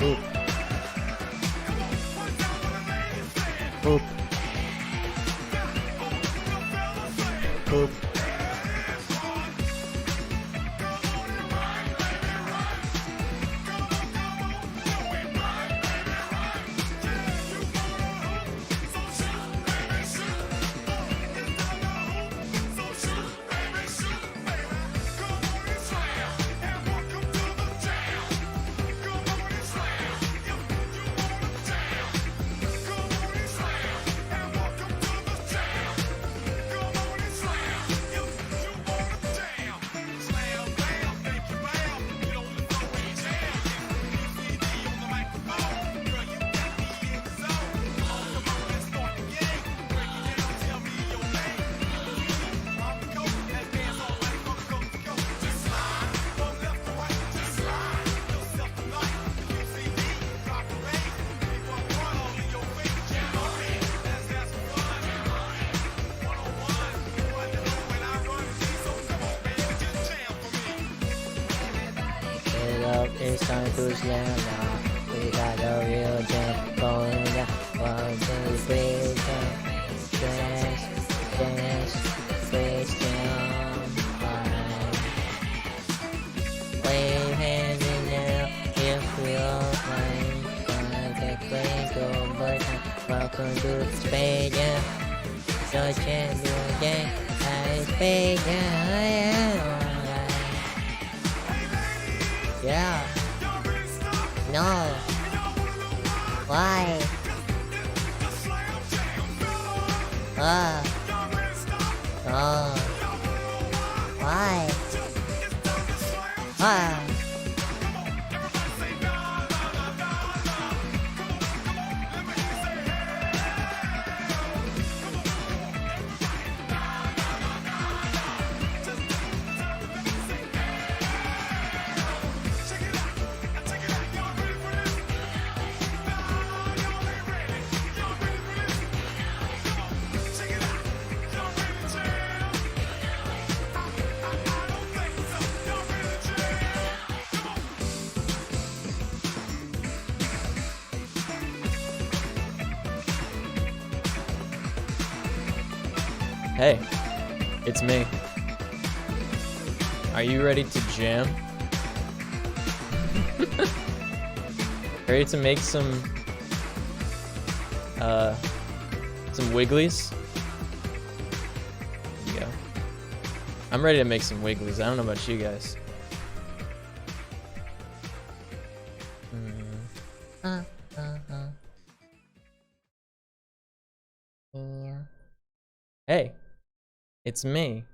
Oop. Oop. Oop. It's time to slam now. We got a real jam going down. 1, 2, 3, dance, dance, face down. Wave hands in the air if we all fine. Gonna get crazy, go button. Welcome to Space Jam. So champion gang, Space Jam. Yeah. No. Why? Oh. Why? Hey, it's me. Are you ready to jam? Ready to make some wigglies? There you go. I'm ready to make some wigglies. I don't know about you guys. Yeah. Hey, it's me.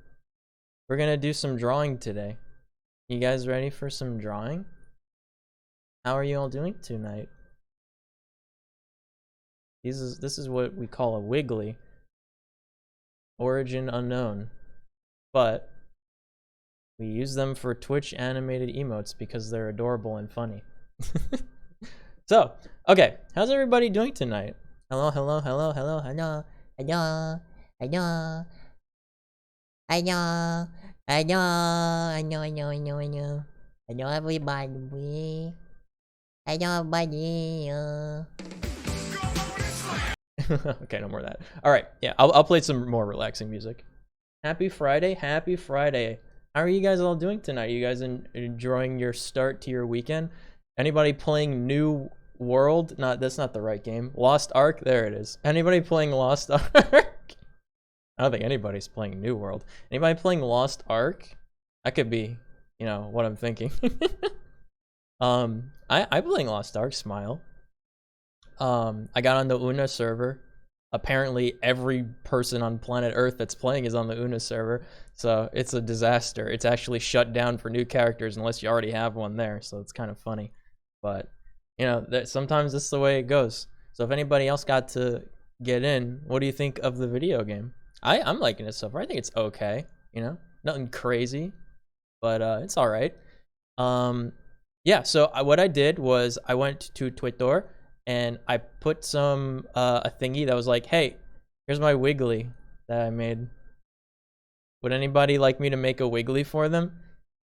We're gonna do some drawing today. You guys ready for some drawing? How are you all doing tonight? This is what we call a wiggly. Origin unknown. But we use them for Twitch animated emotes because they're adorable and funny. So, okay, how's everybody doing tonight? Hello, hello, hello, hello, hello, Hello. Hello. Hello. Hello. Hello everybody. Hello buddy. Okay, no more of that. All right, yeah, I'll play some more relaxing music. Happy Friday, happy Friday. How are you guys all doing tonight? You guys enjoying your start to your weekend? Anybody playing New World? That's not the right game. Lost Ark? There it is. Anybody playing Lost Ark? I don't think anybody's playing New World. Anybody playing Lost Ark? That could be, you know, what I'm thinking. I'm playing Lost Ark, smile. I got on the Una server. Apparently every person on planet Earth that's playing is on the Una server, so it's a disaster. It's actually shut down for new characters unless you already have one there, so it's kind of funny. But you know, sometimes this is the way it goes. So if anybody else got to get in, what do you think of the video game? I'm liking it so far. I think it's okay, you know, nothing crazy, but it's all right. Yeah, so what I did was I went to Twitter and I put some a thingy that was like, hey, here's my wiggly that I made. Would anybody like me to make a wiggly for them?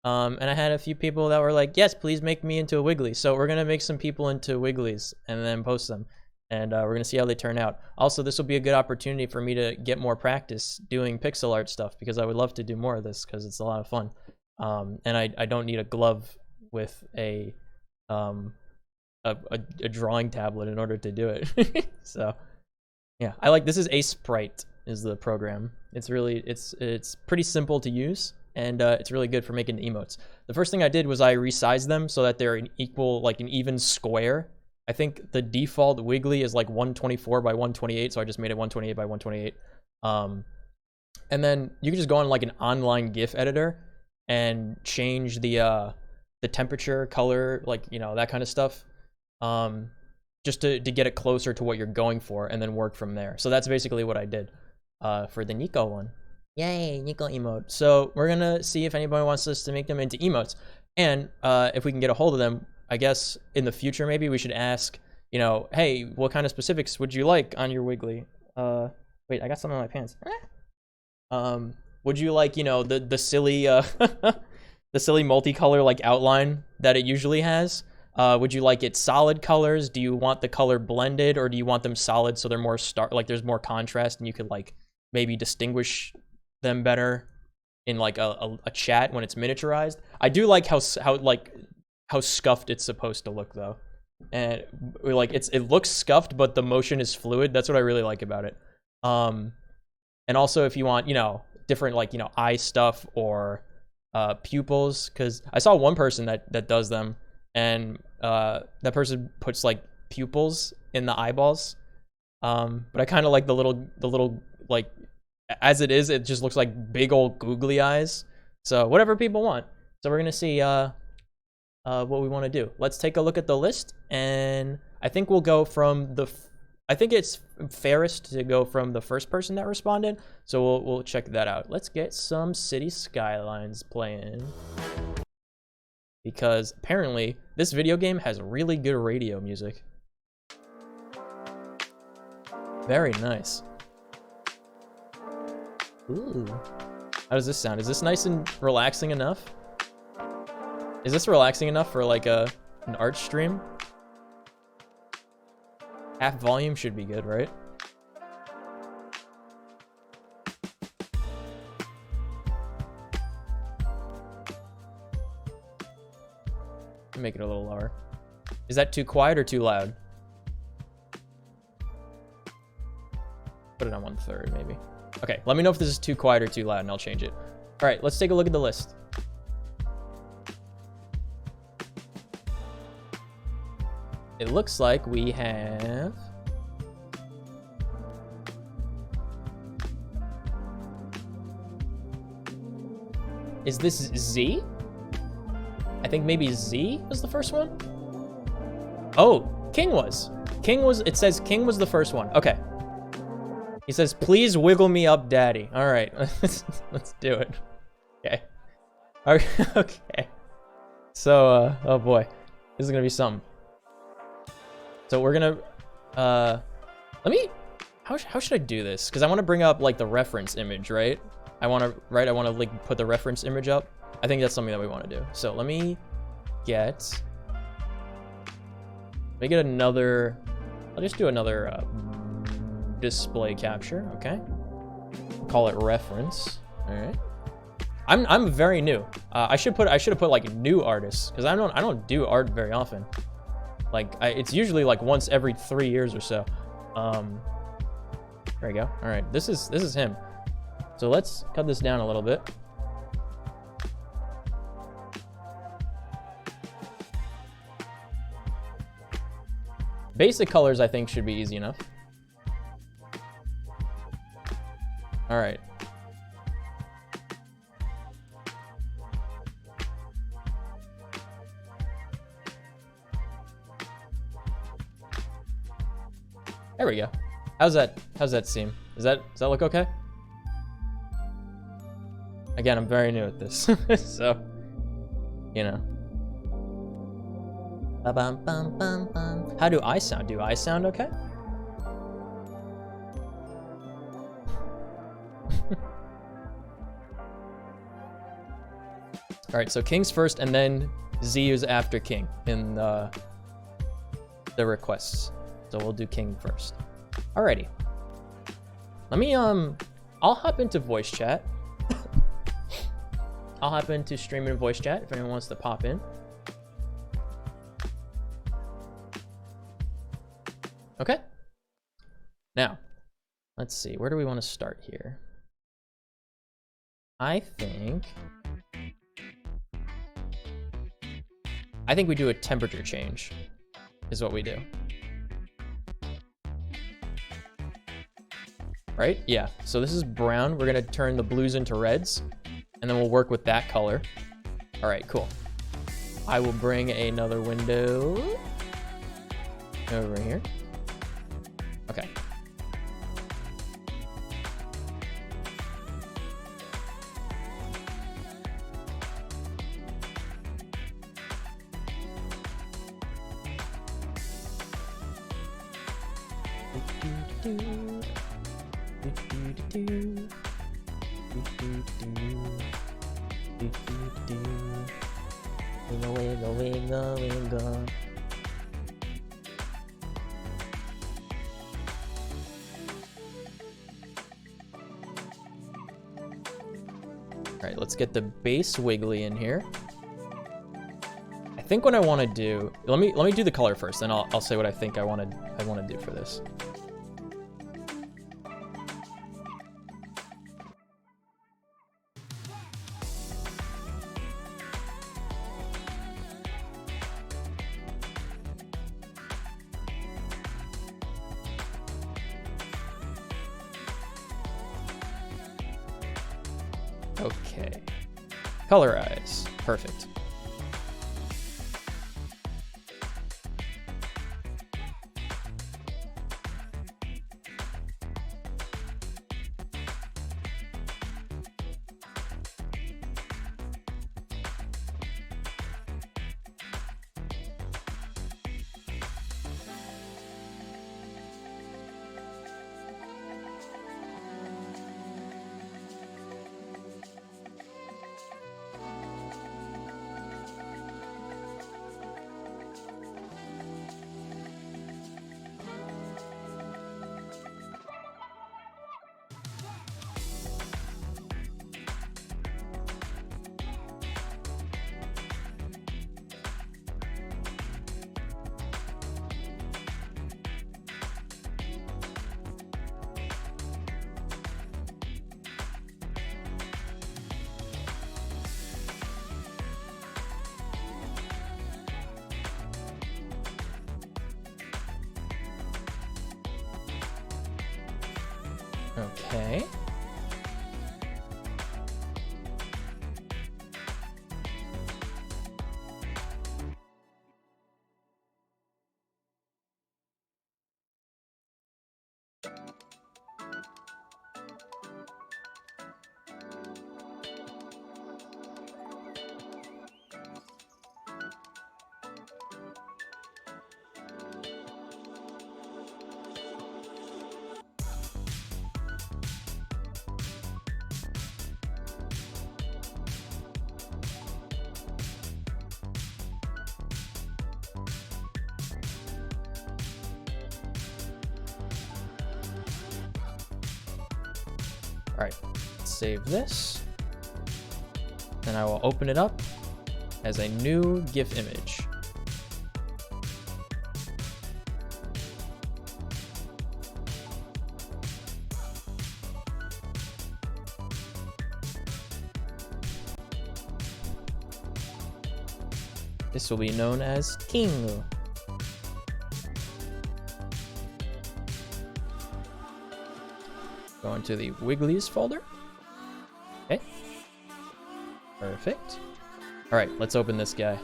And I had a few people that were like, yes, please make me into a Wiggly. So we're going to make some people into Wigglies and then post them. And we're going to see how they turn out. Also, this will be a good opportunity for me to get more practice doing pixel art stuff, because I would love to do more of this because it's a lot of fun. And I don't need a glove with a drawing tablet in order to do it. So yeah, I like, this is A Sprite is the program. It's really, it's pretty simple to use, and it's really good for making emotes. The first thing I did was I resized them so that they're an equal, like an even square. I think the default Wiggly is like 124 by 128, so I just made it 128 by 128. And then you can just go on like an online GIF editor and change the temperature, color, like, you know, that kind of stuff, just to get it closer to what you're going for, and then work from there. So that's basically what I did for the Nico one. Yay, Nico emote. So we're gonna see if anybody wants us to make them into emotes, and if we can get a hold of them, I guess in the future maybe we should ask, you know, hey, what kind of specifics would you like on your Wiggly? Wait, I got something on my pants. Would you like, you know, the silly the silly multicolor like outline that it usually has? Would you like it solid colors? Do you want the color blended, or do you want them solid so they're more like there's more contrast and you could like maybe distinguish them better in like a chat when it's miniaturized? I do like how scuffed it's supposed to look though, and like it looks scuffed, but the motion is fluid. That's what I really like about it. And also if you want, you know, different like, you know, eye stuff or pupils, because I saw one person that does them, and that person puts like pupils in the eyeballs. But I kind of like the little like, as it is, it just looks like big old googly eyes. So whatever people want. So we're gonna see what we want to do. Let's take a look at the list, and I think we'll go from I think it's fairest to go from the first person that responded. So we'll check that out. Let's get some City Skylines playing, because apparently this video game has really good radio music. Very nice. Ooh. How does this sound? Is this nice and relaxing enough? Is this relaxing enough for like an art stream? Half volume should be good, right? Make it a little lower. Is that too quiet or too loud? Put it on 1/3 maybe. Okay, let me know if this is too quiet or too loud and I'll change it. All right, let's take a look at the list. It looks like we have Is this Z? I think maybe Z was the first one. Oh, King was. It says King was the first one. Okay. He says, please wiggle me up, daddy. All right, let's do it. Okay. Okay. So, oh boy, this is gonna be something. So we're gonna, how should I do this? Because I want to bring up like the reference image, right? I want to like put the reference image up. I think that's something that we want to do. So let me get another, I'll just do another display capture, okay? Call it reference. All right. I'm very new. I should have put like new artists, because I don't do art very often. Like it's usually like once every 3 years or so. There we go. All right, this is him. So let's cut this down a little bit. Basic colors I think should be easy enough. All right. There we go. How's that seem? Does that look okay? Again, I'm very new at this, so you know. How do I sound? Do I sound okay? All right, so king's first, and then Z is after king in the requests. So we'll do king first. Alrighty. Let me I'll hop into voice chat. I'll hop into streaming voice chat if anyone wants to pop in. Okay. Now, let's see. Where do we want to start here? I think we do a temperature change is what we do. Right? Yeah. So this is brown. We're going to turn the blues into reds, and then we'll work with that color. All right, cool. I will bring another window over here. Okay. Wiggle, wiggle, wiggle, wiggle. All right, let's get the base wiggly in here. I think what I want to do, let me do the color first, then I'll say what I think I want to do for this. Okay. Colorize. Perfect. Okay. All right, save this. Then I will open it up as a new GIF image. This will be known as King. Go into the Wigglies folder. Okay. Perfect. All right, let's open this guy.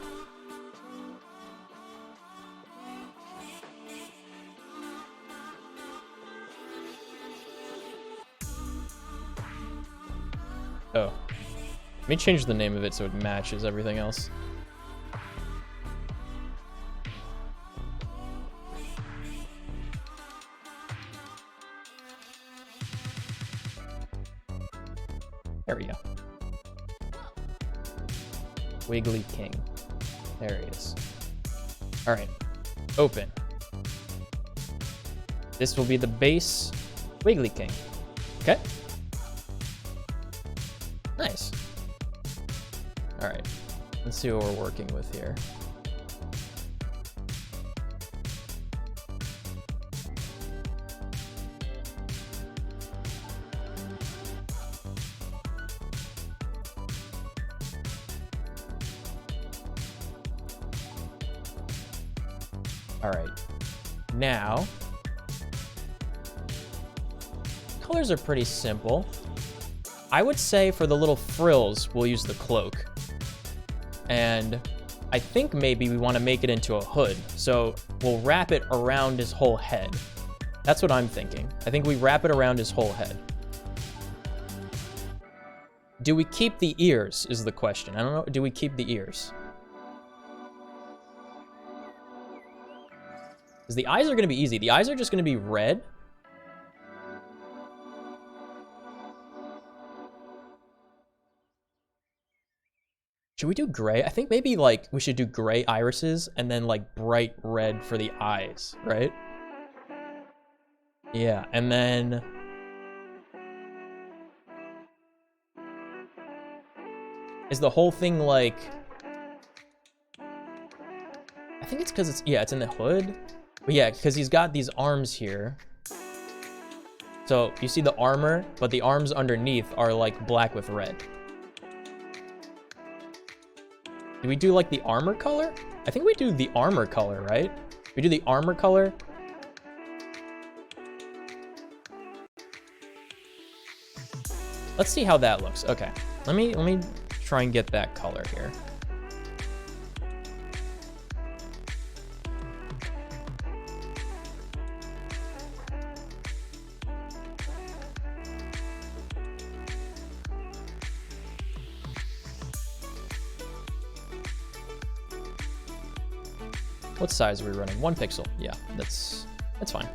Oh. Let me change the name of it so it matches everything else. There we go. Wiggly King. There he is. All right, open. This will be the base Wiggly King. Okay. Nice. All right, let's see what we're working with here. All right, now, colors are pretty simple. I would say for the little frills, we'll use the cloak. And I think maybe we want to make it into a hood. So we'll wrap it around his whole head. That's what I'm thinking. I think we wrap it around his whole head. Do we keep the ears is the question. I don't know. Do we keep the ears? Because the eyes are going to be easy. The eyes are just going to be red. Should we do gray? I think maybe like we should do gray irises and then like bright red for the eyes, right? Yeah, and then is the whole thing like, I think it's because it's, yeah, it's in the hood. But yeah, because he's got these arms here. So you see the armor, but the arms underneath are like black with red. Do we do like the armor color? I think we do the armor color, right? We do the armor color. Let's see how that looks. Okay, let me try and get that color here. What size are we running? 1 pixel. Yeah, that's fine.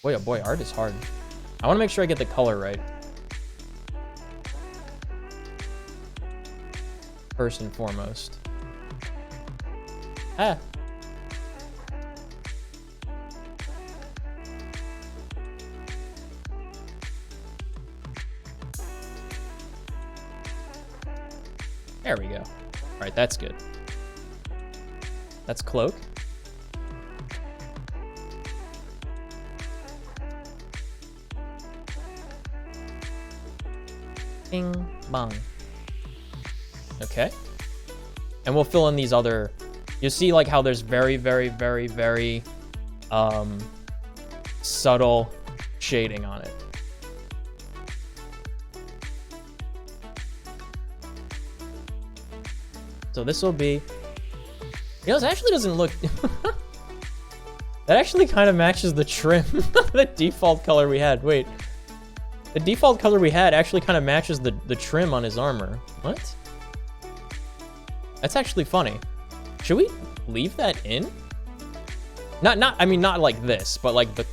Boy, oh boy, art is hard. I want to make sure I get the color right. First and foremost. Ah. There we go. All right, that's good. That's cloak. Bing, bong. Okay. And we'll fill in these other, you'll see like how there's very, very, very, very subtle shading on it. So this will be, you know, this actually doesn't look, that actually kind of matches the trim, the default color we had. Wait. The default color we had actually kind of matches the trim on his armor. What? That's actually funny. Should we leave that in? I mean, not like this, but like the...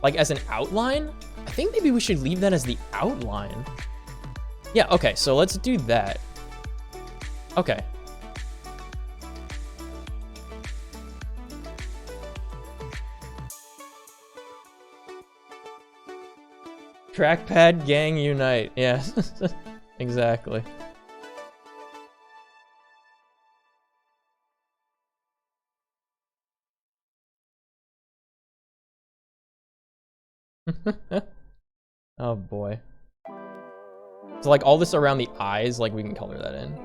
Like as an outline? I think maybe we should leave that as the outline. Yeah, okay, so let's do that. Okay. Trackpad gang unite. Yeah, exactly. Oh boy. So like all this around the eyes, like we can color that in.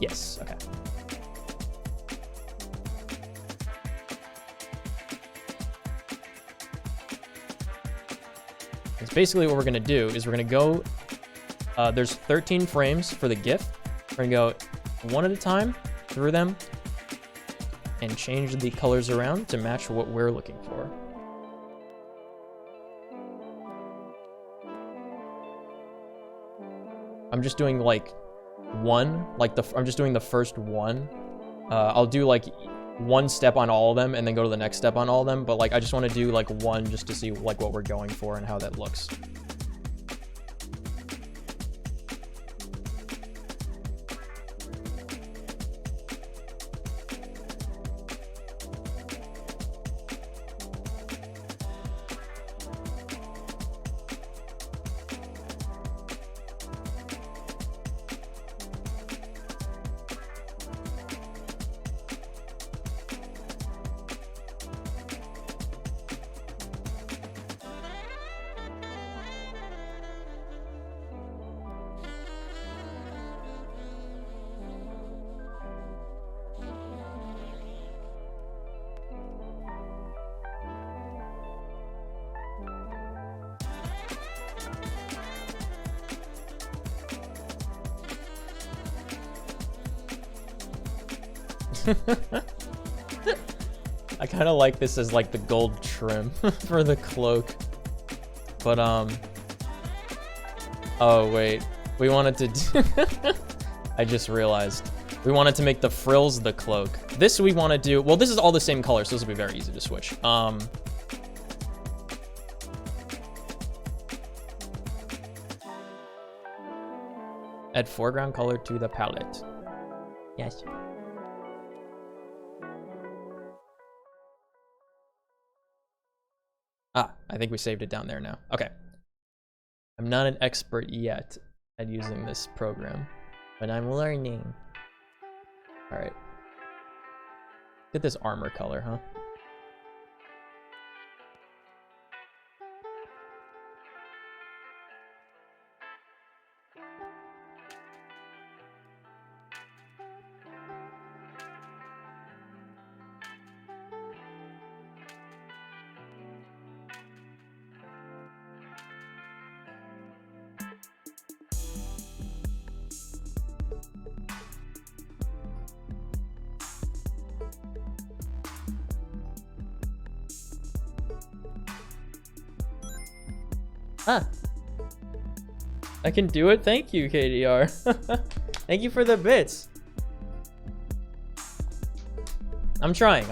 Yes, okay. It's basically what we're gonna do is we're gonna go, there's 13 frames for the GIF. We're gonna go one at a time through them and change the colors around to match what we're looking for. I'm just doing like one, like I'm just doing the first one. I'll do like one step on all of them and then go to the next step on all of them. But like, I just want to do like one just to see like what we're going for and how that looks. I kind of like this as like the gold trim for the cloak, but oh wait, we wanted to do I just realized we wanted to make the frills the cloak. This we want to do, well, this is all the same color, so this will be very easy to switch. Add foreground color to the palette. Yes. Ah, I think we saved it down there now. Okay. I'm not an expert yet at using this program, but I'm learning. All right. Get this armor color, huh? Ah, I can do it. Thank you, KDR. Thank you for the bits. I'm trying.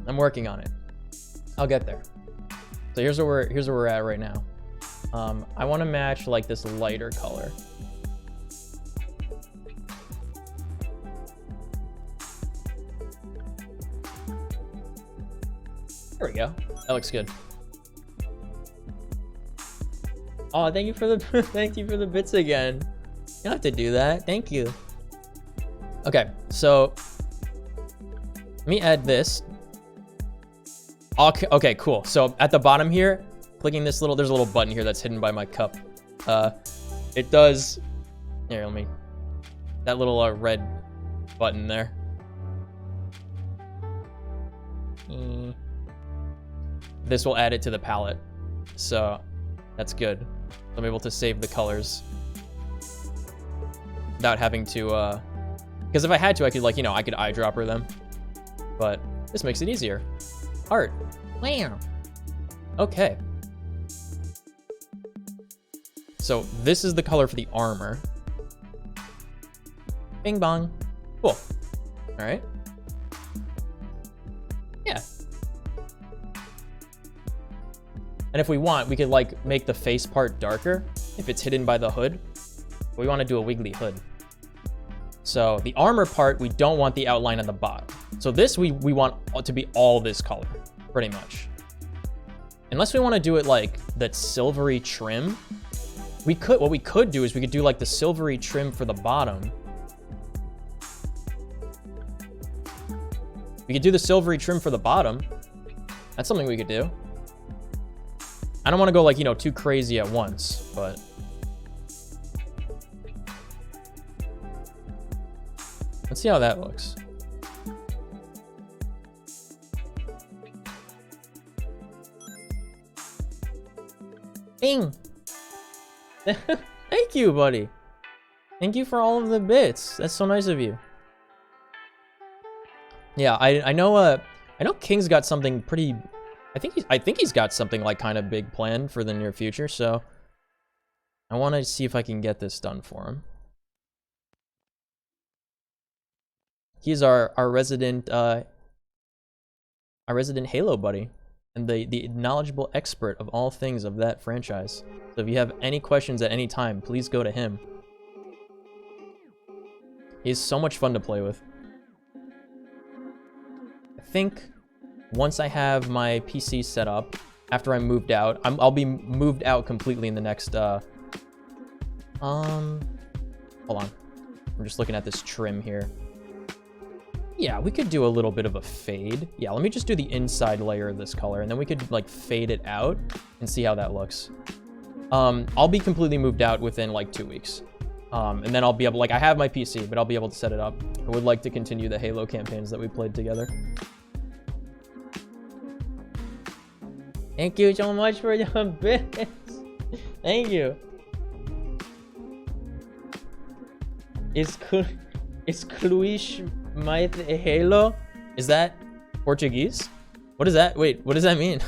I'm working on it. I'll get there. So here's where we're at right now. I want to match like this lighter color. There we go. That looks good. Oh, thank you for the thank you for the bits again. You don't have to do that. Thank you. Okay, so let me add this. Okay, cool. So at the bottom here, clicking this little, there's a little button here that's hidden by my cup. It does. Here, let me that little red button there. This will add it to the palette, so that's good. I'm able to save the colors without having to, because if I had to, I could, like, you know, I could eyedropper them, but this makes it easier. Art. Wow. Okay. So this is the color for the armor. Bing bong. Cool. All right. Yeah. And if we want, we could like make the face part darker if it's hidden by the hood. But we want to do a wiggly hood. So the armor part, we don't want the outline on the bottom. So this we want to be all this color, pretty much. Unless we want to do it like that silvery trim. What we could do is we could do like the silvery trim for the bottom. We could do the silvery trim for the bottom. That's something we could do. I don't want to go like, you know, too crazy at once, but let's see how that looks. Bing. Thank you, buddy. Thank you for all of the bits. That's so nice of you. Yeah, I know King's got something pretty, I think he's got something like kind of big planned for the near future, so I want to see if I can get this done for him. He's our resident Halo buddy and the knowledgeable expert of all things of that franchise. So if you have any questions at any time, please go to him. He's so much fun to play with. I think once I have my PC set up, after I'm moved out, I'll be moved out completely in the next, hold on. I'm just looking at this trim here. Yeah, we could do a little bit of a fade. Yeah, let me just do the inside layer of this color, and then we could like fade it out and see how that looks. I'll be completely moved out within like 2 weeks. And then I'll be able, like, I have my PC, but I'll be able to set it up. I would like to continue the Halo campaigns that we played together. Thank you so much for your bits. Thank you. Is Cluish Might Halo? Is that Portuguese? What is that? Wait, what does that mean?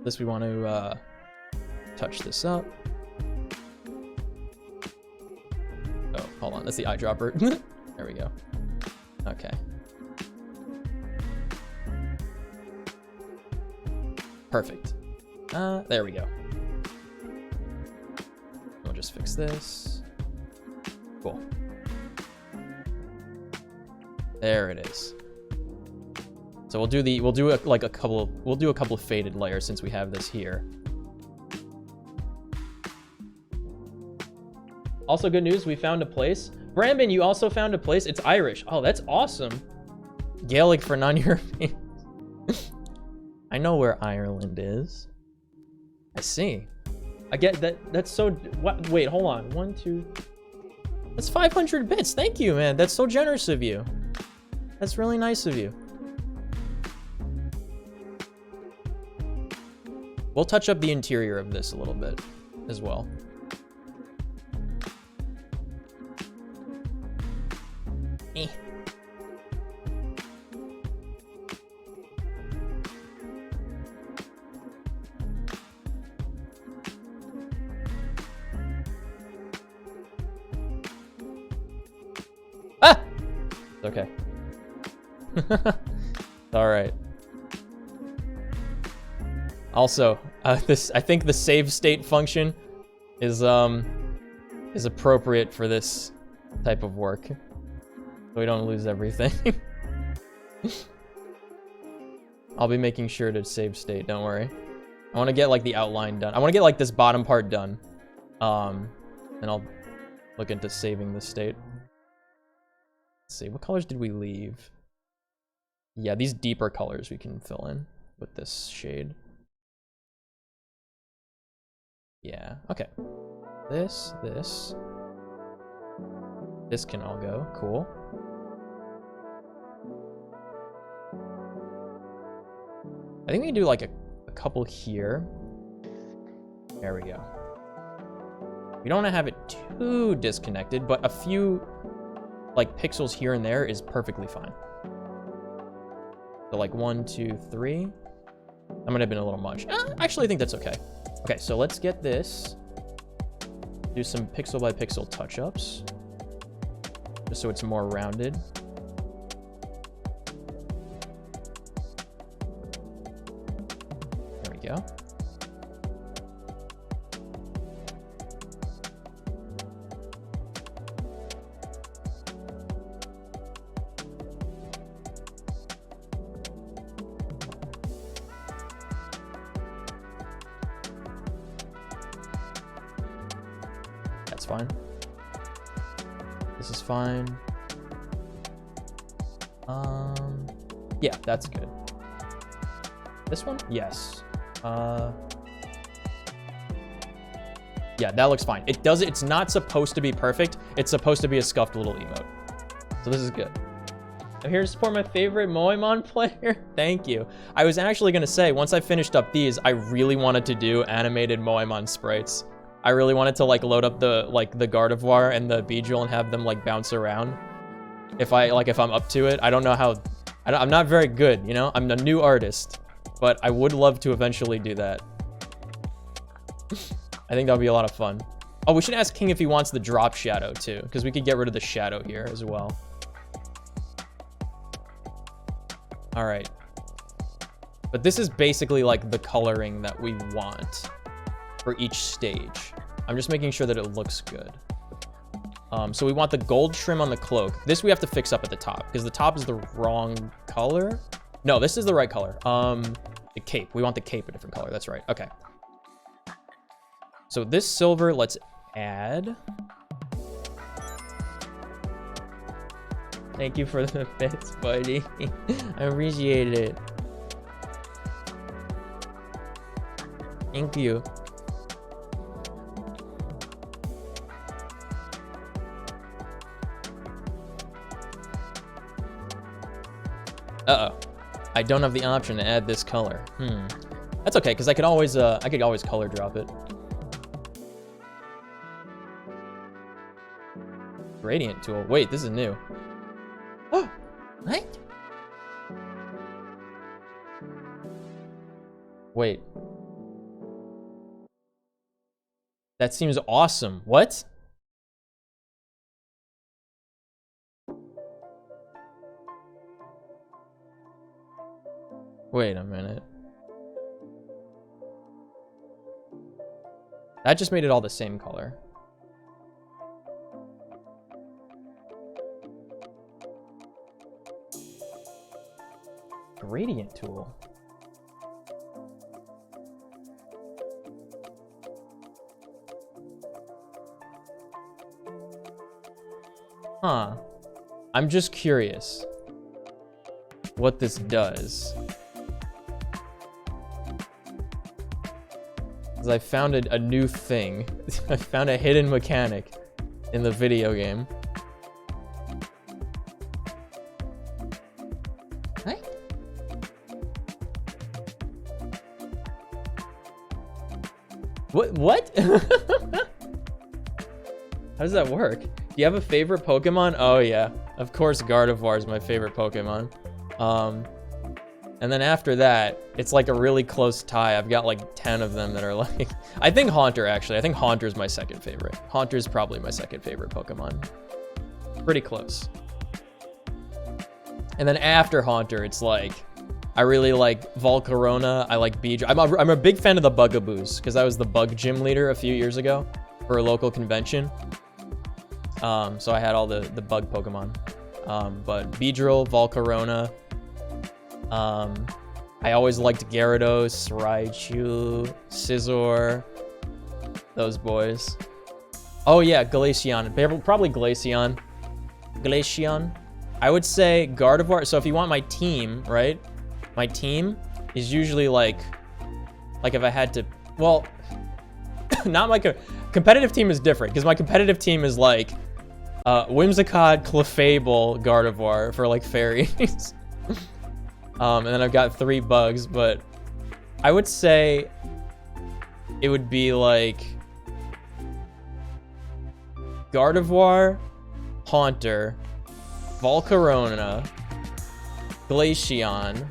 This we want to touch this up. Oh, hold on, that's the eyedropper. There we go. Okay. Perfect. There we go. We'll just fix this. Cool. There it is. So we'll do a couple of faded layers since we have this here. Also, good news, we found a place. Brambin, you also found a place. It's Irish. Oh, that's awesome. Gaelic for non-Europeans. I know where Ireland is. I see. I get that. That's so. What? Wait, hold on. 1, 2. That's 500 bits. Thank you, man. That's so generous of you. That's really nice of you. We'll touch up the interior of this a little bit as well. Eh. Ah! It's okay. All right. Also, I think the save state function is appropriate for this type of work, so we don't lose everything. I'll be making sure to save state. Don't worry. I want to get like the outline done. I want to get like this bottom part done, and I'll look into saving the state. Let's see, what colors did we leave? Yeah, these deeper colors we can fill in with this shade. Yeah, okay. This can all go, cool. I think we can do like a couple here. There we go. We don't want to have it too disconnected, but a few like pixels here and there is perfectly fine. So like 1, 2, 3. That might have been a little much. Actually, I think that's okay. Okay, so let's get this. Do some pixel by pixel touch-ups. Just so it's more rounded. There we go. That's fine. This is fine. Yeah, that's good. This one? Yes. Yeah, that looks fine. It's not supposed to be perfect. It's supposed to be a scuffed little emote. So this is good. I'm here to support my favorite Moemon player. Thank you. I was actually gonna say, once I finished up these, I really wanted to do animated Moemon sprites. I really wanted to like load up the Gardevoir and the Beedrill and have them like bounce around. If I'm up to it. I don't know how, I'm not very good, you know? I'm a new artist, but I would love to eventually do that. I think that would be a lot of fun. Oh, we should ask King if he wants the drop shadow too, because we could get rid of the shadow here as well. All right. But this is basically like the coloring that we want for each stage. I'm just making sure that it looks good. So we want the gold trim on the cloak. This we have to fix up at the top because the top is the wrong color. No, this is the right color. The cape. We want the cape a different color. That's right. Okay. So this silver, let's add. Thank you for the bits, buddy. I appreciate it. Thank you. Uh-oh. I don't have the option to add this color. That's okay, because I could always color drop it. Gradient tool. Wait, this is new. Oh, what? Wait. That seems awesome. What? Wait a minute. That just made it all the same color. Gradient tool. Huh. I'm just curious what this does. Because I found a new thing. I found a hidden mechanic in the video game. Hi. What? How does that work? Do you have a favorite Pokemon? Oh yeah, of course Gardevoir is my favorite Pokemon. And then after that, it's like a really close tie. I've got like 10 of them that are like, I think Haunter actually. I think Haunter is my second favorite. Haunter is probably my second favorite Pokemon. Pretty close. And then after Haunter, it's like, I really like Volcarona. I like Beedrill. I'm a big fan of the Bugaboos because I was the bug gym leader a few years ago for a local convention. So I had all the bug Pokemon. But Beedrill, Volcarona. I always liked Gyarados, Raichu, Scizor, those boys. Oh yeah, Glaceon. Probably Glaceon. Glaceon. I would say Gardevoir. So if you want my team, right? My team is usually like if I had to, well, not my competitive team is different because my competitive team is like Whimsicott, Clefable, Gardevoir for like fairies. And then I've got 3 bugs, but I would say it would be like Gardevoir, Haunter, Volcarona, Glaceon,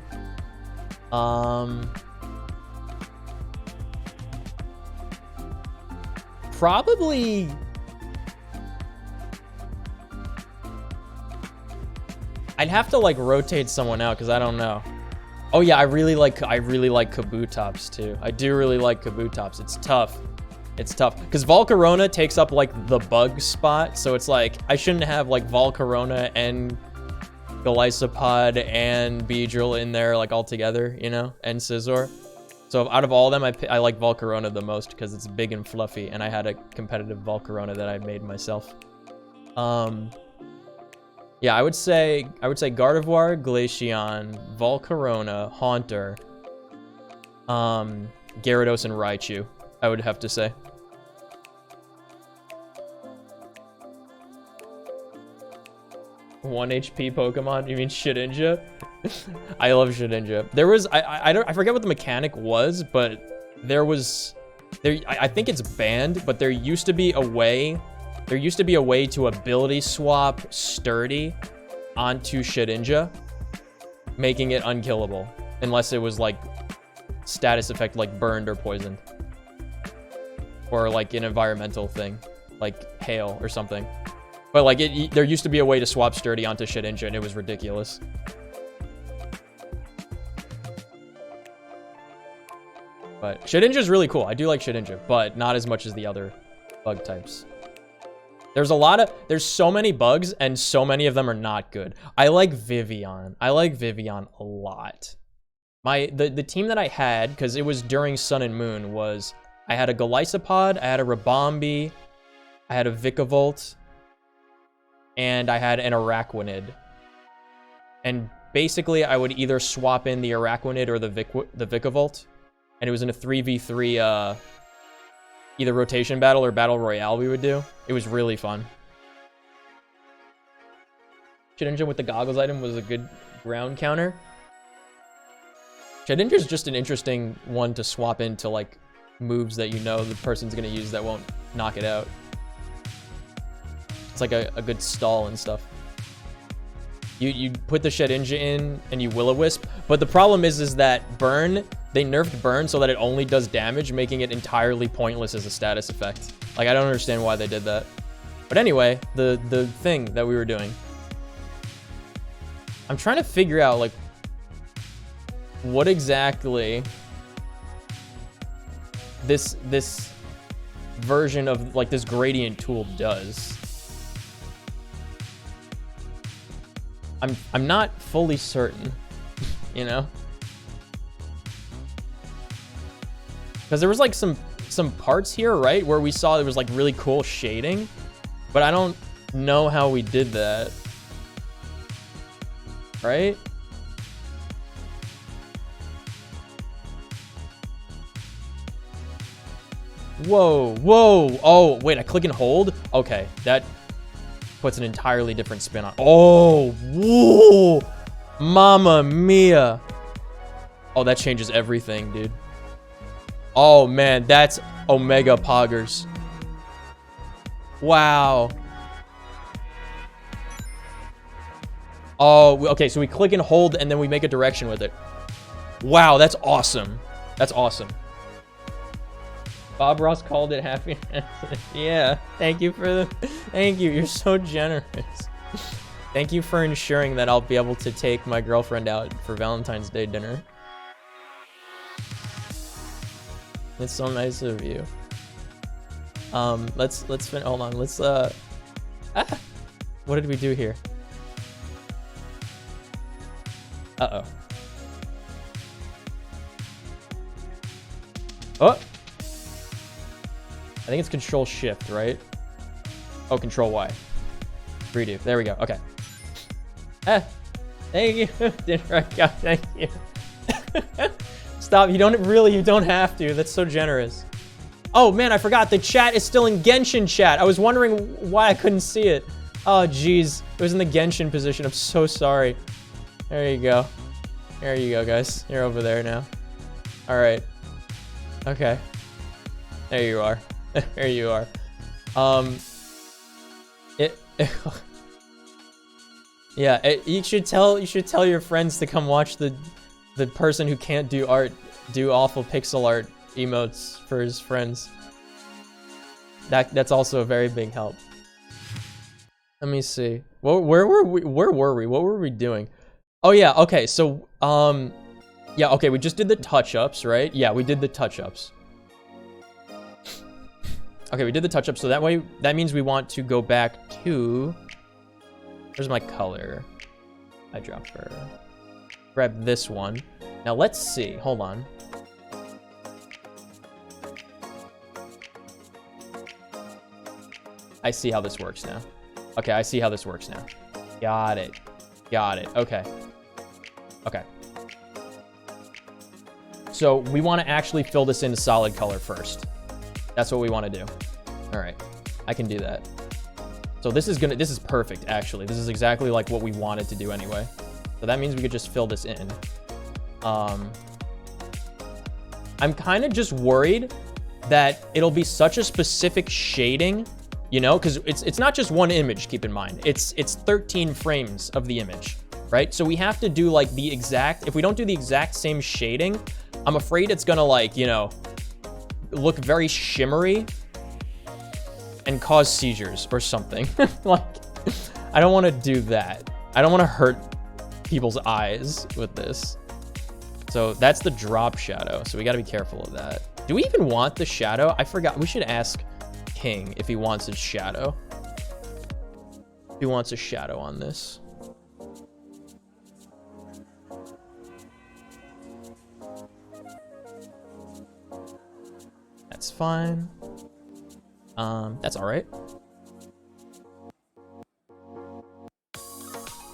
probably I'd have to like rotate someone out because I don't know. Oh yeah, I really like Kabutops too. I do really like Kabutops. It's tough. It's tough because Volcarona takes up like the bug spot, so it's like I shouldn't have like Volcarona and Golisopod and Beedrill in there like all together, you know, and Scizor. So out of all of them, I like Volcarona the most because it's big and fluffy, and I had a competitive Volcarona that I made myself. Yeah, I would say Gardevoir, Glaceon, Volcarona, Haunter, Gyarados, and Raichu. I would have to say. One HP Pokemon? You mean Shedinja? I love Shedinja. There was I forget what the mechanic was, but I think it's banned, but there used to be a way to ability swap Sturdy onto Shedinja, making it unkillable unless it was like status effect like burned or poisoned, or like an environmental thing like hail or something. But like there used to be a way to swap Sturdy onto Shedinja, and it was ridiculous. But Shedinja is really cool. I do like Shedinja, but not as much as the other bug types. There's so many bugs, and so many of them are not good. I like Vivian. I like Vivian a lot. The team that I had, because it was during Sun and Moon, was I had a Golisopod, I had a Ribombee, I had a Vikavolt, and I had an Araquanid. And basically, I would either swap in the Araquanid or the Vikavolt, and it was in a 3v3 either rotation battle or battle royale we would do. It was really fun. Shedinja with the goggles item was a good ground counter. Shedinja is just an interesting one to swap into like moves that you know the person's gonna use that won't knock it out. It's like a good stall and stuff. You put the Shedinja in and you Will-O-Wisp, but the problem is that Burn, they nerfed Burn so that it only does damage, making it entirely pointless as a status effect. Like, I don't understand why they did that. But anyway, the thing that we were doing. I'm trying to figure out, like, what exactly this version of, like, this gradient tool does. I'm not fully certain, you know? Because there was like some parts here, right, where we saw there was like really cool shading, but I don't know how we did that, right? Whoa, whoa. Oh, wait, I click and hold? Okay, that puts an entirely different spin on. Oh, whoa, mamma mia. Oh, that changes everything, dude. Oh man, that's Omega Poggers. Wow. Oh, okay, so we click and hold and then we make a direction with it. Wow, that's awesome. That's awesome. Bob Ross called it happy. Yeah, thank you for the... Thank you, you're so generous. Thank you for ensuring that I'll be able to take my girlfriend out for Valentine's Day dinner. It's so nice of you. Let's hold on, let's, what did we do here? Uh-oh. Oh! I think it's Control Shift, right? Oh, Control Y. Redo. There we go. Okay. Thank you. Didn't work out. Thank you. Stop. You don't have to. That's so generous. Oh man, I forgot. The chat is still in Genshin chat. I was wondering why I couldn't see it. Oh geez. It was in the Genshin position. I'm so sorry. There you go. There you go, guys. You're over there now. All right. Okay. There you are. There you are. Yeah, you should tell your friends to come watch the person who can't do awful pixel art emotes for his friends. That's also a very big help. Let me see. Where were we? What were we doing? Oh yeah, okay. So yeah, okay, we just did the touch-ups, right? Yeah, we did the touch-ups. Okay, we did the touch-ups, so that means we want to go back to... Where's my color? Eyedropper. Grab this one. Now let's see. Hold on. I see how this works now. Okay, I see how this works now. Got it. Got it. Okay. Okay. So we want to actually fill this in solid color first. That's what we want to do. All right. I can do that. So this is perfect, actually. This is exactly like what we wanted to do anyway. So that means we could just fill this in. I'm kind of just worried that it'll be such a specific shading, you know, because it's not just one image, keep in mind. It's 13 frames of the image, right? So we have to do like the exact, if we don't do the exact same shading, I'm afraid it's gonna like, you know, look very shimmery and cause seizures or something. Like, I don't want to do that. I don't want to hurt people's eyes with this. So that's the drop shadow. So we got to be careful of that. Do we even want the shadow? I forgot. We should ask King if he wants his shadow. If he wants a shadow on this. That's fine. That's all right.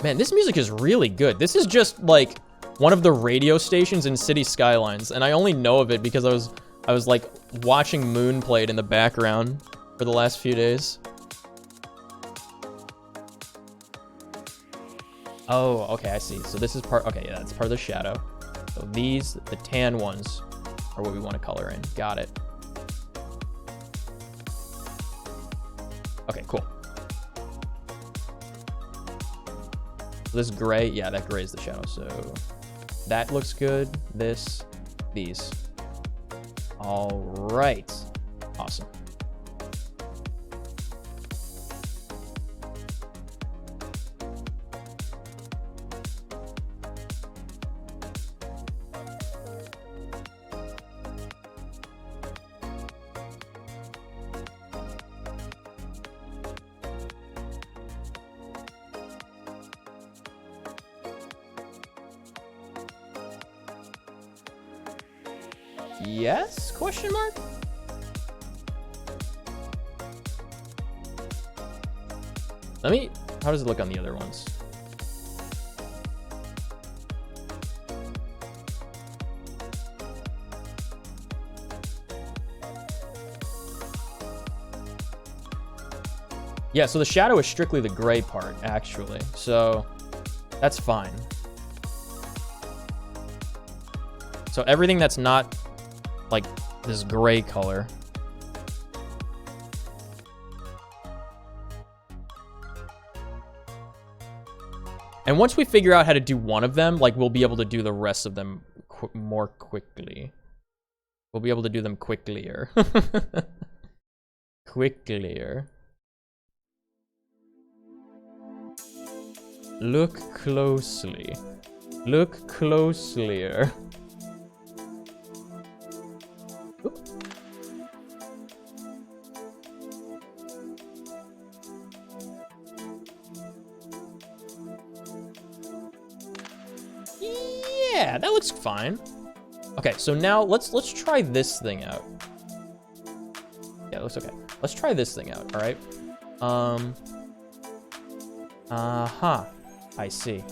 Man, this music is really good. This is just like one of the radio stations in City Skylines, and I only know of it because I was like watching Moon played in the background for the last few days. Oh, okay, I see. So this is part, okay, yeah, that's part of the shadow. So these, the tan ones, are what we want to color in. Got it. Okay, cool. This gray, yeah, that gray is the shadow. So that looks good. These. All right. Awesome. Yes? Question mark? Let me... How does it look on the other ones? Yeah, so the shadow is strictly the gray part, actually. So that's fine. So everything that's not like this gray color. And once we figure out how to do one of them, like we'll be able to do the rest of them more quickly. We'll be able to do them quicklier. Quicklier. Look closely. Look closelier. Yeah, that looks fine. Okay, so now let's try this thing out. Yeah, it looks okay. Let's try this thing out, all right? I see.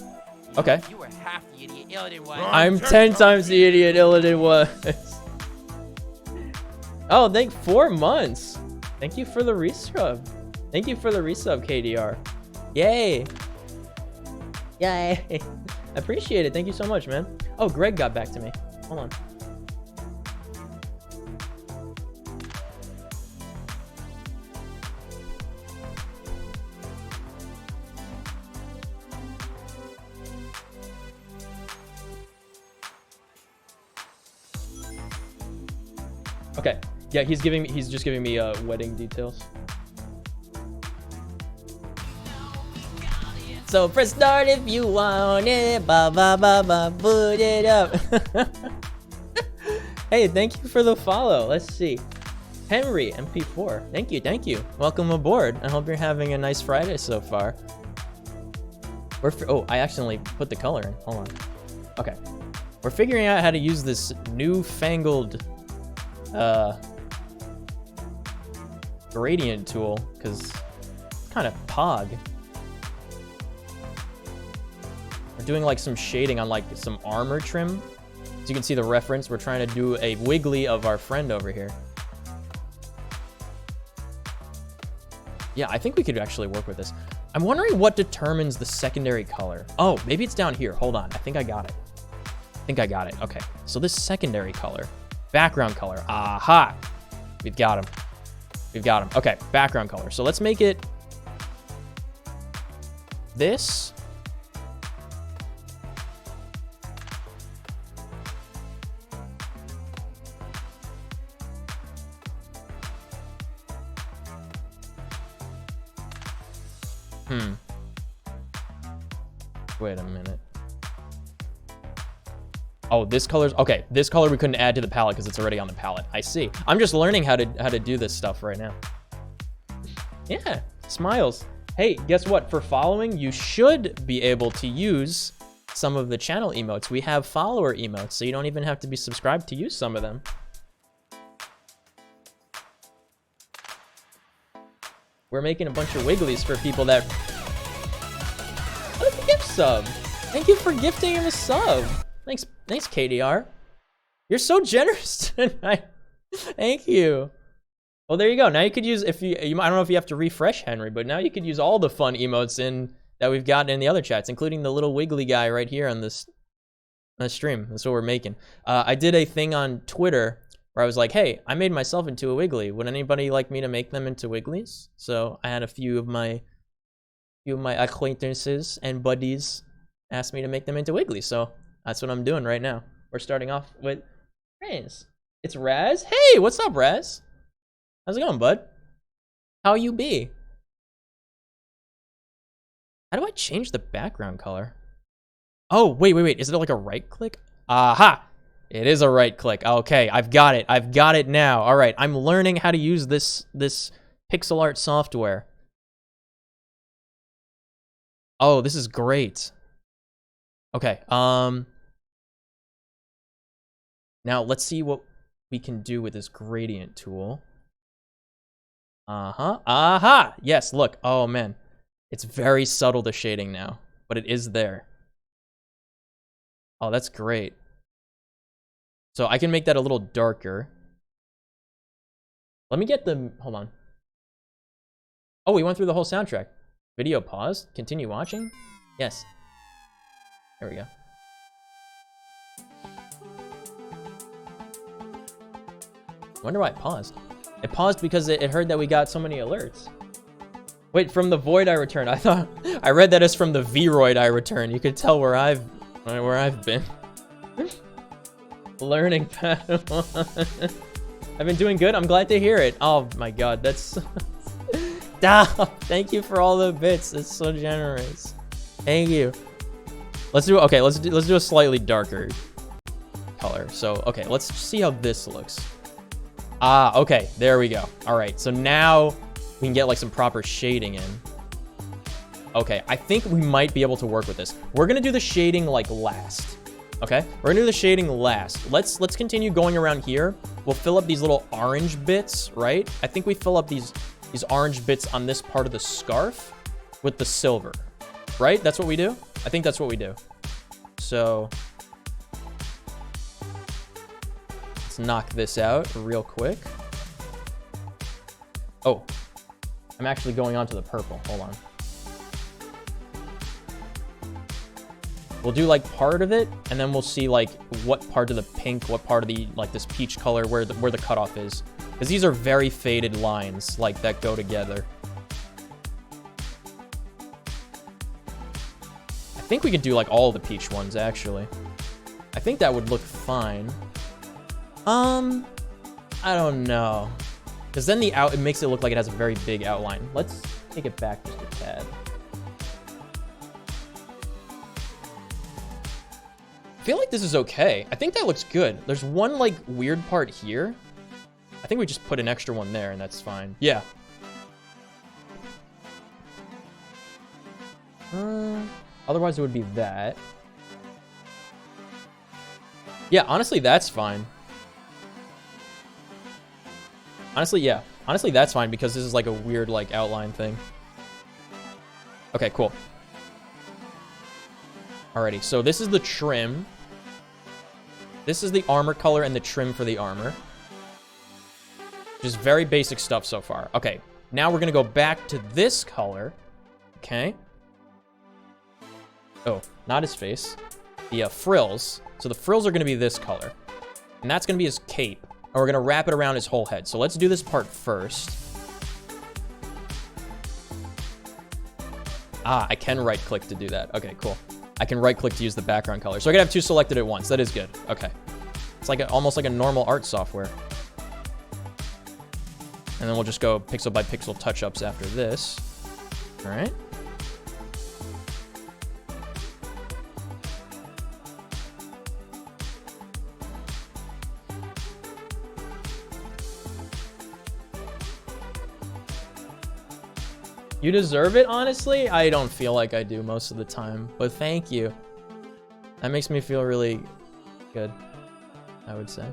Okay. You were half the idiot Illidan was. I'm 10 times the idiot Illidan was. Oh, 4 months. Thank you for the resub. Thank you for the resub, KDR. Yay. Yay. I appreciate it. Thank you so much, man. Oh, Greg got back to me. Hold on. Okay. Yeah, he's just giving me wedding details. So press start if you want it. Ba ba ba ba, put it up. Hey, thank you for the follow. Let's see. Henry MP4. Thank you, thank you. Welcome aboard. I hope you're having a nice Friday so far. Oh, I accidentally put the color in. Hold on. Okay. We're figuring out how to use this newfangled gradient tool, because it's kind of pog. We're doing like some shading on like some armor trim. As you can see the reference, we're trying to do a wiggly of our friend over here. Yeah, I think we could actually work with this. I'm wondering what determines the secondary color. Oh, maybe it's down here. Hold on. I think I got it. Okay. So this secondary color, background color. Aha. We've got him. Okay, background color. So let's make it this. Wait a minute. Oh, this color's okay. This color we couldn't add to the palette because it's already on the palette. I see. I'm just learning how to do this stuff right now. Yeah, smiles. Hey, guess what? For following, you should be able to use some of the channel emotes. We have follower emotes, so you don't even have to be subscribed to use some of them. We're making a bunch of wigglies for people that... Oh, the gift sub. Thank you for gifting him a sub. Thanks, KDR. You're so generous tonight. Thank you. Well, there you go. Now you could use, I don't know if you have to refresh Henry, but now you could use all the fun emotes that we've gotten in the other chats, including the little wiggly guy right here on this stream. That's what we're making. I did a thing on Twitter where I was like, hey, I made myself into a wiggly. Would anybody like me to make them into wigglies? So I had a few of my acquaintances and buddies ask me to make them into wigglies. So that's what I'm doing right now. We're starting off with Raz. It's Raz. Hey, what's up, Raz? How's it going, bud? How you be? How do I change the background color? Oh, wait. Is it like a right click? Aha! It is a right click. Okay, I've got it now. All right, I'm learning how to use this pixel art software. Oh, this is great. Okay, now let's see what we can do with this gradient tool. Aha! Yes, look. Oh, man. It's very subtle, the shading now, but it is there. Oh, that's great. So I can make that a little darker. Let me get the... Hold on. Oh, we went through the whole soundtrack. Video paused. Continue watching. Yes. There we go. Wonder why it paused. It paused because it heard that we got so many alerts. Wait, from the void I returned. I read that as from the Vroid I returned. You could tell where I've been. Learning Padawan. I've been doing good. I'm glad to hear it. Oh my god, that's thank you for all the bits. It's so generous. Thank you. Let's do a slightly darker color. So okay, let's see how this looks. Okay, there we go. All right, so now we can get like some proper shading in. Okay, I think we might be able to work with this. We're gonna do the shading like last. Okay, we're gonna do the shading last. Let's continue going around here. We'll fill up these little orange bits, right? I think we fill up these orange bits on this part of the scarf with the silver, right? That's what we do. I think that's what we do. So let's knock this out real quick. Oh, I'm actually going on to the purple. Hold on. We'll do like part of it, and then we'll see like what part of the pink, what part of the like this peach color, where the cutoff is, because these are very faded lines like that go together. I think we could do like all the peach ones actually. I think that would look fine. I don't know, because then it makes it look like it has a very big outline. Let's take it back just a tad. I feel like this is okay. I think that looks good. There's one like weird part here. I think we just put an extra one there and that's fine. Yeah. Otherwise it would be that. Yeah, honestly, that's fine. Honestly, yeah. Honestly, that's fine because this is like a weird like outline thing. Okay, cool. Alrighty, so this is the trim. This is the armor color and the trim for the armor. Just very basic stuff so far. Okay, now we're gonna go back to this color. Okay. Oh, not his face. The frills. So the frills are gonna be this color. And that's gonna be his cape. And we're gonna wrap it around his whole head. So let's do this part first. Ah, I can right click to do that. Okay, cool. I can right click to use the background color. So I can have two selected at once. That is good. Okay. It's like almost like a normal art software. And then we'll just go pixel by pixel touch-ups after this. All right. You deserve it, honestly? I don't feel like I do most of the time, but thank you. That makes me feel really good, I would say.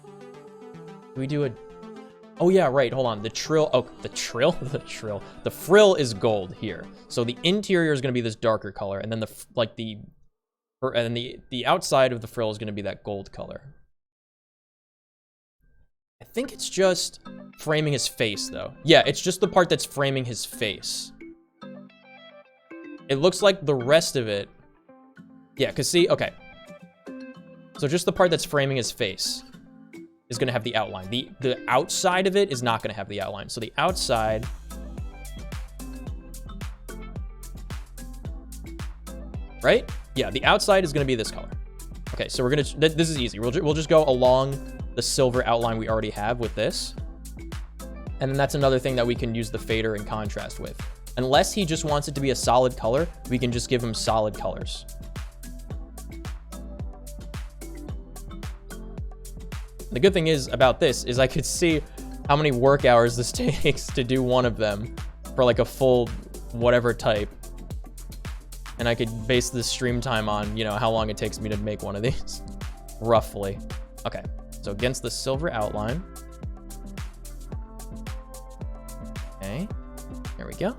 Do we do a... Oh yeah, right, hold on. The trill... Oh, the trill? The trill. The frill is gold here. So the interior is going to be this darker color, and then the outside of the frill is going to be that gold color. I think it's just framing his face, though. Yeah, it's just the part that's framing his face. It looks like the rest of it... Yeah, because see, okay. So just the part that's framing his face is going to have the outline. The outside of it is not going to have the outline. So the outside... Right? Yeah, the outside is going to be this color. Okay, so we're going to... This is easy. We'll just go along the silver outline we already have with this. And then that's another thing that we can use the fader and contrast with. Unless he just wants it to be a solid color, we can just give him solid colors. The good thing is about this is I could see how many work hours this takes to do one of them for like a full whatever type. And I could base the stream time on, you know, how long it takes me to make one of these, roughly. Okay, so against the silver outline. Okay, there we go.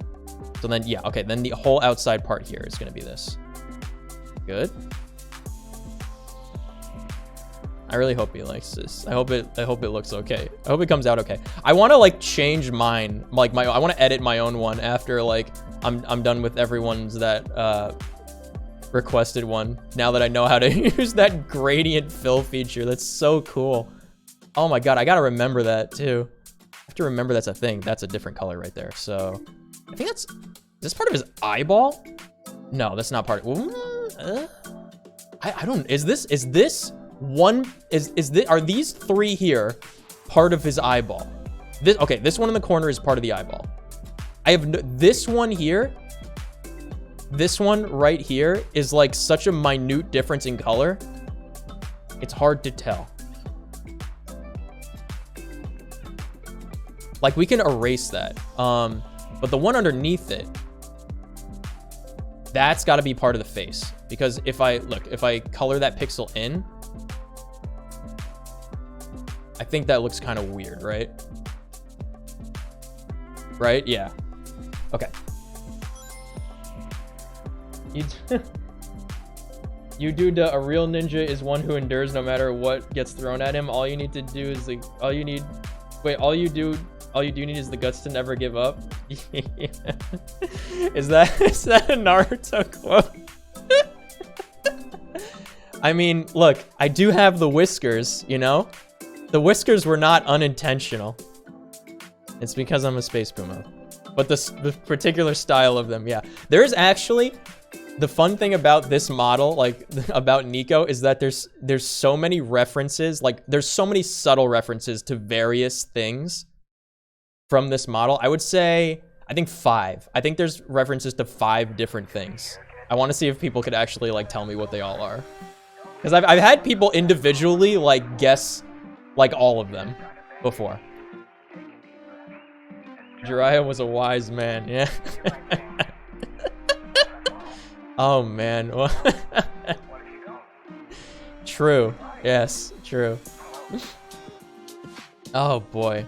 So then, yeah, okay, then the whole outside part here is gonna be this. Good. I really hope he likes this. I hope it looks okay. I hope it comes out okay. I want to like change mine, like I want to edit my own one after like I'm done with everyone's that requested one. Now that I know how to use that gradient fill feature, that's so cool. Oh my god, I gotta remember that too. I have to remember that's a thing. That's a different color right there. So I think that's, is this part of his eyeball? No, that's not part of, I don't, is this one, are these three here part of his eyeball? This, okay, this one in the corner is part of the eyeball. I have no, this one here, this one right here is like such a minute difference in color. It's hard to tell. Like we can erase that. But the one underneath it, that's got to be part of the face. Because if I color that pixel in, I think that looks kind of weird, right? Right? Yeah. Okay. You you dude, a real ninja is one who endures no matter what gets thrown at him. All you need to do is the all you need is the guts to never give up. Is that a Naruto quote? I mean, look, I do have the whiskers, you know? The whiskers were not unintentional. It's because I'm a space puma. But the particular style of them, yeah. There is actually, the fun thing about this model, like about Nico, is that there's so many references, like there's so many subtle references to various things from this model. I would say, I think 5. I think there's references to 5 different things. I want to see if people could actually like tell me what they all are. Because I've had people individually like guess like all of them before. Jiraiya was a wise man, yeah. Oh man. True. Yes, true. Oh boy.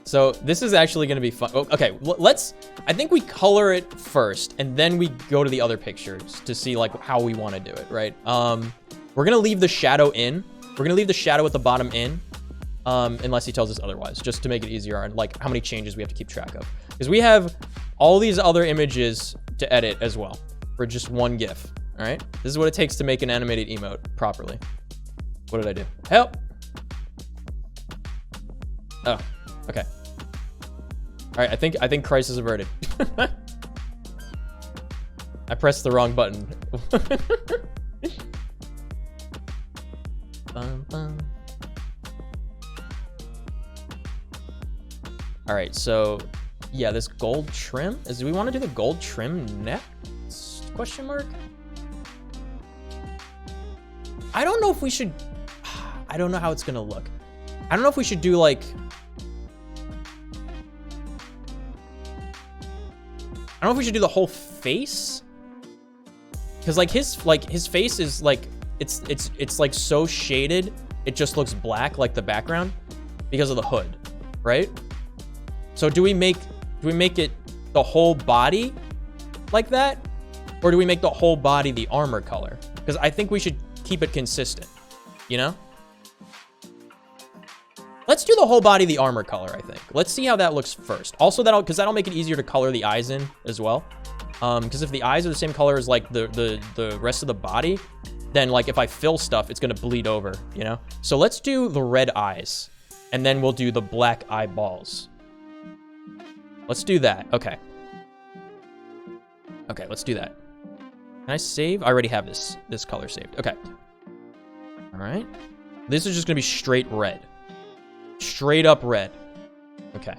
So this is actually going to be fun. Okay, I think we color it first and then we go to the other pictures to see like how we want to do it, right? We're going to leave the shadow in. We're going to leave the shadow at the bottom in. Unless he tells us otherwise, just to make it easier on like how many changes we have to keep track of. Because we have all these other images to edit as well for just one GIF, all right? This is what it takes to make an animated emote properly. What did I do? Help! Oh, okay. All right, I think crisis averted. I pressed the wrong button. Bum, bum. All right, so yeah, this gold trim do we want to do the gold trim next? Question mark. I don't know if we should. I don't know how it's gonna look. I don't know if we should do like. I don't know if we should do the whole face, because like his face is like it's like so shaded it just looks black like the background because of the hood, right? So do we make it the whole body like that, or do we make the whole body the armor color? Because I think we should keep it consistent, you know? Let's do the whole body the armor color, I think. Let's see how that looks first. Also, because that'll make it easier to color the eyes in as well. Because if the eyes are the same color as like the rest of the body, then like if I fill stuff, it's gonna bleed over, you know? So let's do the red eyes, and then we'll do the black eyeballs. Let's do that. Okay. Okay, let's do that. Can I save? I already have this color saved. Okay. All right. This is just gonna be straight red. Straight up red. Okay.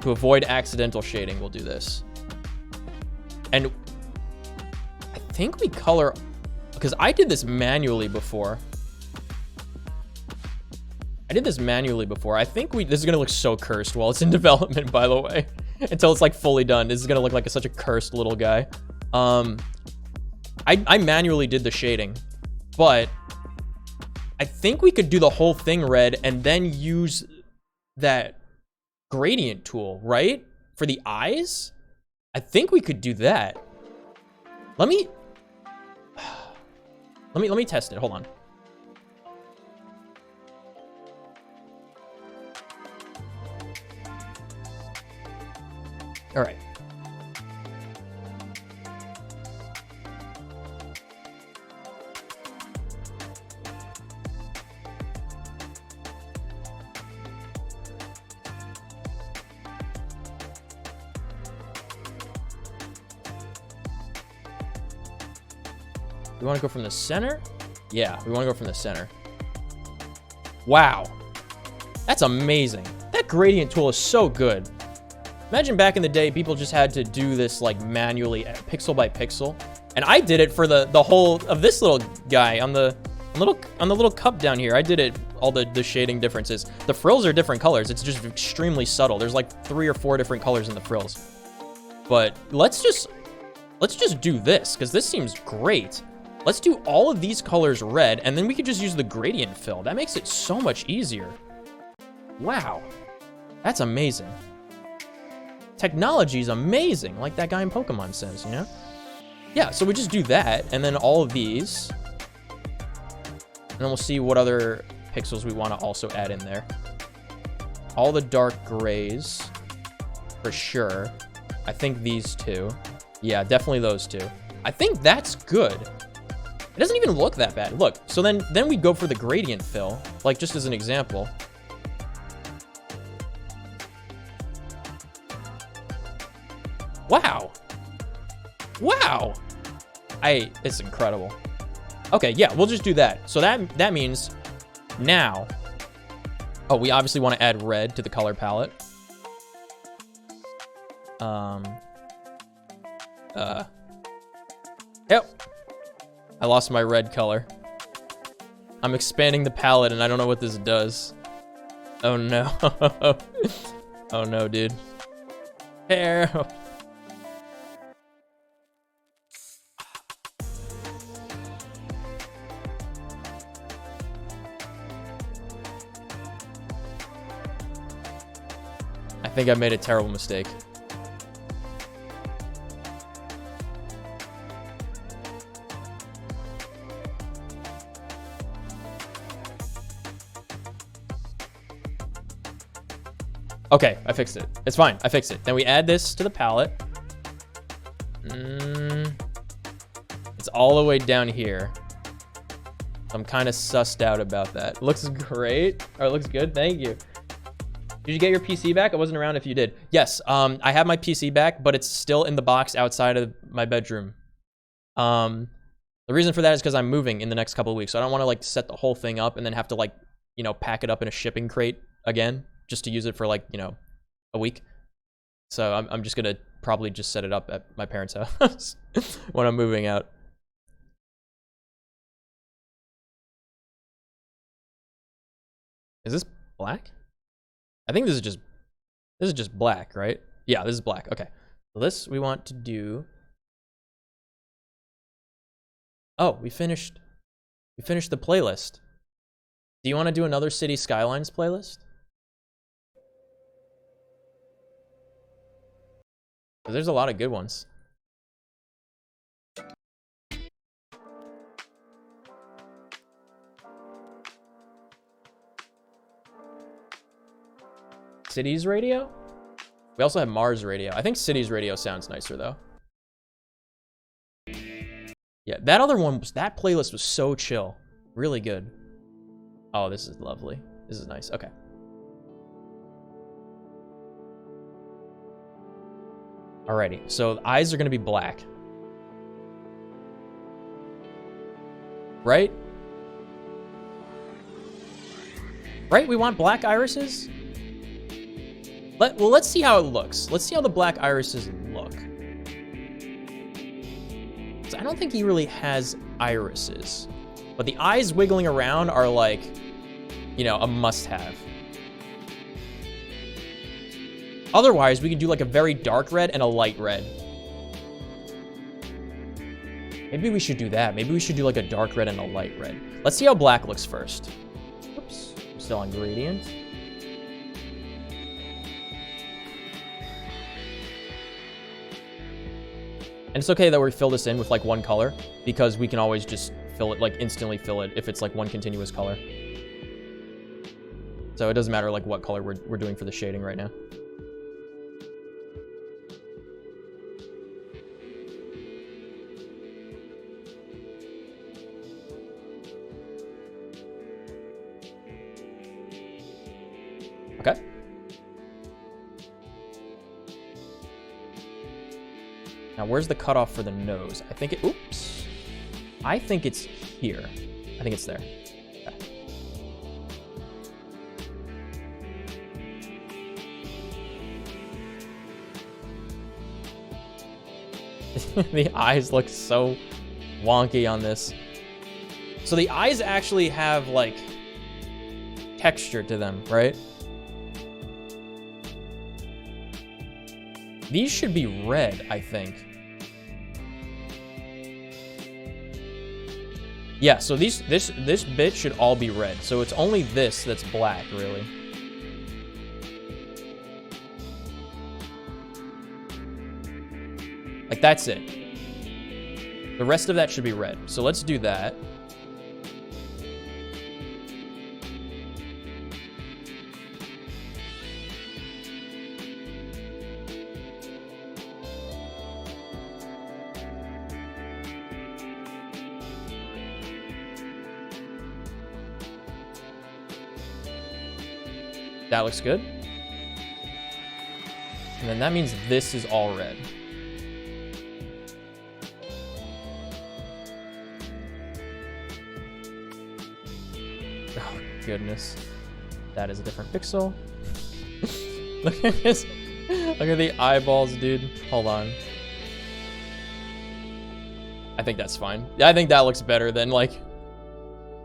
To avoid accidental shading, we'll do this. And I think we color, because I did this manually before. I think this is gonna look so cursed while it's in development, by the way. Until it's like fully done. This is gonna look like such a cursed little guy. I manually did the shading, but I think we could do the whole thing red and then use that gradient tool, right? For the eyes? I think we could do that. Let me test it. Hold on. All right. We want to go from the center? Yeah, we want to go from the center. Wow. That's amazing. That gradient tool is so good. Imagine back in the day, people just had to do this like manually, pixel by pixel. And I did it for the whole of this little guy on the little cup down here. I did it, all the shading differences. The frills are different colors. It's just extremely subtle. There's like 3 or 4 different colors in the frills. But let's just do this, because this seems great. Let's do all of these colors red, and then we could just use the gradient fill. That makes it so much easier. Wow. That's amazing. Technology is amazing, like that guy in Pokemon says, you know? Yeah, so we just do that, and then all of these. And then we'll see what other pixels we want to also add in there. All the dark grays, for sure. I think these two. Yeah, definitely those two. I think that's good. It doesn't even look that bad. Look, so then we go for the gradient fill, like just as an example. Wow. Wow. It's incredible. Okay, yeah, we'll just do that. So that means now, oh, we obviously want to add red to the color palette. Yep. I lost my red color. I'm expanding the palette and I don't know what this does. Oh no. Oh no, dude. Hair. I think I made a terrible mistake. Okay, I fixed it. It's fine. I fixed it. Then we add this to the palette. It's all the way down here. I'm kind of sussed out about that. Looks great. Or it looks good. Thank you. Did you get your PC back? I wasn't around if you did. Yes, I have my PC back, but it's still in the box outside of my bedroom. The reason for that is because I'm moving in the next couple of weeks. So I don't want to like set the whole thing up and then have to like, you know, pack it up in a shipping crate again, just to use it for like, you know, a week. So I'm just gonna probably just set it up at my parents' house when I'm moving out. Is this black? I think this is just black, right? Yeah, this is black. Okay. So this we want to do. Oh, we finished the playlist. Do you want to do another City Skylines playlist? 'Cause there's a lot of good ones. Cities Radio? We also have Mars Radio. I think Cities Radio sounds nicer though. Yeah, that other one, that playlist was so chill. Really good. Oh, this is lovely. This is nice. Okay. Alrighty, so the eyes are gonna be black. Right? Right? We want black irises? Well, let's see how it looks. Let's see how the black irises look. 'Cause I don't think he really has irises. But the eyes wiggling around are like, you know, a must-have. Otherwise, we can do like a very dark red and a light red. Maybe we should do that. Maybe we should do like a dark red and a light red. Let's see how black looks first. Oops, I'm still on gradient. And it's okay that we fill this in with like one color because we can always just fill it, like instantly fill it if it's like one continuous color. So it doesn't matter like what color we're doing for the shading right now. Okay. Now, where's the cutoff for the nose? I think it, oops. I think it's here. I think it's there. Okay. The eyes look so wonky on this. So the eyes actually have like texture to them, right? These should be red, I think. Yeah, so this bit should all be red. So it's only this that's black, really. Like, that's it. The rest of that should be red. So let's do that. That looks good. And then that means this is all red. Oh, goodness. That is a different pixel. Look at this. Look at the eyeballs, dude. Hold on. I think that's fine. I think that looks better than, like...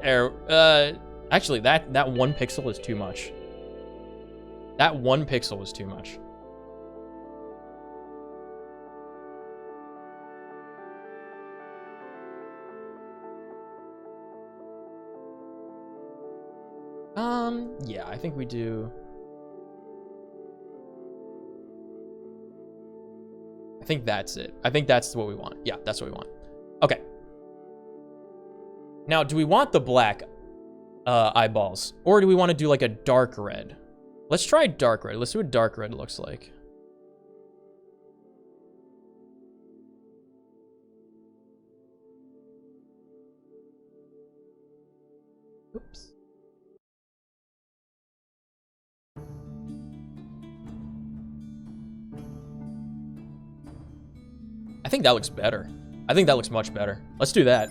Actually, that one pixel is too much. That one pixel was too much. Yeah, I think we do. I think that's it. I think that's what we want. Yeah, that's what we want. Okay. Now, do we want the black eyeballs? Or do we want to do like a dark red? Let's try dark red. Let's see what dark red looks like. Oops. I think that looks better. I think that looks much better. Let's do that.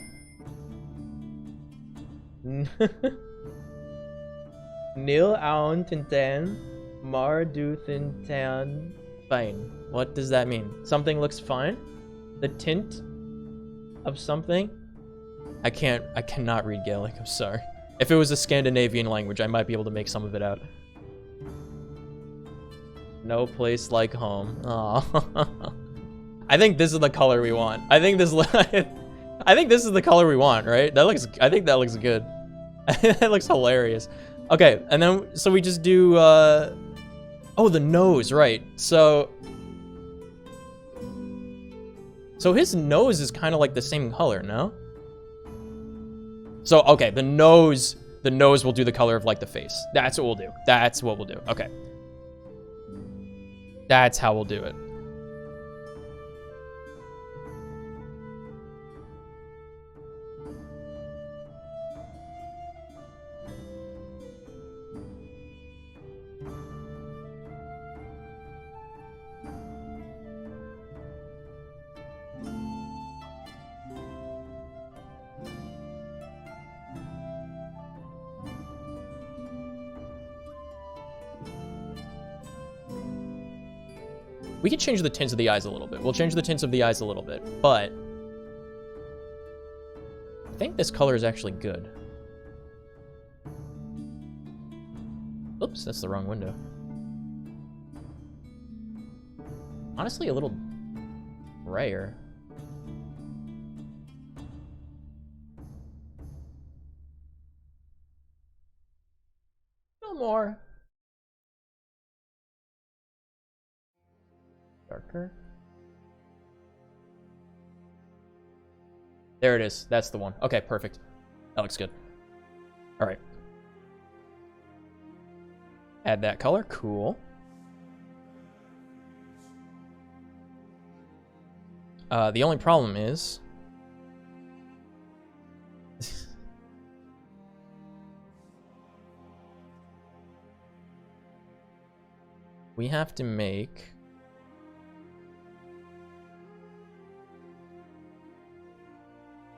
Nil aun tinten mar du tinten fine. What does that mean? Something looks fine? The tint of something? I cannot read Gaelic, I'm sorry. If it was a Scandinavian language, I might be able to make some of it out. No place like home. Aw. I think this is the color we want. I think this is the color we want, right? I think that looks good. That looks hilarious. Okay, and then, so we just do, oh, the nose, right. So his nose is kind of like the same color, no? So, okay, the nose will do the color of, like, the face. That's what we'll do. That's what we'll do. Okay. That's how we'll do it. We can change the tints of the eyes a little bit. We'll change the tints of the eyes a little bit, but I think this color is actually good. Oops, that's the wrong window. Honestly, a little grayer. No more. Darker. There it is. That's the one. Okay, perfect. That looks good. All right. Add that color. Cool. The only problem is we have to make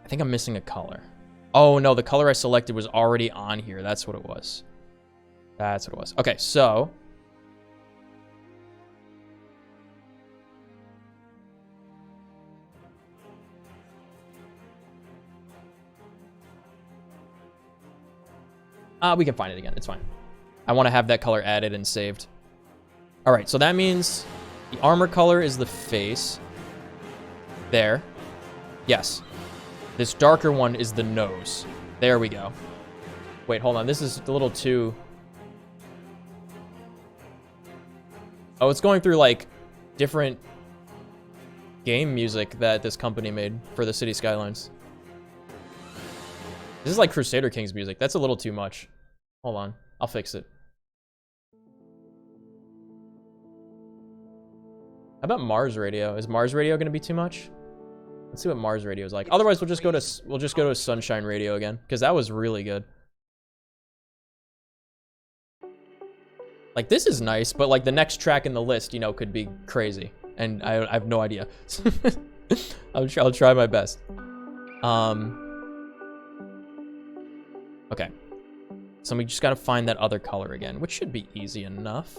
I think I'm missing a color. Oh no, the color I selected was already on here. That's what it was. That's what it was. Okay, so we can find it again. It's fine. I want to have that color added and saved. All right, so that means the armor color is the face. There. Yes. This darker one is the nose. There we go. Wait, hold on. This is a little too... Oh, it's going through, like, different game music that this company made for the City Skylines. This is like Crusader Kings music. That's a little too much. Hold on. I'll fix it. How about Mars Radio? Is Mars Radio going to be too much? Let's see what Mars Radio is like. Otherwise, we'll just go to Sunshine Radio again, because that was really good. Like, this is nice, but like the next track in the list, you know, could be crazy, and I have no idea. I'll try my best. Okay. So we just gotta find that other color again, which should be easy enough.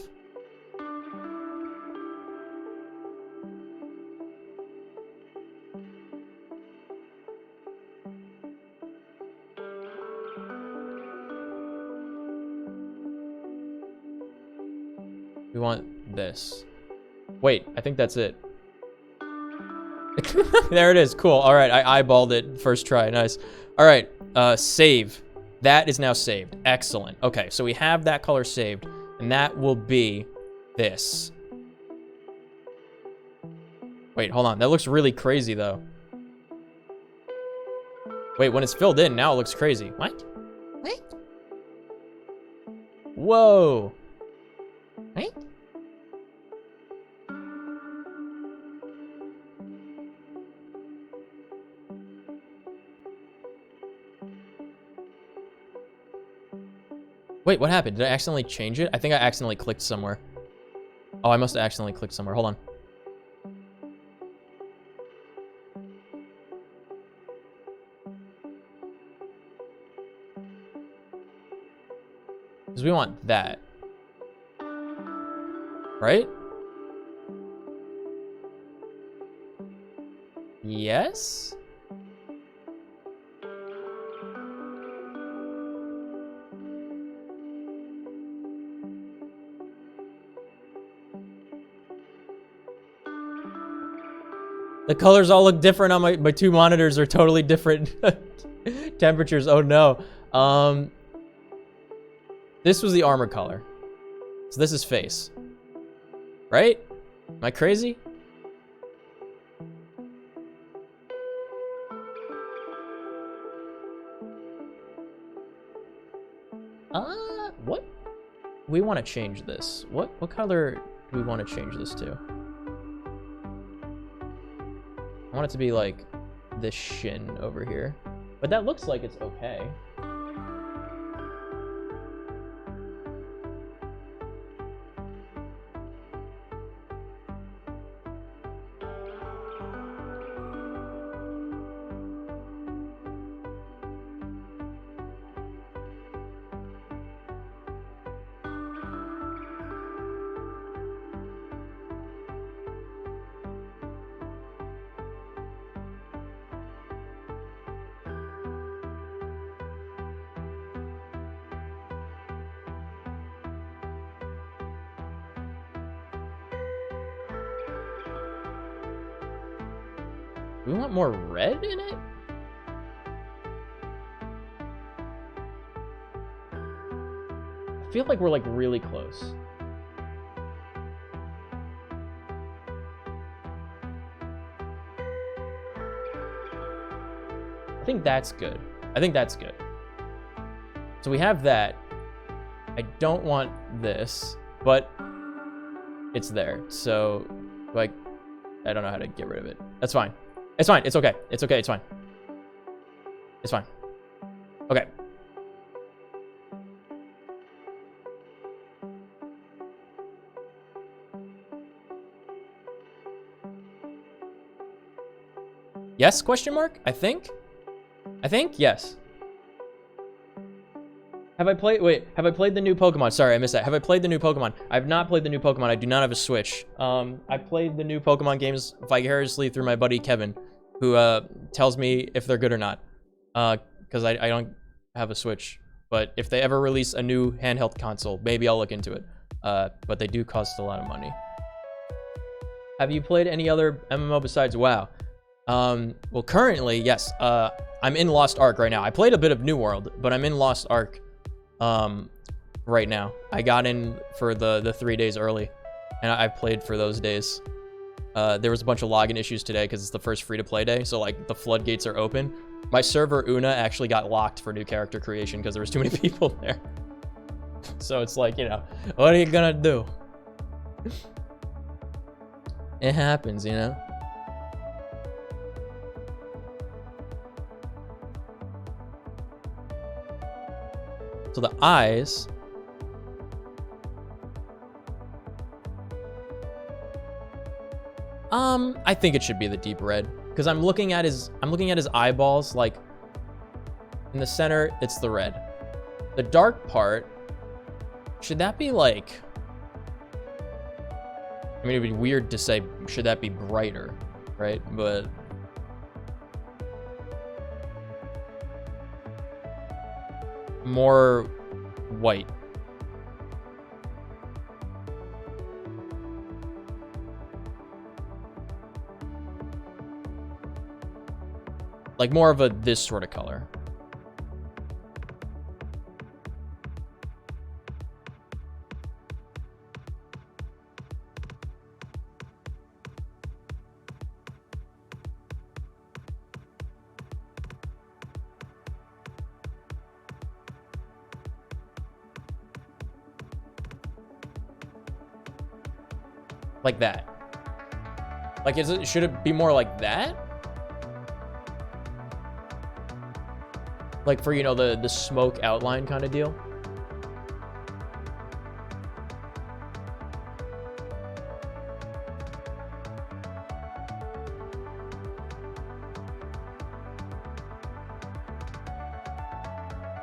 We want this. Wait, I think that's it. There it is. Cool. All right, I eyeballed it first try. Nice. All right, save. That is now saved. Excellent. Okay, so we have that color saved, and that will be this. Wait, hold on. That looks really crazy, though. Wait, when it's filled in, now it looks crazy. What? What? Whoa. What? Wait, what happened? Did I accidentally change it? I think I accidentally clicked somewhere. Oh, I must have accidentally clicked somewhere. Hold on. Because we want that. Right? Yes? The colors all look different on my two monitors are totally different temperatures. Oh no. This was the armor color. So this is face. Right? Am I crazy? What? We want to change this. What color do we want to change this to? I want it to be like this shin over here. But that looks like it's okay. Do we want more red in it? I feel like we're like really close. I think that's good. I think that's good. So we have that. I don't want this, but it's there. So like, I don't know how to get rid of it. That's fine. It's fine. It's okay. It's okay. It's fine. It's fine. Okay. Yes? Question mark? I think? Yes. Have I played... Wait. Have I played the new Pokemon? Sorry, I missed that. Have I played the new Pokemon? I have not played the new Pokemon. I do not have a Switch. I played the new Pokemon games vicariously through my buddy Kevin, who tells me if they're good or not. Because I don't have a Switch. But if they ever release a new handheld console, maybe I'll look into it. But they do cost a lot of money. Have you played any other MMO besides WoW? Well, currently, yes. I'm in Lost Ark right now. I played a bit of New World, but I'm in Lost Ark right now. I got in for the 3 days early, and I've played for those days. There was a bunch of login issues today because it's the first free-to-play day, so like the floodgates are open. My server Una actually got locked for new character creation because there was too many people there. So it's like, you know, what are you gonna do? It happens, you know? So the eyes. I think it should be the deep red because I'm looking at his eyeballs. Like in the center, it's the red. The dark part, should that be like? I mean, it'd be weird to say, should that be brighter, right? But more white. Like more of a this sort of color. Like that. Like, should it be more like that? Like for, you know, the smoke outline kind of deal?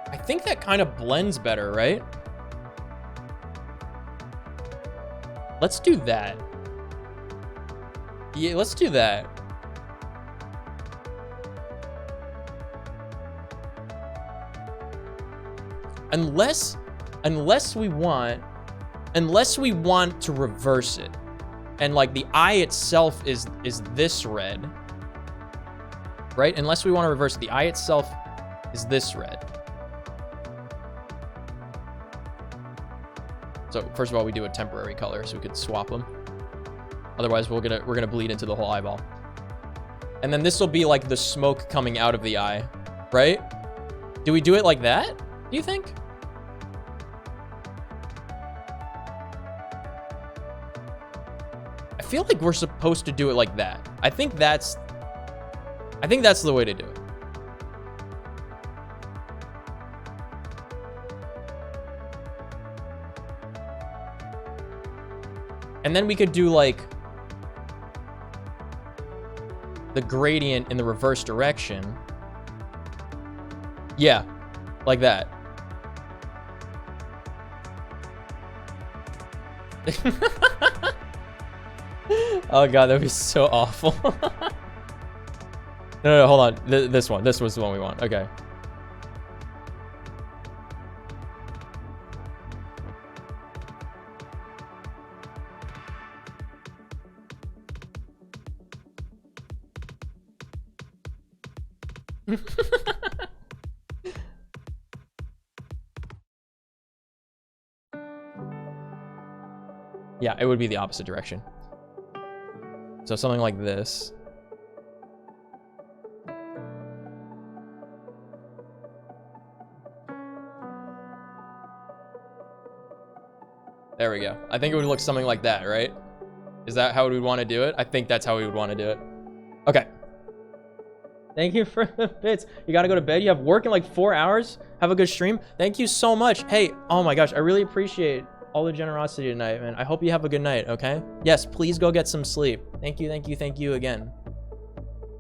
I think that kind of blends better, right? Let's do that. Yeah, let's do that. Unless we want to reverse it. And like the eye itself is this red. Right? Unless we want to reverse it, the eye itself is this red. So first of all, we do a temporary color so we could swap them. Otherwise, we're gonna bleed into the whole eyeball. And then this will be like the smoke coming out of the eye, right? Do we do it like that? Do you think? I feel like we're supposed to do it like that. I think that's the way to do it. And then we could do like the gradient in the reverse direction. Yeah, like that. Oh god, that would be so awful. No, hold on. This one. This was the one we want. Okay. Yeah, it would be the opposite direction. So something like this. There we go. I think it would look something like that, right? Is that how we would want to do it? I think that's how we would want to do it. Okay. Thank you for the bits. You gotta go to bed. You have work in like 4 hours. Have a good stream. Thank you so much. Hey, oh my gosh, I really appreciate all the generosity tonight, man. I hope you have a good night, okay? Yes, please go get some sleep. Thank you, thank you, thank you again.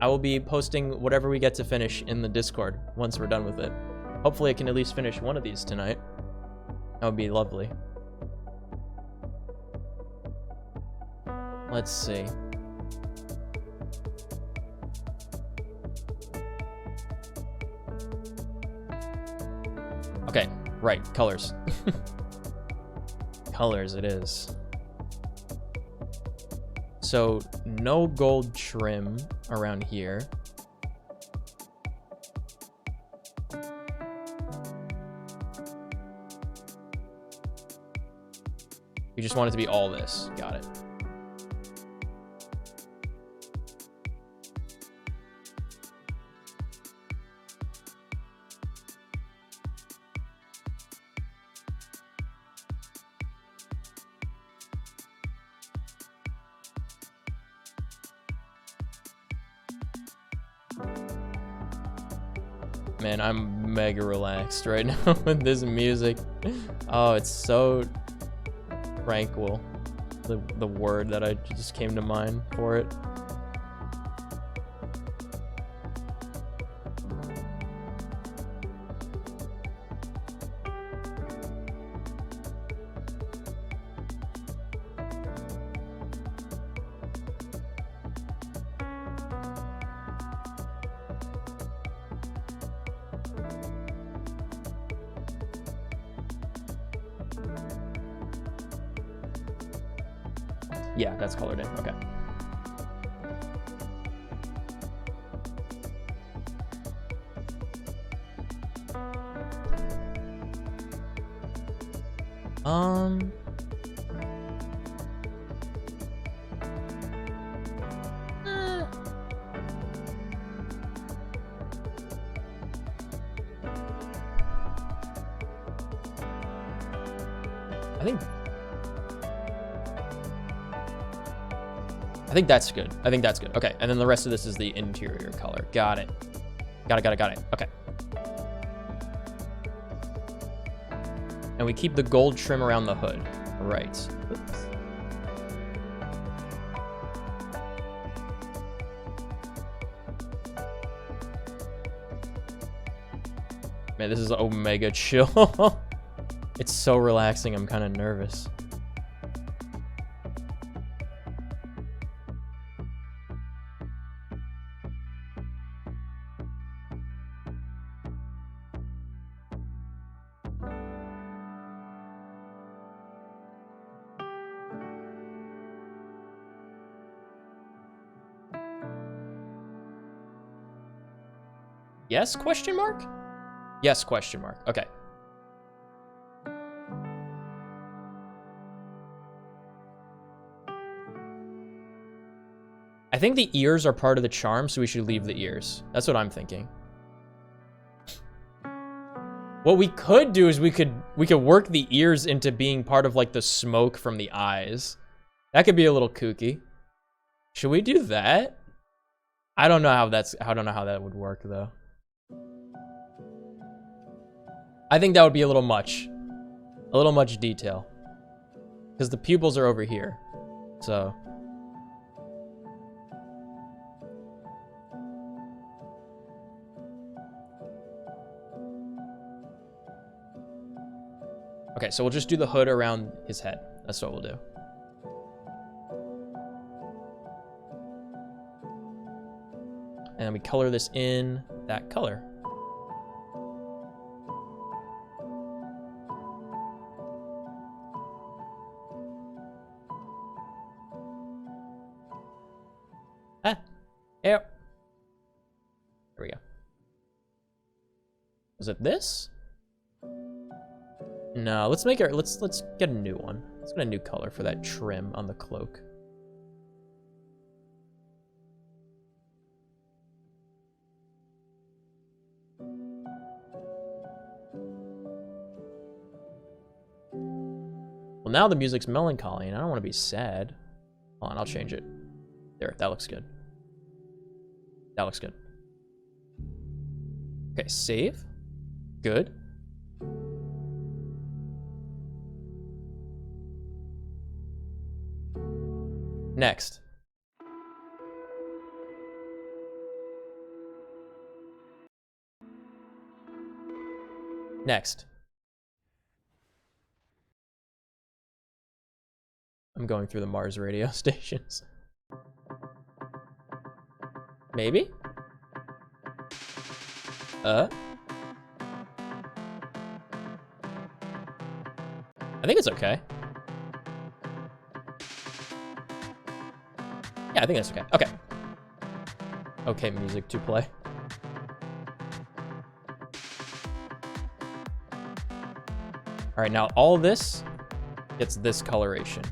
I will be posting whatever we get to finish in the Discord once we're done with it. Hopefully I can at least finish one of these tonight. That would be lovely. Let's see. Okay, right, colors. Colors it is. So no gold trim around here. We just want it to be all this. Got it. Man, I'm mega relaxed right now with this music. Oh, it's so tranquil. The word that I just came to mind for it. Yeah, that's colored in. Okay. I think that's good. I think that's good. Okay, and then the rest of this is the interior color. Got it. Got it. Okay. And we keep the gold trim around the hood. Right. Oops. Man, this is omega chill. It's so relaxing. I'm kind of nervous. Yes, question mark? Yes, question mark. Okay. I think the ears are part of the charm, so we should leave the ears. That's what I'm thinking. What we could do is we could work the ears into being part of like the smoke from the eyes. That could be a little kooky. Should we do that? I don't know how that would work though. I think that would be a little much detail. Because the pupils are over here, so. Okay, so we'll just do the hood around his head. That's what we'll do. And then we color this in that color. Yep. There we go. Is it this? No, let's get a new one. Let's get a new color for that trim on the cloak. Well, now the music's melancholy, and I don't want to be sad. Hold on, I'll change it. There, that looks good. That looks good. Okay, save. Good. Next. Next. I'm going through the Mars radio stations. Maybe? I think it's okay. Yeah, I think that's okay. Okay. Okay, music to play. All right, now all this gets this coloration.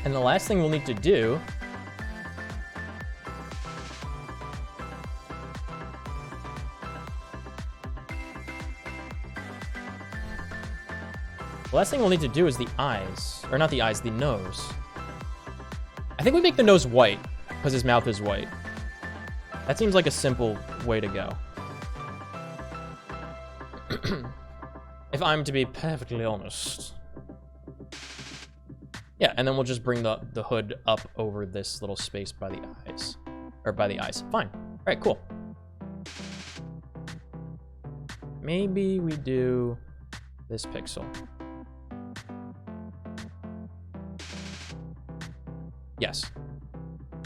And the last thing we'll need to do is the eyes. Or not the eyes, the nose. I think we make the nose white, because his mouth is white. That seems like a simple way to go. If I'm to be perfectly honest. Yeah, and then we'll just bring the hood up over this little space by the eyes. Or by the eyes. Fine. All right, cool. Maybe we do this pixel. Yes.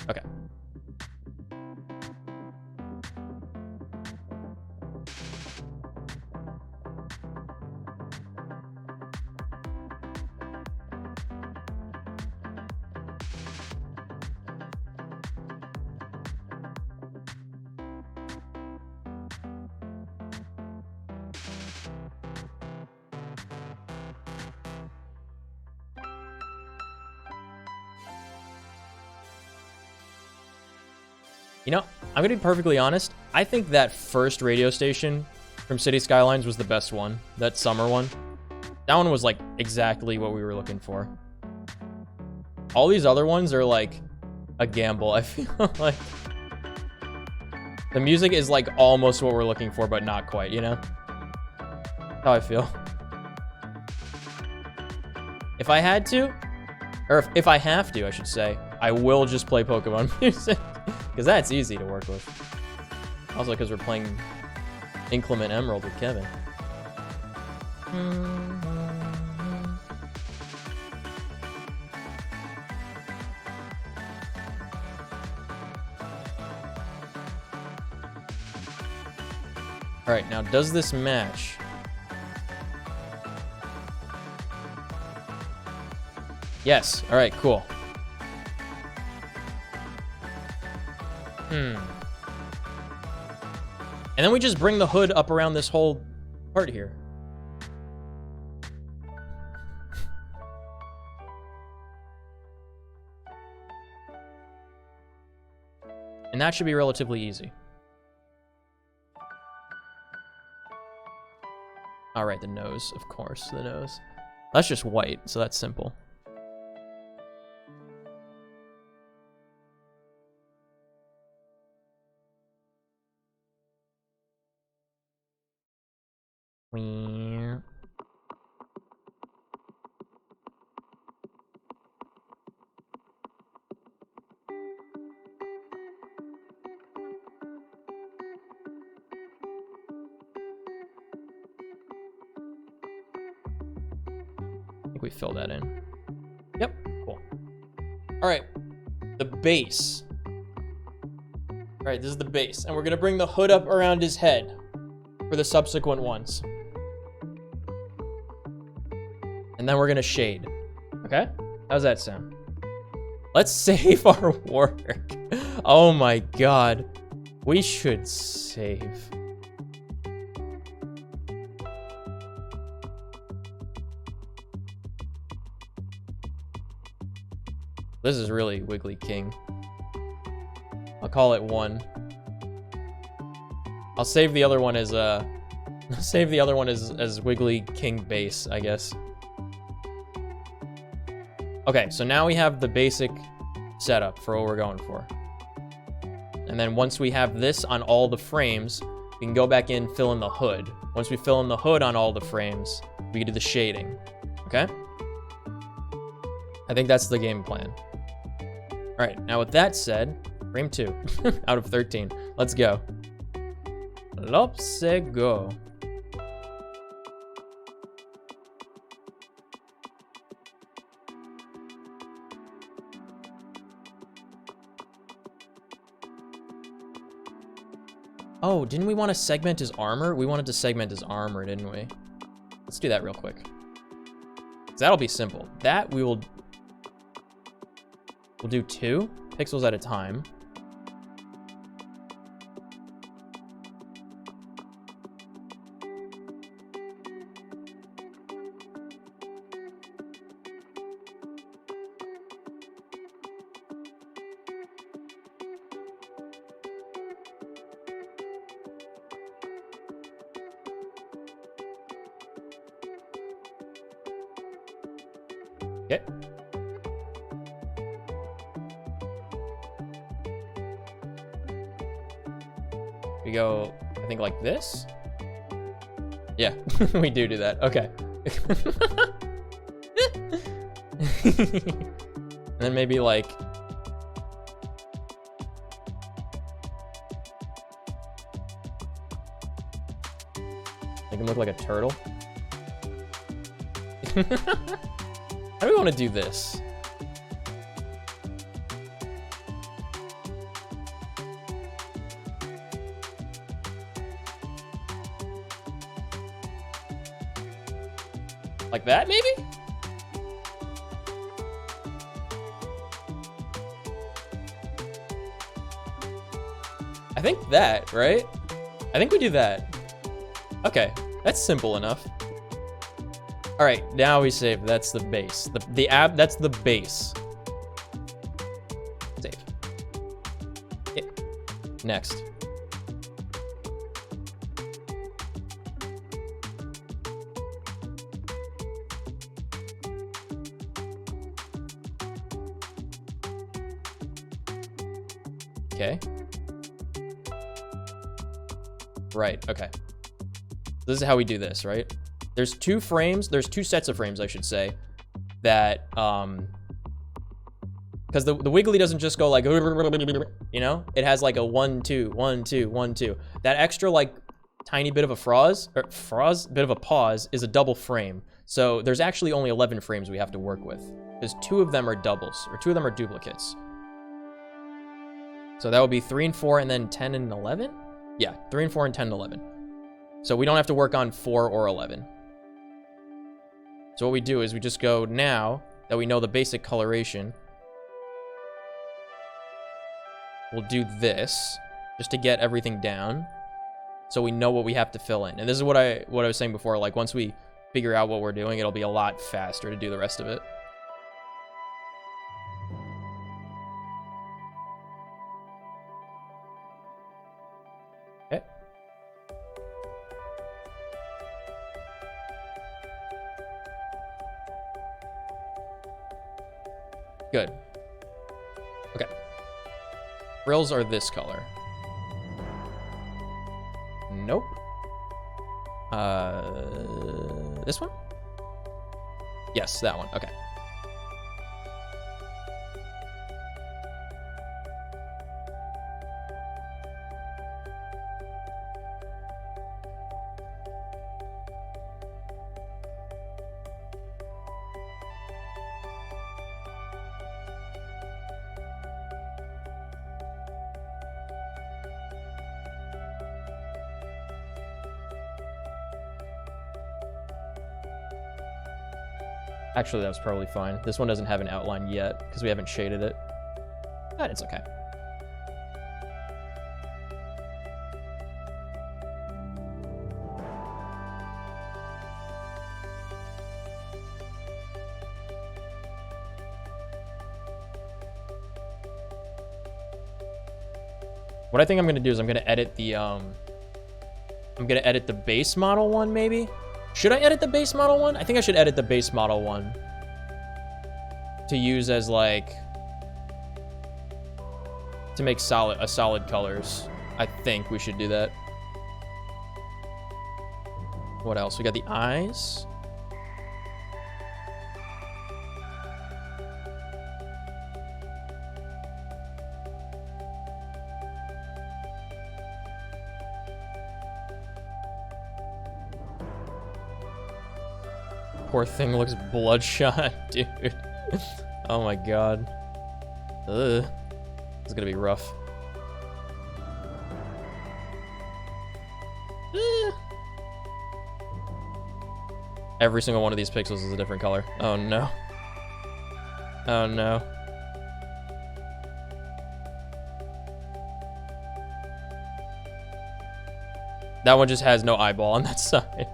Okay. You know, I'm gonna be perfectly honest. I think that first radio station from City Skylines was the best one. That summer one. That one was like exactly what we were looking for. All these other ones are like a gamble. I feel like the music is like almost what we're looking for, but not quite, you know? How I feel. If I had to, or if I have to, I should say, I will just play Pokemon music. Because that's easy to work with. Also because we're playing Inclement Emerald with Kevin. Alright, now does this match? Yes, alright, cool. And then we just bring the hood up around this whole part here. And that should be relatively easy. All right, the nose, of course, the nose. That's just white, so that's simple. I think we fill that in. Yep, cool. All right, the base. All right, this is the base, and we're gonna bring the hood up around his head for the subsequent ones. And then we're gonna shade. Okay? How's that sound? Let's save our work. Oh my god. We should save. This is really Wiggly King. I'll call it 1. I'll save the other one as as Wiggly King base, I guess. Okay, so now we have the basic setup for what we're going for. And then once we have this on all the frames, we can go back in, fill in the hood. Once we fill in the hood on all the frames, we can do the shading. Okay? I think that's the game plan. All right, now with that said, frame 2 out of 13. Let's go. Let's go. Oh, didn't we want to segment his armor? We wanted to segment his armor, didn't we? Let's do that real quick. 'Cause that'll be simple. That we'll do 2 pixels at a time. Okay. We go, I think like this. Yeah, we do that. Okay. And then maybe like, make him look like a turtle. How do we want to do this? Like that, maybe? I think that, right? I think we do that. Okay, that's simple enough. All right, now we save. That's the base. That's the base. Save. Okay. Next. Okay. Right, okay. This is how we do this, right? There's 2 frames, there's 2 sets of frames, I should say, that, because the wiggly doesn't just go like, you know? It has like a 1, 2, 1, 2, 1, 2. That extra, like, tiny bit of a bit of a pause is a double frame. So there's actually only 11 frames we have to work with, because 2 of them are doubles, or 2 of them are duplicates. So that would be 3 and 4, and then 10 and 11? Yeah, 3 and 4 and 10 and 11. So we don't have to work on 4 or 11. So what we do is we just go, now that we know the basic coloration, we'll do this just to get everything down so we know what we have to fill in. And this is what I was saying before, like once we figure out what we're doing, it'll be a lot faster to do the rest of it. Okay. Good. Okay. Frills are this color. Nope. This one? Yes, that one. Okay. Actually, that was probably fine. This one doesn't have an outline yet because we haven't shaded it. But it's okay. What I think I'm gonna do is I'm gonna edit the base model one, maybe? Should I edit the base model one? I think I should edit the base model one to use as like to make solid colors. I think we should do that. What else? We got the eyes. Poor thing looks bloodshot, dude. Oh my god. Ugh. It's gonna be rough. Every single one of these pixels is a different color. Oh no. Oh no. That one just has no eyeball on that side.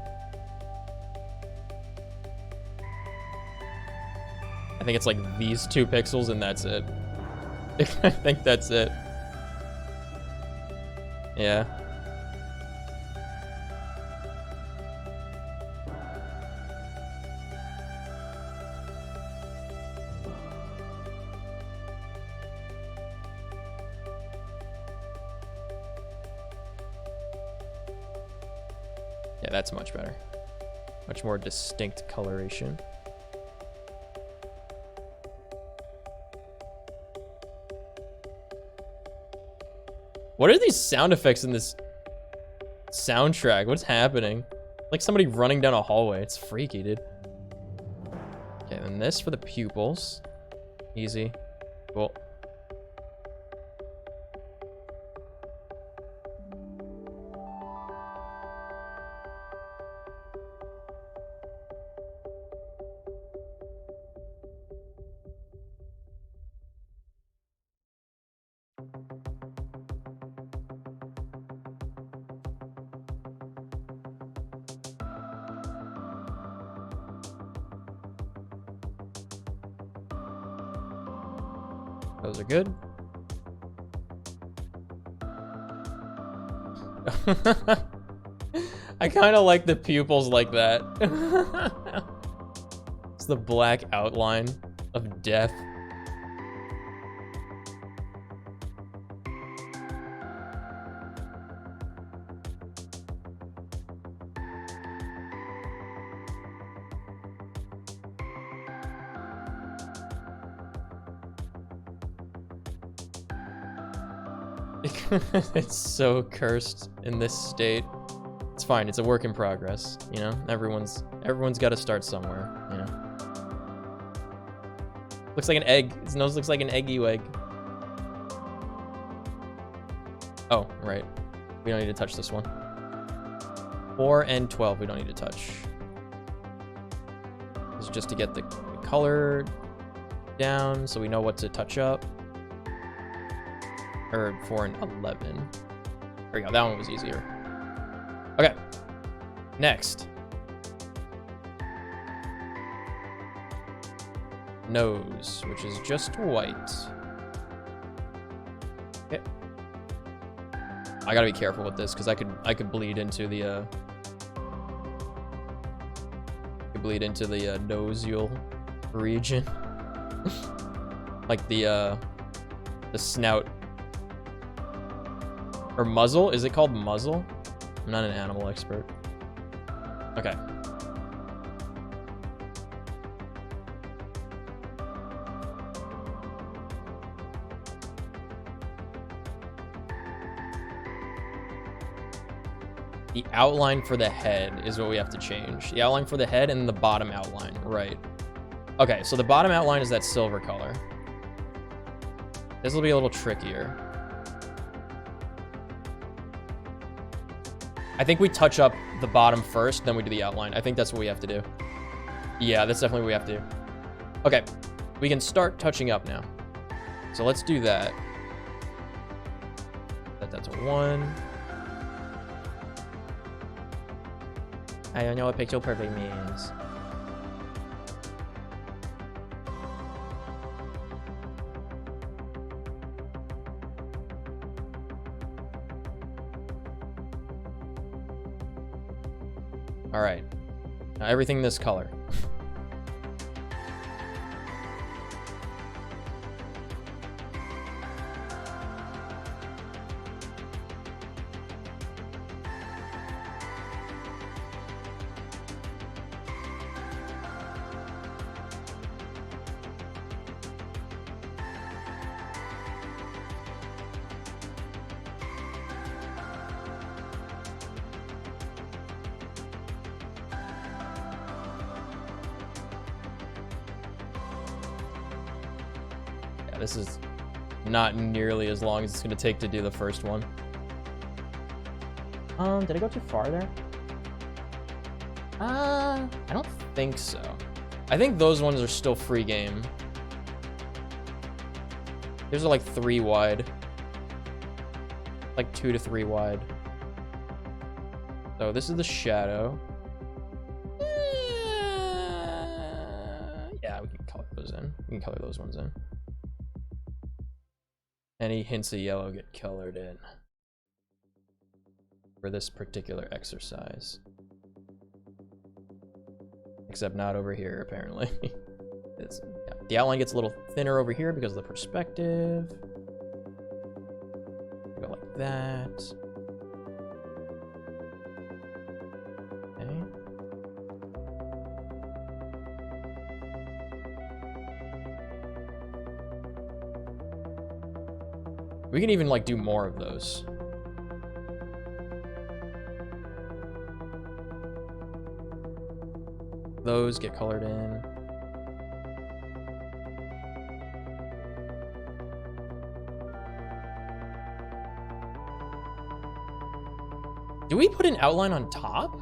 I think it's like these 2 pixels and that's it. I think that's it. Yeah. Yeah, that's much better. Much more distinct coloration. What are these sound effects in this soundtrack? What's happening? Like somebody running down a hallway. It's freaky, dude. Okay, then this for the pupils. Easy. Cool. Those are good. I kind of like the pupils like that. It's the black outline of death. It's so cursed in this state. It's fine. It's a work in progress. You know, everyone's got to start somewhere. You know, looks like an egg. His nose looks like an eggy egg. Oh, right. We don't need to touch this one. 4 and 12. We don't need to touch. This is just to get the color down, so we know what to touch up. Or 4 and 11. There we go. That one was easier. Okay. Next. Nose, which is just white. Okay. I gotta be careful with this because I could bleed into the noseal region. Like the snout. Or muzzle? Is it called muzzle? I'm not an animal expert. Okay. The outline for the head is what we have to change. The outline for the head and the bottom outline, right. Okay, so the bottom outline is that silver color. This will be a little trickier. I think we touch up the bottom first, then we do the outline. I think that's what we have to do. Yeah, that's definitely what we have to do. Okay, we can start touching up now. So let's do that. Set that to 1. I don't know what pixel perfect means. All right, now everything this color. this is not nearly as long as it's gonna take to do the first one. Did I go too far there? I don't think so. I think those ones are still free game. These are like 3 wide. Like 2 to 3 wide. So this is the shadow. Yeah, we can color those in. We can color those ones in. Any hints of yellow get colored in for this particular exercise. Except not over here, apparently. Yeah, the outline gets a little thinner over here because of the perspective. Go like that. Okay. We can even like do more of those. Those get colored in. Do we put an outline on top?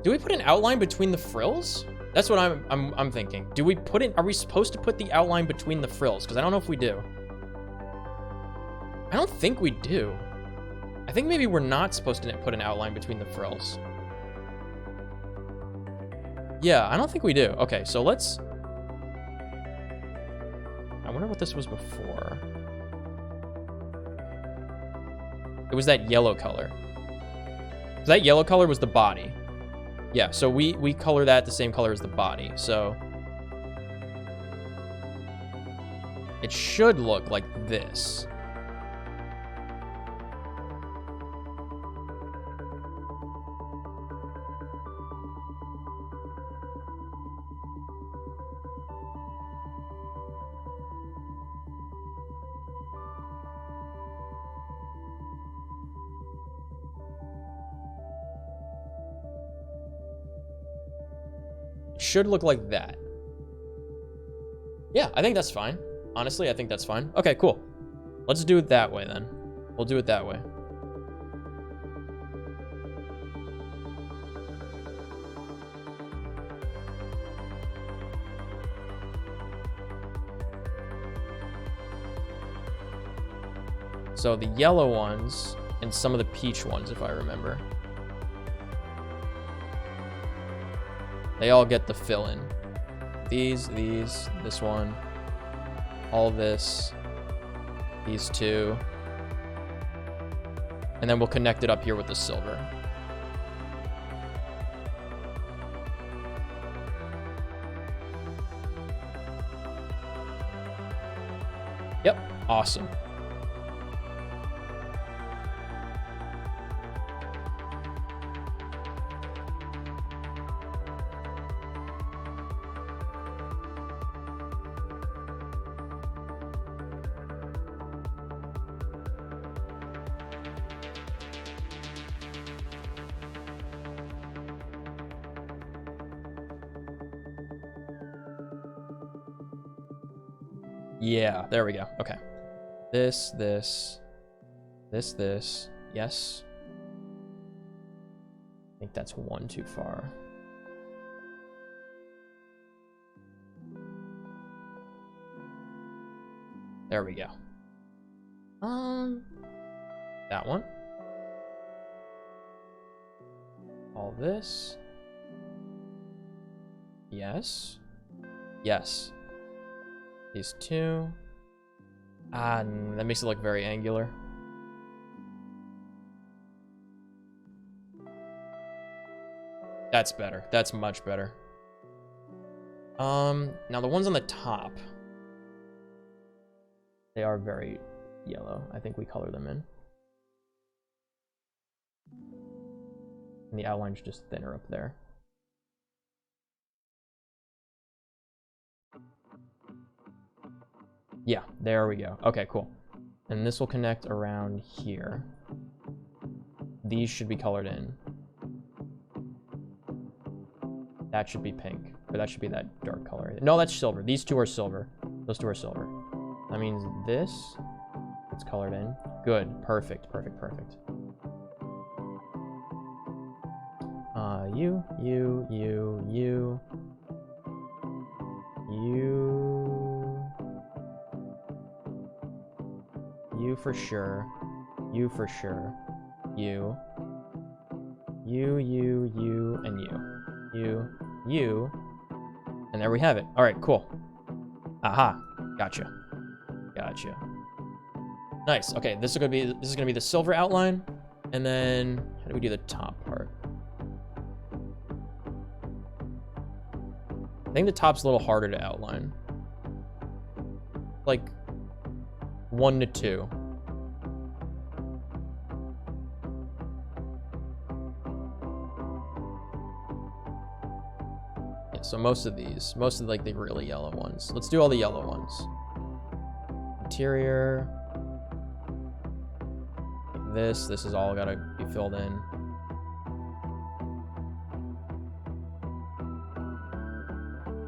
Do we put an outline between the frills? That's what I'm thinking. Do we put it? Are we supposed to put the outline between the frills? Because I don't know if we do. I don't think we do. I think maybe we're not supposed to put an outline between the frills. Yeah, I don't think we do. Okay, so let's... I wonder what this was before. It was that yellow color. That yellow color was the body. Yeah, so we color that the same color as the body, so... It should look like this. Should look like that. Yeah, I think that's fine. Honestly, I think that's fine. Okay, cool. Let's do it that way then. We'll do it that way. So the yellow ones and some of the peach ones, if I remember. They all get the fill in. These, this one, all this, these two. And then we'll connect it up here with the silver. Yep, awesome. Yeah, there we go. Okay. This. Yes. I think that's one too far. There we go. That one. All this. Yes. Yes. These two. That makes it look very angular. That's better. That's much better. Now the ones on the top. They are very yellow. I think we color them in. And the outline's just thinner up there. Yeah, there we go. Okay, cool. And this will connect around here. These should be colored in. That should be pink. Or that should be that dark color. No, that's silver. These two are silver. Those two are silver. That means this, it's colored in. Good. Perfect. Perfect. Perfect. You for sure. You for sure. You, and you. You. And there we have it. All right, cool. Aha. Gotcha. Gotcha. Nice. Okay, this is gonna be the silver outline. And then how do we do the top part? I think the top's a little harder to outline. Like 1 to 2. Yeah, so most of like the really yellow ones. Let's do all the yellow ones. Interior. Like this is all gotta be filled in.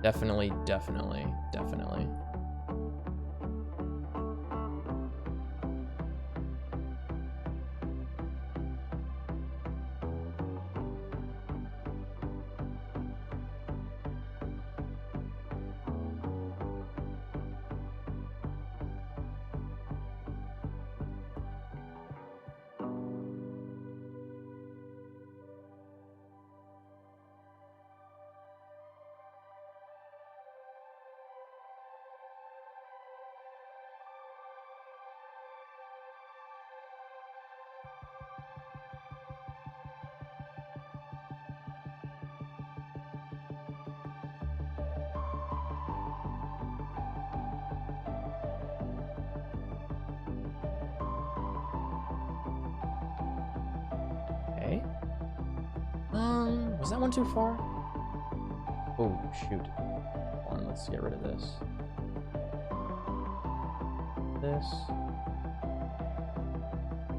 Definitely. Okay. Was that one too far? Oh, shoot. Hold on, let's get rid of this. This.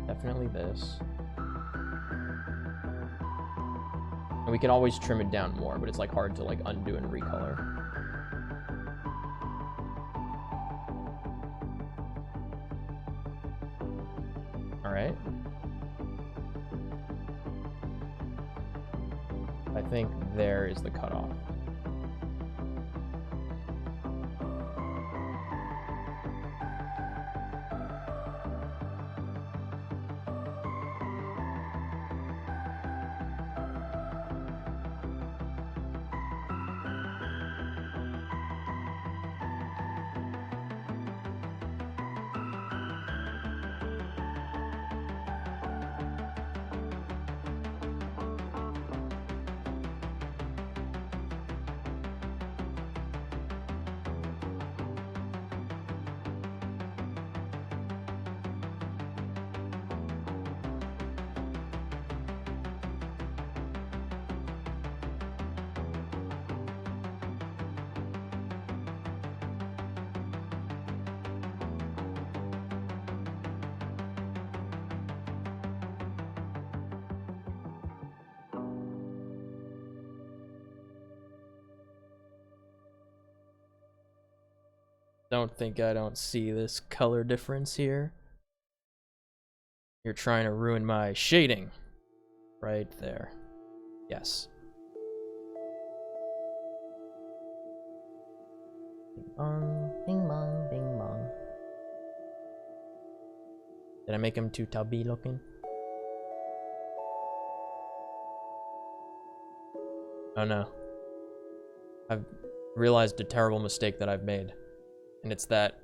Definitely this. And we can always trim it down more, but it's like hard to like undo and recolor. All right. I think there is the cutoff. Don't think I don't see this color difference here. You're trying to ruin my shading. Right there. Yes. Bing bong, bing bong, bing bong. Did I make him too tubby looking? Oh no. I've realized a terrible mistake that I've made. And it's that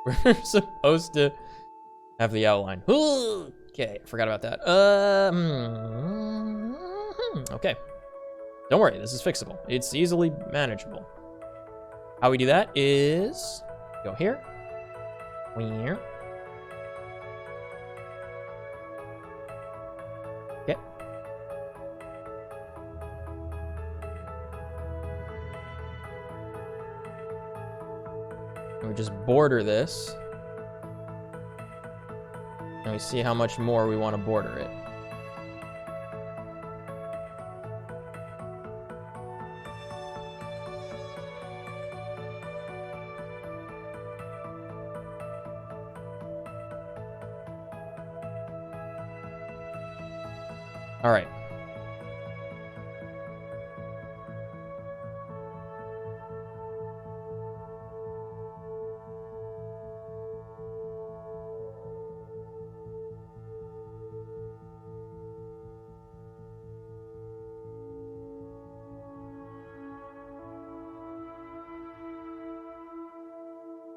we're supposed to have the outline. Okay, I forgot about that. Okay. Don't worry, this is fixable. It's easily manageable. How we do that is go here. Here. Okay. And we just border this. And we see how much more we want to border it. All right.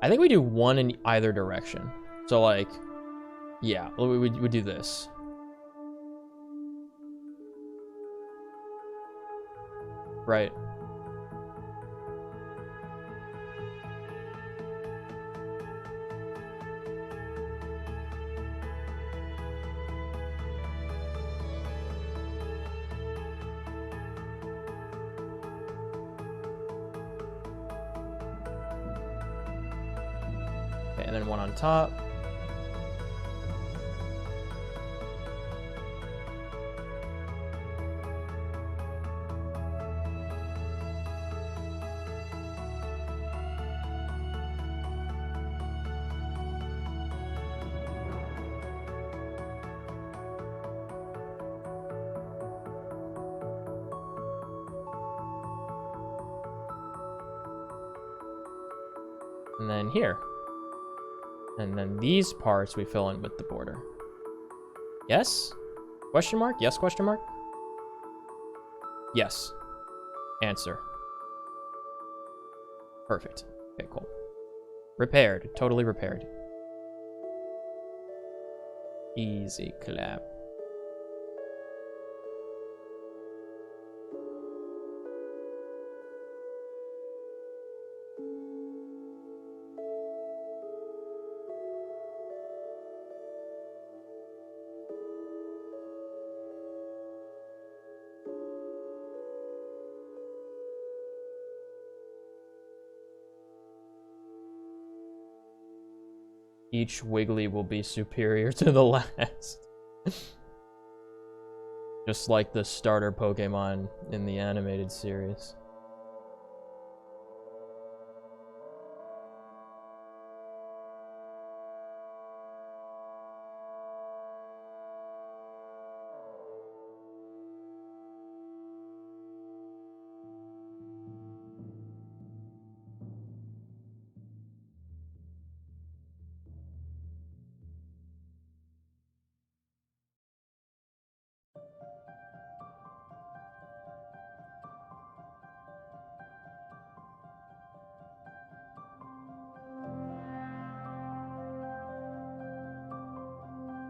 I think we do one in either direction. So like, yeah, we do this. Right. Okay, and then one on top. And then here. And then these parts we fill in with the border. Yes? Question mark? Yes, question mark? Yes. Answer. Perfect. Okay, cool. Repaired. Totally repaired. Easy clap. Each Wiggly will be superior to the last. Just like the starter Pokemon in the animated series.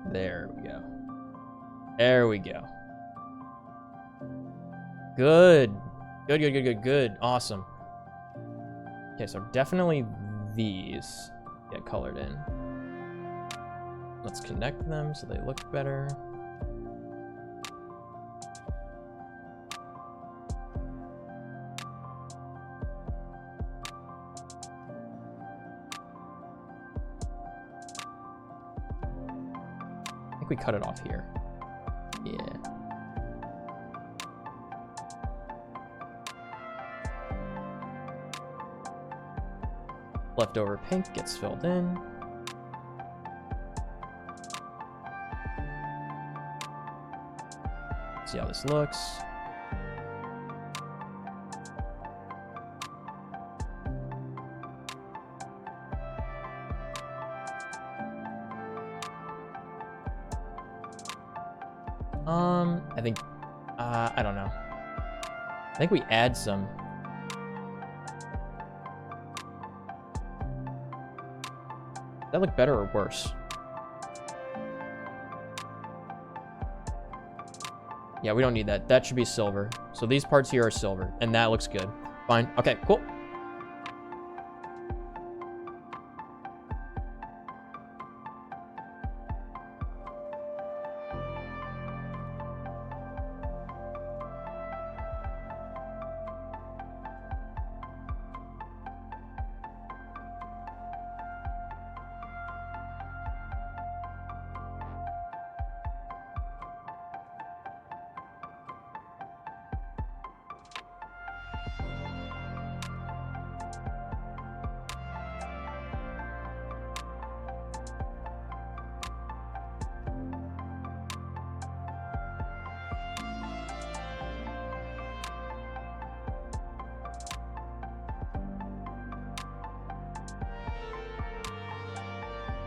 There we go. There we go. Good. Good, good, good, good, good. Awesome. Okay, so definitely these get colored in. Let's connect them so they look better. I think we cut it off here. Yeah. Leftover pink gets filled in. See how this looks. I think, I don't know. I think we add some. Does that look better or worse? Yeah, we don't need that. That should be silver. So these parts here are silver, and that looks good. Fine. Okay, cool.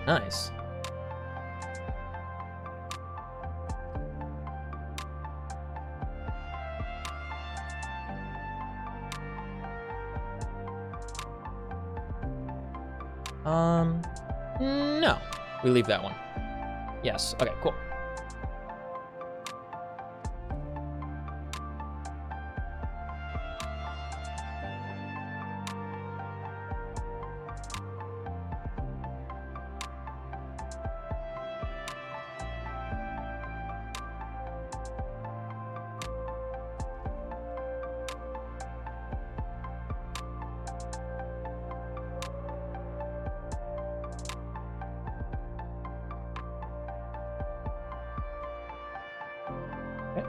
Nice. No. We leave that one. Yes. Okay, cool. Okay.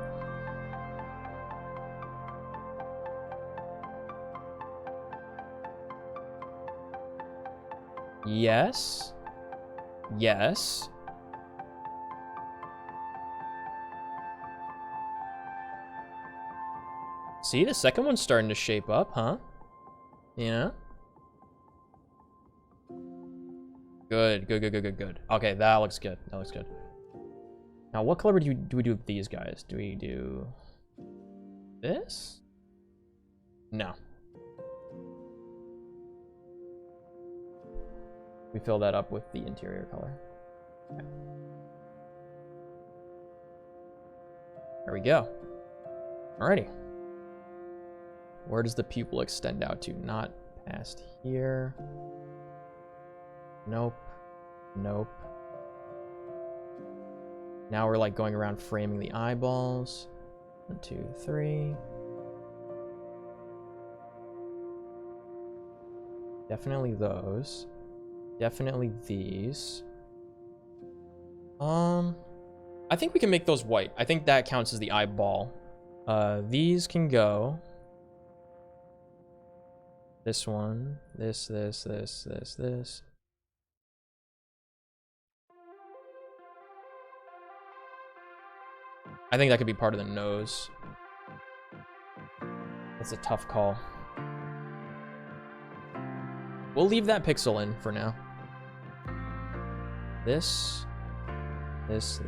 Yes. Yes. See, the second one's starting to shape up, huh? Yeah. Good, good, good, good, good, good. Okay, that looks good. That looks good. Now, what color do we do with these guys? Do we do this? No. We fill that up with the interior color. Okay. There we go. Alrighty. Where does the pupil extend out to? Not past here. Nope. Nope. Now we're like going around framing the eyeballs. 1, 2, 3. Definitely those. Definitely these. I think we can make those white. I think that counts as the eyeball. These can go. This one. This. I think that could be part of the nose. That's a tough call. We'll leave that pixel in for now. This. This.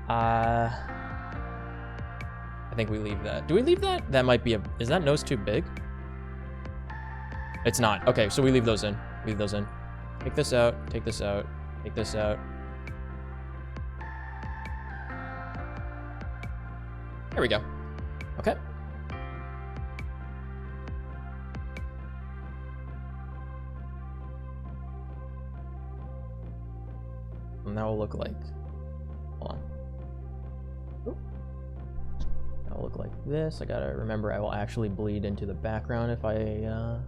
I think we leave that. Do we leave that? That might be a... Is that nose too big? It's not. Okay, so we leave those in. Leave those in. Take this out. Take this out. Take this out. There we go. Okay. And that will look like... Hold on. Oop. That will look like this. I gotta remember I will actually bleed into the background if I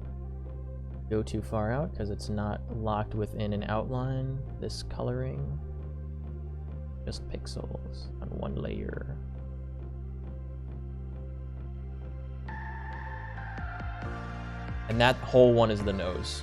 go too far out, because it's not locked within an outline. This coloring. Just pixels on one layer. And that whole one is the nose.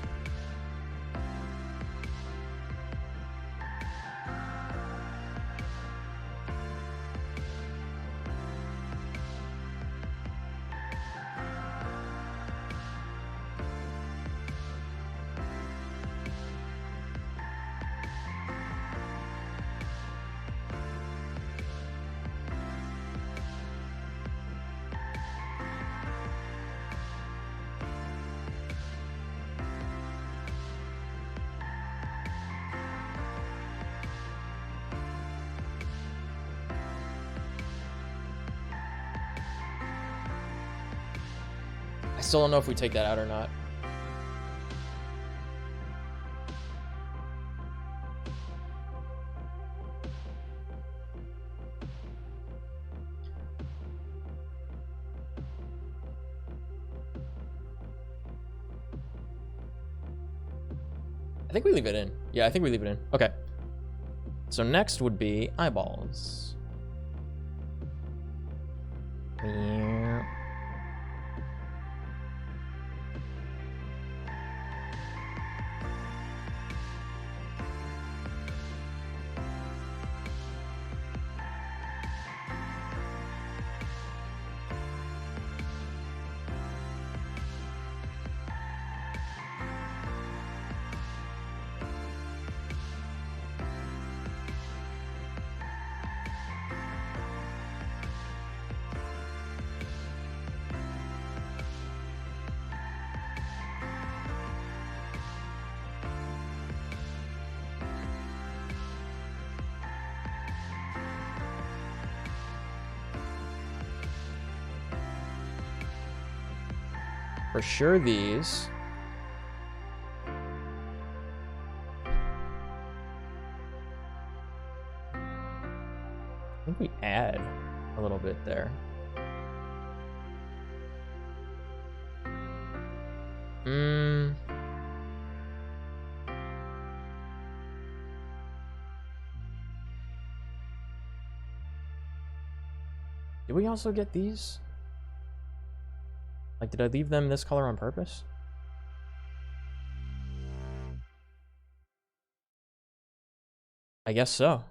I still don't know if we take that out or not. I think we leave it in. Yeah, I think we leave it in. Okay. So next would be eyeballs. Yeah. For sure these. I think we add a little bit there. Did we also get these? Like, did I leave them this color on purpose? I guess so.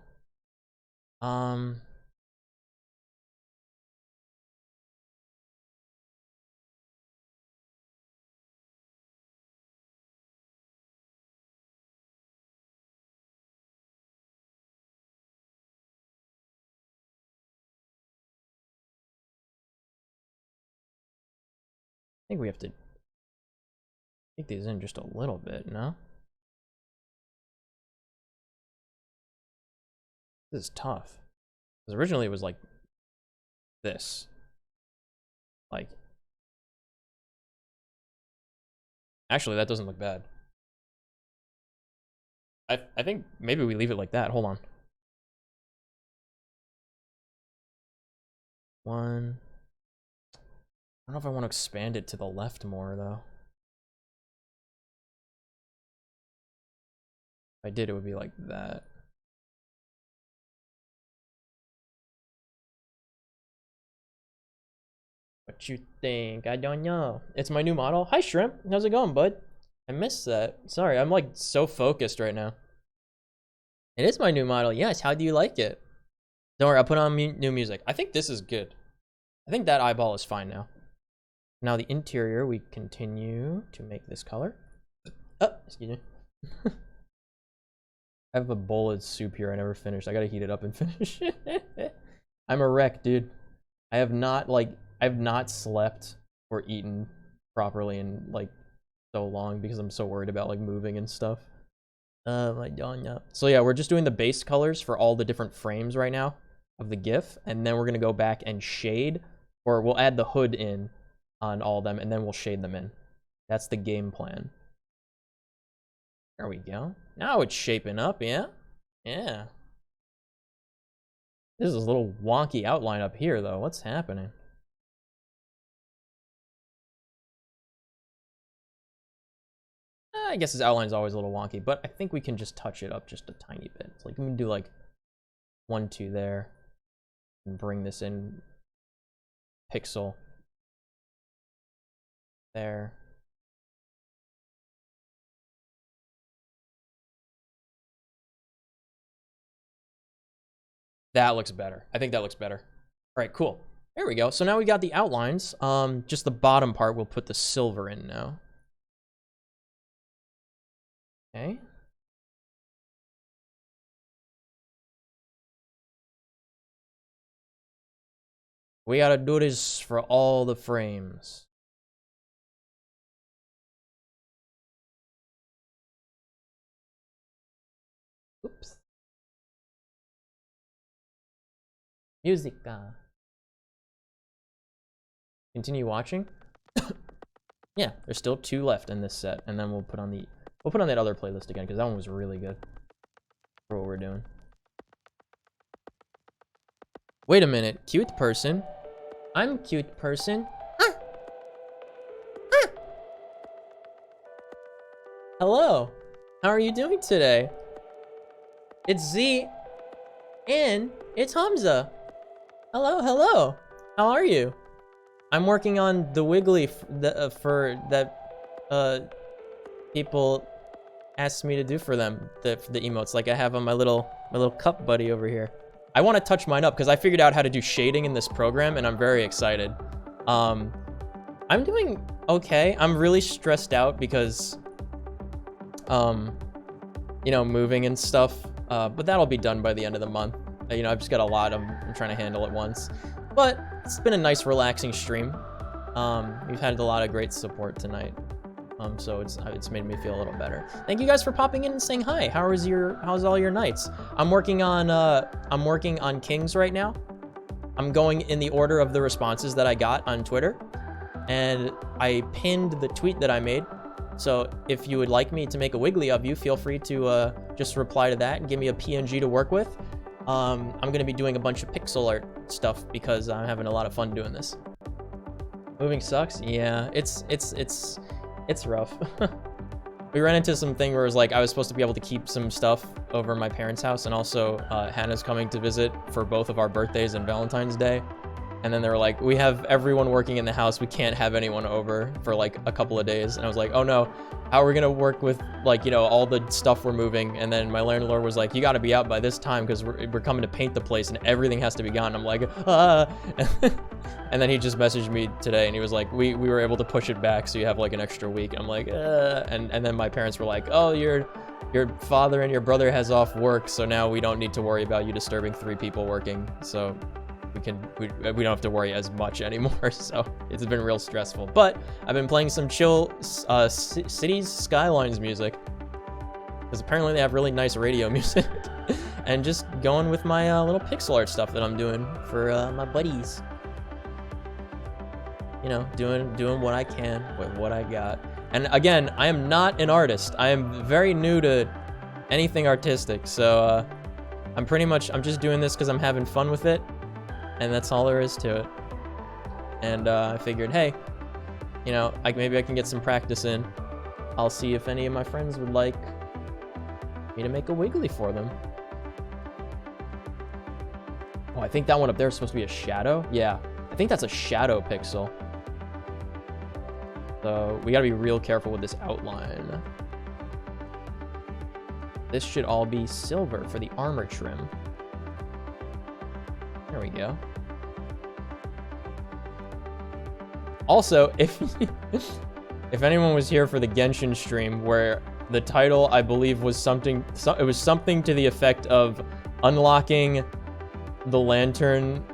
I think we have to take these in just a little bit, no? This is tough. Because originally it was like this. Like, actually, that doesn't look bad. I think maybe we leave it like that. Hold on. One. I don't know if I want to expand it to the left more, though. If I did, it would be like that. What you think? I don't know. It's my new model. Hi, Shrimp. How's it going, bud? I missed that. Sorry, I'm like so focused right now. It is my new model. Yes, how do you like it? Don't worry, I'll put on new music. I think this is good. I think that eyeball is fine now. Now the interior, we continue to make this color. Oh, excuse me. I have a bowl of soup here I never finished. I gotta heat it up and finish it. I'm a wreck, dude. I've not slept or eaten properly in like so long because I'm so worried about like moving and stuff. My Donya. So yeah, we're just doing the base colors for all the different frames right now of the GIF, and then we're gonna go back and shade, or we'll add the hood in on all of them, and then we'll shade them in. That's the game plan. There we go. Now it's shaping up, yeah? Yeah. This is a little wonky outline up here, though. What's happening? I guess his outline is always a little wonky, but I think we can just touch it up just a tiny bit. It's like we can do like 1, 2 there, and bring this in pixel there. That looks better. I think that looks better. All right, cool. There we go. So now we got the outlines. Just the bottom part, we'll put the silver in now. Okay. We gotta do this for all the frames. Oops. Music. Continue watching. Yeah, there's still 2 left in this set, and then we'll put on that other playlist again because that one was really good for what we're doing. Wait a minute, cute person. I'm cute person. Hello. How are you doing today? It's Z, and it's Hamza. Hello, hello. How are you? I'm working on the WIGGLY for that people asked me to do for them, the emotes, like I have on my little cup buddy over here. I want to touch mine up because I figured out how to do shading in this program, and I'm very excited. I'm doing okay. I'm really stressed out because you know, moving and stuff, but that'll be done by the end of the month. You know, I've just got a lot I'm trying to handle at once, but it's been a nice relaxing stream. We've had a lot of great support tonight, so it's made me feel a little better. Thank you guys for popping in and saying hi. How's all your nights? I'm working on Kings right now. I'm going in the order of the responses that I got on Twitter. and I pinned the tweet that I made. So if you would like me to make a Wiggly of you, feel free to just reply to that and give me a PNG to work with. I'm going to be doing a bunch of pixel art stuff because I'm having a lot of fun doing this. Moving sucks? Yeah, it's rough. We ran into something where it was like I was supposed to be able to keep some stuff over my parents' house, and also Hannah's coming to visit for both of our birthdays and Valentine's Day. And then they were like, we have everyone working in the house. We can't have anyone over for like a couple of days. And I was like, oh no, how are we gonna work with like, you know, all the stuff we're moving? And then my landlord was like, you gotta be out by this time because we're coming to paint the place and everything has to be gone. I'm like, ah. And then he just messaged me today and he was like, we were able to push it back so you have like an extra week. And I'm like, and then my parents were like, oh, your father and your brother has off work, so now we don't need to worry about you disturbing 3 people working. So we don't have to worry as much anymore. So it's been real stressful, but I've been playing some chill Cities Skylines music because apparently they have really nice radio music. And just going with my little pixel art stuff that I'm doing for my buddies. You know, doing what I can with what I got. And again, I am not an artist. I am very new to anything artistic, so I'm just doing this because I'm having fun with it. And that's all there is to it. And I figured, hey, you know, maybe I can get some practice in. I'll see if any of my friends would like me to make a Wiggly for them. Oh, I think that one up there is supposed to be a shadow. Yeah, I think that's a shadow pixel. So we gotta be real careful with this outline. This should all be silver for the armor trim. There we go. Also, if anyone was here for the Genshin stream where the title, I believe, was something to the effect of unlocking the lantern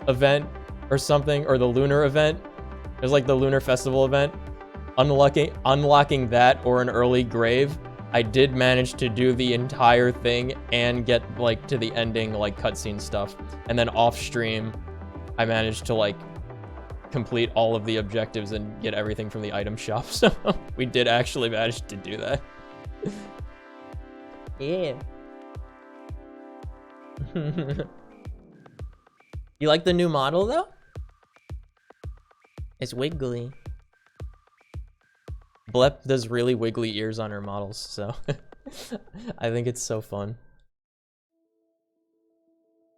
event or something, or the lunar event. It was like the lunar festival event. Unlocking that or an early grave. I did manage to do the entire thing and get like to the ending, like cutscene stuff. And then off stream, I managed to like complete all of the objectives and get everything from the item shop. So we did actually manage to do that. Yeah. You like the new model though? It's wiggly. Blep does really wiggly ears on her models, so I think it's so fun.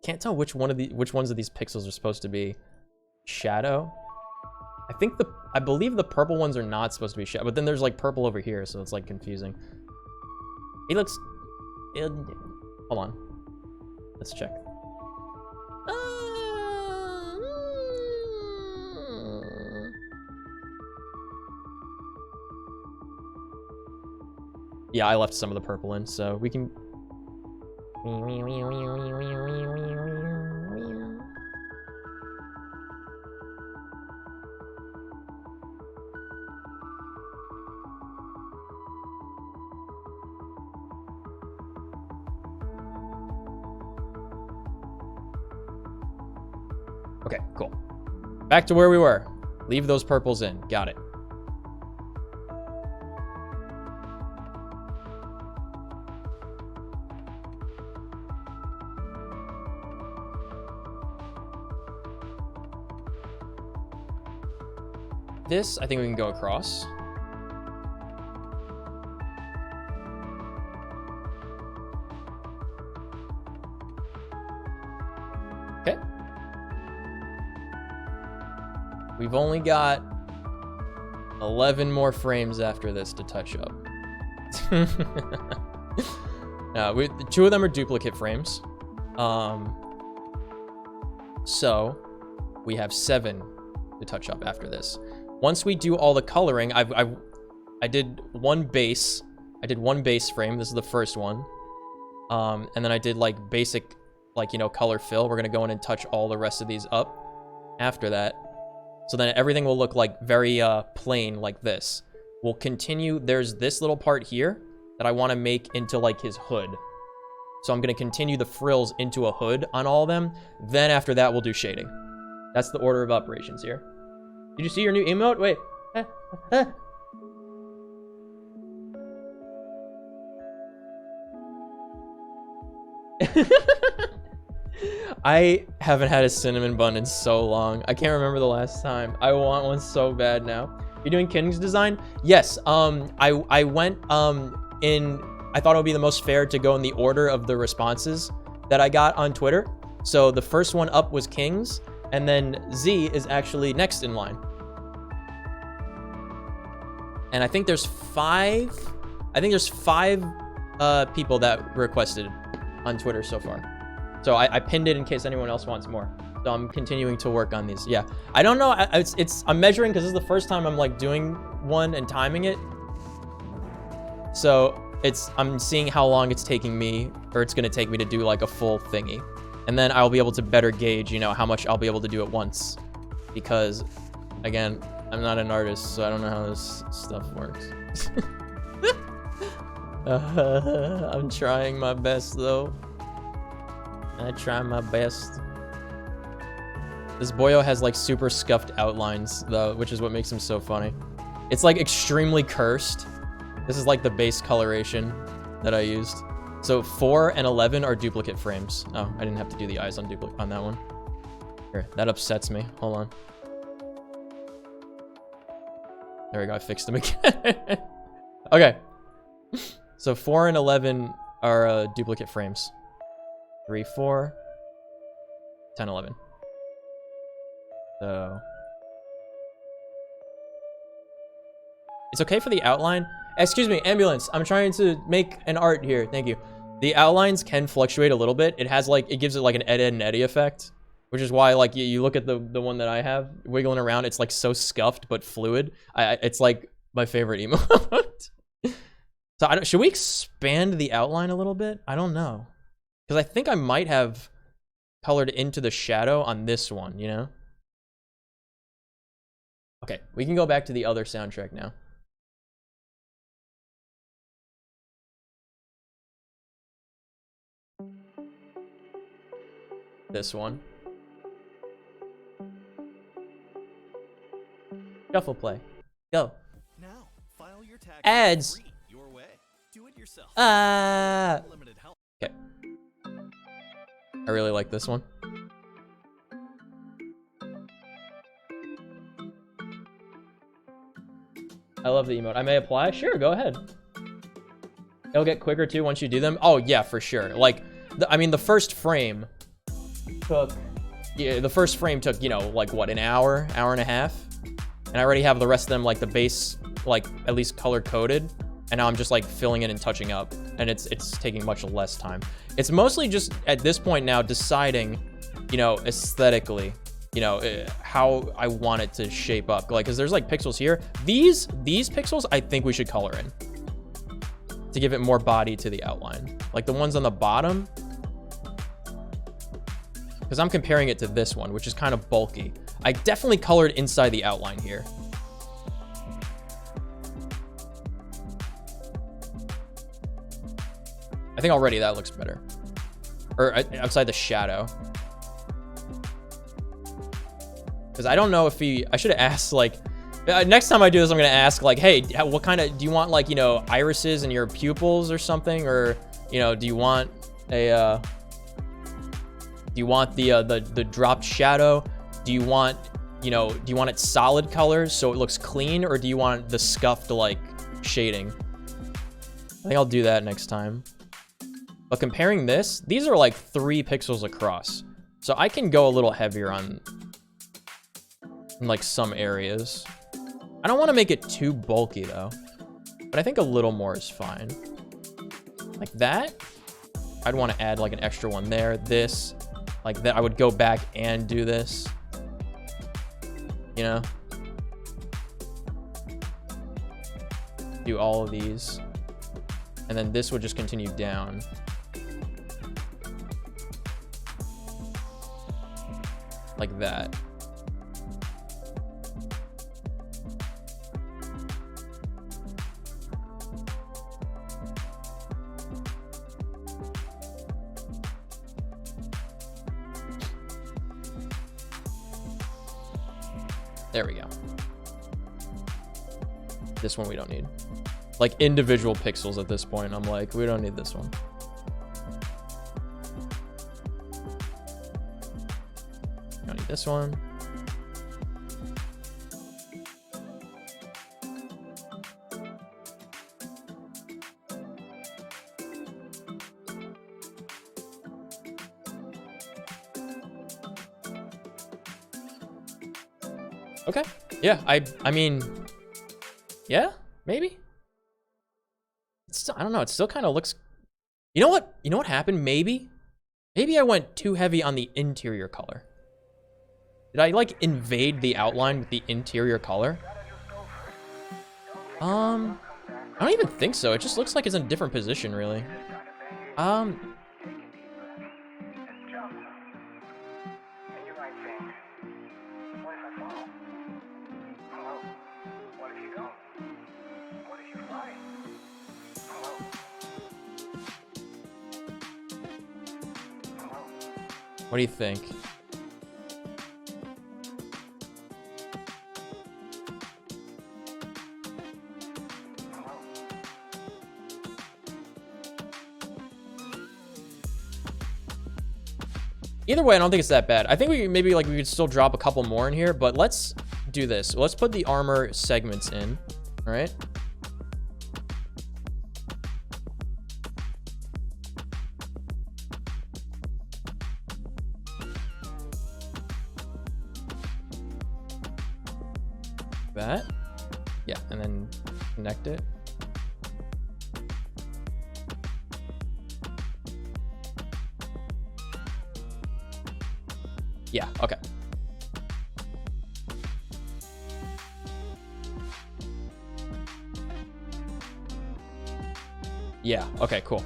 Can't tell which ones of these pixels are supposed to be shadow. I believe the purple ones are not supposed to be shadow, but then there's like purple over here, so it's like confusing. Hold on. Let's check. Yeah, I left some of the purple in, so we can... Okay, cool. Back to where we were. Leave those purples in. Got it. This, I think we can go across. Okay. We've only got 11 more frames after this to touch up. Two of them are duplicate frames. So we have 7 to touch up after this. Once we do all the coloring, I did one base. I did one base frame. This is the first one. And then I did like basic, like, you know, color fill. We're gonna go in and touch all the rest of these up after that. So then everything will look like very plain like this. We'll continue. There's this little part here that I want to make into like his hood. So I'm gonna continue the frills into a hood on all of them. Then after that, we'll do shading. That's the order of operations here. Did you see your new emote? Wait. I haven't had a cinnamon bun in so long. I can't remember the last time. I want one so bad now. You're doing King's design? Yes. I went I thought it would be the most fair to go in the order of the responses that I got on Twitter. So the first one up was King's, and then Z is actually next in line. And I think there's five people that requested on Twitter so far. So I pinned it in case anyone else wants more. So I'm continuing to work on these. Yeah, I don't know. I'm measuring because this is the first time I'm like doing one and timing it. So I'm seeing how long it's taking me, or it's gonna take me to do like a full thingy, and then I'll be able to better gauge, you know, how much I'll be able to do at once. Because, again, I'm not an artist, so I don't know how this stuff works. I'm trying my best though. I try my best. This boyo has like super scuffed outlines though, which is what makes him so funny. It's like extremely cursed. This is like the base coloration that I used. So 4 and 11 are duplicate frames. Oh, I didn't have to do the eyes on that one. Here, that upsets me. Hold on. There we go, I fixed them again. Okay. So 4 and 11 are duplicate frames. 3, 4, 10, 11. So it's okay for the outline. Excuse me, ambulance. I'm trying to make an art here. Thank you. The outlines can fluctuate a little bit. It has like, it gives it like an Ed, Edd and Eddy effect, which is why like you look at the one that I have wiggling around. It's like so scuffed but fluid. It's like my favorite emote. So should we expand the outline a little bit? I don't know. Because I think I might have colored into the shadow on this one, you know? Okay, we can go back to the other soundtrack now. This one. Shuffle play. Go. Now, file your tax Ads. free your way. Do it yourself. Limited help. Okay. I really like this one. I love the emote. I may apply? Sure, go ahead. It'll get quicker too once you do them. Oh yeah, for sure. Like, I mean, the first frame took, you know, like what, an hour and a half? And I already have the rest of them, like the base, like at least color coded. And now I'm just like filling in and touching up, and it's taking much less time. It's mostly just at this point now deciding, you know, aesthetically, you know, how I want it to shape up. Like, cause there's like pixels here. These pixels, I think we should color in to give it more body to the outline. Like the ones on the bottom, cause I'm comparing it to this one, which is kind of bulky. I definitely colored inside the outline here. I think already that looks better. Or outside the shadow. Because I don't know if I should have asked, like, next time I do this, I'm going to ask, like, hey, what kind of, do you want, like, you know, irises in your pupils or something? Or, you know, do you want a, do you want the dropped shadow? Do you want, you know, do you want it solid colors so it looks clean? Or do you want the scuffed, like, shading? I think I'll do that next time. But comparing this, these are like 3 pixels across. So I can go a little heavier on in like some areas. I don't want to make it too bulky though. But I think a little more is fine. Like that. I'd want to add like an extra one there. This. Like that. I would go back and do this. You know? Do all of these. And then this would just continue down. Like that. There we go. This one we don't need. Like individual pixels at this point. I'm like, we don't need this one. Don't need this one. Okay. Yeah, I mean, yeah, maybe. It's still, I don't know. It still kind of looks. You know what? You know what happened? Maybe I went too heavy on the interior color. Did I like invade the outline with the interior color? I don't even think so. It just looks like it's in a different position, really. What do you think? Either way, I don't think it's that bad. I think we could still drop a couple more in here, but let's do this. Let's put the armor segments in. All right. That. Yeah, and then connect it. Yeah, okay. Yeah, okay, cool.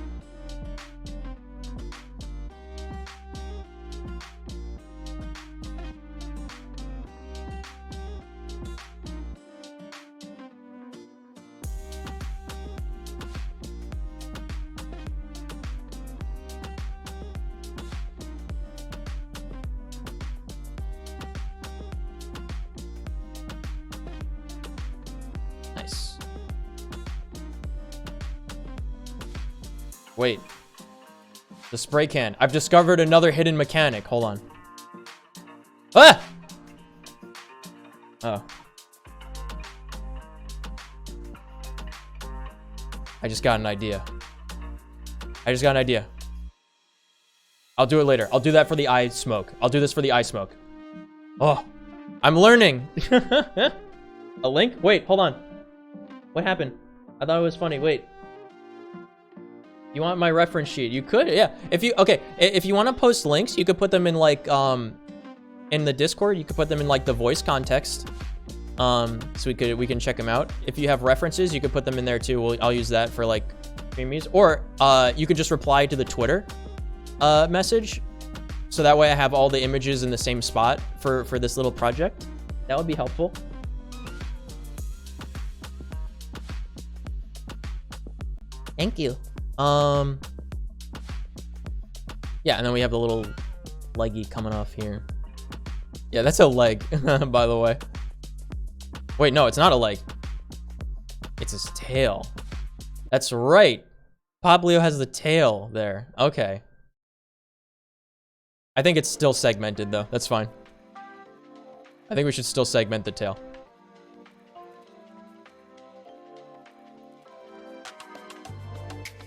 Nice. Wait. The spray can. I've discovered another hidden mechanic. Hold on. Ah! Oh. I just got an idea. I'll do it later. I'll do that for the eye smoke. I'll do this for the eye smoke. Oh. I'm learning. A link? Wait, hold on. What happened? I thought it was funny. Wait. You want my reference sheet? You could, yeah. If you want to post links, you could put them in like in the Discord. You could put them in like the voice context. So we can check them out. If you have references, you could put them in there too. I'll use that for like premies. Or you could just reply to the Twitter message. So that way I have all the images in the same spot for this little project. That would be helpful. Thank you. Yeah, and then we have the little leggy coming off here. Yeah, that's a leg, by the way. Wait, no, it's not a leg. It's his tail. That's right. Poplio has the tail there. Okay. I think it's still segmented, though. That's fine. I think we should still segment the tail.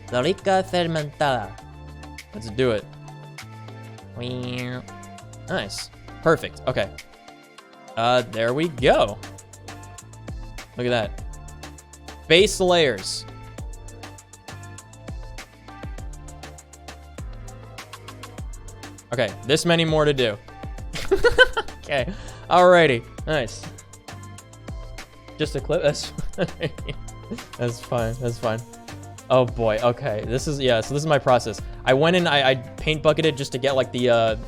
Lorica fermentada. Let's do it. Nice. Perfect. Okay. There we go. Look at that. Base layers. Okay, this many more to do. Okay. Alrighty. Nice. Just a clip. That's fine. That's fine. Oh boy, okay. This is, yeah, so this is my process. I went in, I paint bucketed just to get like the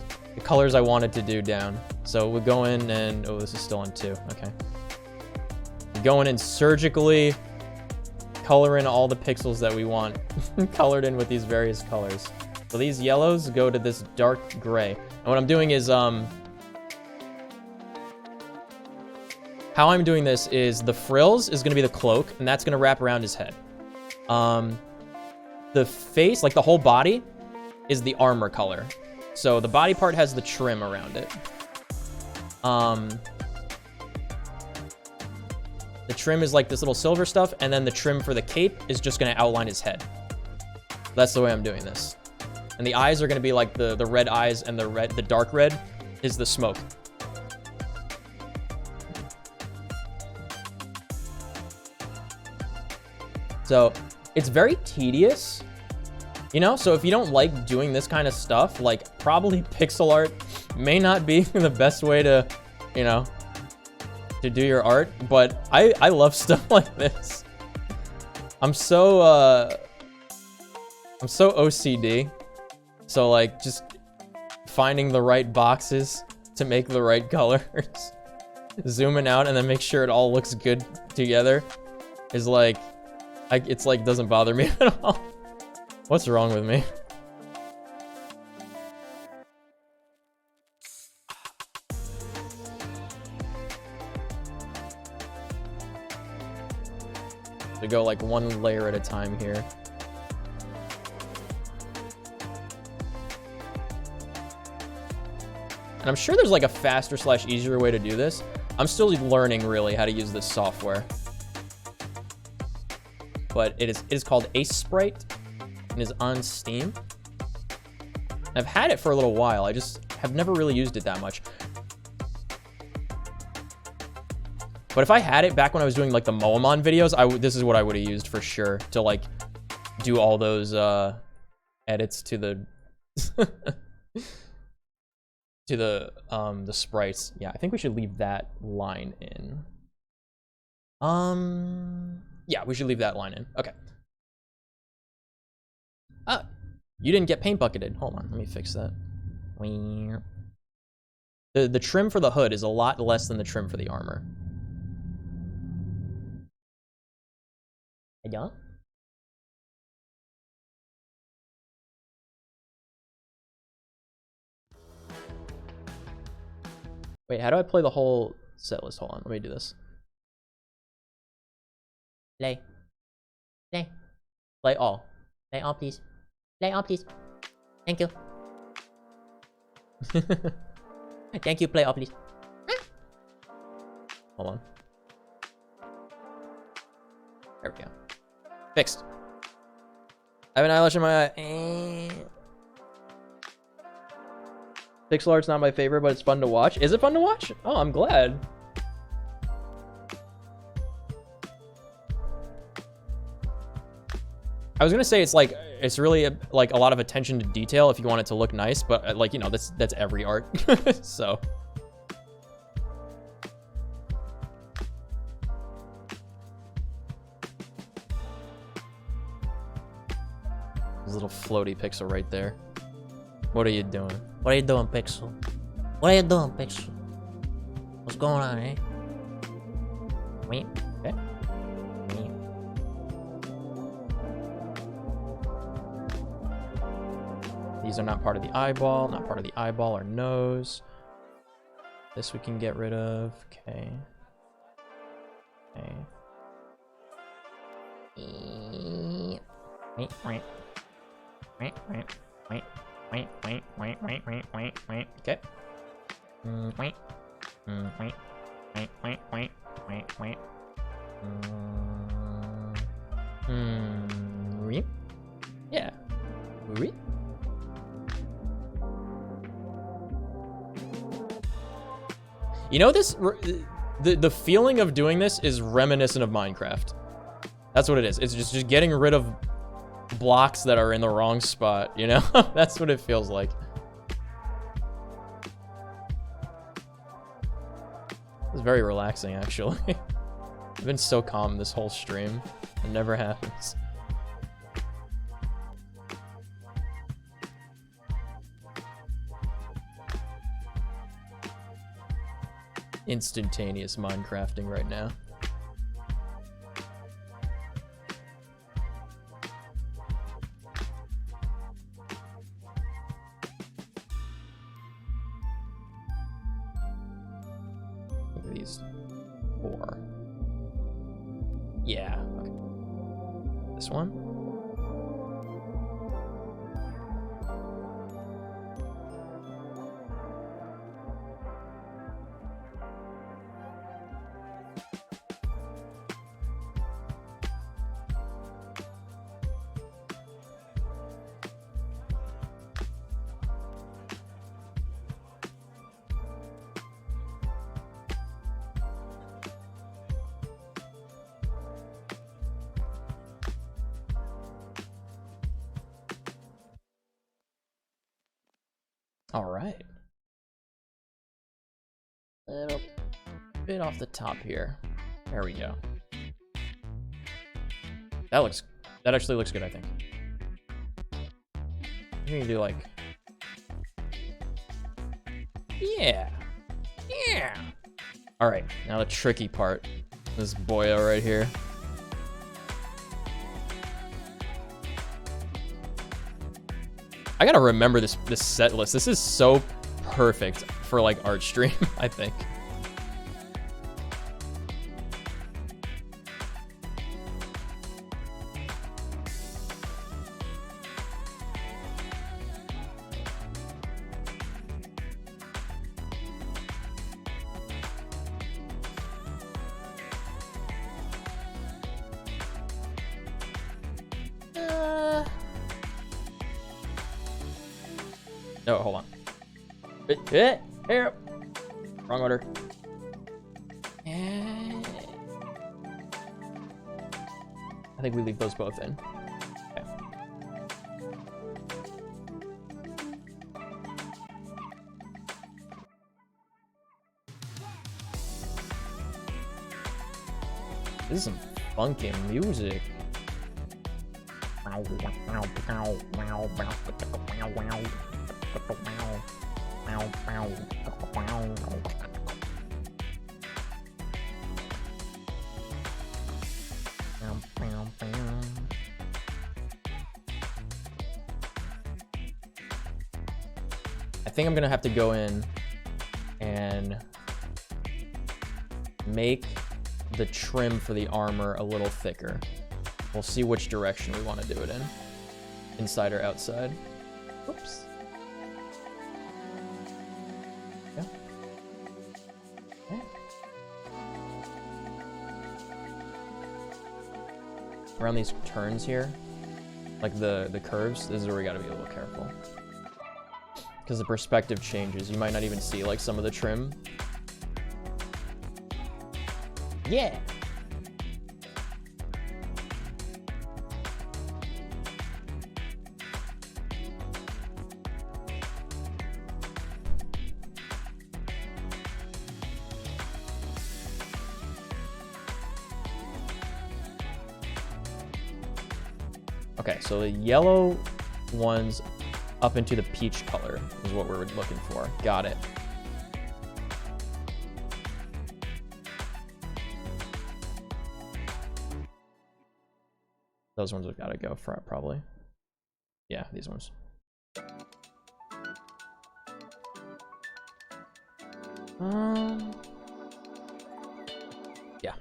colors I wanted to do down. So we'll go in and, oh, this is still on 2, okay. Go in and surgically color in all the pixels that we want colored in with these various colors. So these yellows go to this dark gray. And what I'm doing is, how I'm doing this is the frills is going to be the cloak, and that's going to wrap around his head. The face, like the whole body, is the armor color. So the body part has the trim around it. The trim is like this little silver stuff, and then the trim for the cape is just going to outline his head. That's the way I'm doing this. And the eyes are going to be like the red eyes, and the dark red is the smoke. So it's very tedious, you know? So if you don't like doing this kind of stuff, like probably pixel art may not be the best way to, you know, to do your art, but I love stuff like this. I'm so OCD. So like just finding the right boxes to make the right colors, zooming out and then make sure it all looks good together is like, it's like doesn't bother me at all. What's wrong with me? To go like one layer at a time here. And I'm sure there's like a faster / easier way to do this. I'm still learning really how to use this software. But it is called Ace Sprite and is on Steam. I've had it for a little while. I just have never really used it that much. But if I had it back when I was doing like the Moamon videos, this is what I would have used for sure to like do all those edits to the to the sprites. Yeah, I think we should leave that line in. Yeah, we should leave that line in. Okay. Ah, you didn't get paint bucketed. Hold on, let me fix that. The trim for the hood is a lot less than the trim for the armor. Yeah. Wait, how do I play the whole set list? Hold on, let me do this. Play. Play. Play all. Play all, please. Play all, please. Thank you. Thank you, play all, please. Hold on. There we go. Fixed. I have an eyelash in my eye. Pixel art's not my favorite, but it's fun to watch. Is it fun to watch? Oh, I'm glad. I was gonna say it's really like a lot of attention to detail if you want it to look nice, but like, you know, that's every art. So this little floaty pixel right there. What are you doing? What are you doing, Pixel? What are you doing, Pixel? What's going on, eh? Wait. Okay. Wait. These are not part of the eyeball, not part of the eyeball or nose. This we can get rid of. Okay. Okay. Wait, wait. Wait, wait, wait. Wait, wait, wait, wait, wait, wait, wait. Okay. Wait. Wait, wait, wait, wait, wait, wait. Reap. Yeah. Reap. You know, this the feeling of doing this is reminiscent of Minecraft. That's what it is. It's just getting rid of blocks that are in the wrong spot, you know? That's what it feels like. It's very relaxing, actually. I've been so calm this whole stream. It never happens. Instantaneous Minecrafting right now. Look at these 4. Yeah. Okay. This one. All right. A little bit off the top here. There we go. That actually looks good, I think. You can do like, yeah. All right, now the tricky part. This boyo right here. I gotta remember this set list. This is so perfect for like art stream, I think. No, hold on. Here. Wrong order. I think we leave those both in. Okay. This is some funky music. I think I'm gonna have to go in and make the trim for the armor a little thicker. We'll see which direction we want to do it in. Inside or outside. Whoops. Yeah. Okay. Around these turns here, like the curves, this is where we gotta be a little careful. Because the perspective changes. You might not even see like some of the trim. Yeah. Okay, so the yellow ones up into the peach color is what we're looking for. Got it. Those ones have got to go for it, probably. Yeah, these ones. Yeah.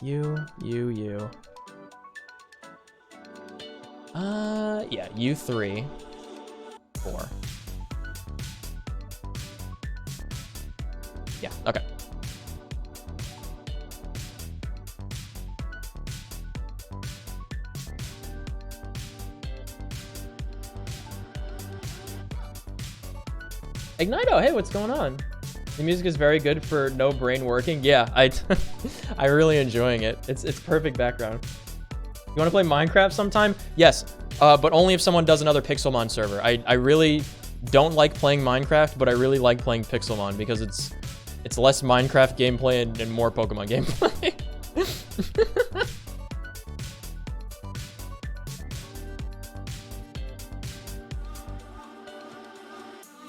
You. Yeah, you 3, 4. Yeah, okay. Ignito, hey, what's going on? The music is very good for no brain working. Yeah, I really enjoying it. It's perfect background. You want to play Minecraft sometime? Yes, but only if someone does another Pixelmon server. I really don't like playing Minecraft, but I really like playing Pixelmon because it's less Minecraft gameplay and more Pokemon gameplay.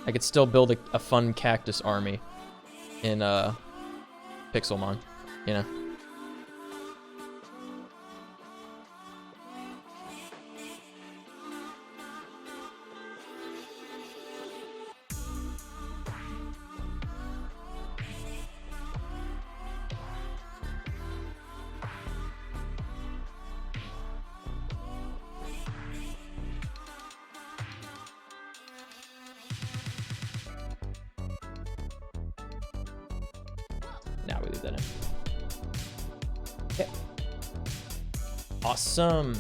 I could still build a fun cactus army in Pixelmon, you know. that in. Okay. Awesome.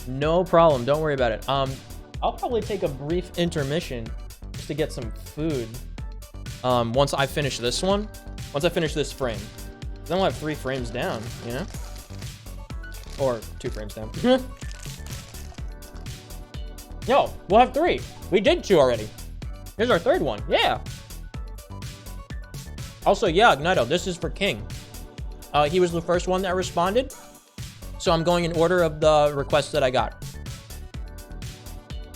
No problem. Don't worry about it. I'll probably take a brief intermission just to get some food. Once I finish this one, once I finish this frame, then we'll have 3 frames down, you know, or 2 frames down. No, we'll have 3. We did 2 already. Here's our 3rd one. Yeah. Also, yeah, Ignito, this is for King. He was the first one that responded. So I'm going in order of the requests that I got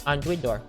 on Twitter.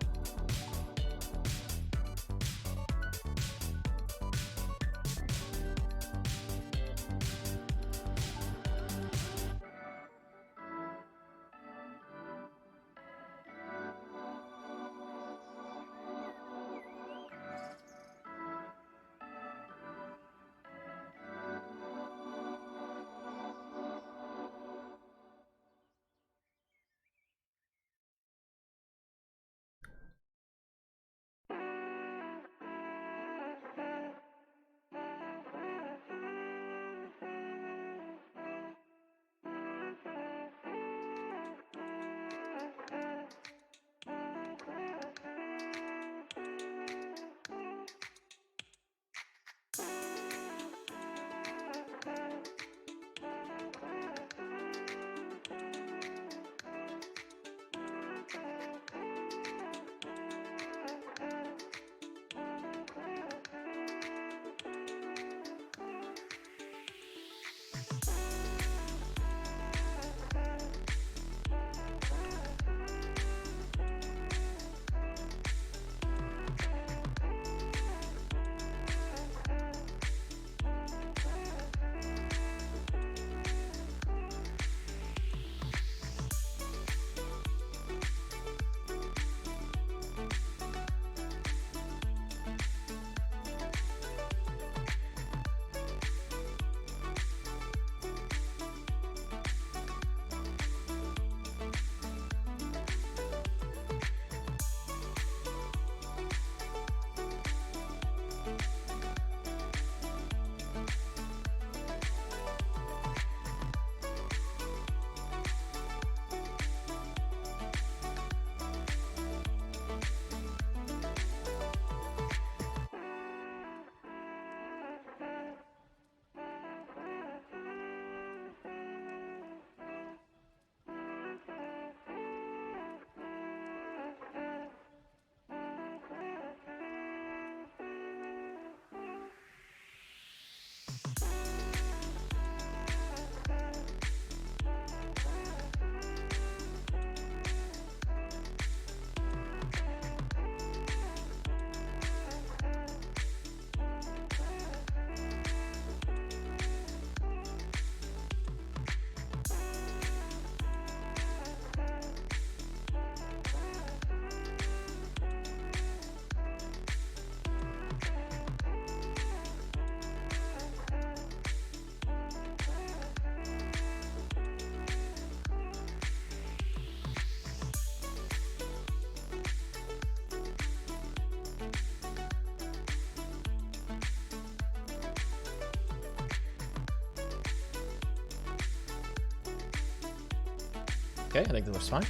Okay, I think that looks fine.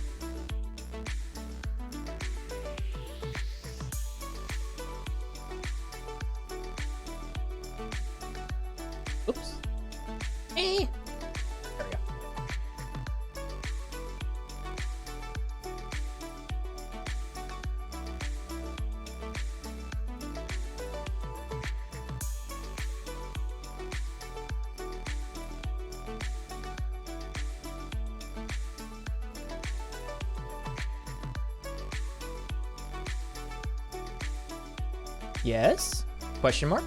Oops. There we go. Yes? Question mark?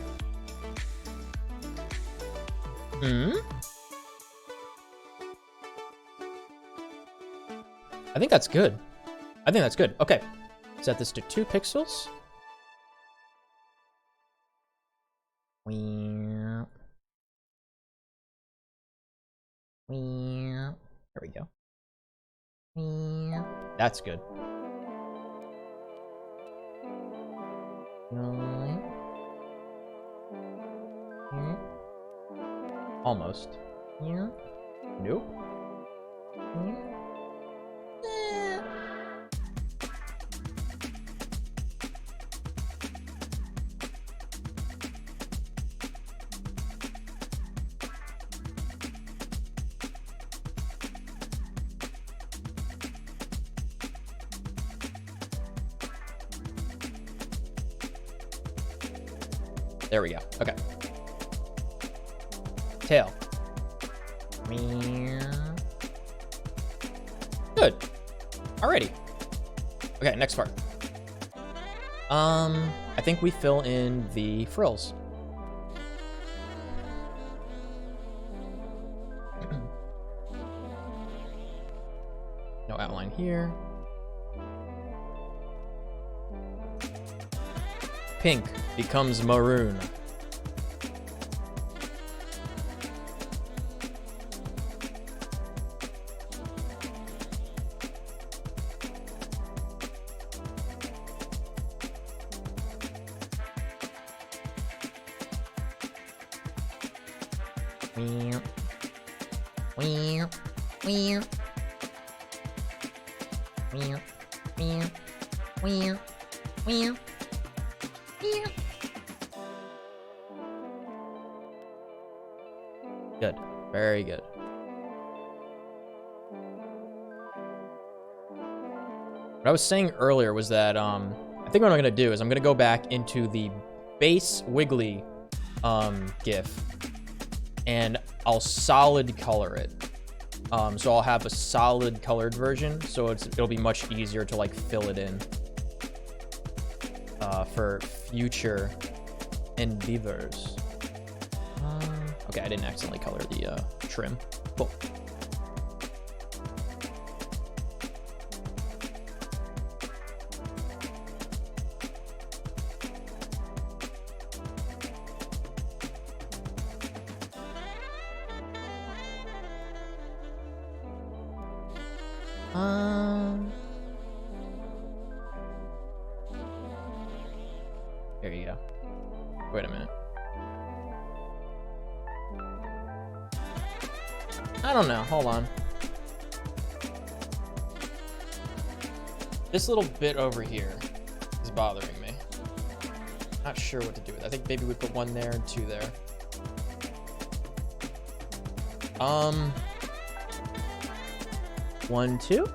Hmm? I think that's good. I think that's good. Okay. Set this to 2 pixels. There we go. That's good. Almost. Nope. There we go. Okay. Tail. Good. Alrighty. Okay, next part. I think we fill in the frills. No outline here. Pink becomes maroon. Good. Very good. What I was saying earlier was that I think what I'm gonna do is I'm gonna go back into the base Wiggly GIF and I'll solid color it. So I'll have a solid colored version, so it'll be much easier to like fill it in for future endeavors. Okay, I didn't accidentally color the trim. Cool. There you go. Wait a minute. I don't know. Hold on. This little bit over here is bothering me. Not sure what to do with it. I think maybe we put one there and two there. 1, 2.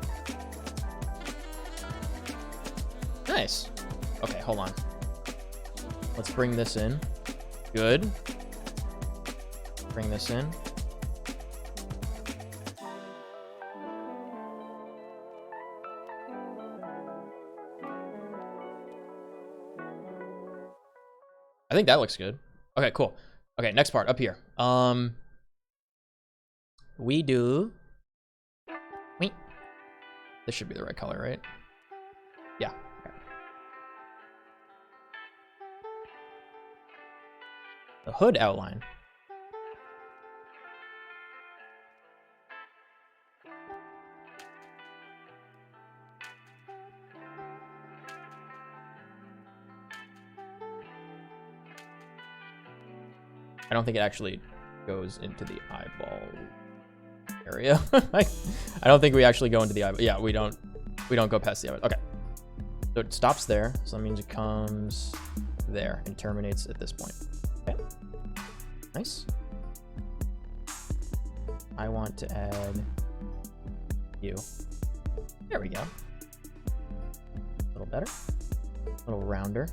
Nice. Okay, hold on. Let's bring this in. Good. Bring this in. I think that looks good. Okay, cool. Okay, next part up here. We do. Wait. This should be the right color, right? Yeah. Okay. The hood outline. I don't think it actually goes into the eyeball area. I don't think we actually go into the eyeball. Yeah, we don't go past the eyeball. Okay. So it stops there. So that means it comes there and terminates at this point. Okay. Nice. I want to add you. There we go. A little better. A little rounder.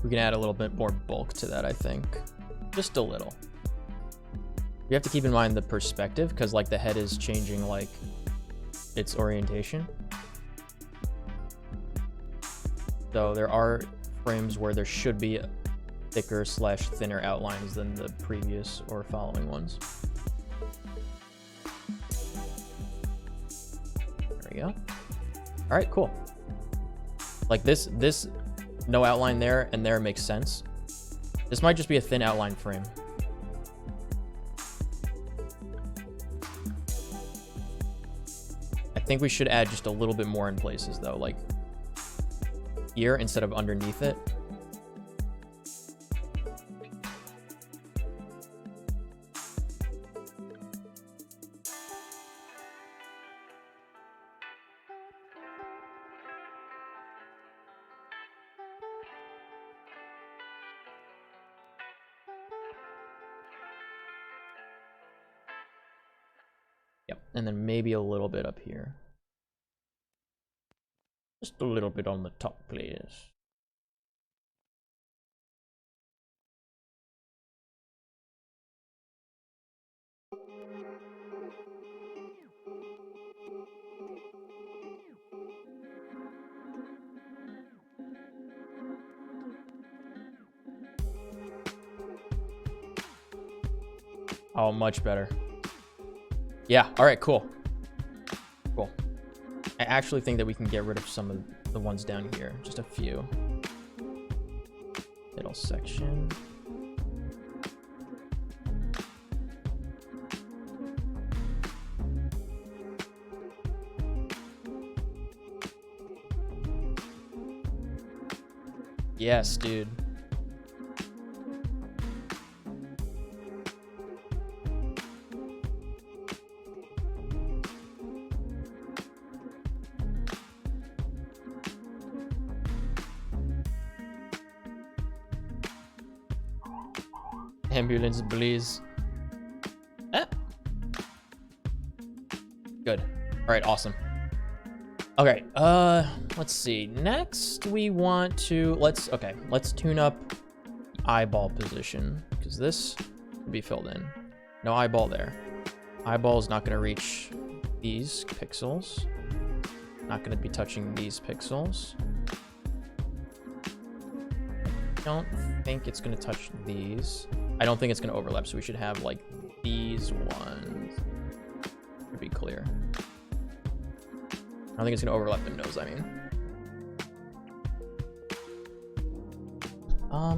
We can add a little bit more bulk to that, I think. Just a little. You have to keep in mind the perspective, because like the head is changing like its orientation. So there are frames where there should be thicker / thinner outlines than the previous or following ones. There we go. All right, cool. Like this no outline there and there makes sense. This might just be a thin outline frame. I think we should add just a little bit more in places though, like here instead of underneath it. Yep, and then maybe a little bit up here. Just a little bit on the top, please. Oh, much better. Yeah, all right, cool. Cool. I actually think that we can get rid of some of the ones down here. Just a few. Middle section. Yes, dude. Ambulance, please. Eh. Good. All right, awesome. Okay, let's see. Next, we want to let's tune up eyeball position because this can be filled in. No eyeball there. Eyeball is not going to reach these pixels. Not going to be touching these pixels. I don't think it's going to touch these. I don't think it's going to overlap, so we should have like these ones. To be clear. I don't think it's going to overlap the nose, I mean.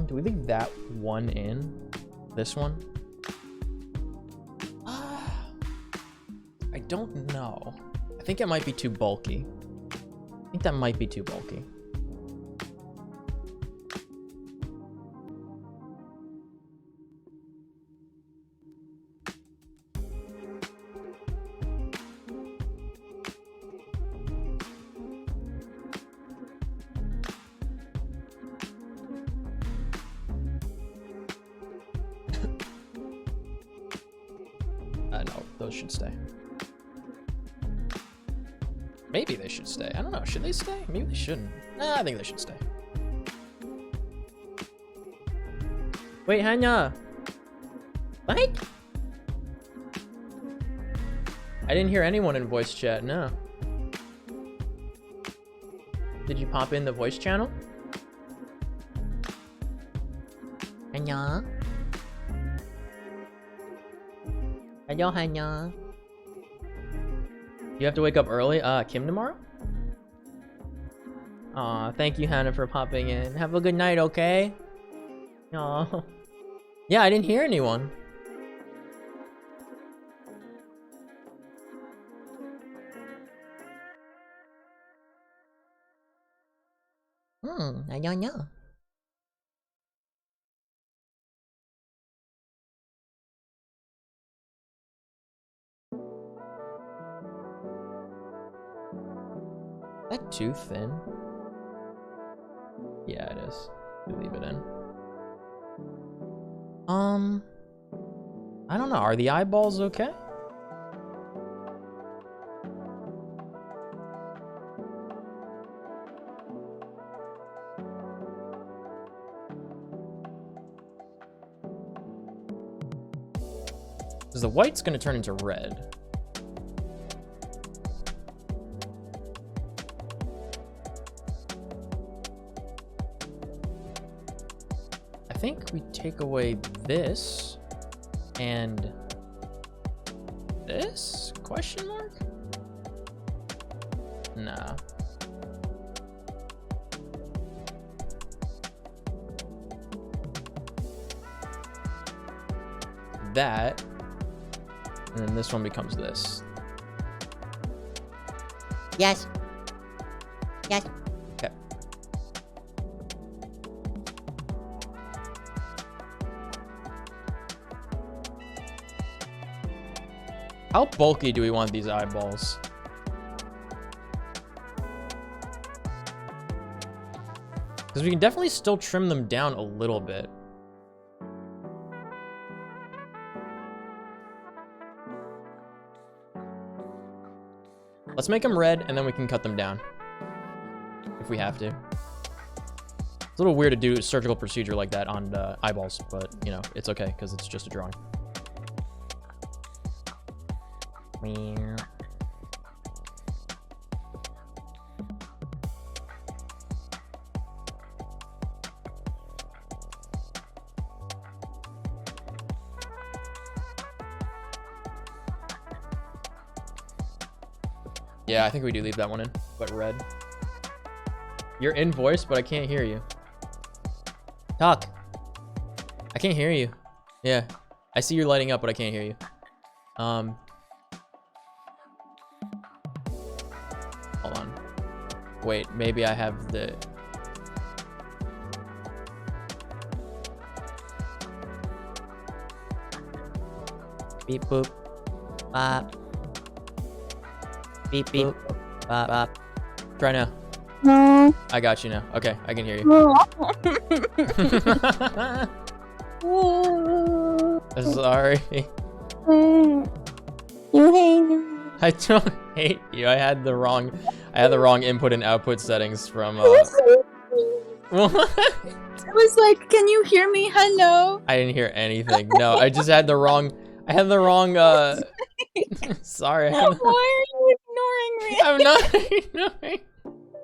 Do we leave that one in? This one? I don't know. I think it might be too bulky. I think that might be too bulky. No, those should stay. Maybe they should stay. I don't know. Should they stay? Maybe they shouldn't. Nah, I think they should stay. Wait, Hanya. What? I didn't hear anyone in voice chat, no. Did you pop in the voice channel? Hanya? Hello, Hanya. You have to wake up early? Kim tomorrow? Aw, thank you, Hannah, for popping in. Have a good night, okay? Aw. Yeah, I didn't hear anyone. I don't know. Is that too thin? Yeah, it is. You leave it in. I don't know. Are the eyeballs okay? Because the white's going to turn into red. I think we take away this and this? Question mark? Nah. That, and then this one becomes this. Yes. Yes. Okay. How bulky do we want these eyeballs? Because we can definitely still trim them down a little bit. Let's make them red, and then we can cut them down. If we have to. It's a little weird to do a surgical procedure like that on eyeballs, but, you know, it's okay, because it's just a drawing. Yeah, I think we do leave that one in, but red. You're in voice, but I can't hear you. Talk. I can't hear you. Yeah, I see you're lighting up, but I can't hear you. Hold on. Wait, maybe I have the... Beep boop. Bop. Beep beep. Bop bop. Try now. No. I got you now. Okay, I can hear you. No. Sorry. You hate me. I don't hate you. I had the wrong input and output settings from what? It was like, can you hear me? Hello? I didn't hear anything. No, I just had the wrong sorry. Why are you ignoring me? I'm not ignoring.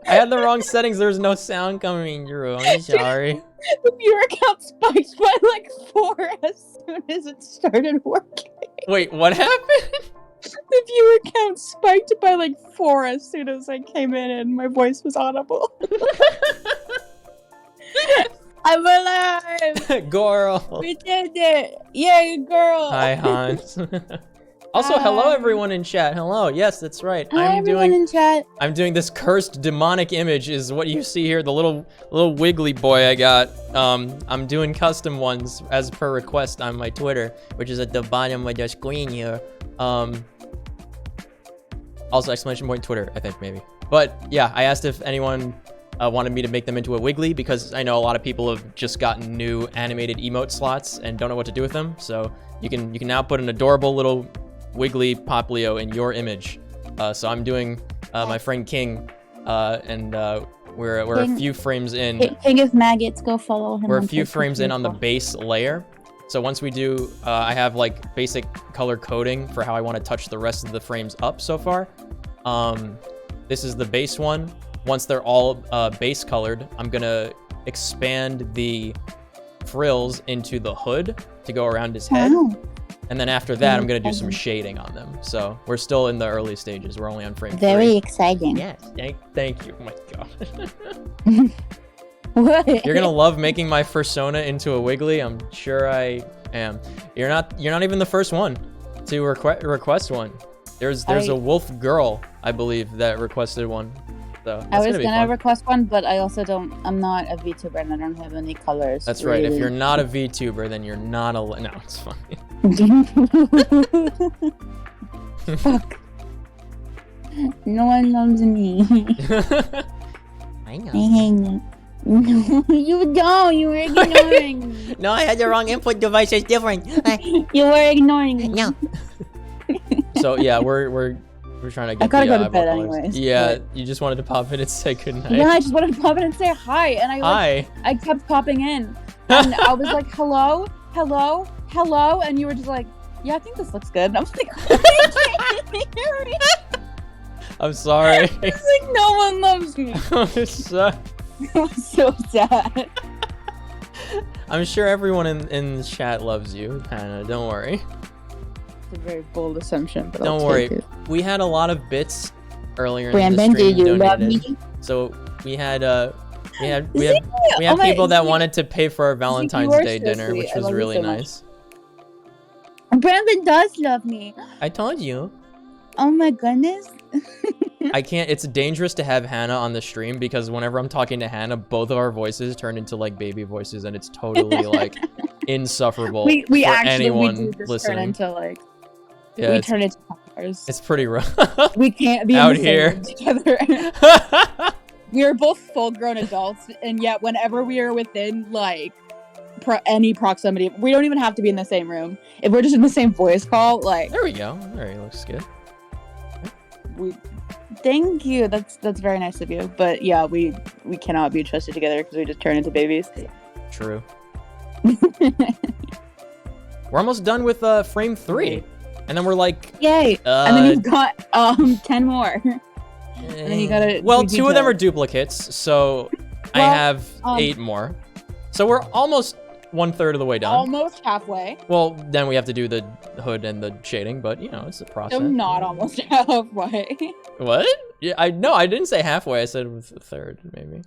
I had the wrong settings. There's no sound coming through. I'm sorry. The viewer count spiked by like 4 as soon as it started working. Wait, what happened? The viewer count spiked by like 4 as soon as I came in and my voice was audible. I'm alive! Girl. We did it! Yay, girl! Hi, Hans. Also, hello everyone in chat. Hello. Yes, that's right. Hi, everyone in chat. I'm doing this cursed demonic image is what you see here, the little wiggly boy I got. I'm doing custom ones as per request on my Twitter, which is at the bottom of the screen here. Also exclamation point Twitter, I think maybe. But yeah, I asked if anyone wanted me to make them into a Wiggly because I know a lot of people have just gotten new animated emote slots and don't know what to do with them. So you can now put an adorable little Wiggly Poplio in your image. So I'm doing my friend King, and we're King, a few frames in. King of Maggots, go follow him. We're a few frames in on the base layer. So once we do, I have like basic color coding for how I want to touch the rest of the frames up so far. This is the base one. Once they're all base colored, I'm gonna expand the frills into the hood to go around his head. Wow. And then after that, I'm gonna do some shading on them. So we're still in the early stages. We're only on frame 3. Very exciting. Yes, thank you. Oh my god. What? You're gonna love making my persona into a Wiggly. I'm sure I am. You're not even the first one to request one. There's a wolf girl, I believe, that requested one. So I was gonna request one, but I also I'm not a VTuber and I don't have any colors. That's right. If you're not a VTuber, then you're not a. No, it's fine. Fuck. No one loves me. I know. I hate you. No, you don't. You were ignoring me. No, I had the wrong input device. It's different. You were ignoring me. No. So yeah, we're trying to get. I gotta the go to bed eyeball colors. anyways. Yeah, but... you just wanted to pop in and say goodnight. Yeah, I just wanted to pop in and say hi, and I kept popping in, and I was like, hello, hello, hello, and you were just like, Yeah, I think this looks good. I'm like, I can't hear me. I'm sorry. It's like no one loves me. I'm so sad. I'm sure everyone in the chat loves you, Hannah. Don't worry. It's a very bold assumption, but Don't I'll worry. take it. We had a lot of bits earlier in the Brandon, do stream you love donated. me? So we had we had Oh my- people that see- wanted to pay for our Valentine's are Day so dinner, sweet. which I was love you really so much. nice. Brandon does love me. I told you. Oh my goodness. I can't. It's dangerous to have Hannah on the stream because whenever I'm talking to Hannah, both of our voices turn into like baby voices, and it's totally like insufferable we for actually anyone we do just listening. turn into like Yeah, we it's, turn into cars. it's pretty rough. We can't be out in the here. same room together. We are both full-grown adults, and yet whenever we are within like any proximity, we don't even have to be in the same room. If we're just in the same voice call, like There we go. There he looks good. we. Thank you. That's very nice of you. But yeah, we cannot be trusted together because we just turn into babies. True. We're almost done with frame 3, and then we're like, Yay! And then you've got 10 more. And then you gotta. well, do 2 of them are details. duplicates, so I Well, have 8 more. So we're almost 1/3 of the way done. Almost halfway. Well, then we have to do the hood and the shading, but you know, it's a process. So not almost halfway. What? Yeah, I didn't say halfway. I said a third, maybe.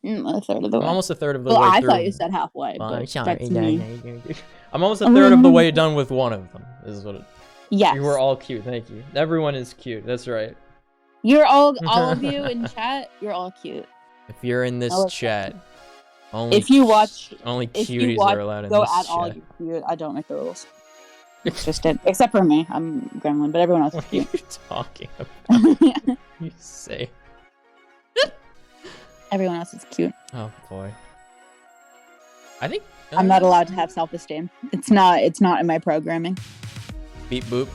A third of the I'm way. almost a third of the Well, way I through. thought you said halfway. Well, But I'm sorry. that's me. I'm almost a third of the way done with one of them. Is what it. Yes. You were all cute. Thank you. Everyone is cute. That's right. You're all of you in chat. You're all cute. If you're in this I was- chat, only If you watch, only if cuties you watch, are allowed in go this at all. chat. You're cute. I don't make the rules. It's just it. Except for me, I'm gremlin, but everyone else is What are you cute. talking about? You say. Everyone else is cute. Oh boy. I think I'm not allowed to have self-esteem. It's not in my programming. beep boop.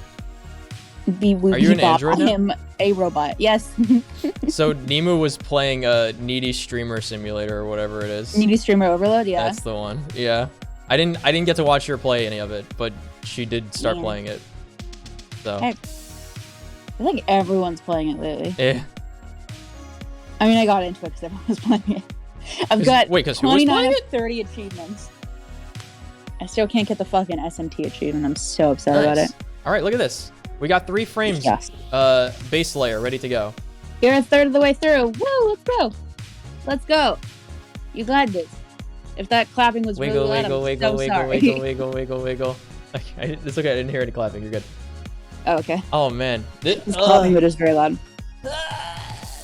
Be Are you an Android now? I am a robot. Yes. So Nemu was playing a needy streamer simulator or whatever it is. Needy streamer overload. Yeah. That's the one. Yeah. I didn't get to watch her play any of it, but she did start Yeah. playing it. So Okay. I feel like everyone's playing it lately. eh. I mean, I got into it because everyone was playing it. I've 'Cause- got wait, 'cause who was 29 playing of it? 30 achievements. I still can't get the fucking SMT achievement. I'm so upset about Nice. it. All right, look at this. We got 3 frames. Yes. Base layer ready to go. You're a third of the way through. Woo, let's go. Let's go. You got this. If that clapping was Wiggle, really loud, wiggle, I'm wiggle, so wiggle, sorry. wiggle, wiggle, wiggle, wiggle. Okay, it's okay. I didn't hear any clapping. You're good. Oh, okay. Oh man. This clapping was just very loud.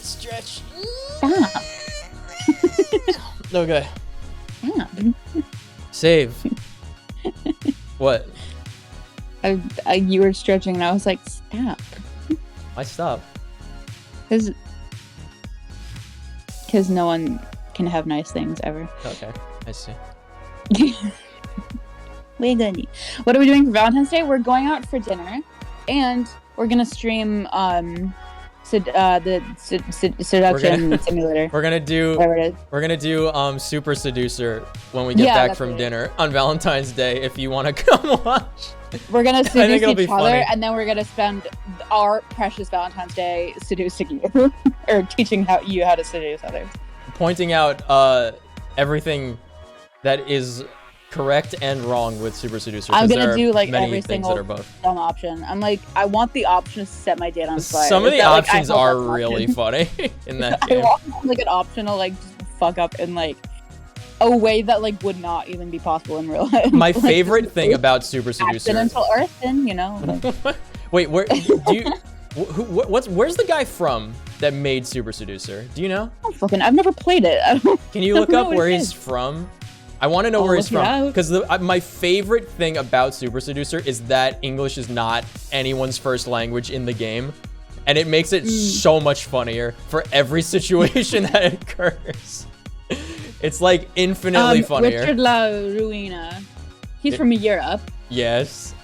Stretch. Stop. Okay. Stop. Save. What? You were stretching and I was like, stop. Why stop? Because no one can have nice things ever. Okay, I see. Wiggly. What are we doing for Valentine's Day? We're going out for dinner, and we're gonna stream the seduction simulator. We're gonna do Whatever it is. We're gonna do Super Seducer when we get Yeah, back that's from it. dinner on Valentine's Day. If you want to come watch, We're gonna think seduce it'll be each other, funny. and then we're gonna spend our precious Valentine's Day seducing you, or teaching you how to seduce others. pointing out everything that is correct and wrong with Super Seducer. I'm 'cause gonna there are do like many every things single that are both. dumb option. I'm like, I want the option to set my date on fire. Some of Is the that, like, I options hope are that's an really option. funny in that I game. want like an option to like just fuck up in like a way that like would not even be possible in real life. My Like, favorite just thing about Super Seducer. accidental earthing, you know. Like, Wait, where do you? Where's the guy from that made Super Seducer? Do you know? I've never played it. I don't, Can you I look don't know up what where it he's is. from? I want to know I'll where he's look it from up. because my favorite thing about Super Seducer is that English is not anyone's first language in the game, and it makes it so much funnier for every situation that occurs. It's like infinitely funnier. Richard La Ruina. He's from Europe, Yes.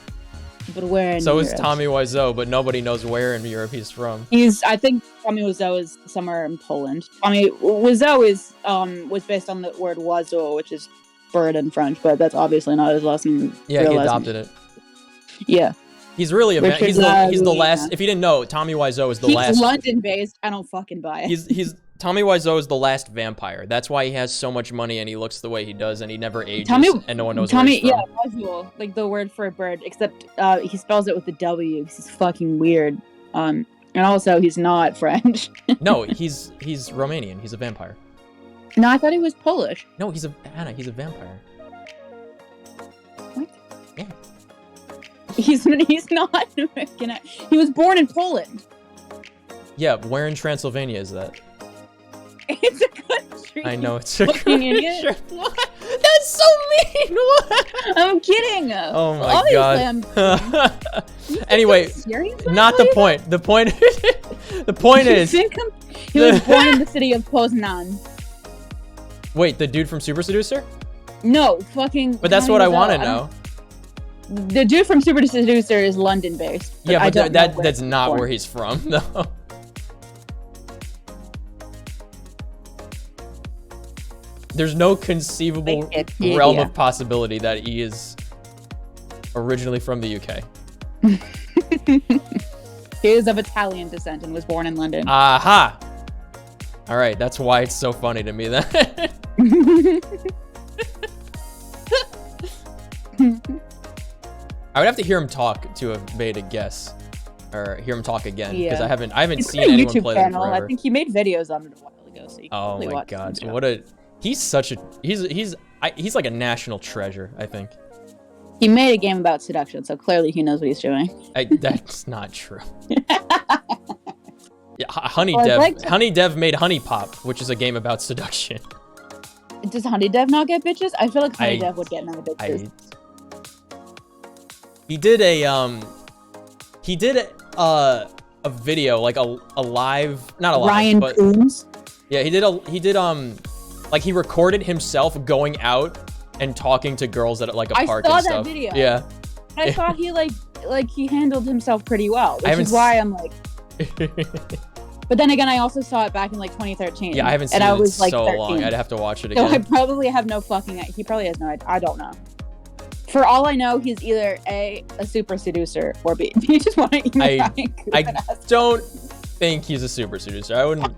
but where in So is Europe? Tommy Wiseau, but nobody knows where in Europe he's from. I think Tommy Wiseau is somewhere in Poland. Tommy Wiseau is was based on the word oiseau, which is bird in French, but that's obviously not his last name. Yeah, real he last adopted it. name. Yeah. He's really a Richard he's the Louisiana. last. If you didn't know, Tommy Wiseau is the He's last. London-based. I don't fucking buy it. He's Tommy Wiseau is the last vampire. That's why he has so much money and he looks the way he does and he never ages and no one knows where he's from. Yeah, Wazul, like the word for a bird, except he spells it with a W. He's fucking weird. And also he's not French. No, he's Romanian. He's a vampire. No, I thought he was Polish. No, he's a vampire. What? Yeah. He's not American. He was born in Poland. Yeah, where in Transylvania is that? It's a country. I know it's a fucking idiot. What? That's so mean. What? I'm kidding. Oh my Obviously, god. Anyway, serious? not the point. The point. The point is. He was born in the city of Poznan. Wait, the dude from Super Seducer? No, fucking. But that's what I want to know. The dude from Super Seducer is London-based. Yeah, but that's not where he's from, though. There's no conceivable realm of possibility that he is originally from the UK. He is of Italian descent and was born in London. Aha! All right, that's why it's so funny to me then. I would have to hear him talk to have made a guess, or hear him talk again, because I haven't seen anyone play that forever. I think he made videos on it a while ago. So you can oh my watch god, what a he's like a national treasure, I think. He made a game about seduction, so clearly he knows what he's doing. That's not true. Yeah, Honey Dev made Honey Pop, which is a game about seduction. Does Honey Dev not get bitches? I feel like Honey Dev would get none of bitches. He did a video, like a live, not a live, Ryan but Coombs? yeah, he did like he recorded himself going out and talking to girls at like a park and stuff. I saw that video. Yeah. I thought he like he handled himself pretty well, which is why I'm like. But then again, I also saw it back in like 2013. Yeah, I haven't seen it in so long. I'd have to watch it again. So I probably have no fucking. He probably has no idea. I don't know. For all I know, he's either A, super seducer, or B, you just want to email I don't think he's a super seducer. I wouldn't.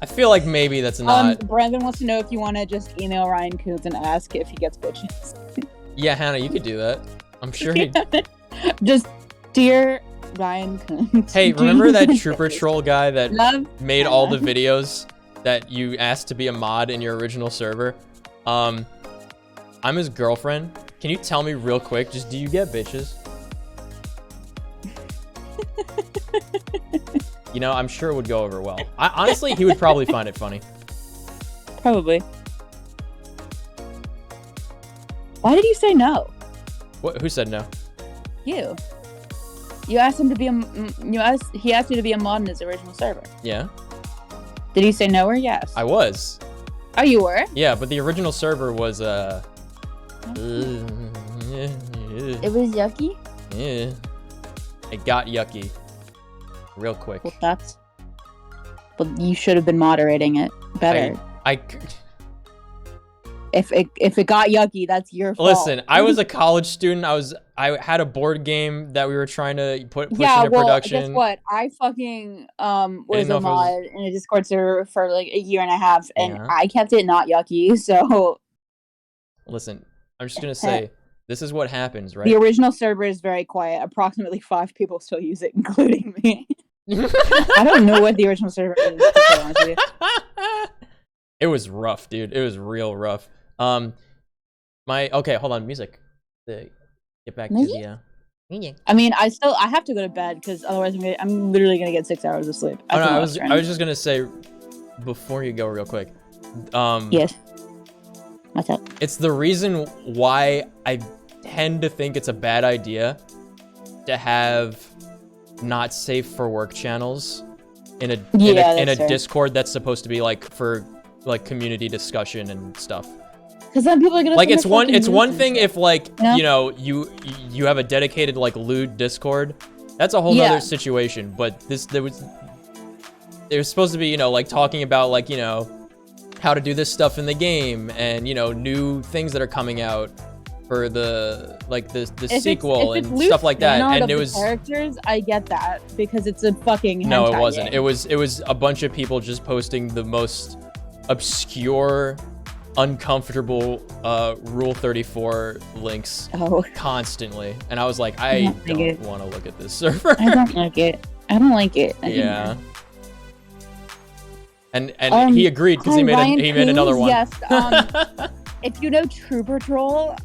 I feel like maybe that's not. Brandon wants to know if you want to just email Ryan Coons and ask if he gets bitches. Yeah, Hannah, you could do that. I'm sure he. Just, dear Ryan Coons. Hey, remember that Trooper Troll guy that made all the videos that you asked to be a mod in your original server? I'm his girlfriend. Can you tell me real quick, just do you get bitches? You know, I'm sure it would go over well. Honestly, he would probably find it funny. Probably. Why did you say no? What? Who said no? You. You asked him to be he asked you to be a mod in his original server. Yeah. Did he say no or yes? I was. Oh, you were? Yeah, but the original server was It was yucky? Yeah. It got yucky. Real quick. Well, but you should have been moderating it better. If it got yucky, that's your fault. Listen, I was a college student. I had a board game that we were trying to push into production. Guess what? I fucking was a mod in a Discord server for like a year and a half, and I kept it not yucky. So listen, I'm just gonna say this is what happens, right? The original server is very quiet. Approximately 5 people still use it, including me. I don't know what the original server is. To be honest with you. It was rough, dude. It was real rough. Okay, hold on, music. Get back to the I mean, I have to go to bed because otherwise I'm literally gonna get 6 hours of sleep. Oh no, I was just gonna say before you go, real quick. Yes. What's up? It's the reason why I tend to think it's a bad idea to have not safe for work channels in a Discord that's supposed to be like for like community discussion and stuff. Because then people are gonna like it's one thing if like you know you have a dedicated like lewd Discord. That's a whole nother situation. But there was supposed to be, you know, like talking about like, you know, how to do this stuff in the game and, you know, new things that are coming out for the If sequel it's and loose stuff like that, fan art and of it the was characters. I get that because it's a fucking no, it hentai wasn't. game. It was a bunch of people just posting the most obscure, uncomfortable Rule 34 links Oh, constantly, and I was like, I don't like don't it. want to look at this server. I don't like it. I don't like it. Yeah. And he agreed because he hi, made Ryan another Coons, one. Yes. If you know True Patrol,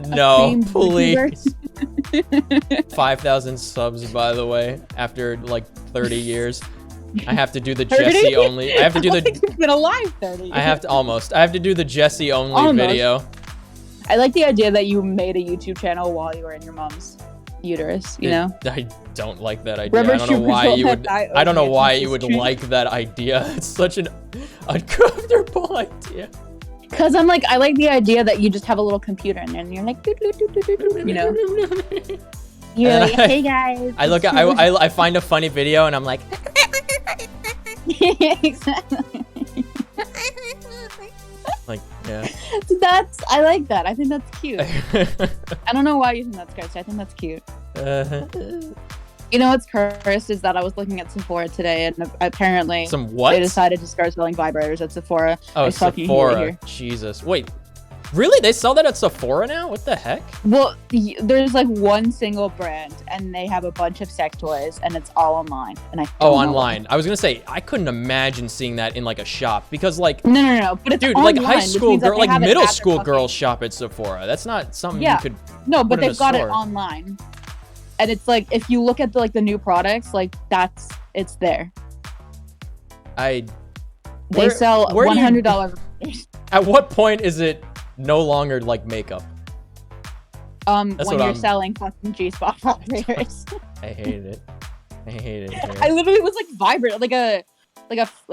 No, famed please. YouTuber. 5,000 subs, by the way, after like 30 years. I have to do the 30? Jesse only. I have to do the. You've been alive 30. I have to almost. I have to do the Jesse only Almost. video. I like the idea that you made a YouTube channel while you were in your mom's uterus. You know. I don't like that idea. Remember I don't know True why Patrol you would. had I don't know that why OG you would stream? like that idea. It's such an uncomfortable idea. Cause I'm like, I like the idea that you just have a little computer and then you're like, doot, doot, doot, doot, doot, doot, you know. You're And like, hey guys. I look at. I find a funny video and I'm like. Exactly. Like, yeah. I like that. I think that's cute. I don't know why you think that's cursed. I think that's cute. You know what's cursed is that I was looking at Sephora today and apparently Some what? they decided to start selling vibrators at Sephora. Oh, I fucking hate it Sephora. here. Jesus. Wait. Really? They sell that at Sephora now? What the heck? Well, there's like one single brand and they have a bunch of sex toys and it's all online. And I Oh, don't know online. I was gonna say I couldn't imagine seeing that in like a shop because like why. No. But it's dude, online, like high which school means that girl, they like have it middle at their school fucking- girls shop at Sephora. That's not something Yeah. you could. No, but put in they've a got it store. online. And it's like if you look at the new products, like it's there. I. They Where- sell where do you- $100. At what point is it no longer like makeup? When what you're I'm- selling fucking G-spot vibrators. I hate it. I hate it. Here. I literally was like vibrate, like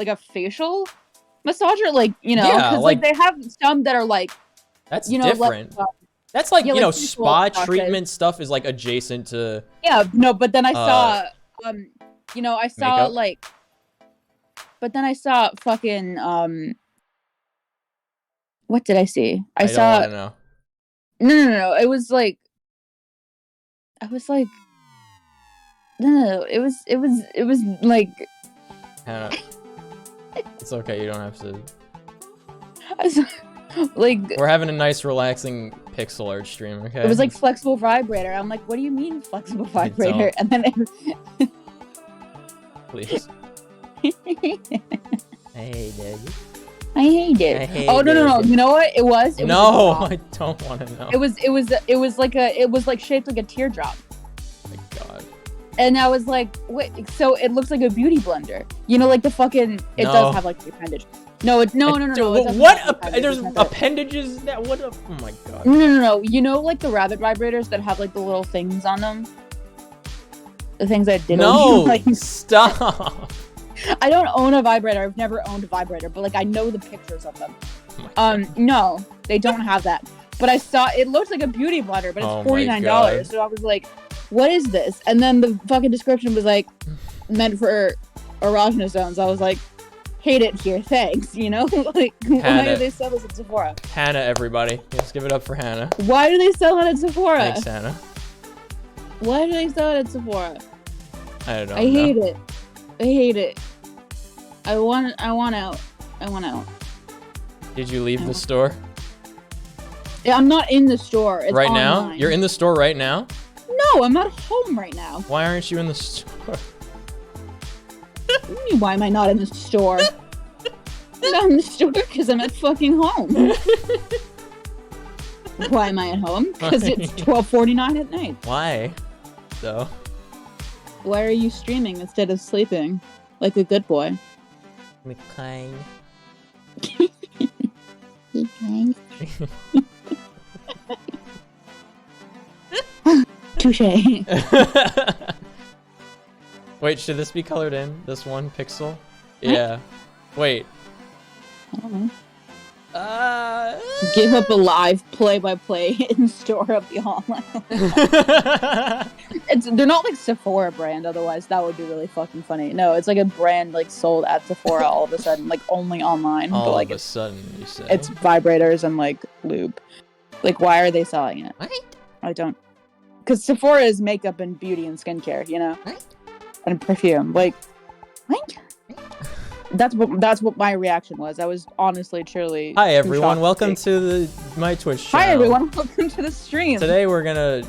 a facial massager, like you know, Yeah, because like- they have some that are like That's you know, different. like, That's like yeah, you know, like visual spa process. treatment stuff is like adjacent to. yeah, no, but then I saw you know, I saw Makeup? like, but then I saw fucking what did I see? I don't saw want to know. no, it was like I was like no, it was like Hannah, it's okay. You don't have to. I was, like We're having a nice, relaxing pixel art stream. Okay. it was like flexible vibrator. I'm like, what do you mean flexible vibrator? And then Please. I hate it. I hate it. I hate Oh no! it. You know what? It was. It was No, a drop. I don't want to know. It was like shaped like a teardrop. Oh my God. And I was like, wait, so it looks like a beauty blender. You know, like the fucking it No. does have like the appendage. No, it no. It doesn't What? have the appendage, There's it's not that. appendages that. What? Oh my God. No. You know, like the rabbit vibrators that have like the little things on them. The things I did. No. Like, Stop. I don't own a vibrator. I've never owned a vibrator, but like I know the pictures of them. Oh my God. No, they don't have that. But I saw it looks like a beauty blender, but Oh it's my $49. God. So I was like, what is this? And then the fucking description was like meant for erogenous zones. I was like, hate it here, thanks. You know? Like why Hannah. do they sell this at Sephora? Hannah, everybody, let's give it up for Hannah. Why do they sell it at Sephora? Thanks, Hannah. Why do they sell it at Sephora? I don't know. I hate it. I hate it. I want out. I want out. Did you leave the store Yeah, I'm not in the store. It's right now? online. You're in the store right now? No, I'm at home right now. Why aren't you in the store? What do you mean, why am I not in the store? I'm not in the store because I'm at fucking home. Why am I at home? Because it's 12:49 at night. Why? So. Why are you streaming instead of sleeping? Like a good boy. McClain. Touche. Wait, should this be colored in? This one pixel? Yeah. Wait. I don't know. Give up a live play-by-play in store of the online. They're not like Sephora brand, otherwise that would be really fucking funny. No, it's like a brand like sold at Sephora all of a sudden, like only online. All but like of a sudden, you say. it's vibrators and like lube. Like, why are they selling it? What? I don't. Because Sephora is makeup and beauty and skincare, you know, What? and perfume. Like, what? That's what my reaction was. I was honestly, truly. Hi too everyone, shocked welcome see. to my Twitch channel. Hi everyone, welcome to the stream. Today we're gonna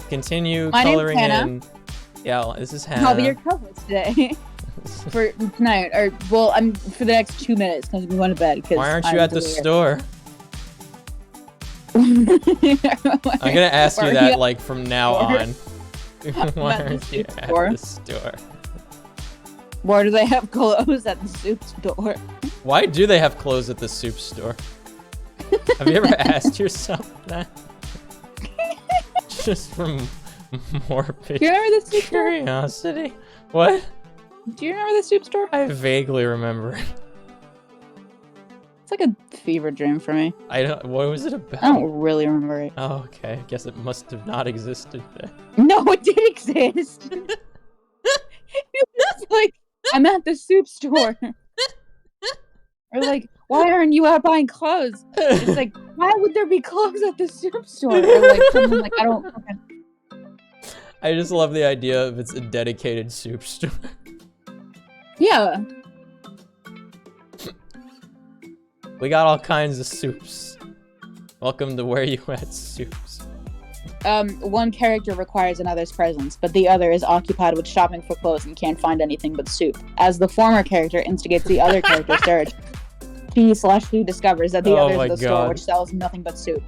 continue My name's coloring Hannah. in. Yeah, this is Hannah. I'll be your co-host today for tonight, or well, I'm for the next 2 minutes because we went to bed. Why aren't you at the store? I'm gonna ask you that like from now on. Why aren't you at the store? Why do they have clothes at the soup store? Why do they have clothes at the soup store? Have you ever asked yourself that? Just from morbid Do you remember the soup store? curiosity. What? Do you remember the soup store? I vaguely remember. It's like a fever dream for me. I don't. What was it about? I don't really remember it. Oh, okay. I guess it must have not existed then. No, it did exist. It was like, I'm at the soup store. Or like, why aren't you out buying clothes? It's like, why would there be clothes at the soup store? Or like, something like, I don't. I just love the idea of it's a dedicated soup store. Yeah. We got all kinds of soups. Welcome to Where You At Soups. One character requires another's presence, but the other is occupied with shopping for clothes and can't find anything but soup. As the former character instigates the otother character's search, he/she discovers that the other is the store, which sells nothing but soup.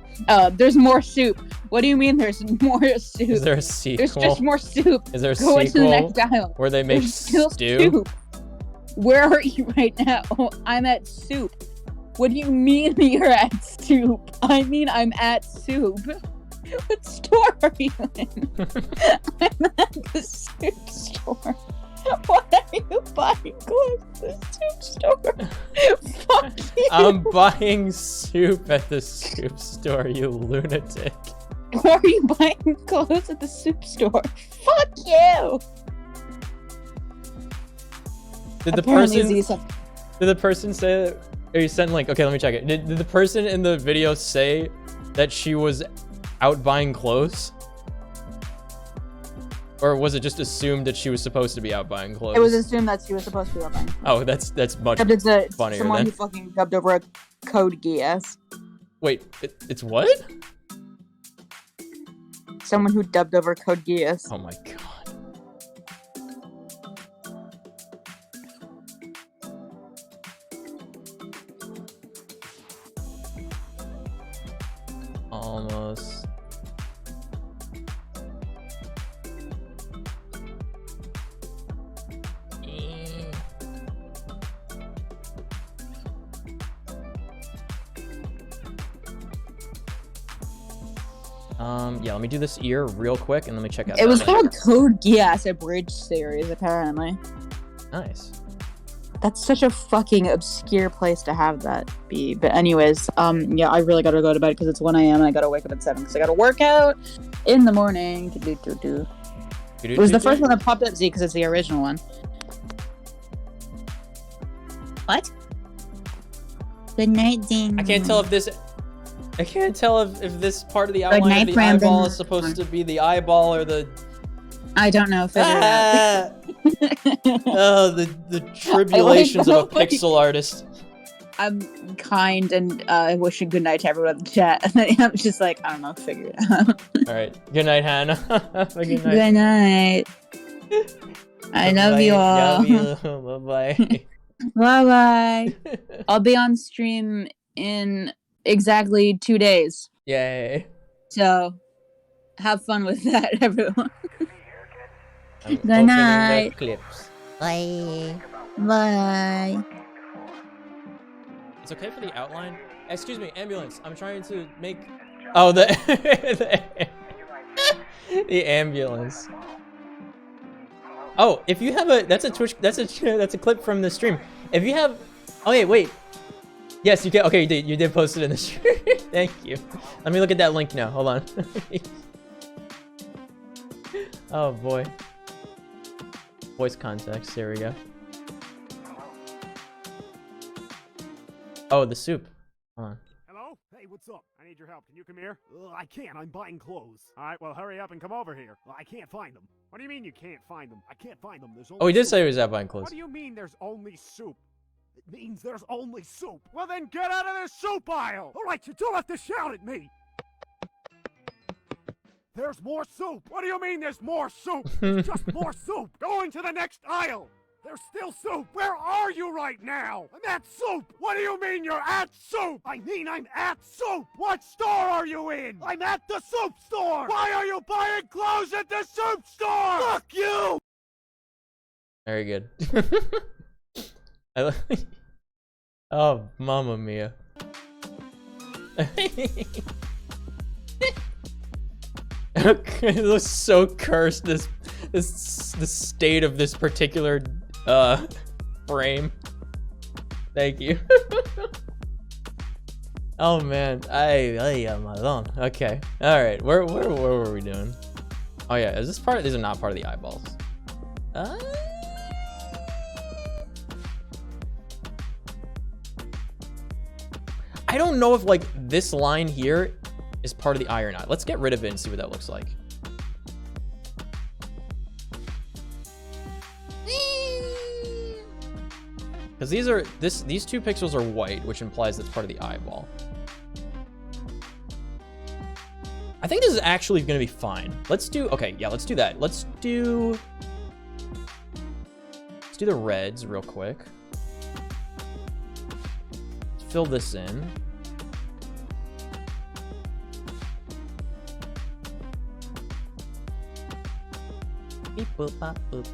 There's more soup. What do you mean there's more soup? Is there a sequel? There's just more soup. Is there a Go into the sequel next aisle. where they make There's still stew? soup. Where are you right now? I'm at soup. What do you mean you're at soup? I mean I'm at soup. What store are you in? I'm at the soup store. Why are you buying clothes at the soup store? Fuck you. I'm buying soup at the soup store, you lunatic. Why are you buying clothes at the soup store? Fuck you. Did the person say, or you sent like, okay, let me check it. Did the person in the video say that she was out buying clothes? Or was it just assumed that she was supposed to be out buying clothes? It was assumed that she was supposed to be out buying clothes. Oh, that's much Except it's funnier someone then. who fucking dubbed over a code geass. Wait, it's what? Someone who dubbed over code geass. Oh my god. Almost. Yeah, let me do this ear real quick and let me check out. It was called Code Geass, a bridge series, apparently. Nice. That's such a fucking obscure place to have that be. But anyways, yeah, I really gotta go to bed because it's 1 a.m. and I gotta wake up at 7 because I gotta work out in the morning. It was the first one that popped up, Z, because it's the original one. What? Good night, Zing. I can't tell if this part of the Good outline night, of the Brandon. eyeball is supposed to be the eyeball or the. I don't know. Figure it out. Oh, the tribulations of a nobody- pixel artist. I'm kind and wishing good night to everyone in the chat. And then I'm just like, I don't know, figure it out. All right. Good night, Hannah. Have a good night. Good night. I love you all. Bye Bye bye. I'll be on stream in exactly 2 days. Yay. So have fun with that, everyone. I'm Good opening the night. clips. Bye. Bye. It's okay for the outline. Excuse me, ambulance. I'm trying to make. Oh, the the ambulance. Oh, if you have a, that's a Twitch, that's a clip from the stream. If you have, oh wait. Yes, you can. Okay, you did post it in the stream. Thank you. Let me look at that link now. Hold on. Oh boy. Voice context. There we go. Oh, the soup. Hold on. Hello? Hey, what's up? I need your help. Can you come here? I can't. I'm buying clothes. All right, well, hurry up and come over here. I can't find them. What do you mean you can't find them? I can't find them. There's only Oh, he did soup. say he was out buying clothes. What do you mean there's only soup? It means there's only soup. Well, then get out of the soup aisle. All right, you don't have to shout at me. There's more soup. What do you mean there's more soup? There's just more soup. Go into the next aisle. There's still soup. Where are you right now? I'm at soup. What do you mean you're at soup? I mean I'm at soup. What store are you in? I'm at the soup store. Why are you buying clothes at the soup store? Fuck you! Very good. Oh, mamma mia. It looks so cursed, this the state of this particular frame. Thank you. Oh man, I am alone. Okay, all right. Where were we doing? Oh yeah, is this part? These are not part of the eyeballs. I don't know if like this line here is part of the eye or not. Let's get rid of it and see what that looks like. Because these two pixels are white, which implies that's part of the eyeball. I think this is actually going to be fine. Let's do, okay, yeah, let's do that. Let's do the reds real quick. Fill this in. Beep boop bop boop.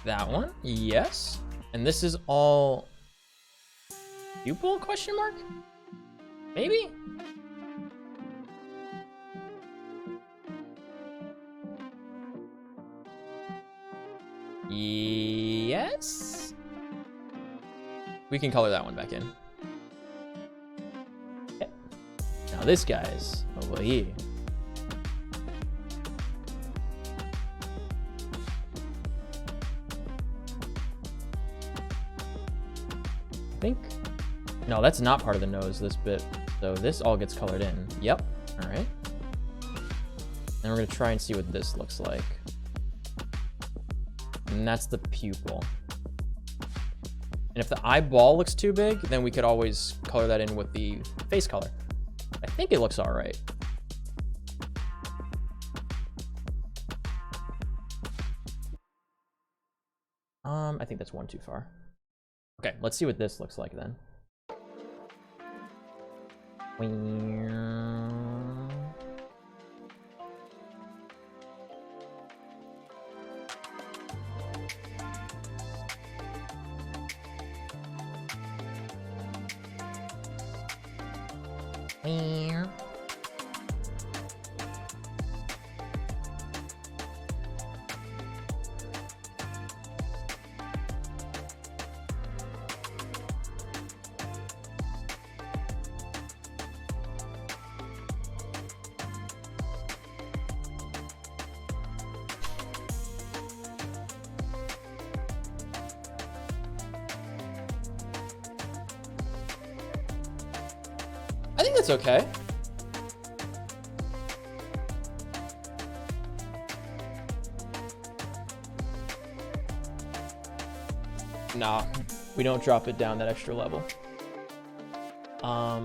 That one, yes. And this is all pupil question mark? Maybe? Yes. We can color that one back in. Okay. Now this guy's over here. I think, no, that's not part of the nose, this bit. So this all gets colored in. Yep. All right. And we're gonna try and see what this looks like. And that's the pupil. And if the eyeball looks too big, then we could always color that in with the face color. I think it looks all right. I think that's one too far. Okay, let's see what this looks like then. I think that's okay. Nah, we don't drop it down that extra level. I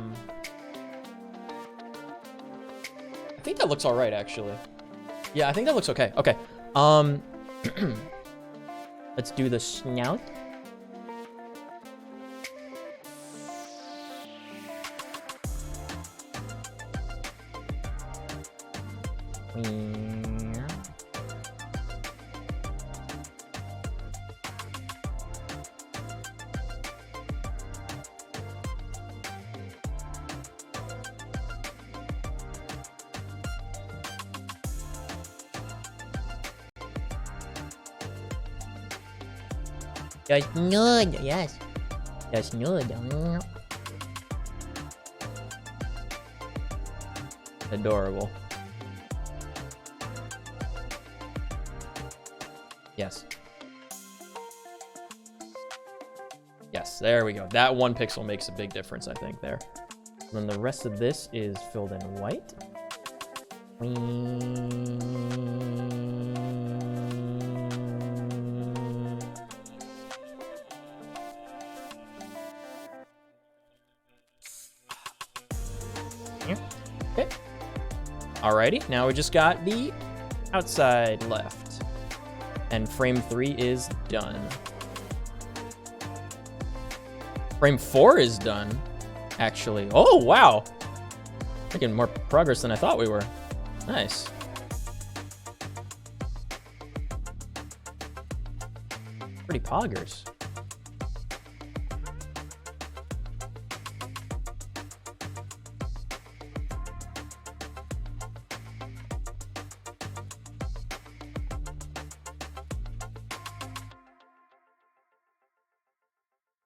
think that looks all right, actually. Yeah, I think that looks okay. Okay. Let's do the snout. Just nude, yes. Just nude. Adorable. Yes. Yes, there we go. That 1 pixel makes a big difference, I think, there. And then the rest of this is filled in white. Okay. Alrighty, now we just got the outside left. And frame 3 is done. Frame 4 is done, actually. Oh, wow. Making more progress than I thought we were. Nice. Pretty poggers.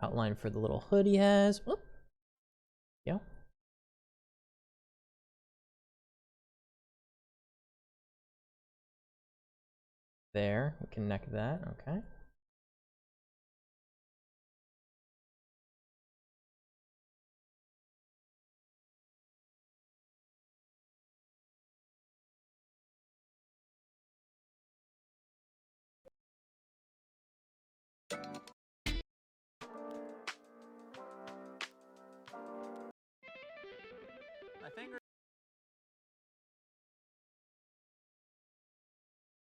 Outline for the little hood he has. Whoop. Yeah. There, we connect that, okay.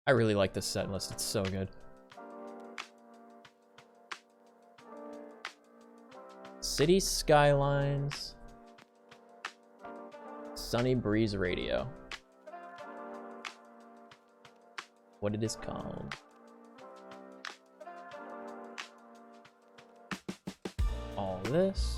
I really like this set list, it's so good. City Skylines. Sunny Breeze Radio. What it is called. All this.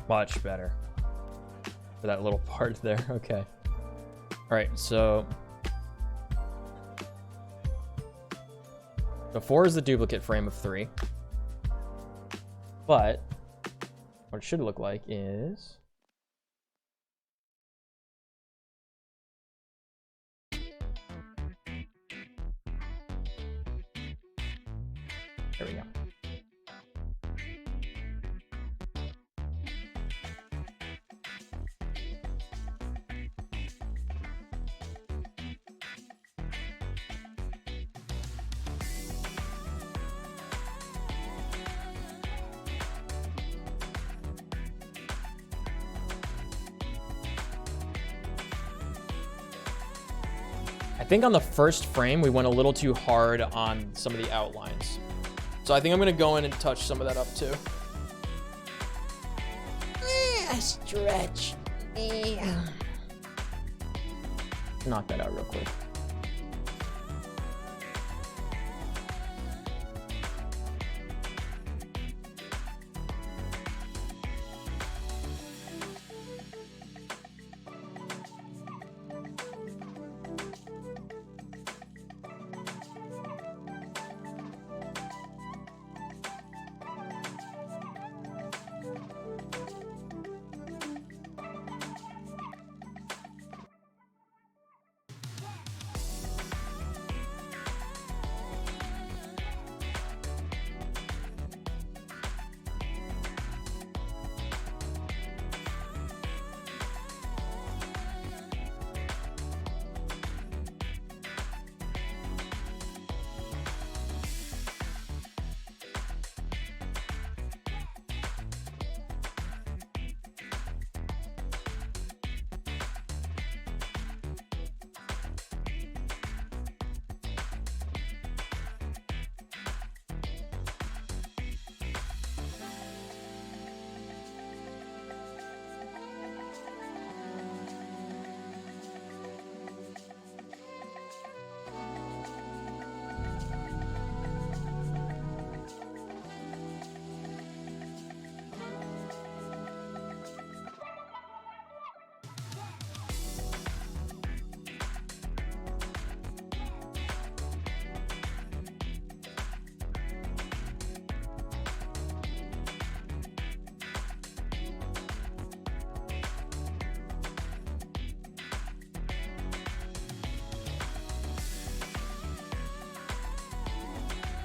Much better. For that little part there, okay. Alright, so... So 4 is the duplicate frame of 3. But, what it should look like is... There we go. I think on the first frame, we went a little too hard on some of the outlines. So I think I'm gonna go in and touch some of that up too. Stretch. Knock that out real quick.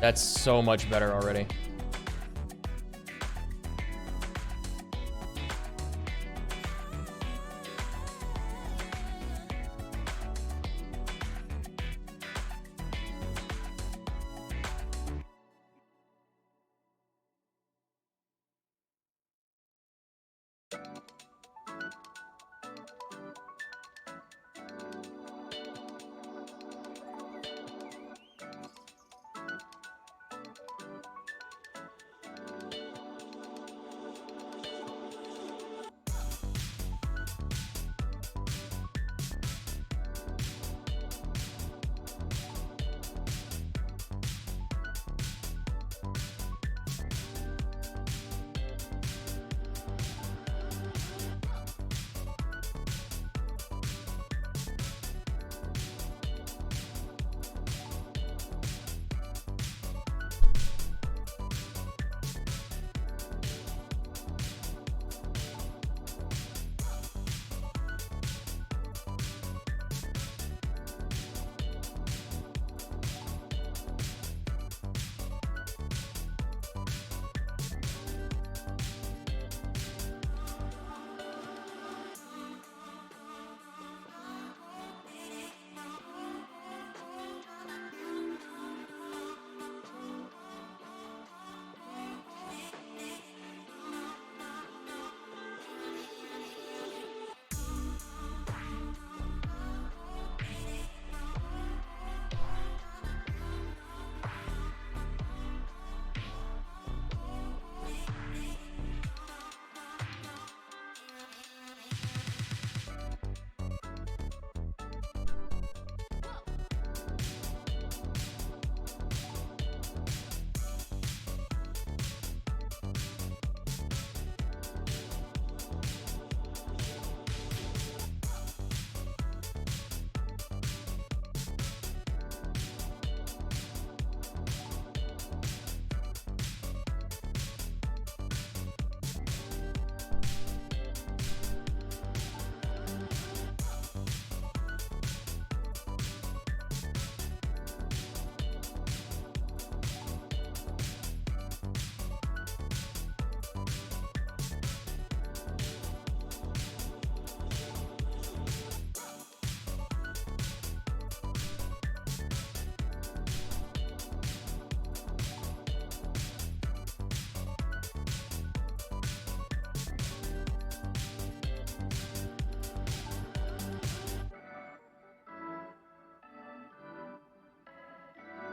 That's so much better already.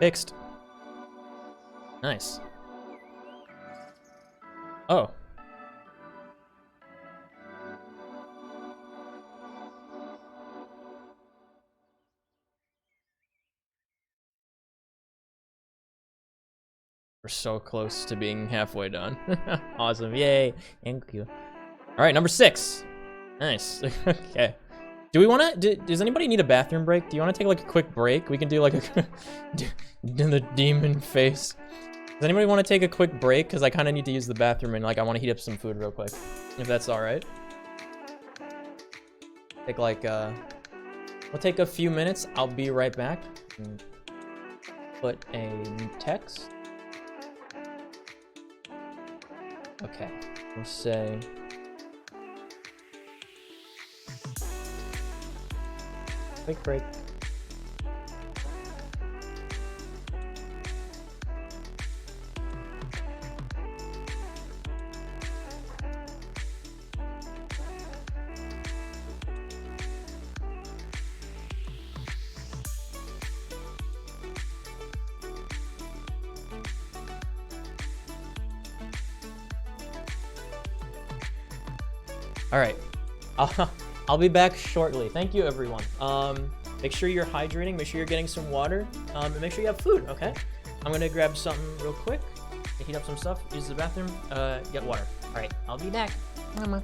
Fixed. Nice. Oh. We're so close to being halfway done. Awesome. Yay. Thank you. All right, number 6. Nice. Okay. Do we want to? Does anybody need a bathroom break? Do you want to take like a quick break? We can do like a the demon face. Does anybody want to take a quick break? Because I kind of need to use the bathroom and like I want to heat up some food real quick. If that's all right. Take like we'll take a few minutes. I'll be right back. Put a text. Okay. We'll say. Quick break. All right. I'll be back shortly. Thank you, everyone. Make sure you're hydrating. Make sure you're getting some water. And make sure you have food, okay? I'm gonna grab something real quick. Heat up some stuff. Use the bathroom. Get water. All right. I'll be back. Mama.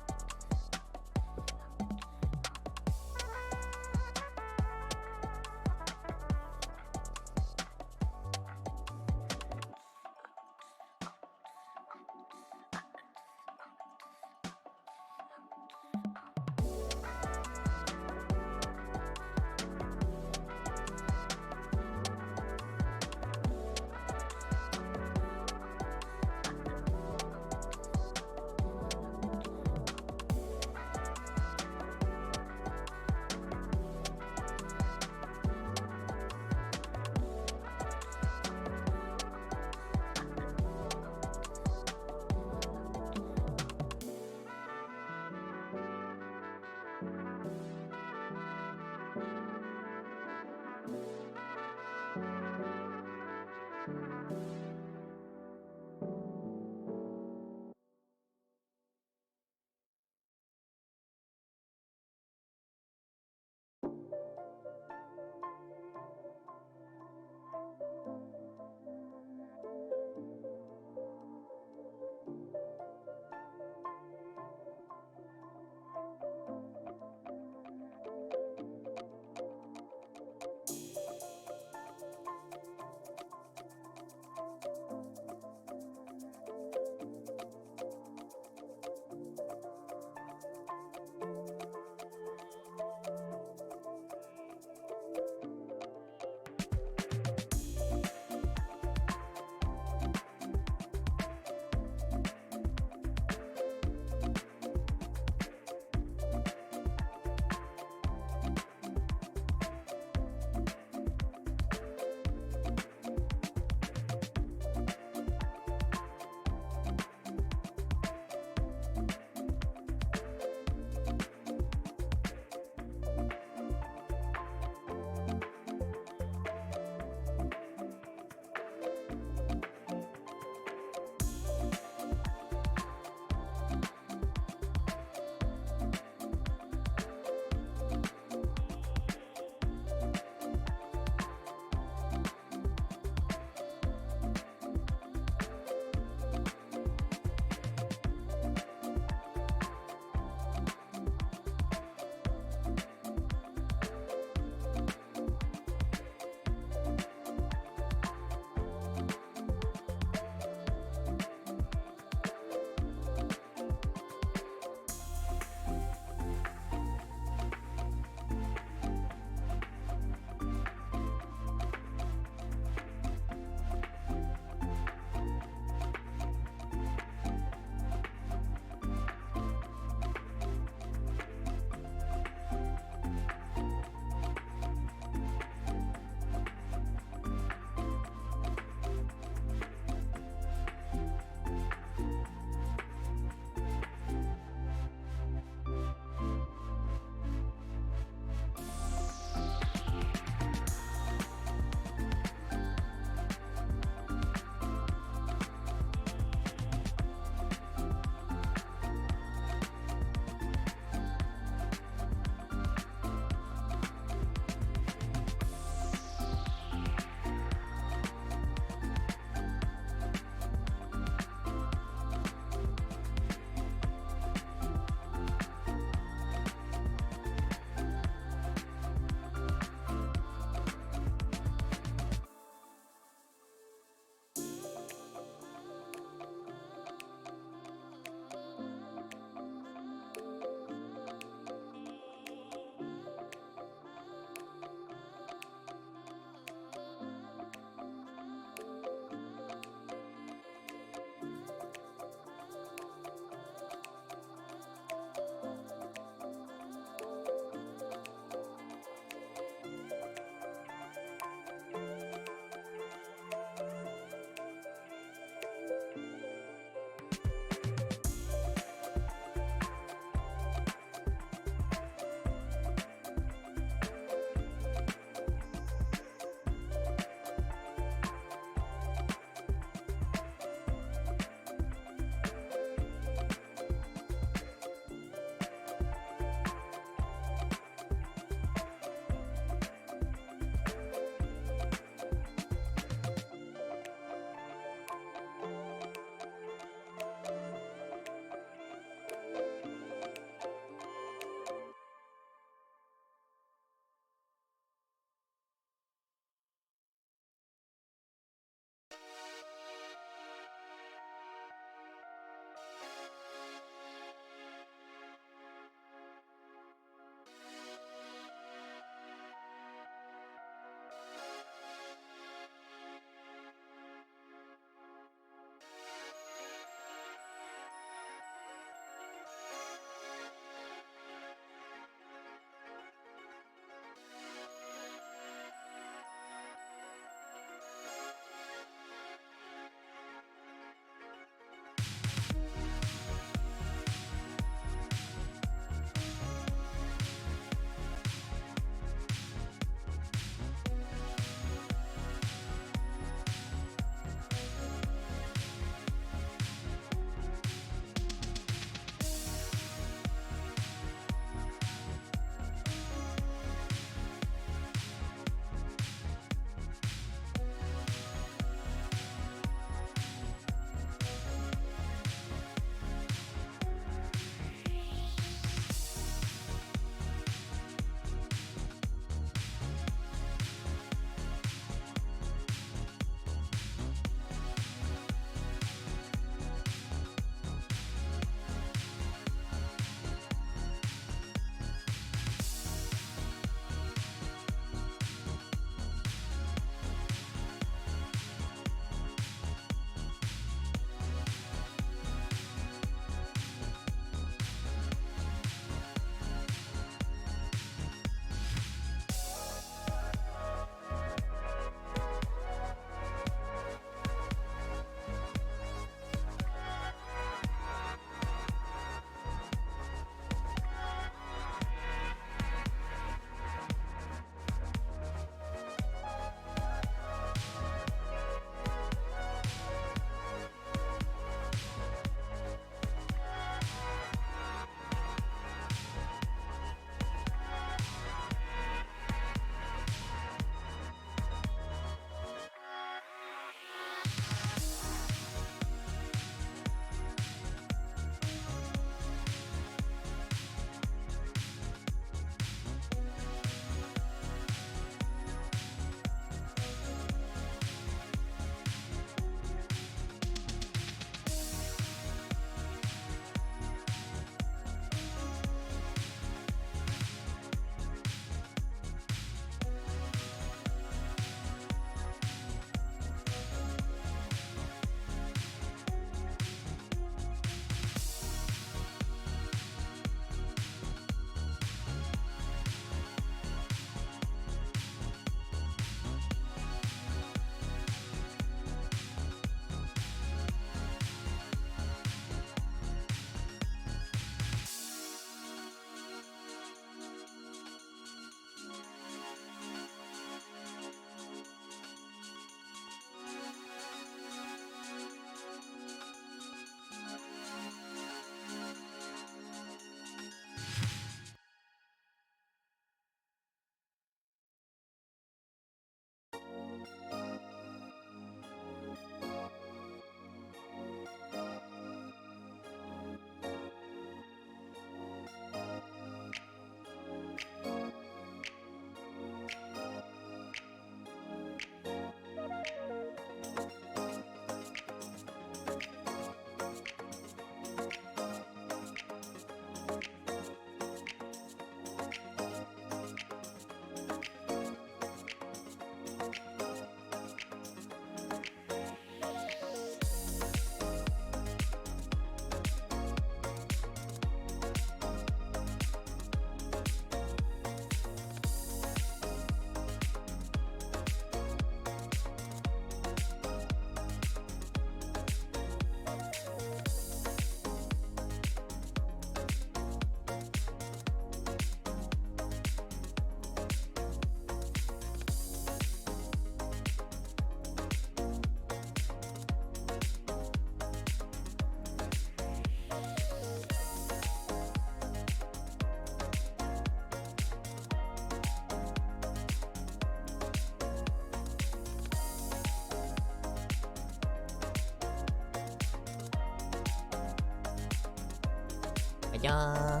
Yeah.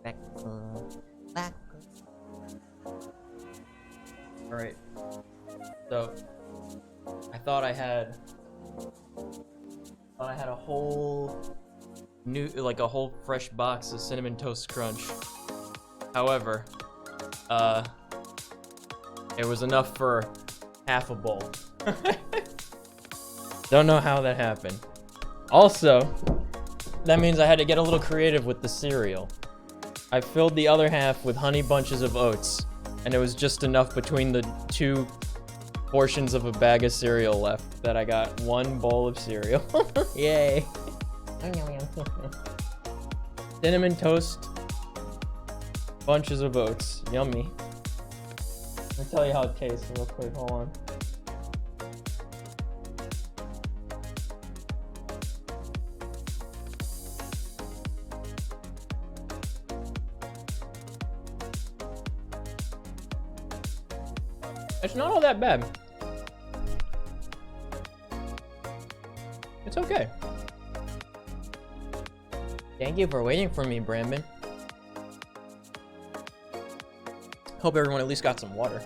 Back. Back. All right. So I thought I had a whole like a whole fresh box of Cinnamon Toast Crunch. However, it was enough for half a bowl. Don't know how that happened. Also, that means I had to get a little creative with the cereal. I filled the other half with Honey Bunches of Oats, and it was just enough between the 2 portions of a bag of cereal left that I got 1 bowl of cereal. Yay. Cinnamon Toast Bunches of Oats. Yummy. Let me tell you how it tastes real quick. Hold on. It's not all that bad. It's okay. Thank you for waiting for me, Brandon. Hope everyone at least got some water.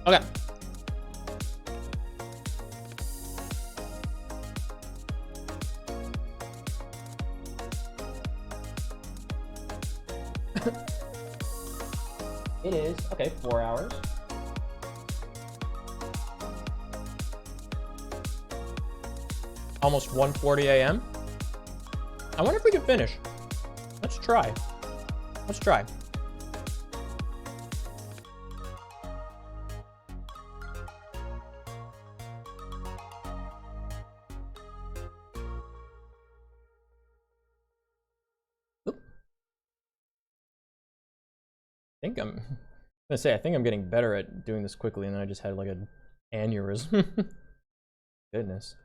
Okay. It is, okay, 4 hours. Almost 1:40 a.m. I wonder if we can finish. Let's try. Let's try. Oop. I think I'm getting better at doing this quickly, and then I just had like an aneurysm. Goodness.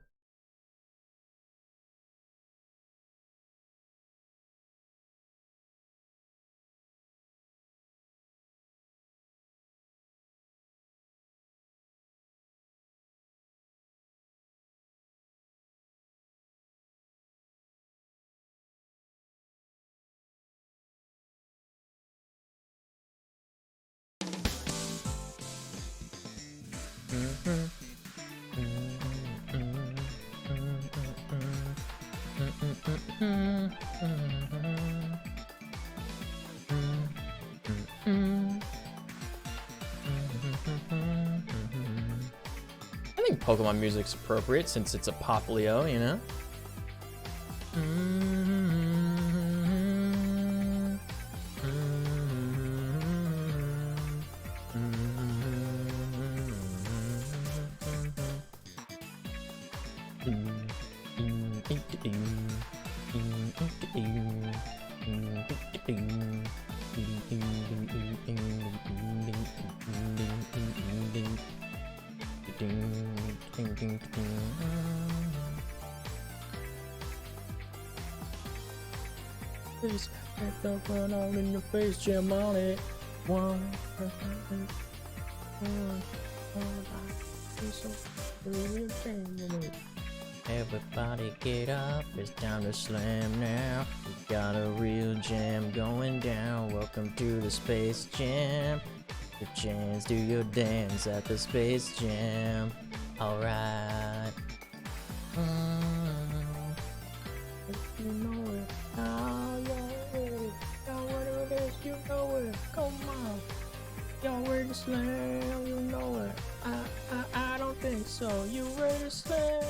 I think Pokemon music's appropriate since it's a Poplio, you know? Please, don't run all in your face, jam on it. Everybody get up, it's time to slam now. We got a real jam going down. Welcome to the Space Jam. Your chance, do your dance at the Space Jam. Alright. If you know it, now you're ready. Now whatever it is, you know it. Come on. Y'all ready to slam? You know it. I don't think so. You ready to slam?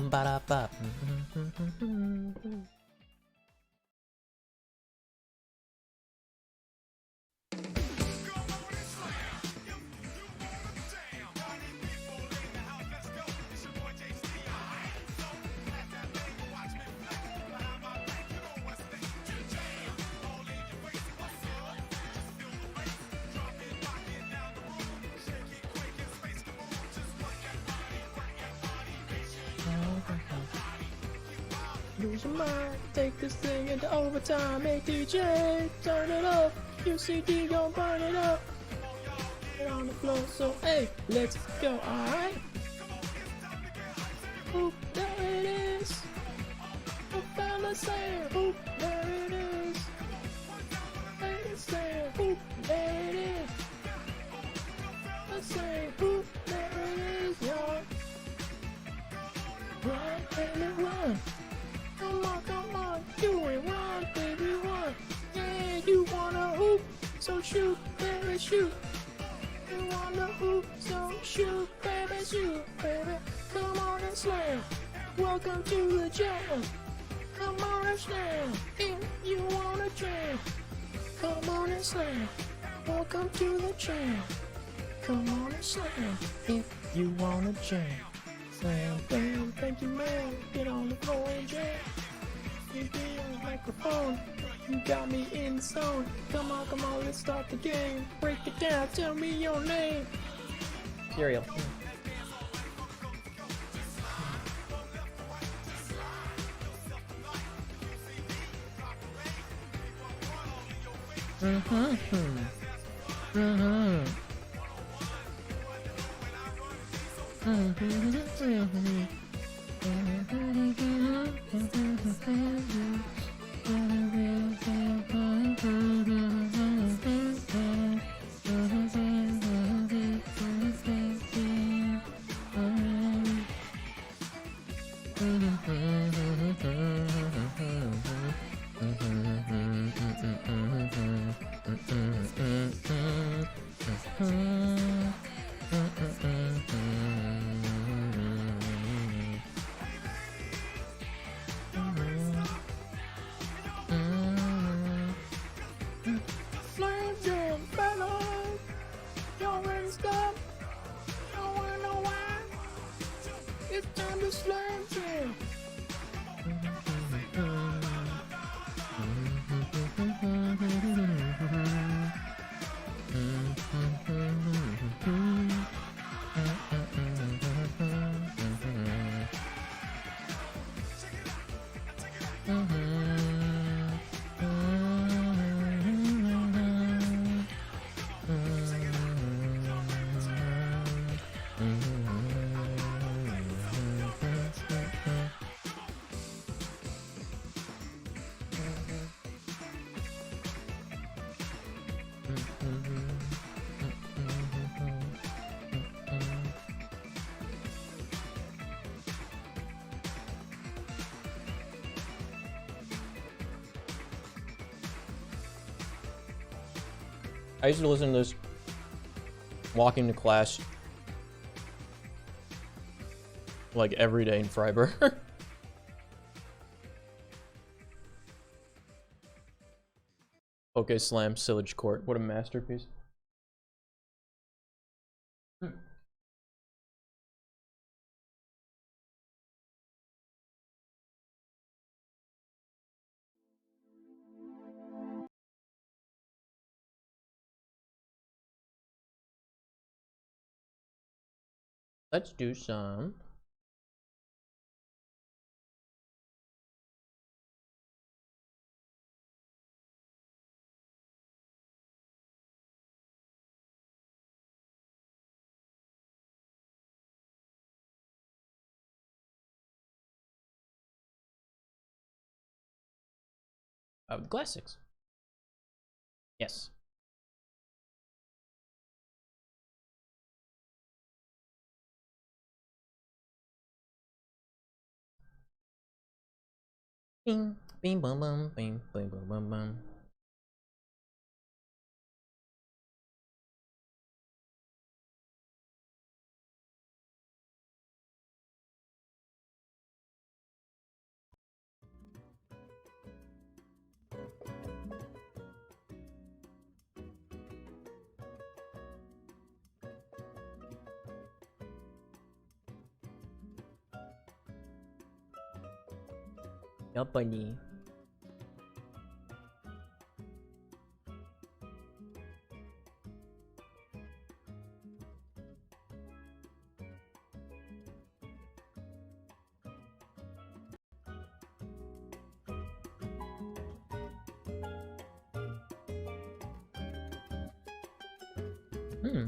Ba-da-ba. Lose your mind, take this thing into overtime. Hey DJ, turn it up. UCD gon' burn it up. Get on the floor, so hey, let's go, alright? Oop, there it is. The fella's there. Oop, there it is. Ladies there. Oop, there it is. Let's say, oop, there it is, y'all. Run, baby, run. Come on, do it, run, baby, run. Yeah, you wanna hoop, so shoot, baby, shoot. You wanna hoop, so shoot, baby, shoot, baby. Come on and slam. Welcome to the jam. Come on and slam. If you wanna jam, come on and slam. Welcome to the jam. Come on and slam. If you wanna jam. Slam, bam, thank you, man. Get on the floor and jam. You be on the microphone. You got me in the zone. Come on, let's start the game. Break it down, tell me your name. Cereal. Slam jam, fellas. Y'all ready to stop? Y'all wanna know why? It's time to slam jam. I used to listen to this walking to class like every day in Freiburg. Okay, Slam, Sillage Court. What a masterpiece. Let's do some the classics. Yes. Bing, bing, bum, bum, bing, bing, bum, bum, bum. Yup, bunny. Hmm.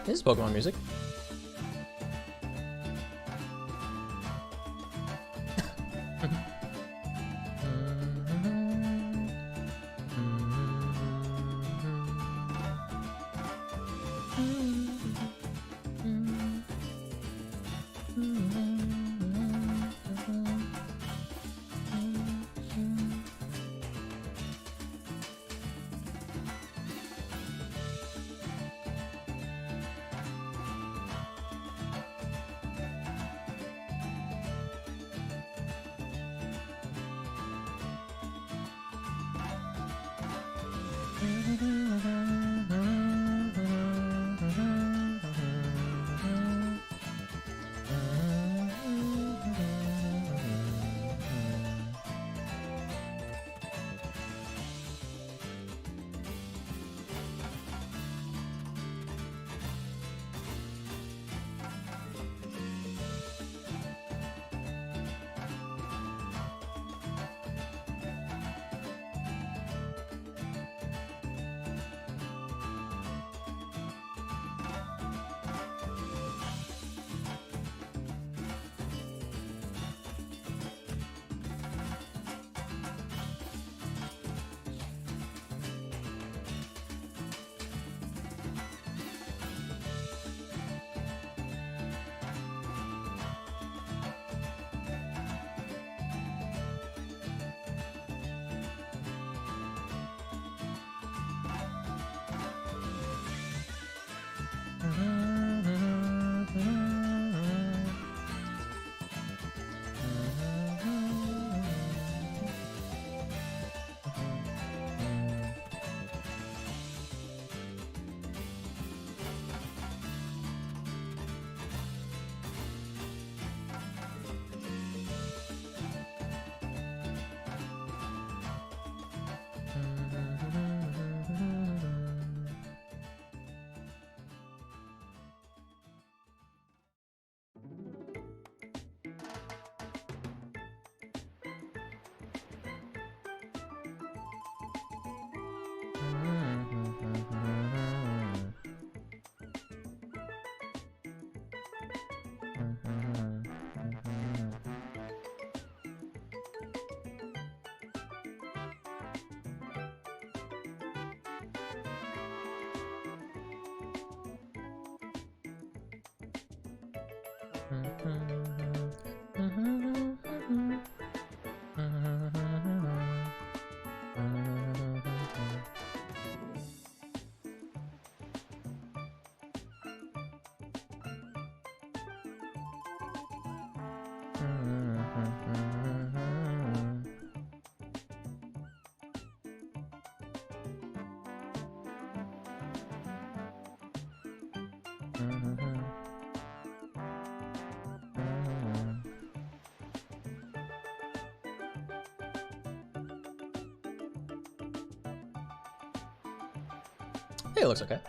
This is Pokemon music. think it looks okay.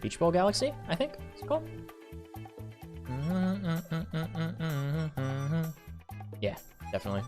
Beach Ball Galaxy, I think it's called. Yeah, definitely.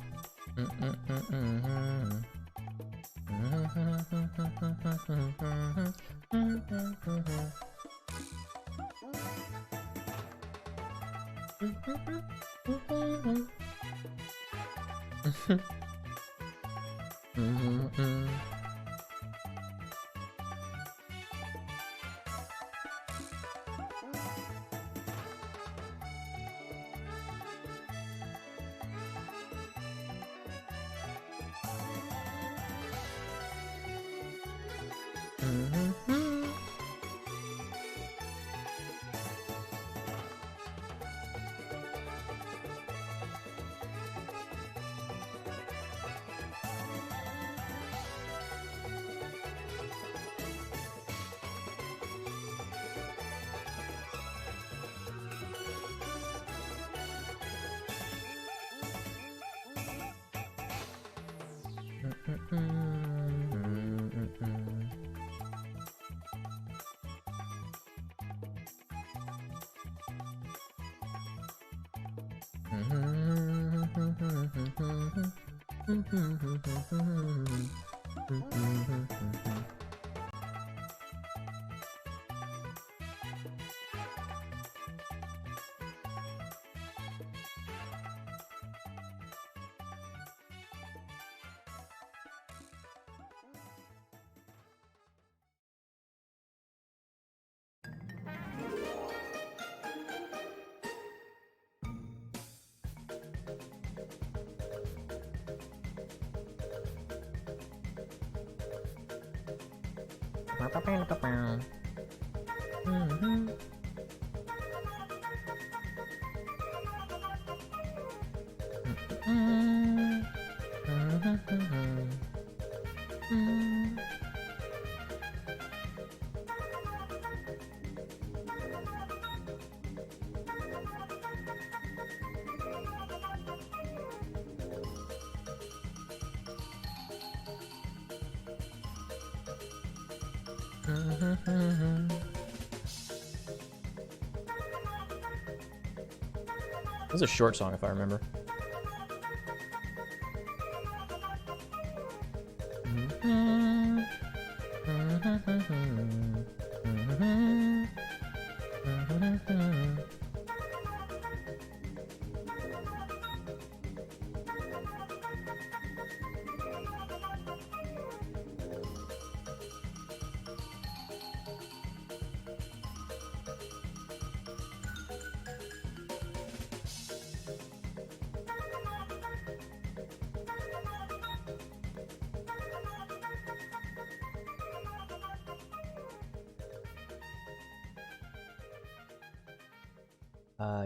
This is a short song, if I remember.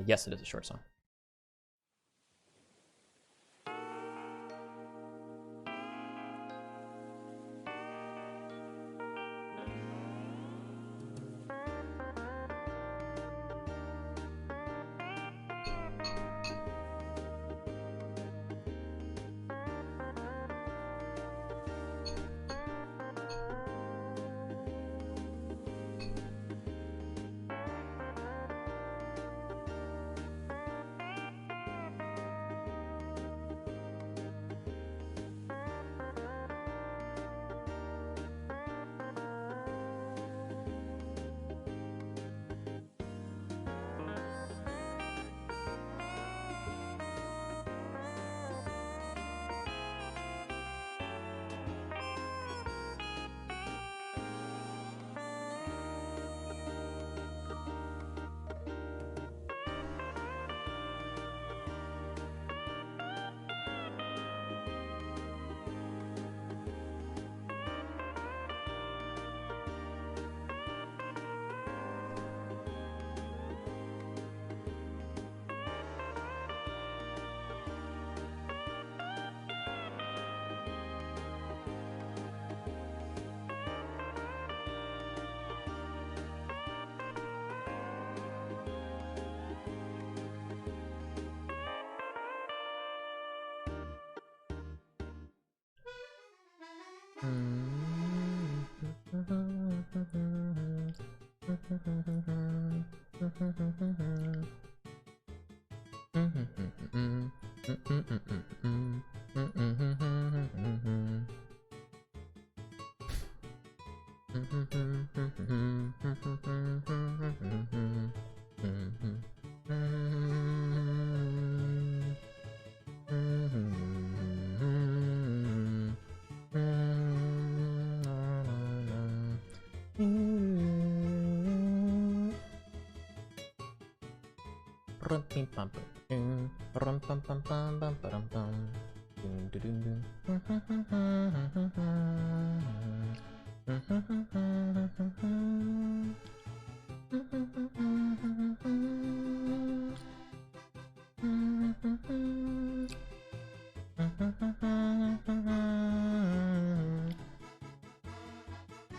Yes, it is a short song.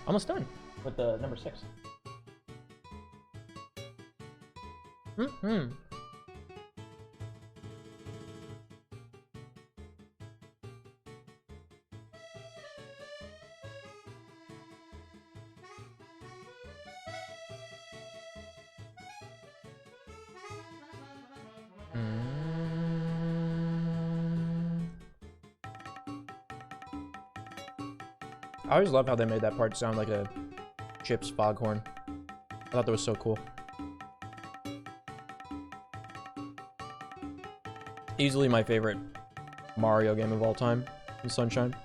Almost done with the number 6. I always love how they made that part sound like a Chips foghorn. I thought that was so cool. Easily my favorite Mario game of all time, in Sunshine.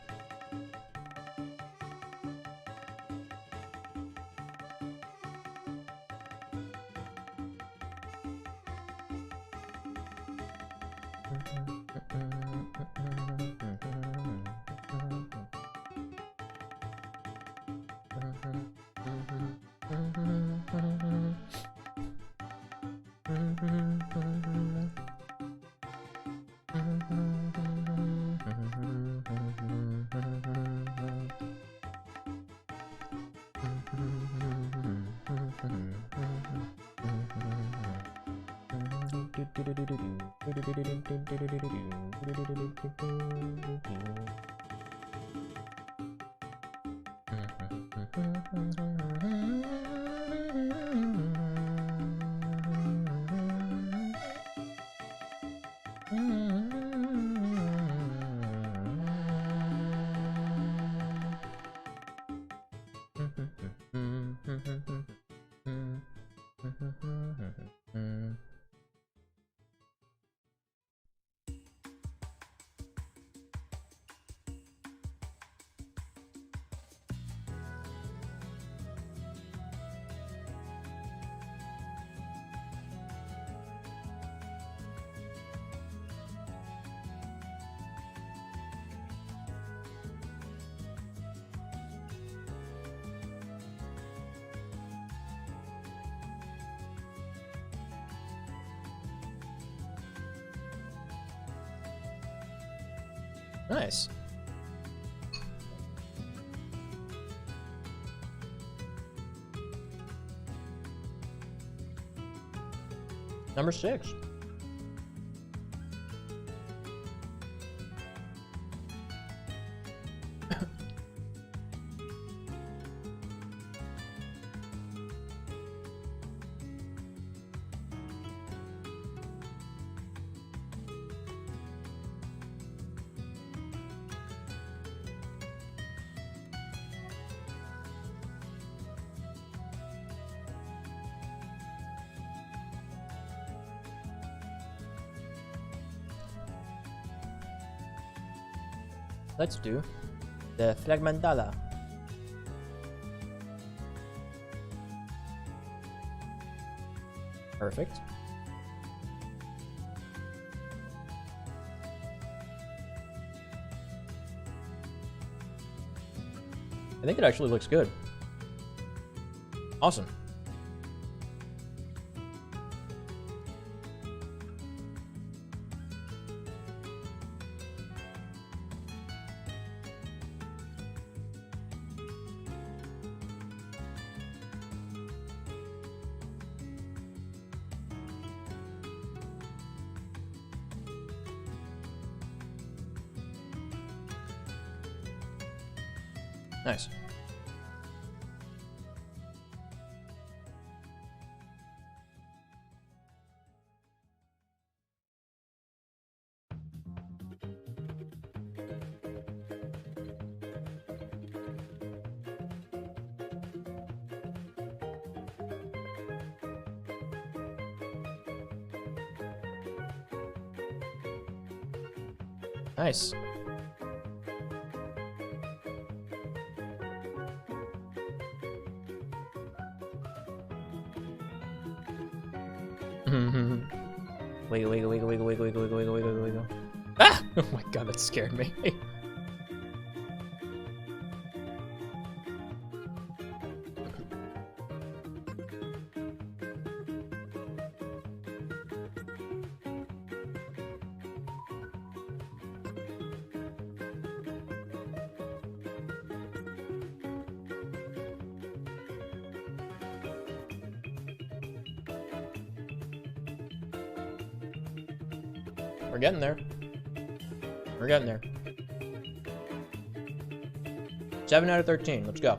Nice. Number 6. Let's do the Fragmentada. Perfect. I think it actually looks good. Awesome. Nice. Nice. Wiggle, wiggle, wiggle, wiggle, wiggle, wiggle, wiggle, wiggle, wiggle, wiggle. Ah! Oh my god, that scared me. We're getting there. We're getting there. 7 out of 13. Let's go.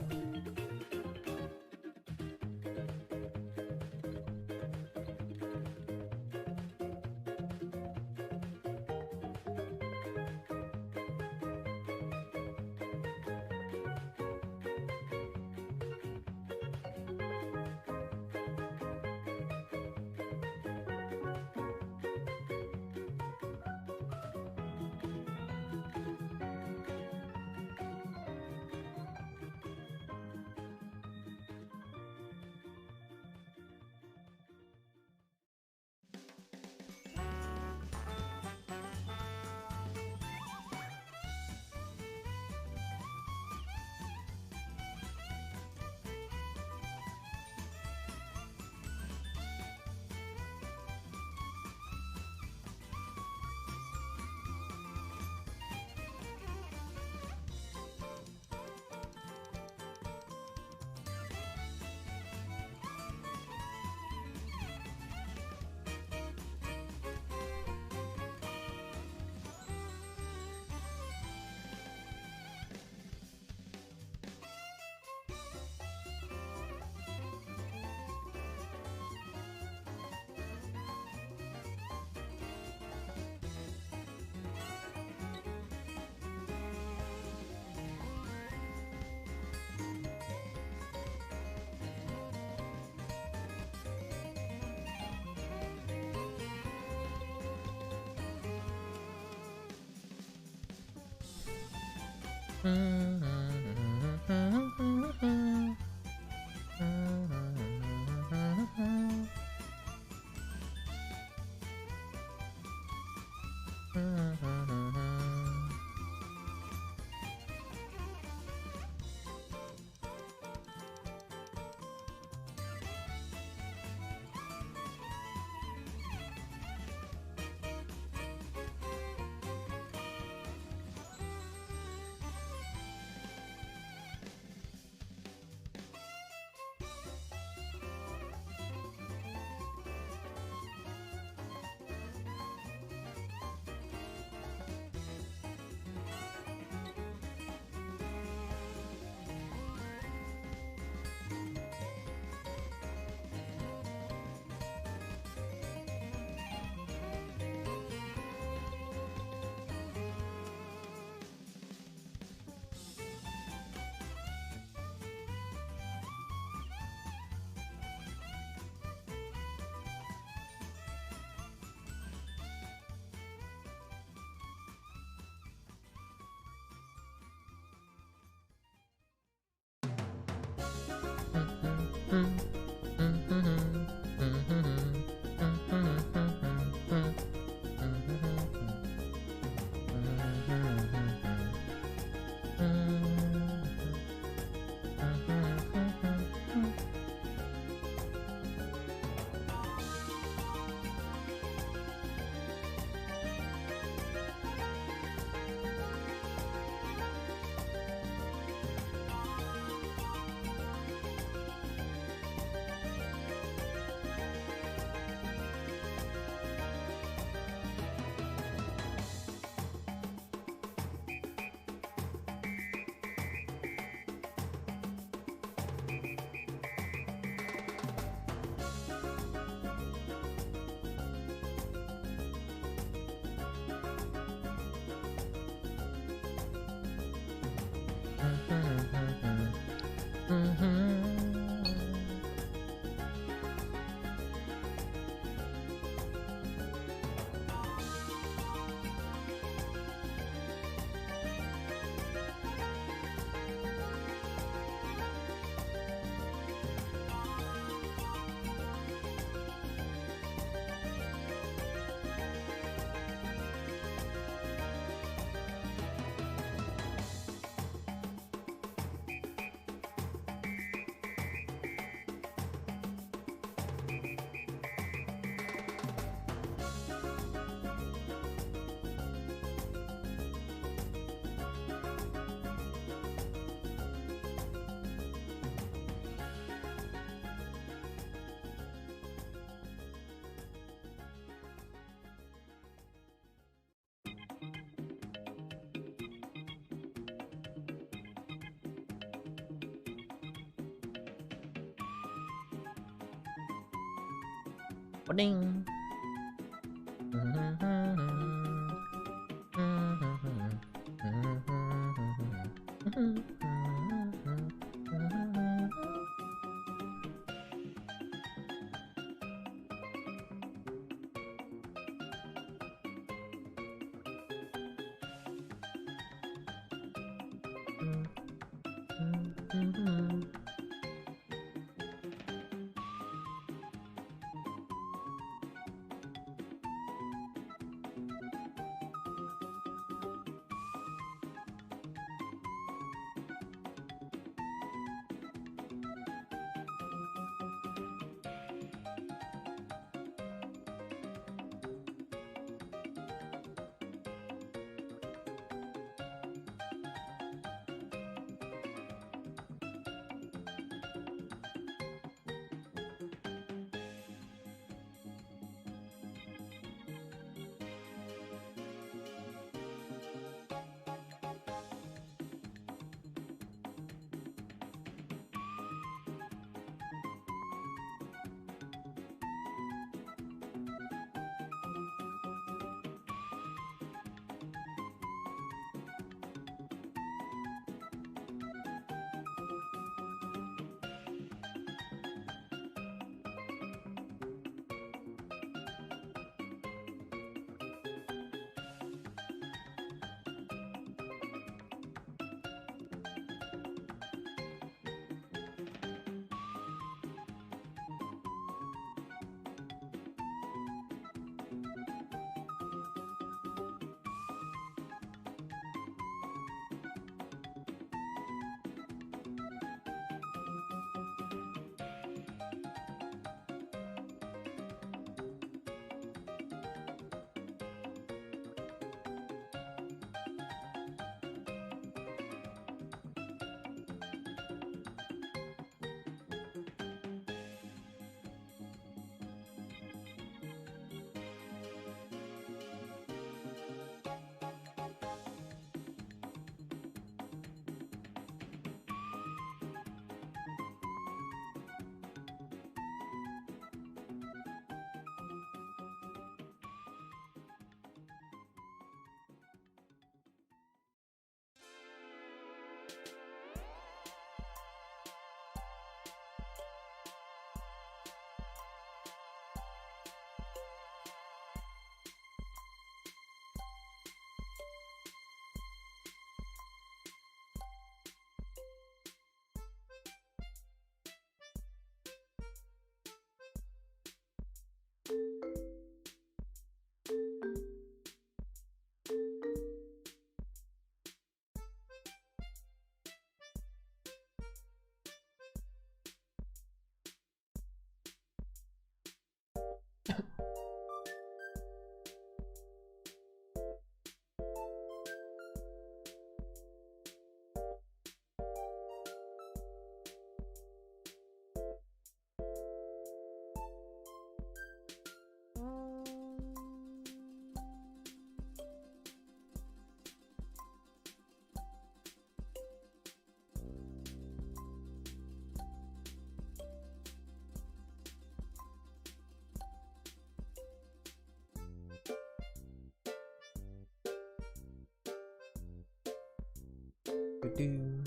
Ding.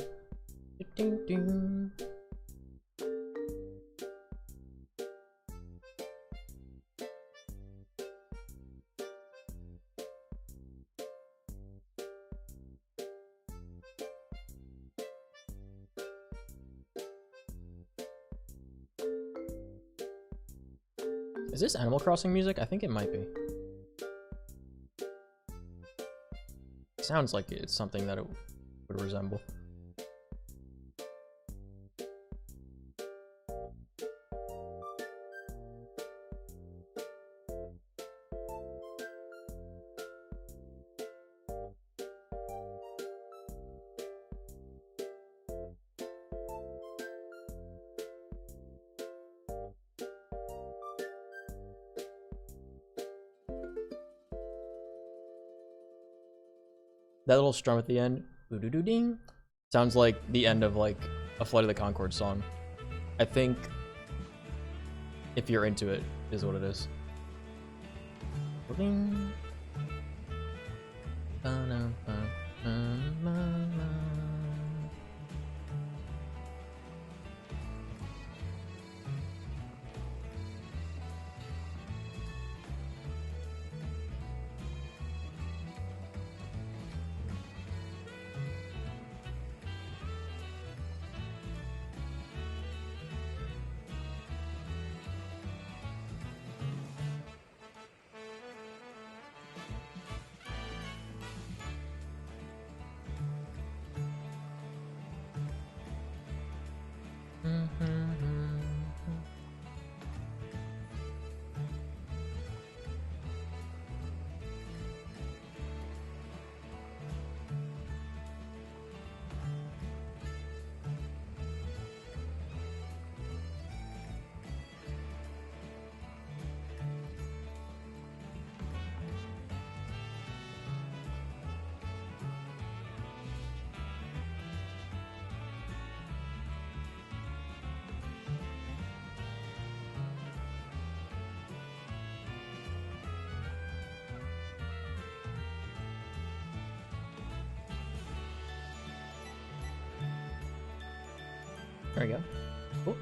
ding, ding. Is this Animal Crossing music? I think it might be. Sounds like it's something that it would resemble. That little strum at the end, doo-doo-doo-ding, sounds like the end of like a Flight of the Conchords song. I think if you're into it, is what it is. Ding. There we go. Cool.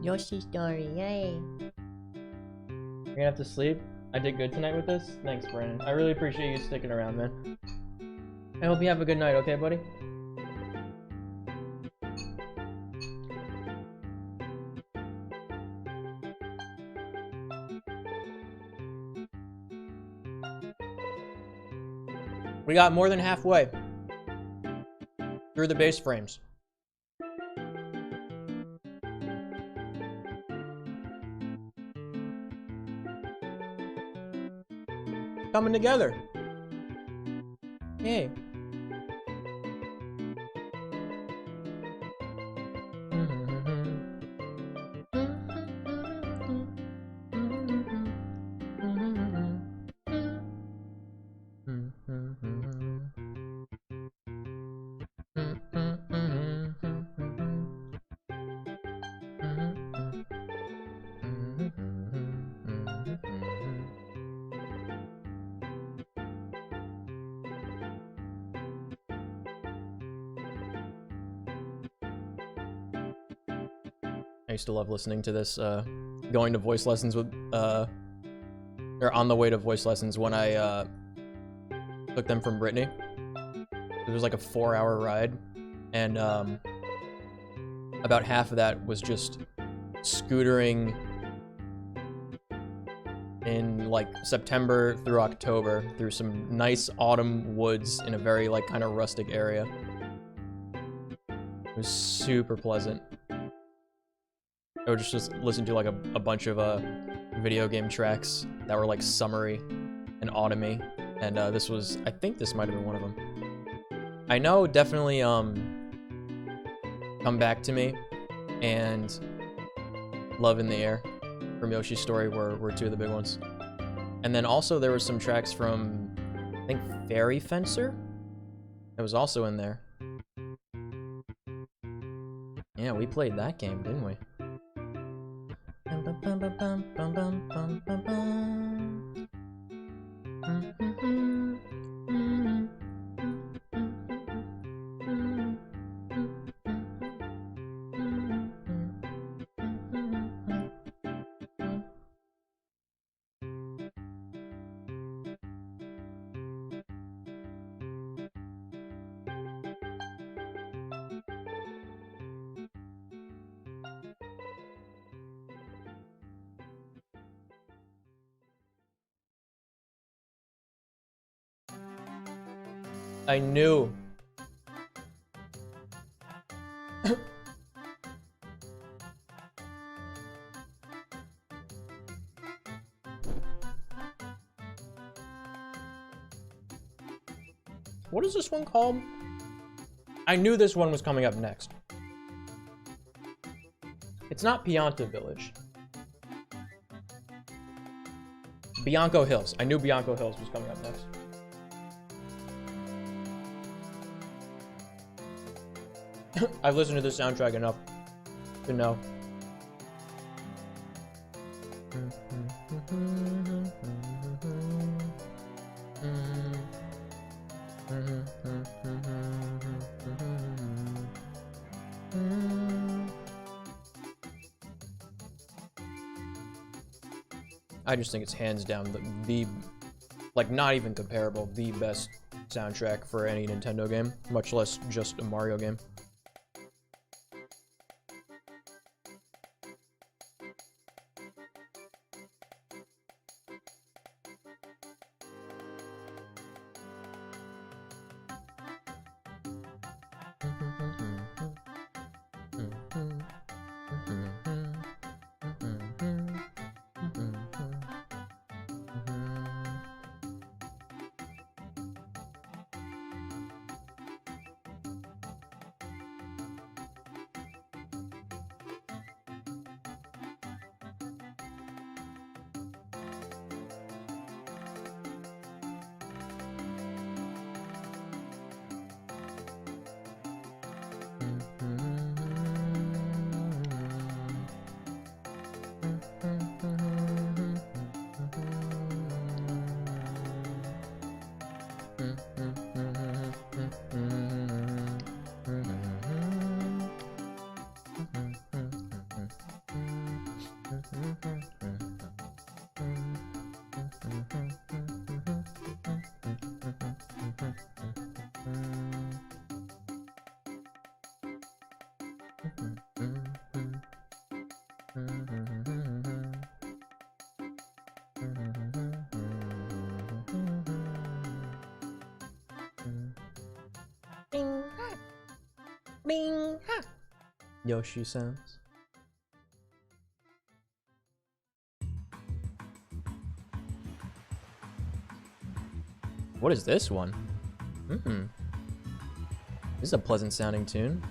Yoshi story, yay. You're gonna have to sleep. I did good tonight with this. Thanks, Brandon. I really appreciate you sticking around, man. I hope you have a good night, okay, buddy? We got more than halfway through the base frames. Coming together. Yay. I used to love listening to this, going to voice lessons with, or on the way to voice lessons when I, took them from Brittany. It was like a 4-hour ride, and, about half of that was just scootering in, like, September through October through some nice autumn woods in a very, like, kind of rustic area. It was super pleasant. I would just listen to like a bunch of video game tracks that were like summery and autumny, and this was, I think this might have been one of them. I know definitely Come Back to Me and Love in the Air from Yoshi's Story were two of the big ones. And then also there were some tracks from, I think, Fairy Fencer. It was also in there. Yeah, we played that game, didn't we? I knew. What is this one called? I knew this one was coming up next. It's not Pianta Village. Bianco Hills. I knew Bianco Hills was coming up next. I've listened to this soundtrack enough to know. I just think it's hands down the like, not even comparable, the best soundtrack for any Nintendo game, much less just a Mario game. Bing. Ha. Yoshi sounds. What is this one? This is a pleasant sounding tune.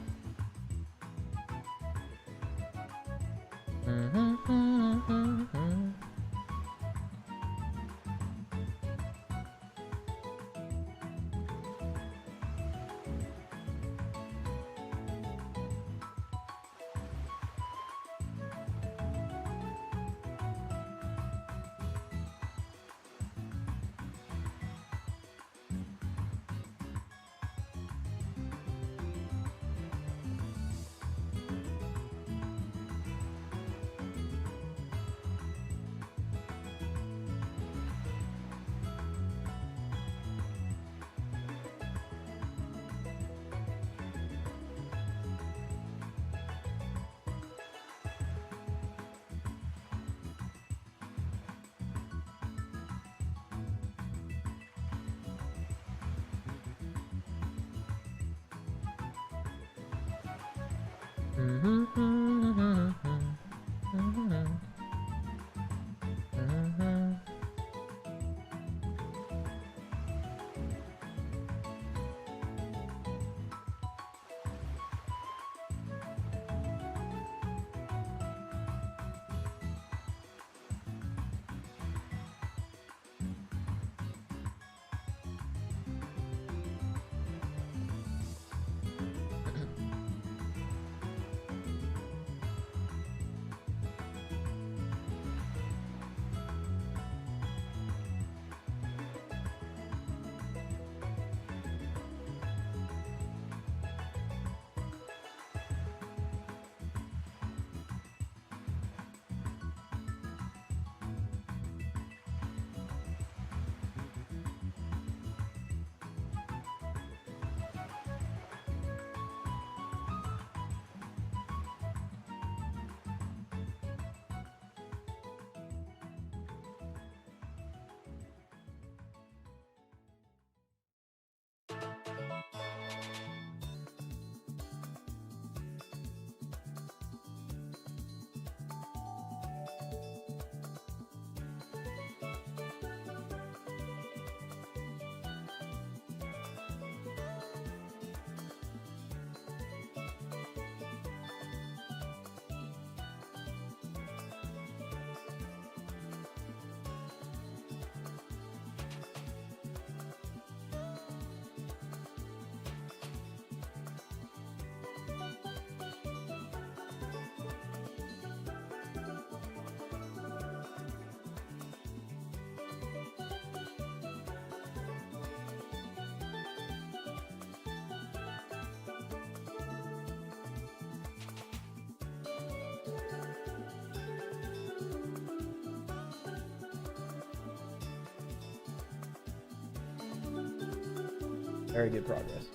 Very good progress.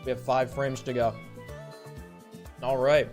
We have 5 frames to go. All right.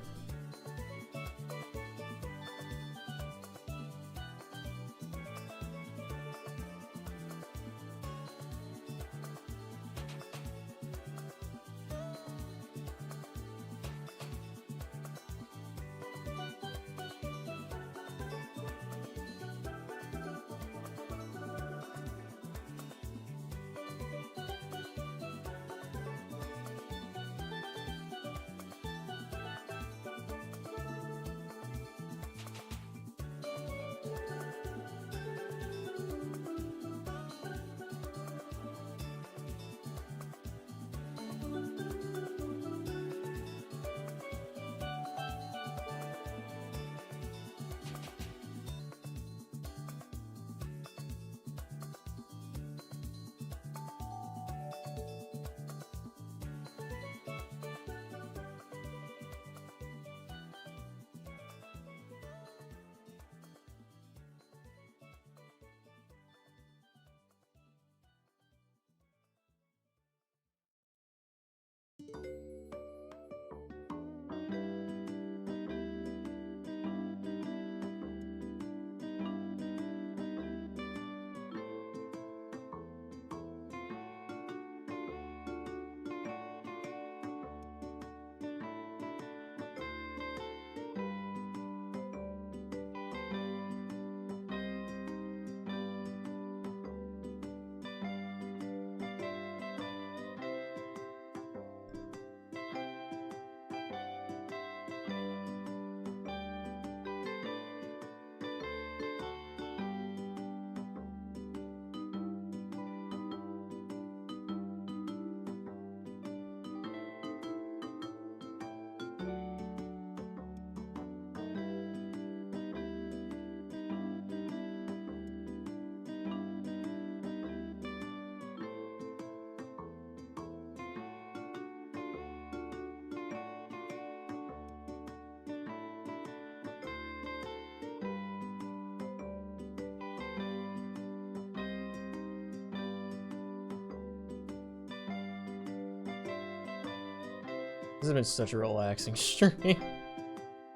This has been such a relaxing stream.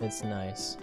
It's nice.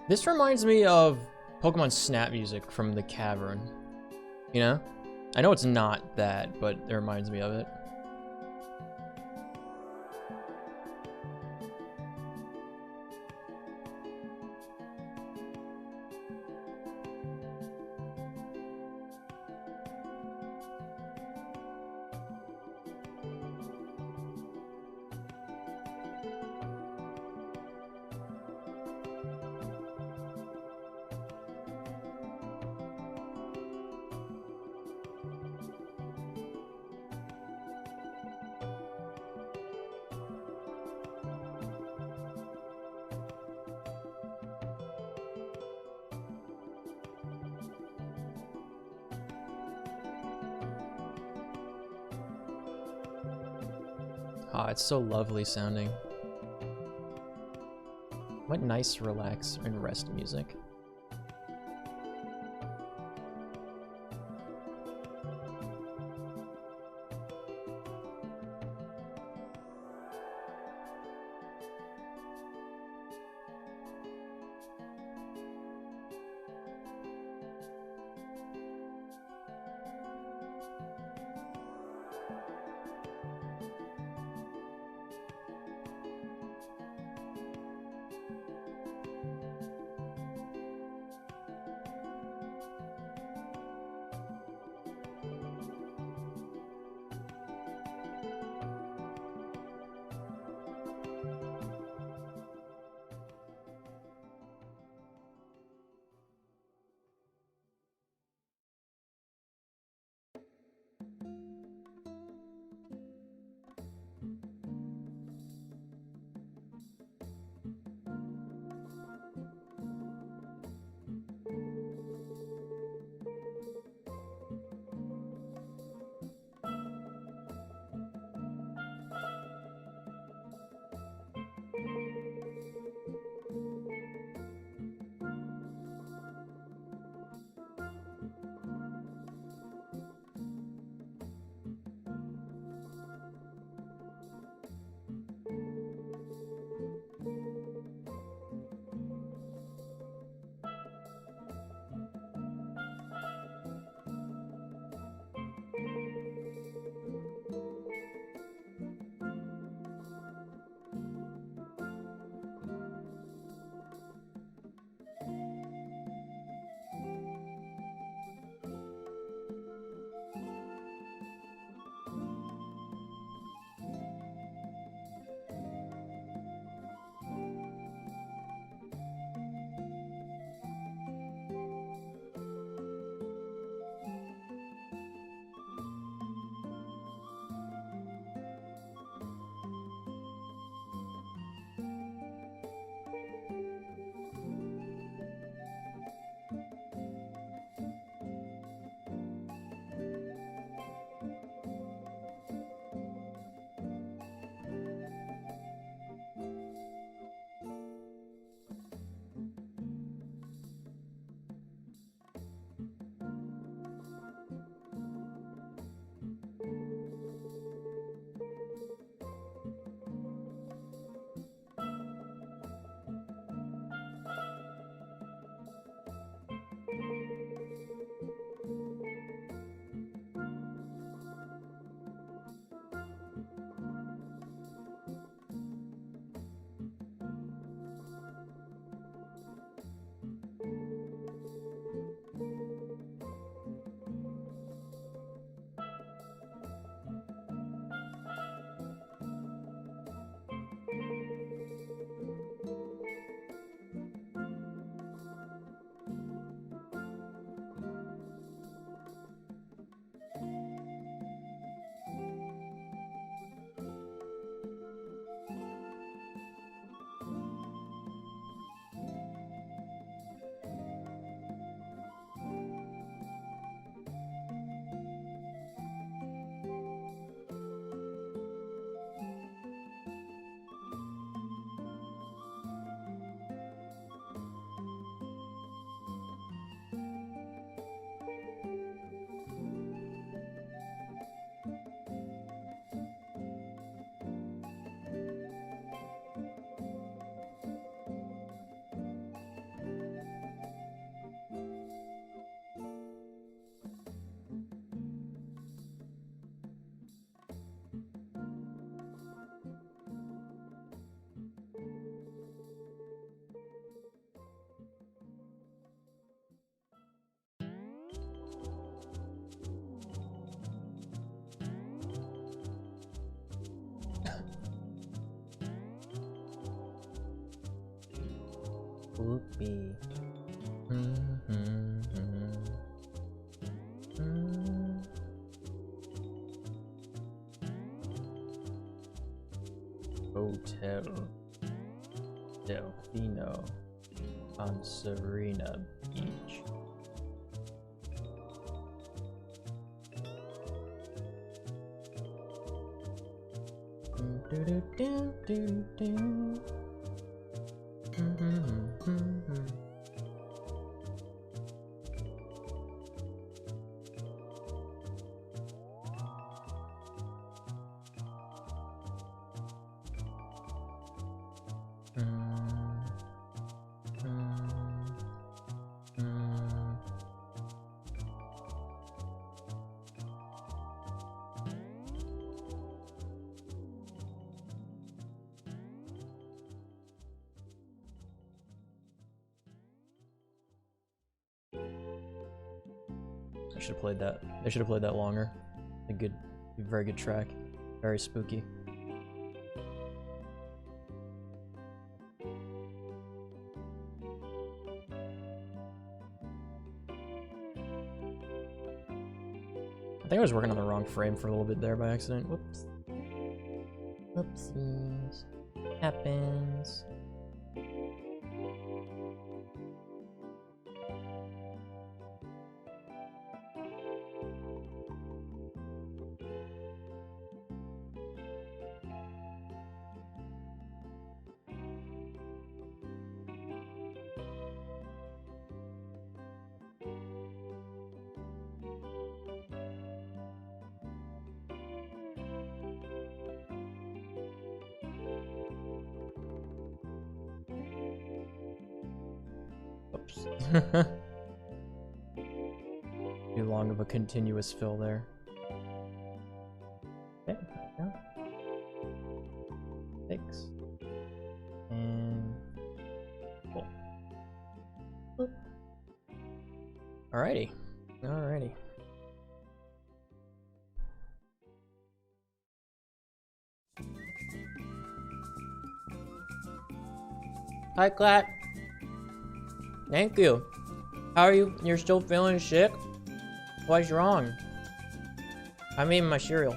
This reminds me of Pokemon Snap music from the Cavern. You know? I know it's not that, but it reminds me of it. Ah, it's so lovely sounding. What nice relax and rest music. Whoopee. Hotel Delfino on Serena Beach. I should have played that. They should have played that longer. A very good track. Very spooky. I think I was working on the wrong frame for a little bit there by accident. Whoops. Whoopsies. Happens. Too long of a continuous fill there. Okay, yeah. 6. And cool. Boop. Alrighty. Alrighty. Hi, Clat. Thank you. How are you? You're still feeling sick? What's wrong? I'm eating my cereal.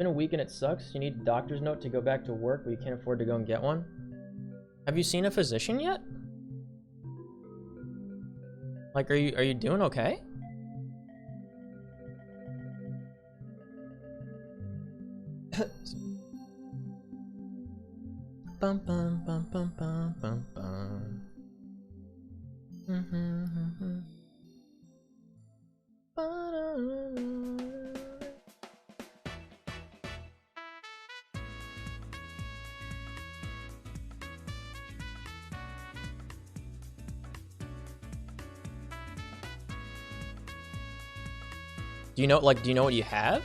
been a week and it sucks. You need a doctor's note to go back to work, but you can't afford to go and get one. Have you seen a physician yet? Like, are you doing okay? Bum bum bum bum bum bum bum. Do you know, like, do you know what you have?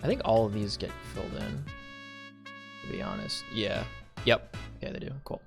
I think all of these get filled in, to be honest. Yeah. Yep. Okay, they do. Cool.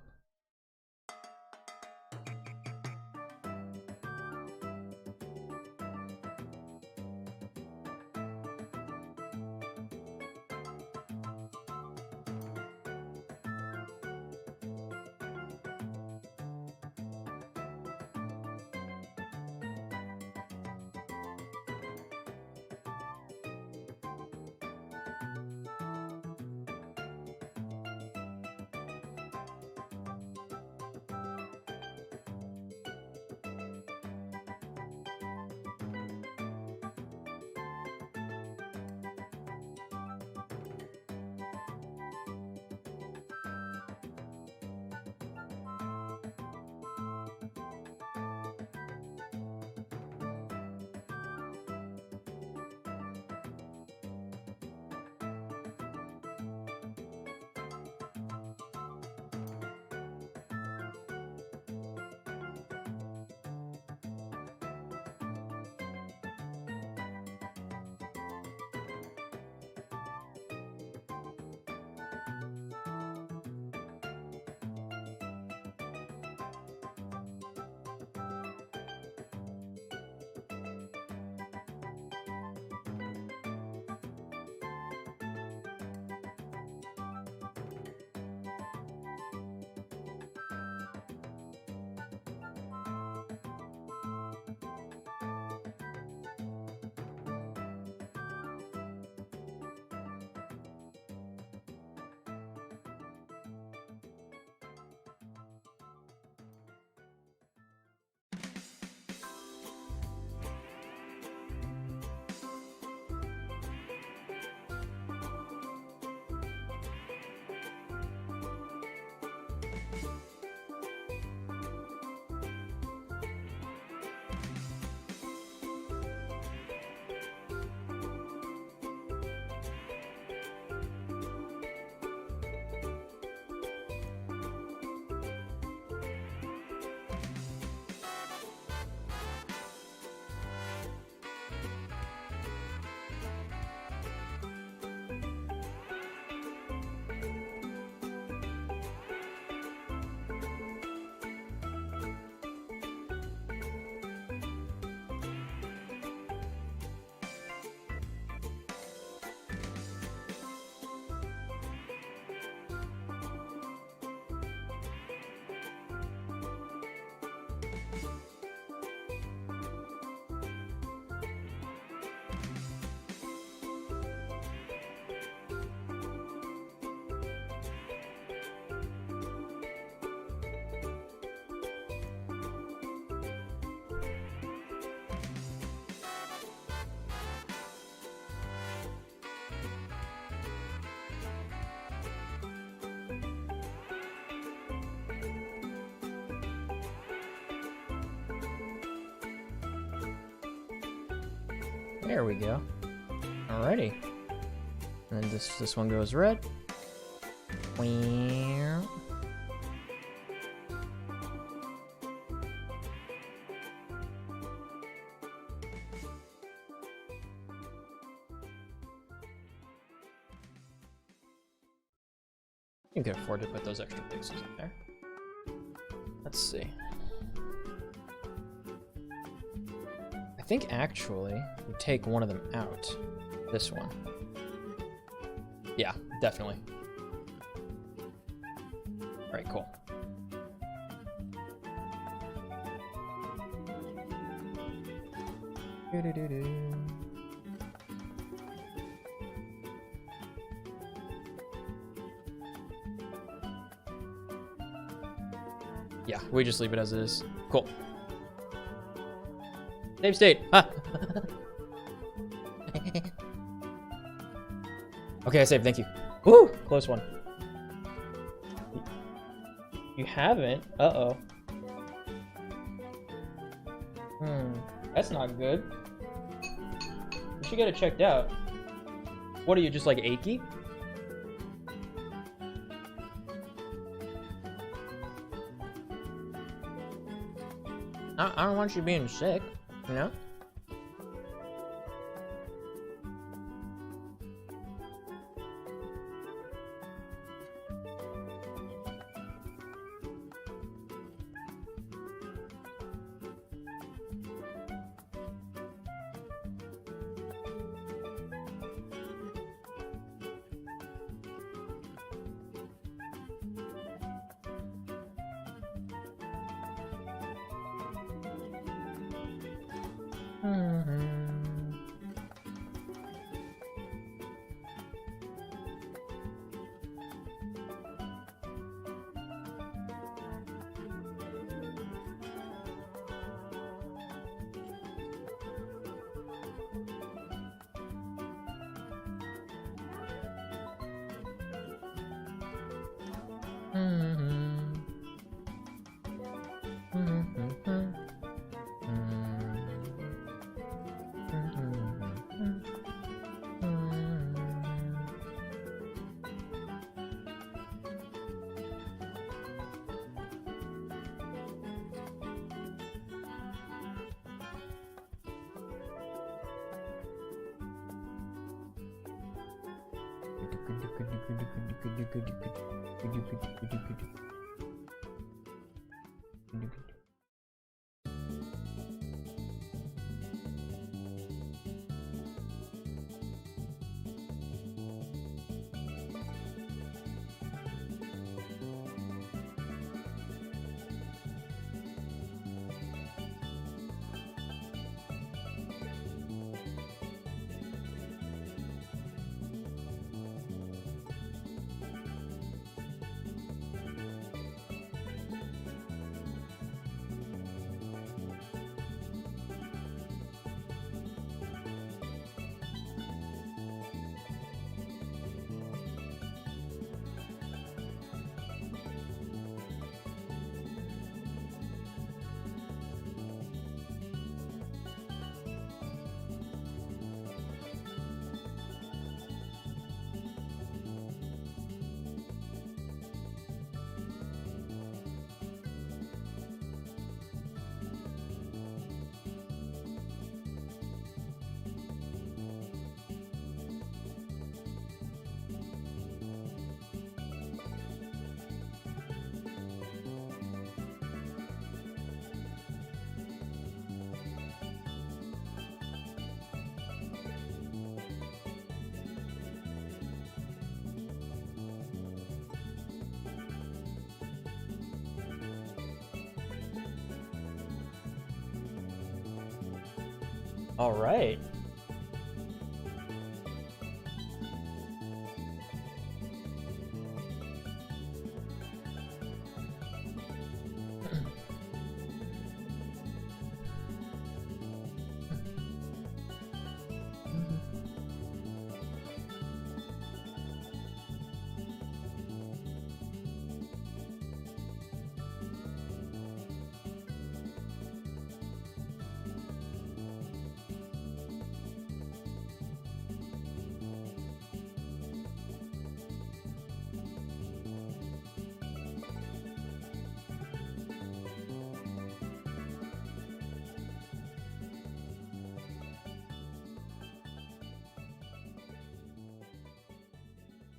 There we go. Alrighty. And then this one goes red. Meow. You can afford to put those extra pixels in there. Let's see. I think actually we take one of them out. This one. Yeah, definitely. Alright, cool. Yeah, we just leave it as it is. Cool. Save state. Ah. Okay, I saved. Thank you. Woo! Close one. You haven't? Uh-oh. That's not good. You should get it checked out. What are you, just like achy? I don't want you being sick, you know? All right.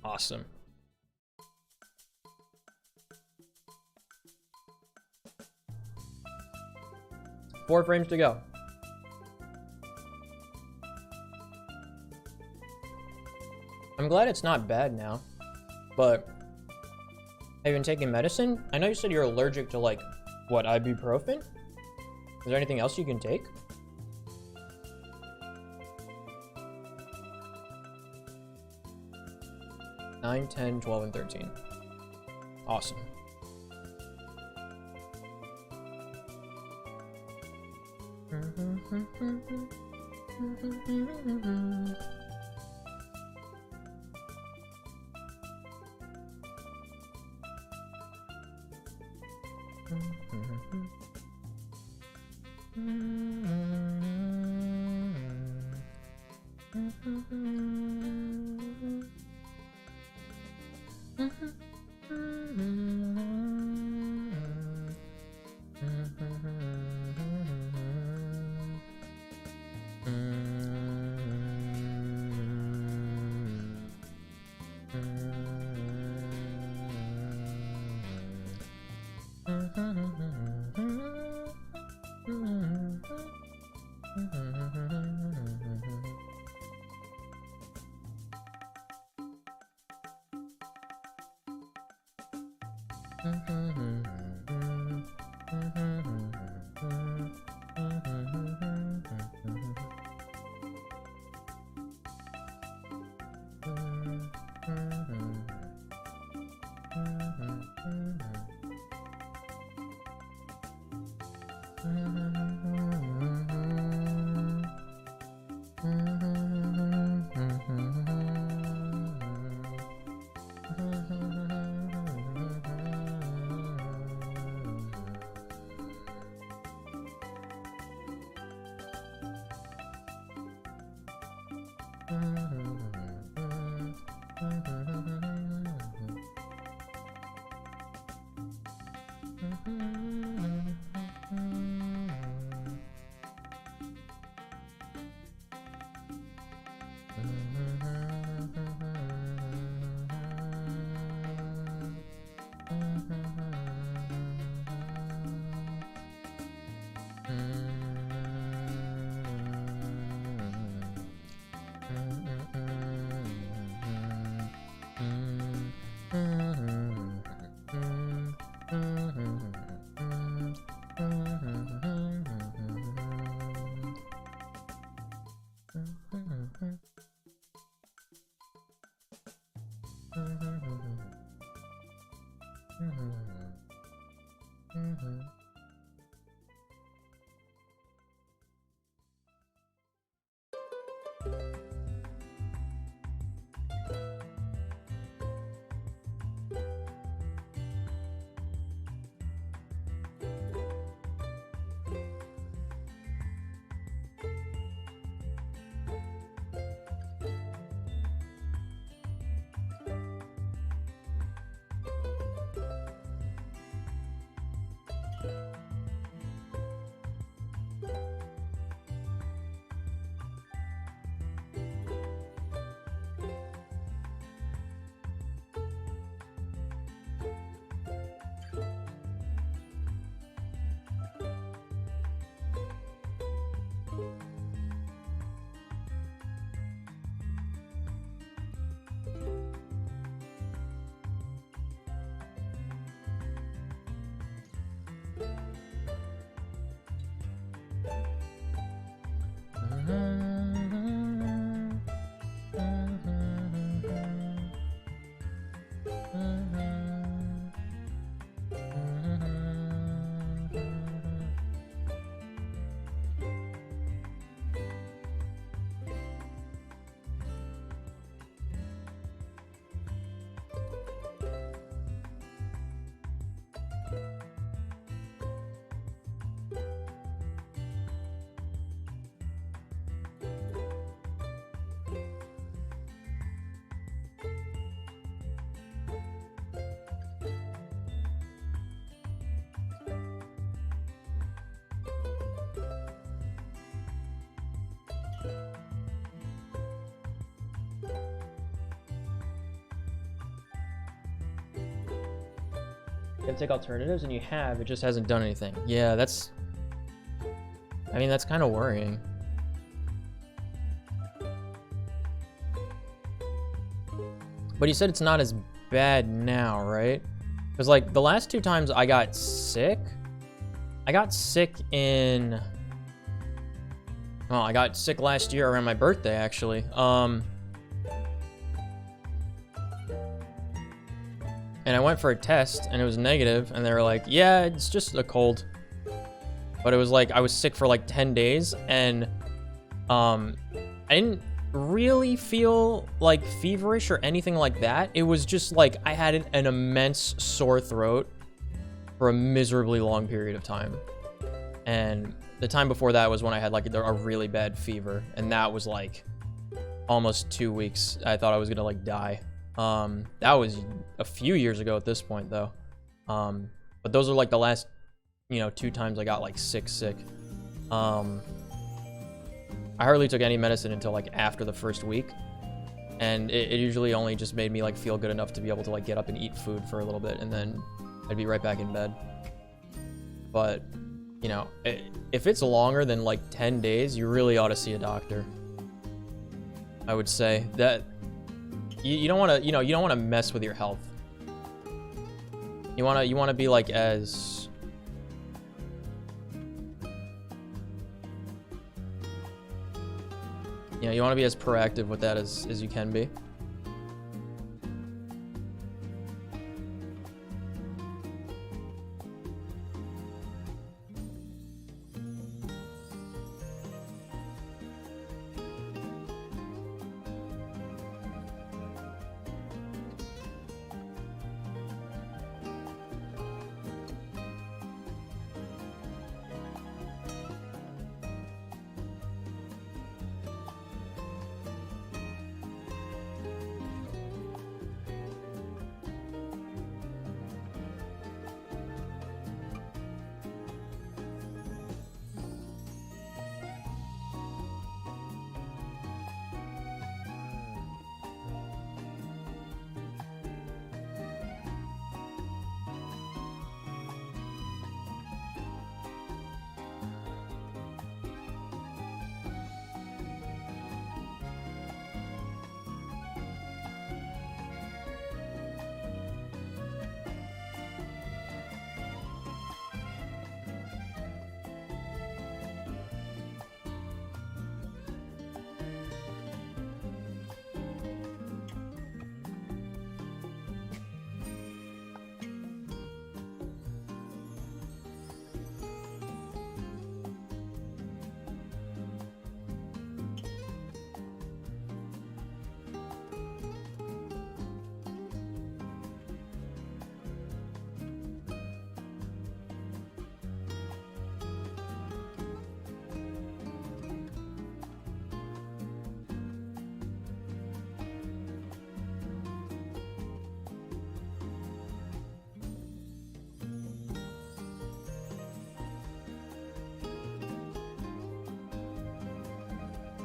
Awesome. Four frames to go. I'm glad it's not bad now, but have you been taking medicine? I know you said you're allergic to, like, what, ibuprofen? Is there anything else you can take? Nine, 10, 12, and 13. Awesome. You have to take alternatives, and you have. It just hasn't done anything. Yeah, that's... I mean, that's kind of worrying. But you said it's not as bad now, right? Because, like, the last 2 times I got sick in... Well, I got sick last year around my birthday, actually. And I went for a test, and it was negative, and they were like, yeah, it's just a cold. But it was like, I was sick for like 10 days, and I didn't really feel like feverish or anything like that. It was just like, I had an immense sore throat for a miserably long period of time. And the time before that was when I had like a really bad fever, and that was like almost 2 weeks. I thought I was gonna like die. That was a few years ago at this point, though. But those are like the last, 2 times I got like sick. I hardly took any medicine until like after the first week, and it usually only just made me like feel good enough to be able to like get up and eat food for a little bit, and then I'd be right back in bed. But if it's longer than like 10 days, you really ought to see a doctor. I would say that you don't want to, you don't want to mess with your health. You want to be like as you want to be as proactive with that as you can be.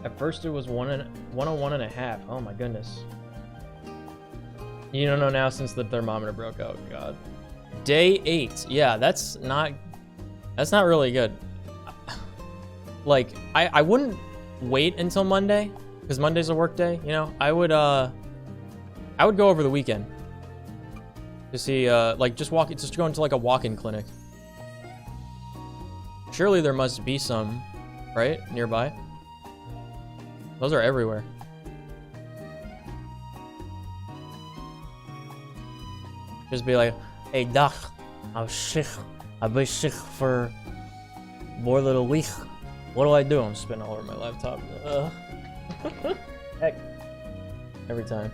At first it was 101.5. Oh my goodness. You don't know now since the thermometer broke. Oh god. Day 8. Yeah, that's not really good. Like, I wouldn't wait until Monday, because Monday's a work day, I would go over the weekend to see just go into like a walk-in clinic. Surely there must be some, right, nearby. Those are everywhere. Just be like, hey doc, I'm sick. I've been sick for more than a week. What do I do? I'm spinning all over my laptop. Heck. Every time.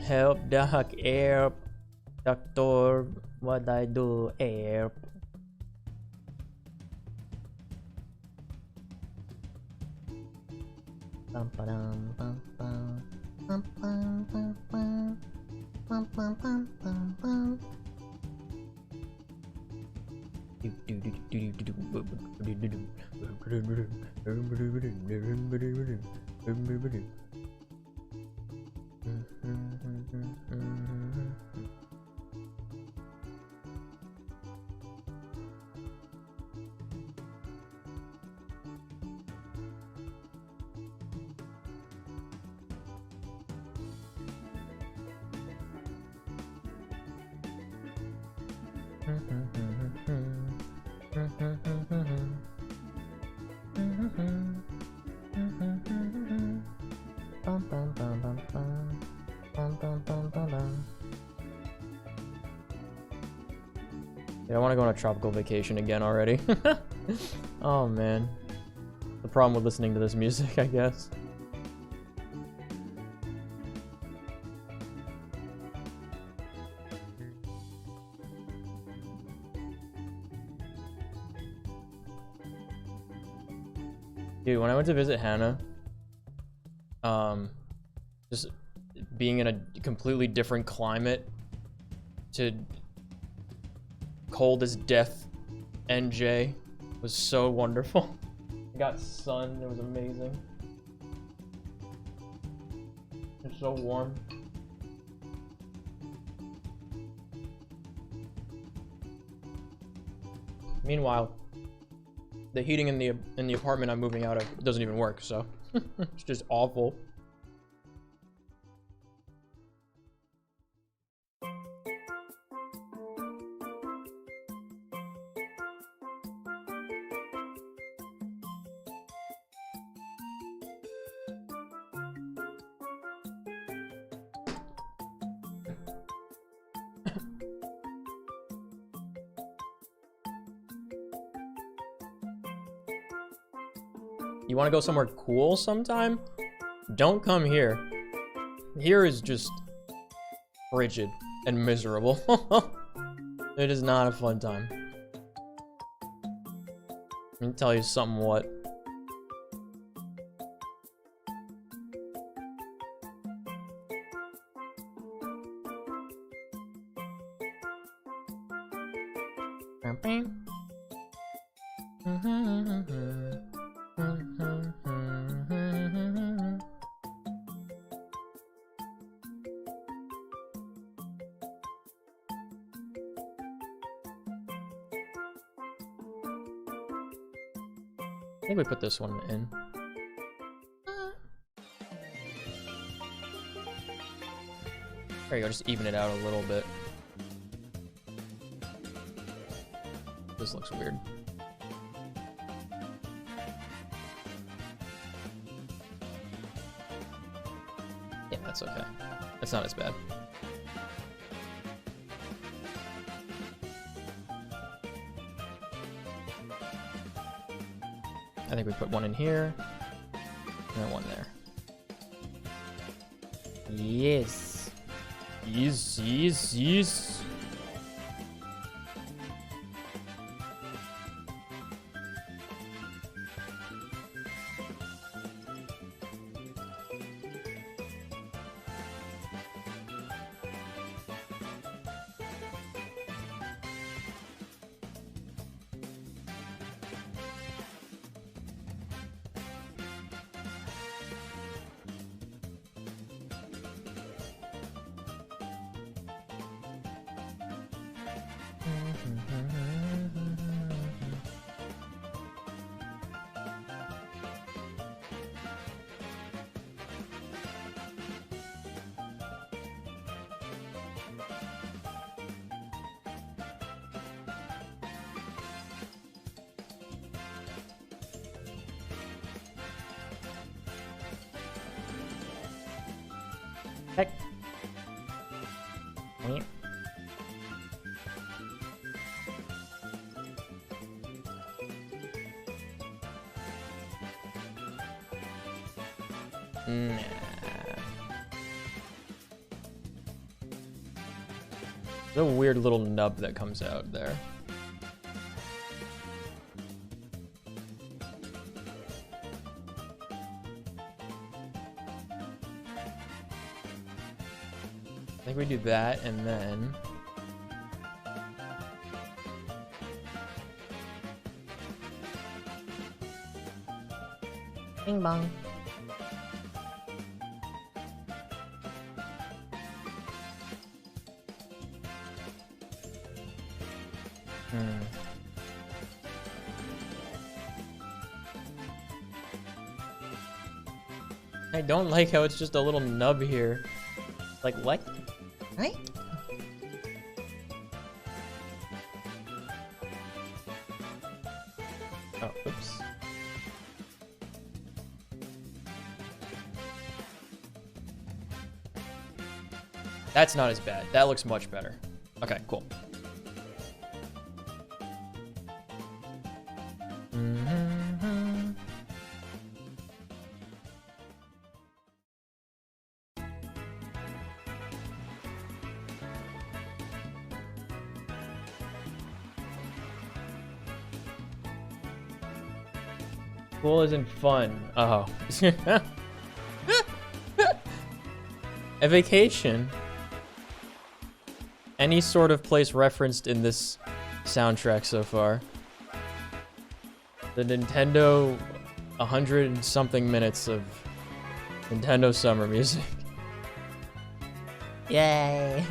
Help, doc, help. Doctor, what I do, help. Bum, ba-dum, bum, bum. Bum, bum, bum, bum. Bum, bum, bum, bum, bum. Do, do, do, do, do, do, do, do, do, do. Yeah, I want to go on a tropical vacation again already. Oh man. The problem with listening to this music, I guess. Dude, when I went to visit Hannah, just being in a completely different climate to cold as death NJ was so wonderful. I got sun, it was amazing. It's so warm. Meanwhile, the heating in the apartment I'm moving out of doesn't even work, so it's just awful. You want to go somewhere cool sometime? Don't come here. Here is just frigid and miserable. It is not a fun time. Let me tell you something what. I think we put this one in. There you go, just even it out a little bit. This looks weird. Yeah, that's okay. That's not as bad. I think we put one in here, and then one there. Yes. Yes, yes, yes. Heck. Wait. Nah. There's a weird little nub that comes out there. I think we do that and then bing bong. I don't like how it's just a little nub here. Like, what? Right? Oh, oops. That's not as bad. That looks much better. Okay, cool. School isn't fun. Oh. A vacation. Any sort of place referenced in this soundtrack so far. The Nintendo 100 and something minutes of Nintendo summer music. Yay!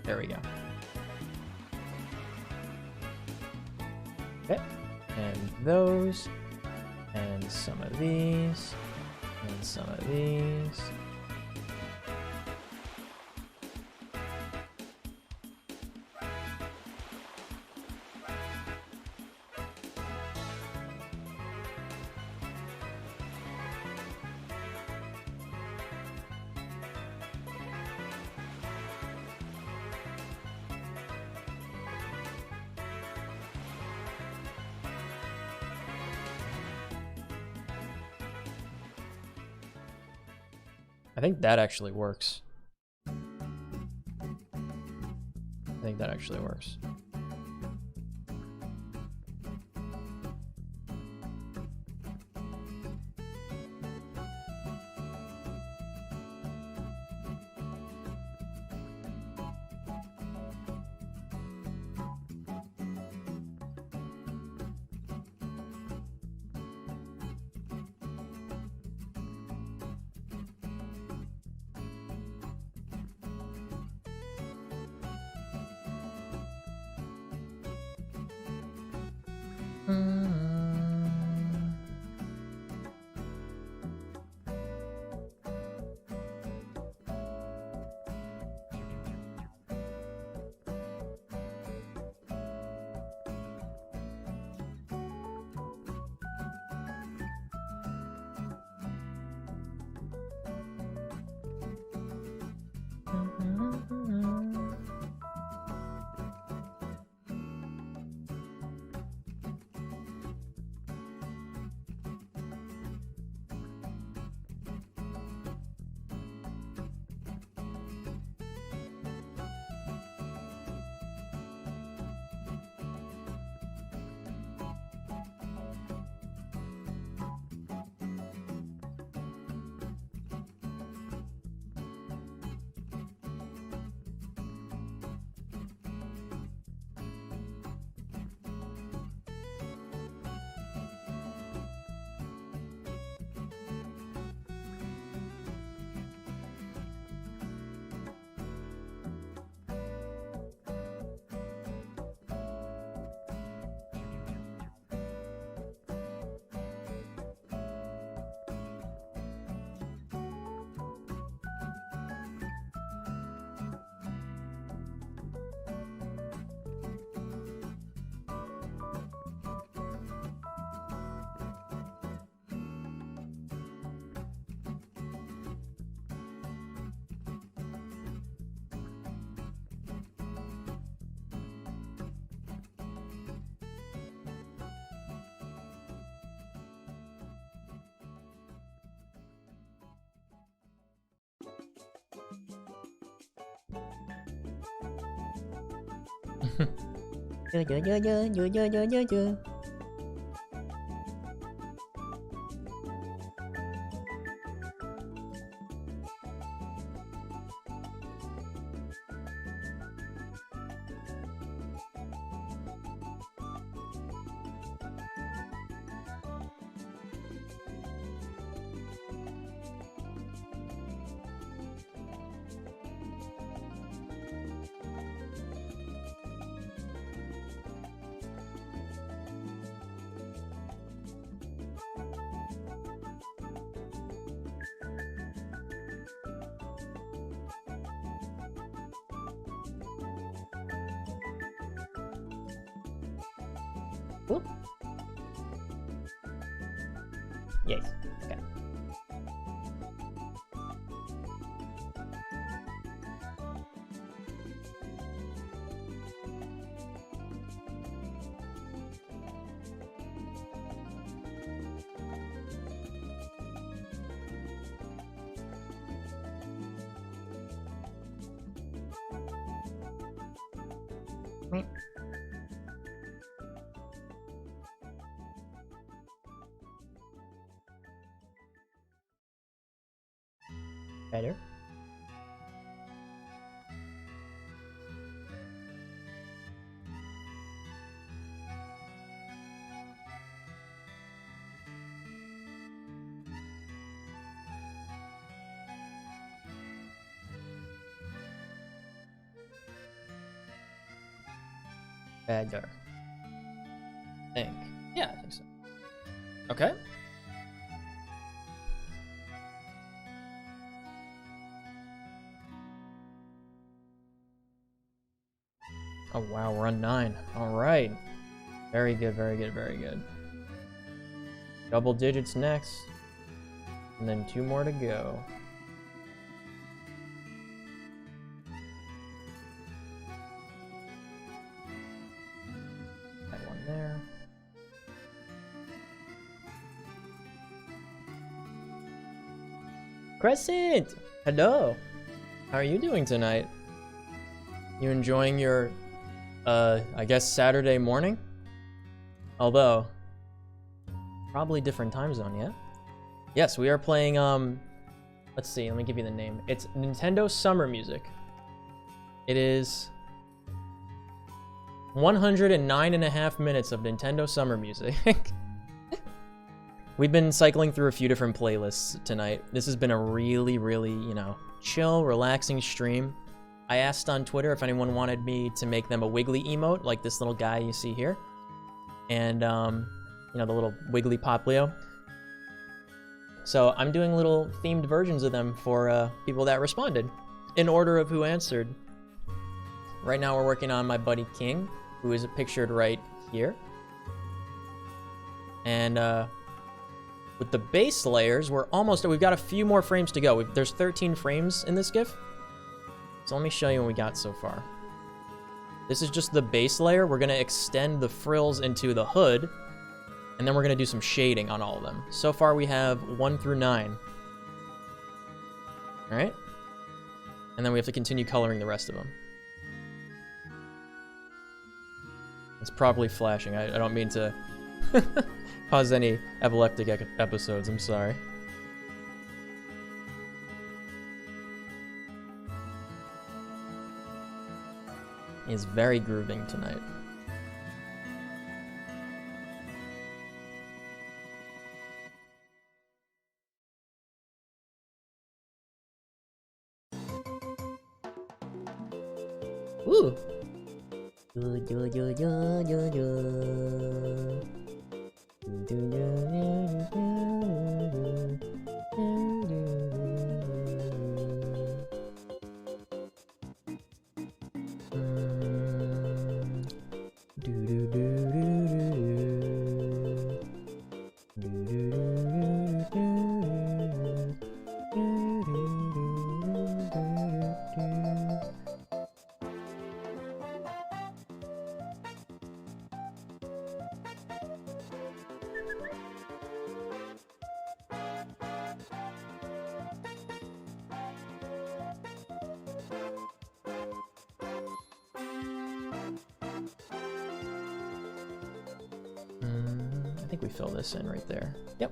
There we go. Okay. And those. And some of these. And some of these. I think that actually works. I think that actually works. Whoop. Yes. Okay. Better. Better. Think. Yeah, I think so. Okay. Oh wow, we're on 9. Alright. Very good, very good, very good. Double digits next. And then 2 more to go. That one there. Crescent! Hello! How are you doing tonight? You enjoying your, I guess Saturday morning? Although, probably different time zone, yeah? Yes, we are playing, let's see, let me give you the name. It's Nintendo Summer Music. It is 109.5 minutes of Nintendo Summer Music. We've been cycling through a few different playlists tonight. This has been a really, really, you know, chill, relaxing stream. I asked on Twitter if anyone wanted me to make them a Wiggly emote, like this little guy you see here. And, you know, the little Wiggly Poplio. So I'm doing little themed versions of them for people that responded, in order of who answered. Right now we're working on my buddy King, who is pictured right here. And with the base layers, we've got a few more frames to go. There's 13 frames in this GIF. So let me show you what we got so far. This is just the base layer. We're gonna extend the frills into the hood, and then we're gonna do some shading on all of them. So far we have 1 through 9. All right? And then we have to continue coloring the rest of them. It's probably flashing. I don't mean to cause any epileptic episodes, I'm sorry. It's very grooving tonight. Ooh. think we fill this in right there. Yep.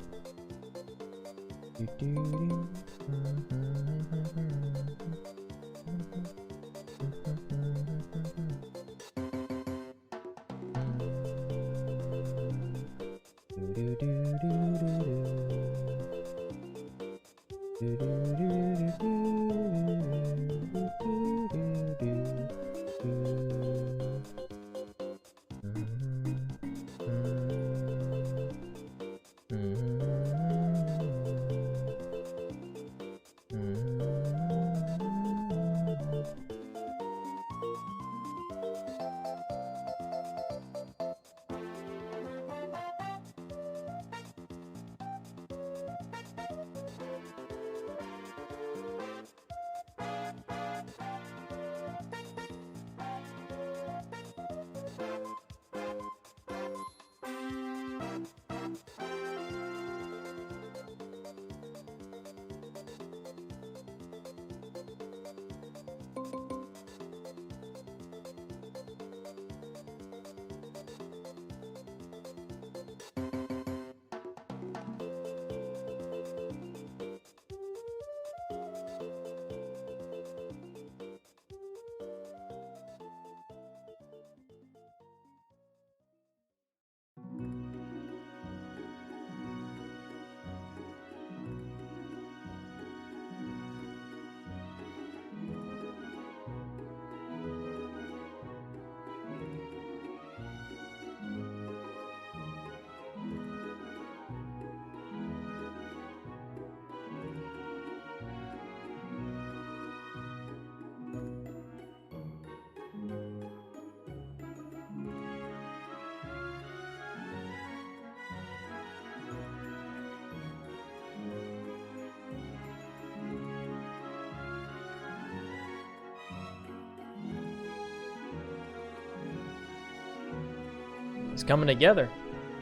It's coming together.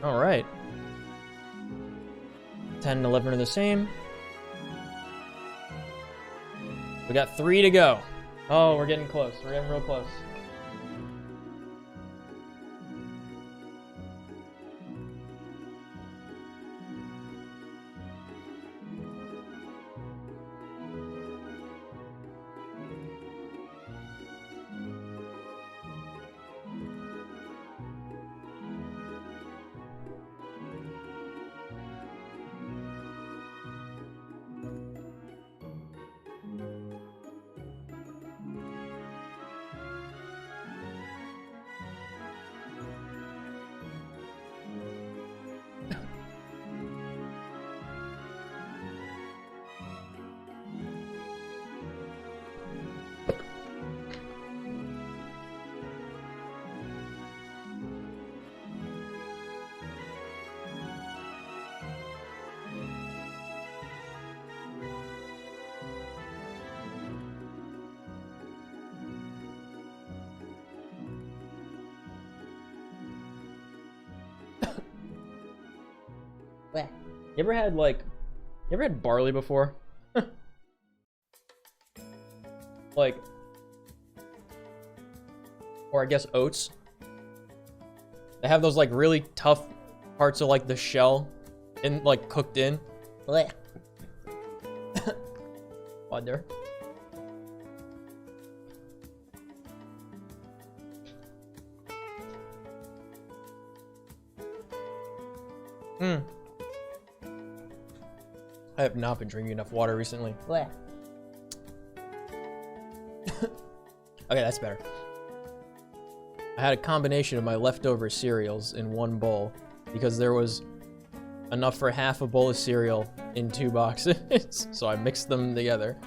All right. 10 and 11 are the same. We got 3 to go. Oh, we're getting close. We're getting real close. You ever had barley before? Like, or I guess oats. They have those like really tough parts of like the shell in like cooked in. Blech. Wonder. I have not been drinking enough water recently. Blech. Okay, that's better. I had a combination of my leftover cereals in one bowl because there was enough for half a bowl of cereal in 2 boxes. So I mixed them together.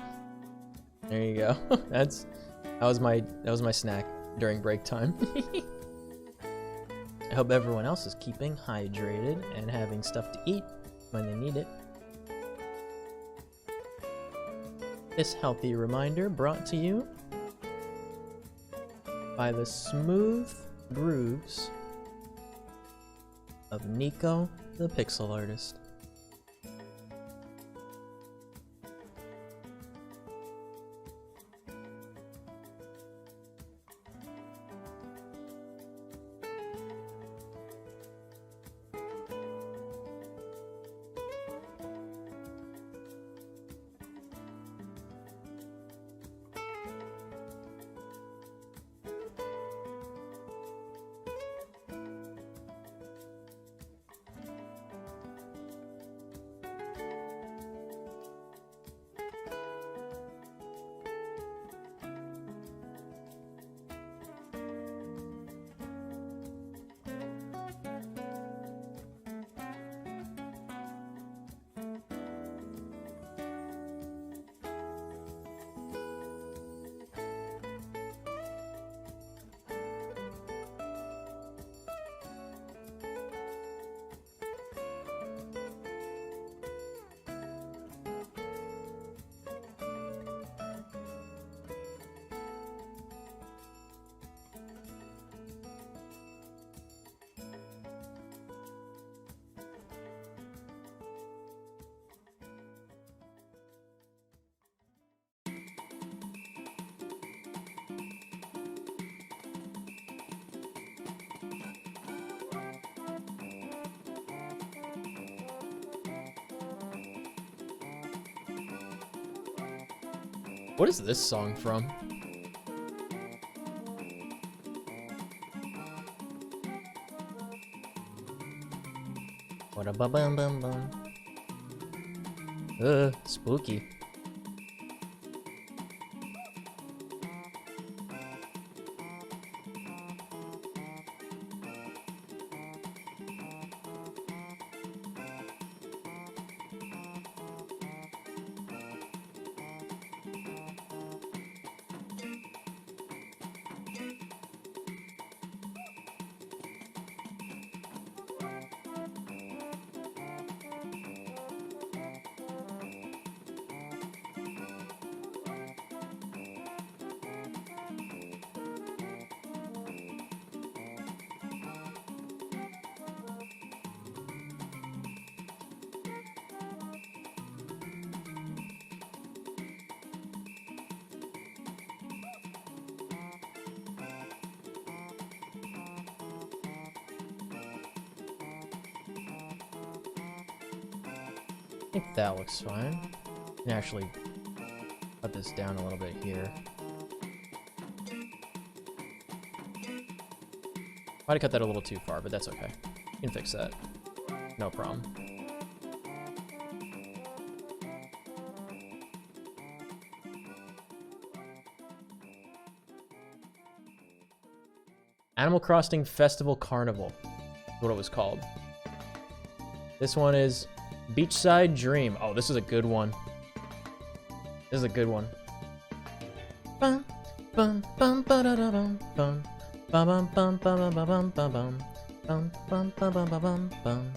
There you go. that was my snack during break time. I hope everyone else is keeping hydrated and having stuff to eat when they need it. This healthy reminder brought to you by the smooth grooves of Nico the Pixel Artist. What is this song from? What a bum bum bum bum. Spooky. I think that looks fine. I can actually cut this down a little bit here. Might have cut that a little too far, but that's okay. You can fix that. No problem. Animal Crossing Festival Carnival. What it was called. This one is Beachside Dream. Oh, this is a good one. This is a good one. Bum bum bum ba da da bum bum bum bum bum bum bum bum bum bum bum bum bum bum bum.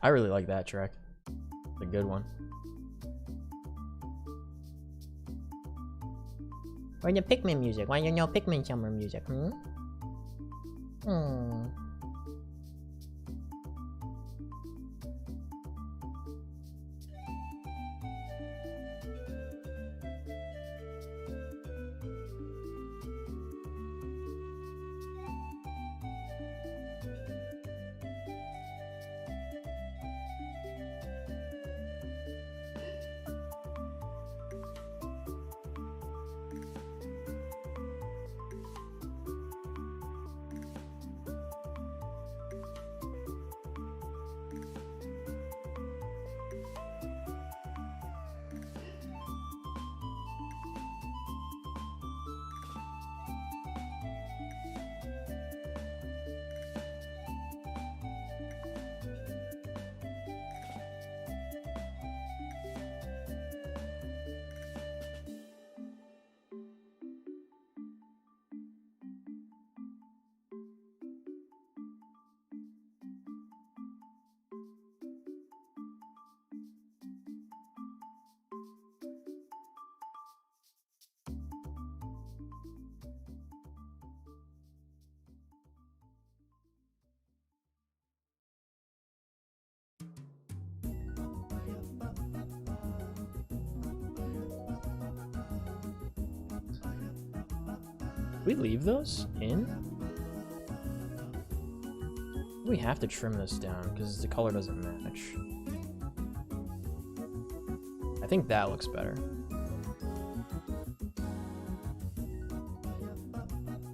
I really like that track. It's a good one. Where's the Pikmin music? Why you know Pikmin summer music? We leave those in? We have to trim this down because the color doesn't match. I think that looks better.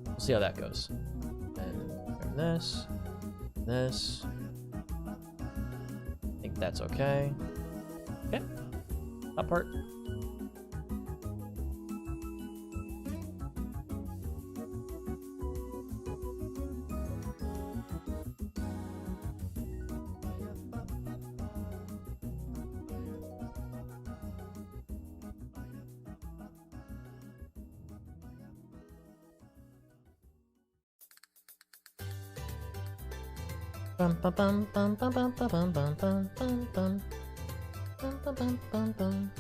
We'll see how that goes. And trim this, this. I think that's okay. Okay, that part. Bum bum bum bum bum bum bum bum bum bum bum bum bum bum bum bum.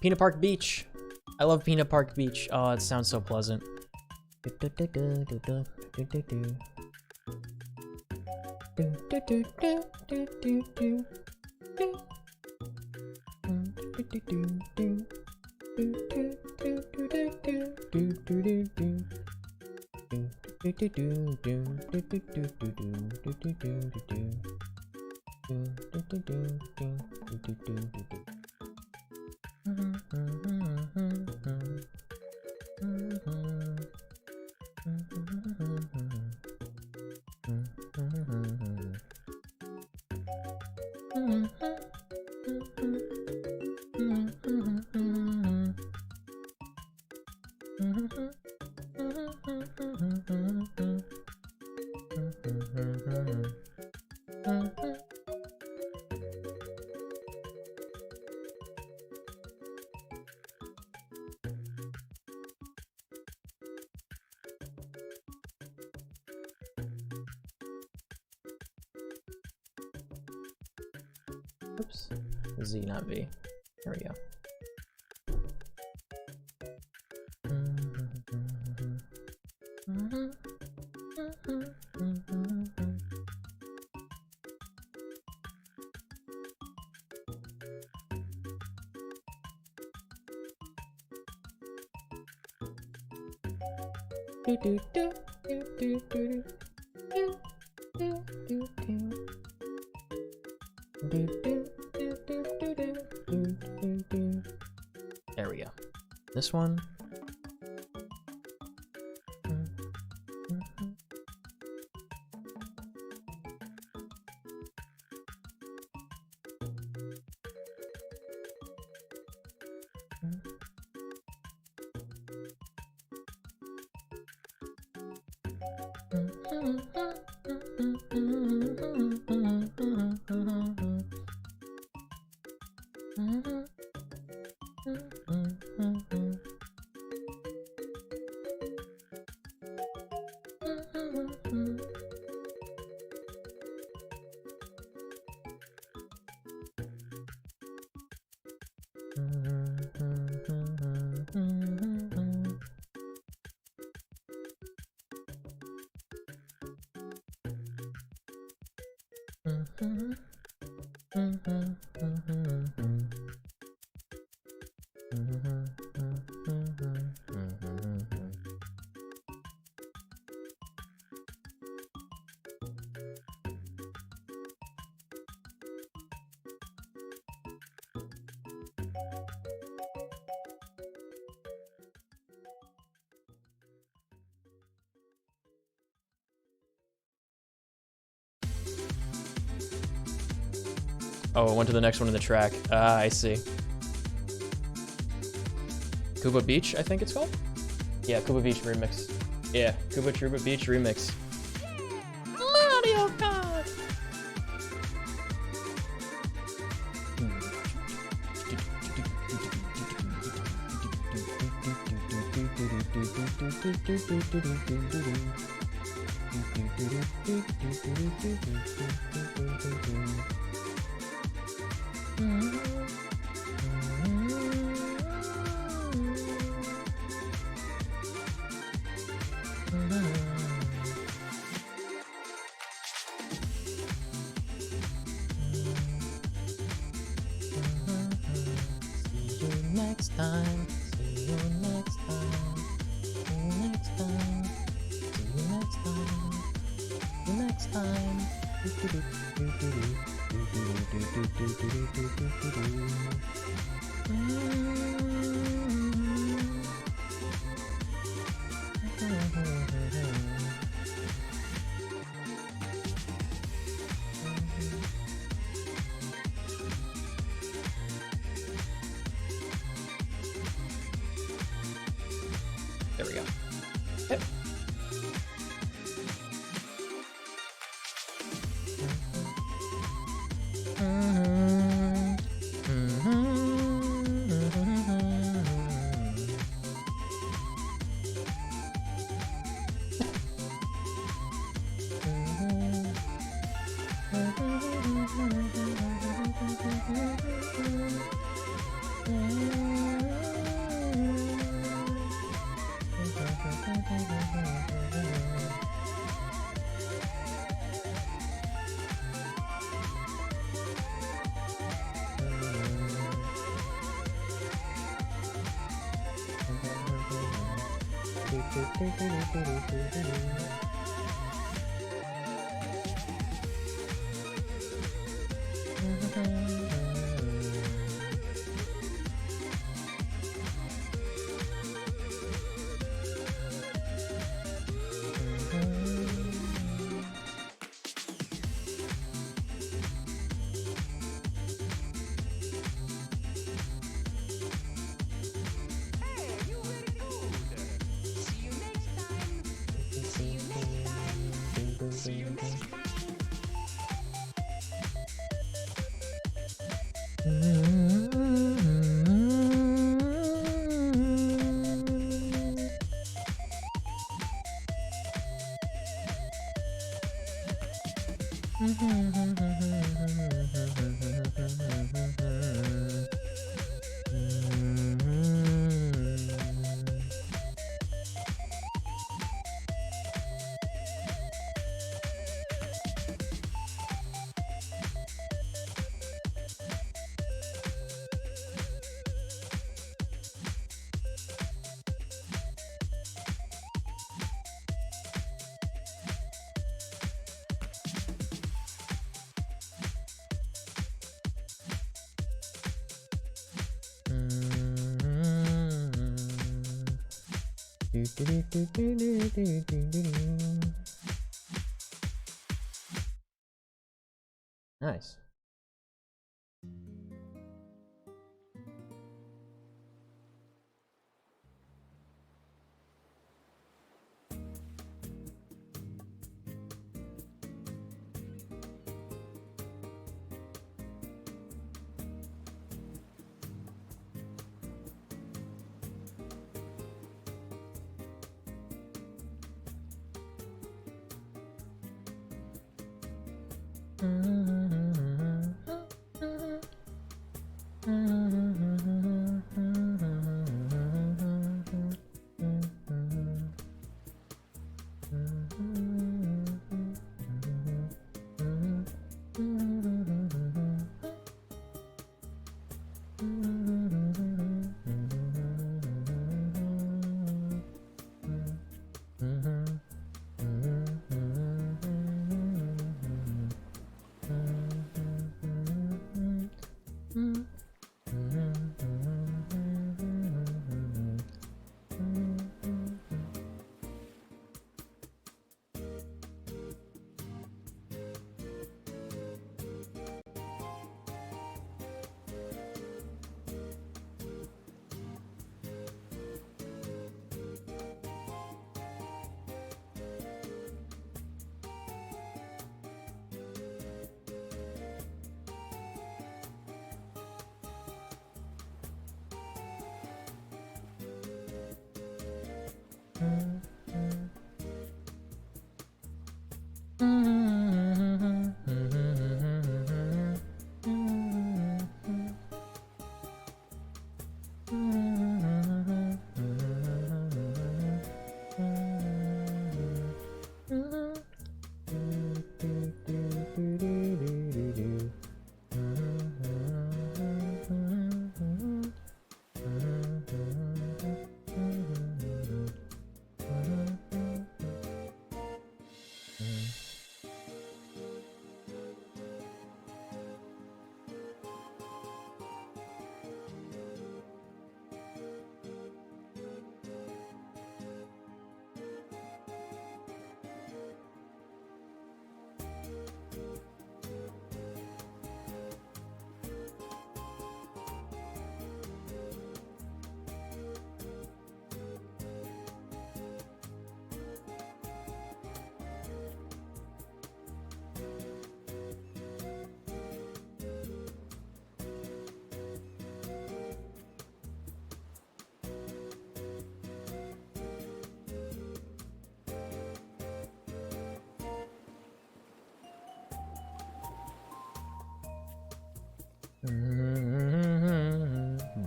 Peanut Park Beach. I love Peanut Park Beach. Oh, it sounds so pleasant. Oops. Z, not V. There we go. There we go. This one. Oh, it went to the next one in the track. Ah, I see. Cuba Beach, I think it's called? Yeah, Cuba Beach remix. Yeah, Cuba Beach remix. Mario Kart! Next time, see you next time, see you next time, see you next time, see you next time. There we go. Yep. Nice.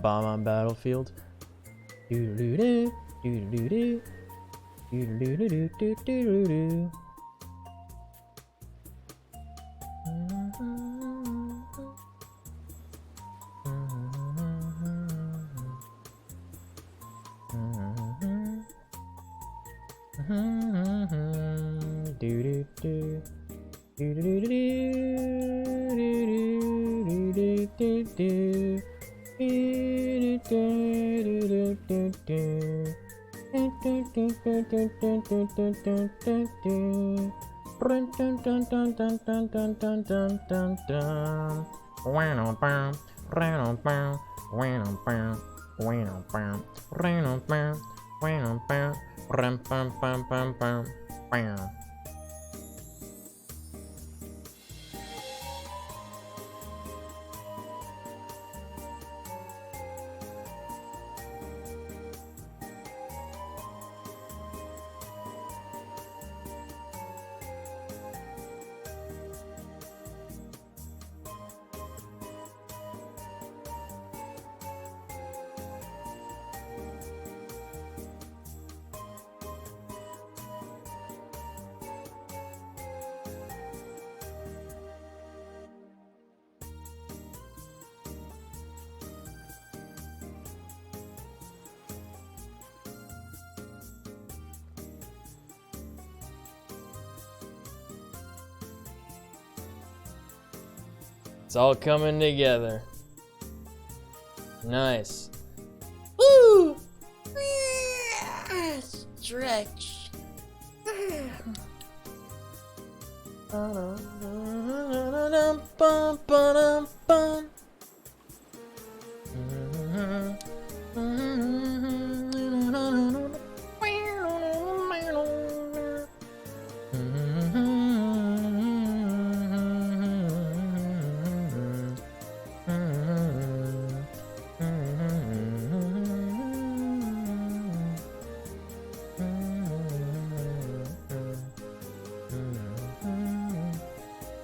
Bomb on battlefield. Doo-doo-doo, doo-doo-doo, doo-doo-doo-doo-doo-doo-doo. Do-do-do. It's all coming together. Nice. Woo! Stretch.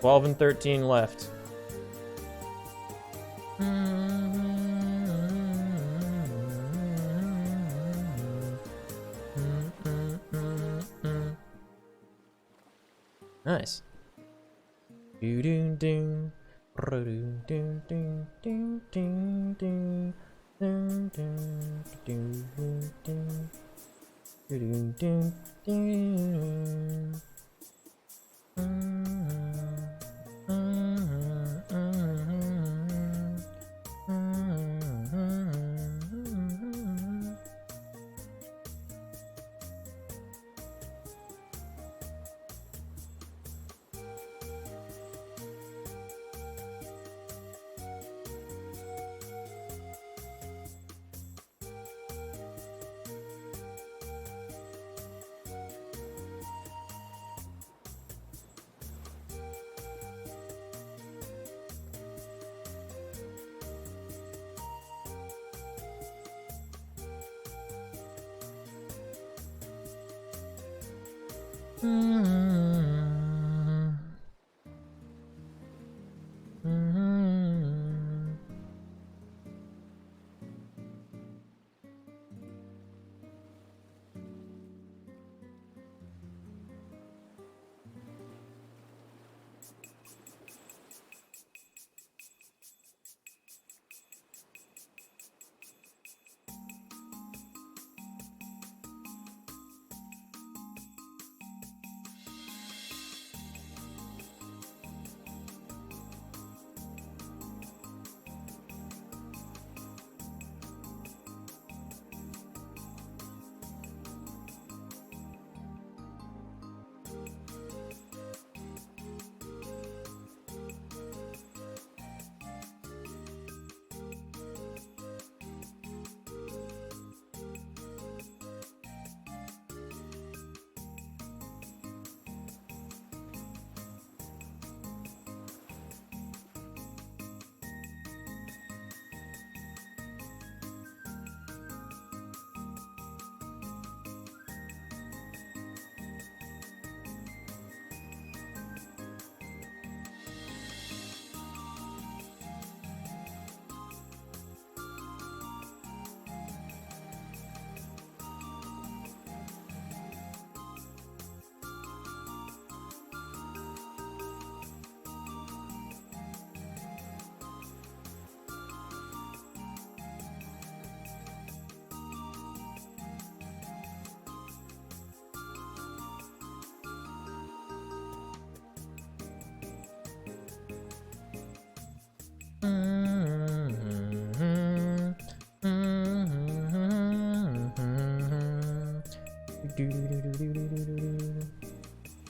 Twelve and 13 left. Nice. Do do do. Do do do do do do. Do do do do do.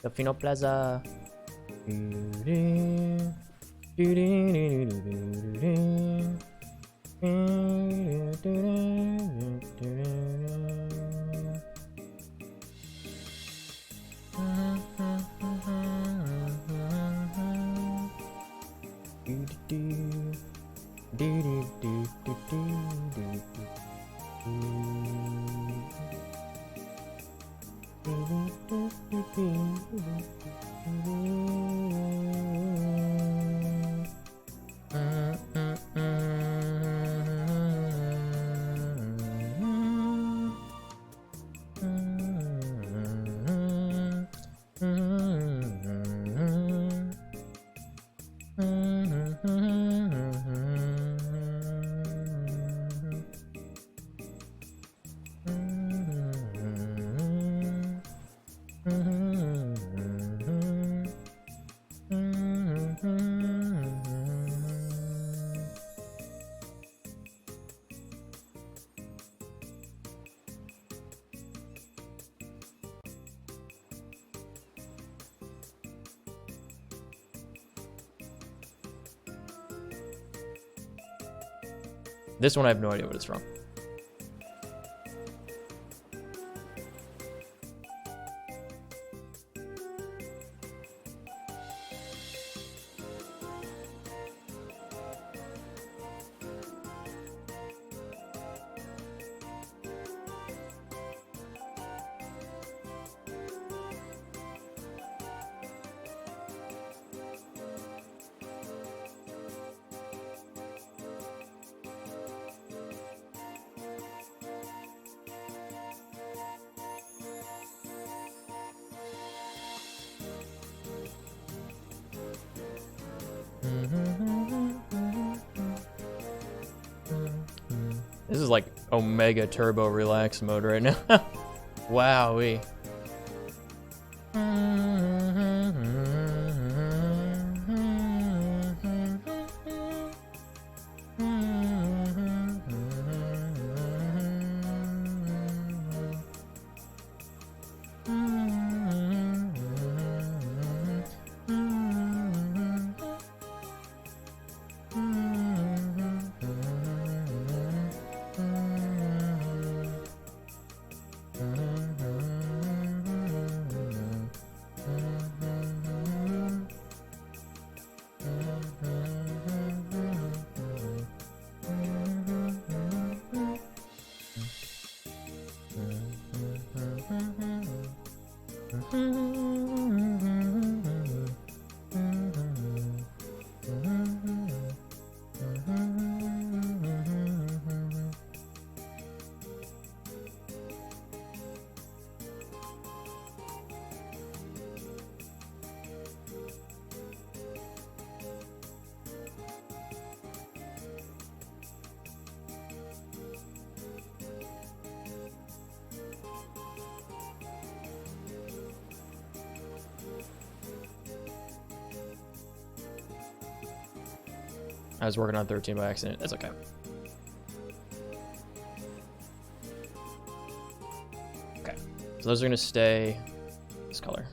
Delfino Plaza. This one I have no idea what it's from. This is like Omega Turbo Relax mode right now. Wowee. I was working on 13 by accident. That's okay. Okay. So those are gonna stay this color.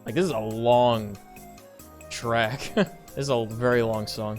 Like, this is a long track. This is a very long song.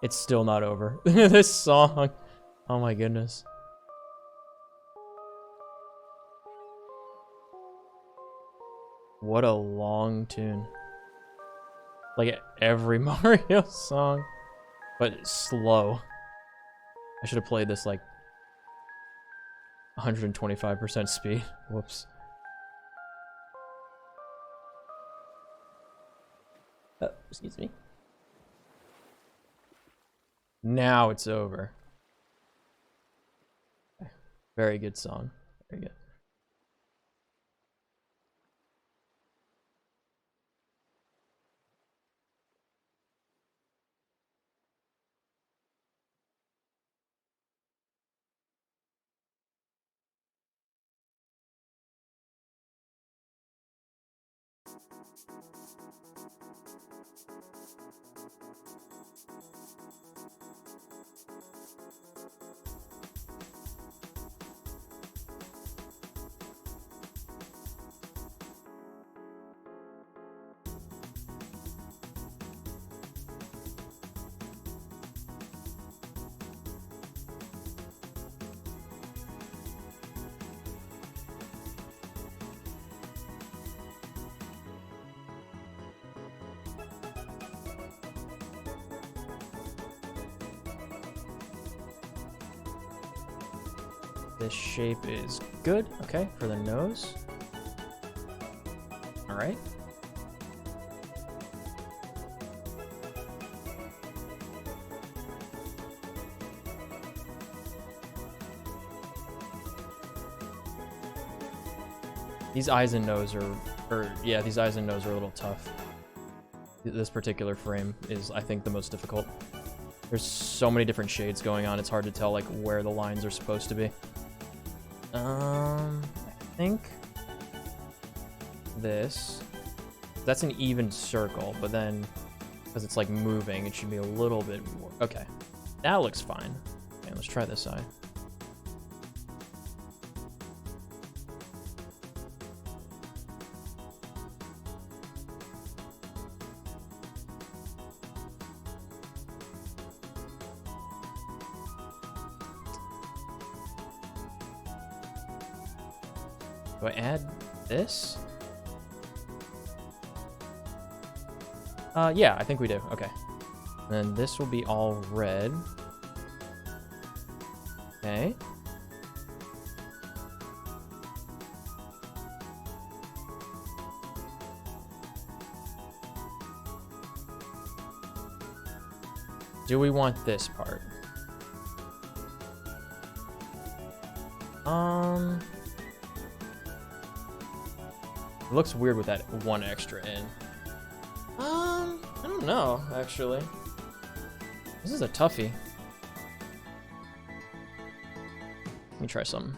It's still not over. This song. Oh my goodness. What a long tune. Like every Mario song, but slow. I should have played this like 125% speed. Whoops. Excuse me. Now it's over. Very good song. Very good. This shape is good. Okay, for the nose. All right. These eyes and nose yeah, these eyes and nose are a little tough. This particular frame is, I think, the most difficult. There's so many different shades going on, it's hard to tell like where the lines are supposed to be. I think this, that's an even circle, but then because it's like moving, it should be a little bit more. Okay, that looks fine. Okay, let's try this side. Do I add this? Yeah, I think we do. Okay. And then this will be all red. Okay. Do we want this part? It looks weird with that one extra in. I don't know, actually. This is a toughie. Let me try something.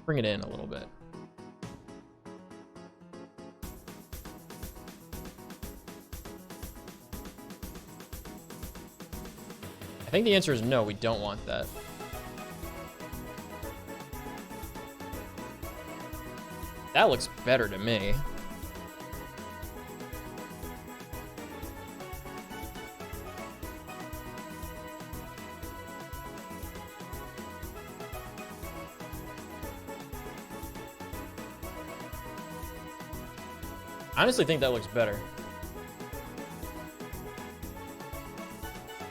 Bring it in a little bit. I think the answer is no, we don't want that. That looks better to me. I honestly think that looks better.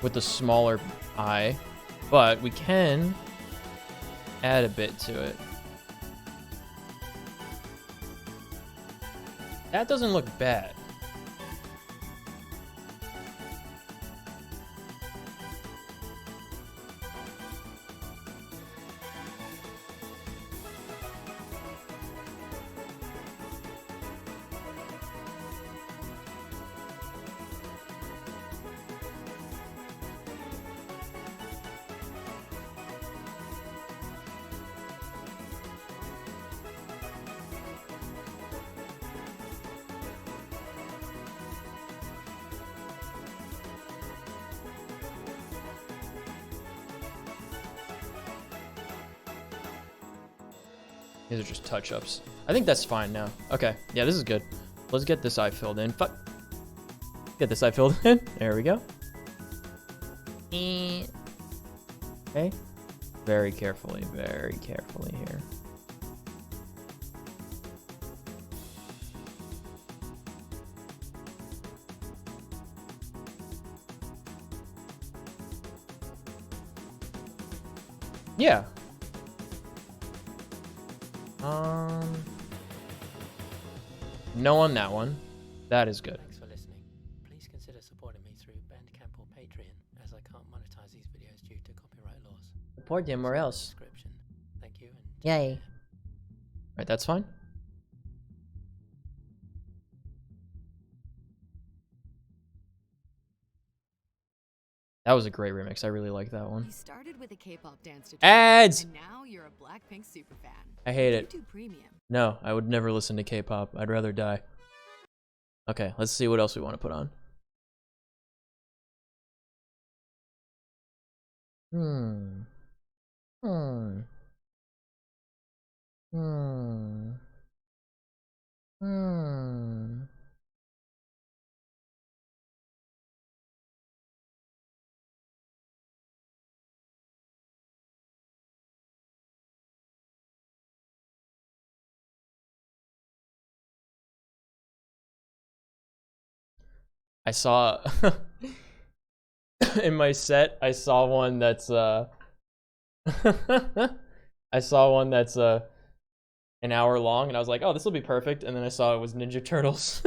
With the smaller eye, but we can add a bit to it. That doesn't look bad. These are just touch-ups. I think that's fine now. Okay, yeah, this is good. Let's get this eye filled in. Fuck. Get this eye filled in. There we go. Okay. Very carefully here. Yeah. No on that one. That is good. Thanks for listening. Please consider supporting me through Bandcamp or Patreon, as I can't monetize these videos due to copyright laws. Support him or else. Description. Thank you and Yay. Right, that's fine. That was a great remix. I really like that one. You started with a K-pop dance tutorial, Ads! and now you're a Blackpink superfan. I hate it. YouTube Premium. No, I would never listen to K-pop. I'd rather die. Okay, let's see what else we want to put on. I saw in my set, I saw one that's I saw one that's an hour long, and I was like, oh, this will be perfect. And then I saw it was Ninja Turtles.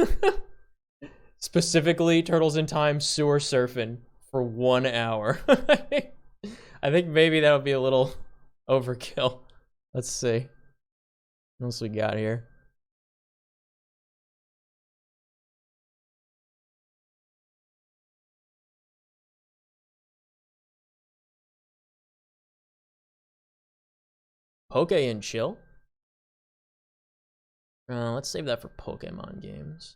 Specifically, Turtles in Time sewer surfing for 1 hour. I think maybe that'll be a little overkill. Let's see. What else we got here? Poke and chill? Let's save that for Pokemon games.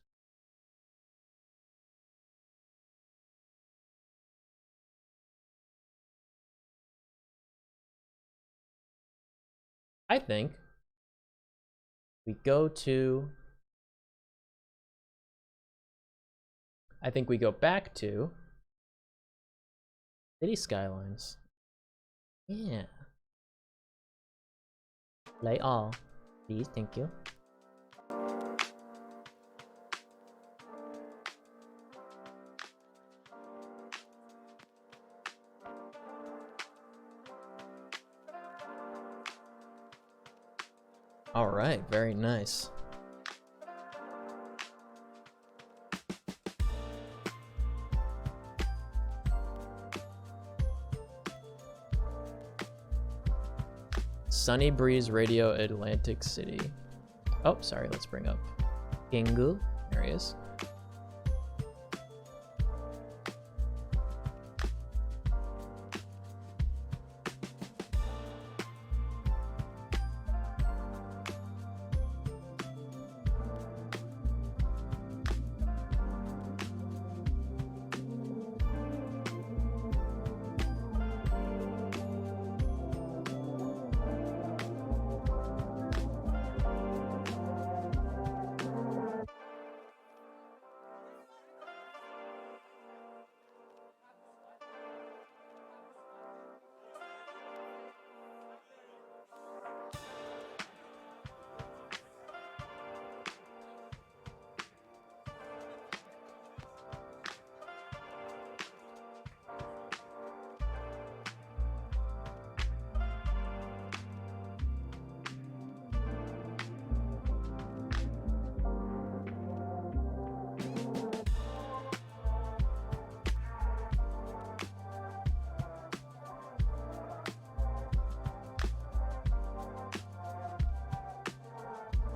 I think we go to... I think we go back to City Skylines. Yeah. Play all, please, thank you. All right, very nice. Sunny Breeze Radio, Atlantic City. Oh, sorry. Let's bring up Kingu. There he is.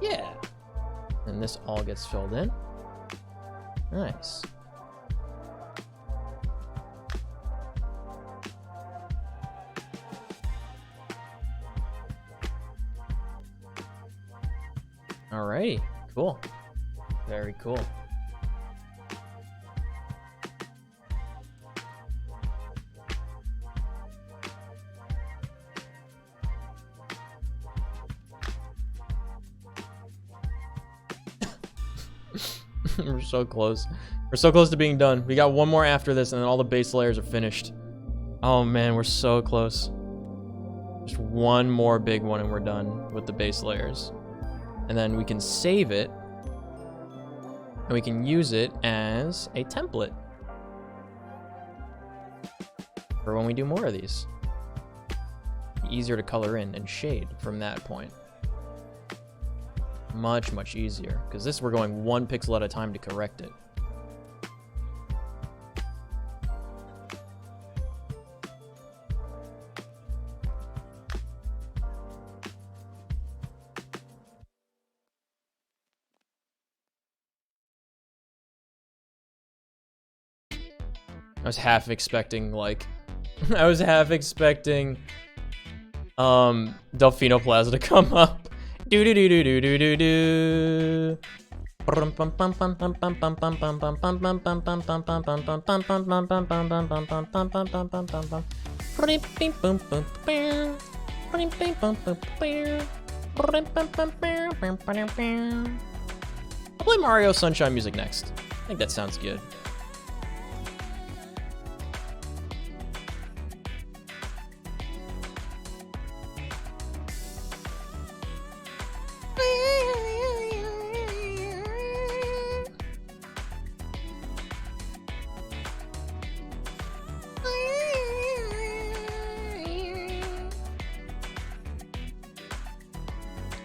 Yeah. And this all gets filled in. Nice. Alrighty, cool. Very cool. We're so close. We're so close to being done. We got one more after this, and then all the base layers are finished. Oh man, we're so close. Just one more big one, and we're done with the base layers. And then we can save it, and we can use it as a template for when we do more of these. Easier to color in and shade from that point. Much easier, because this we're going 1 pixel at a time to correct it. I was half expecting like I was half expecting Delfino Plaza to come up. Do do do do do do do do. I'll play Mario Sunshine music next. I think that sounds good.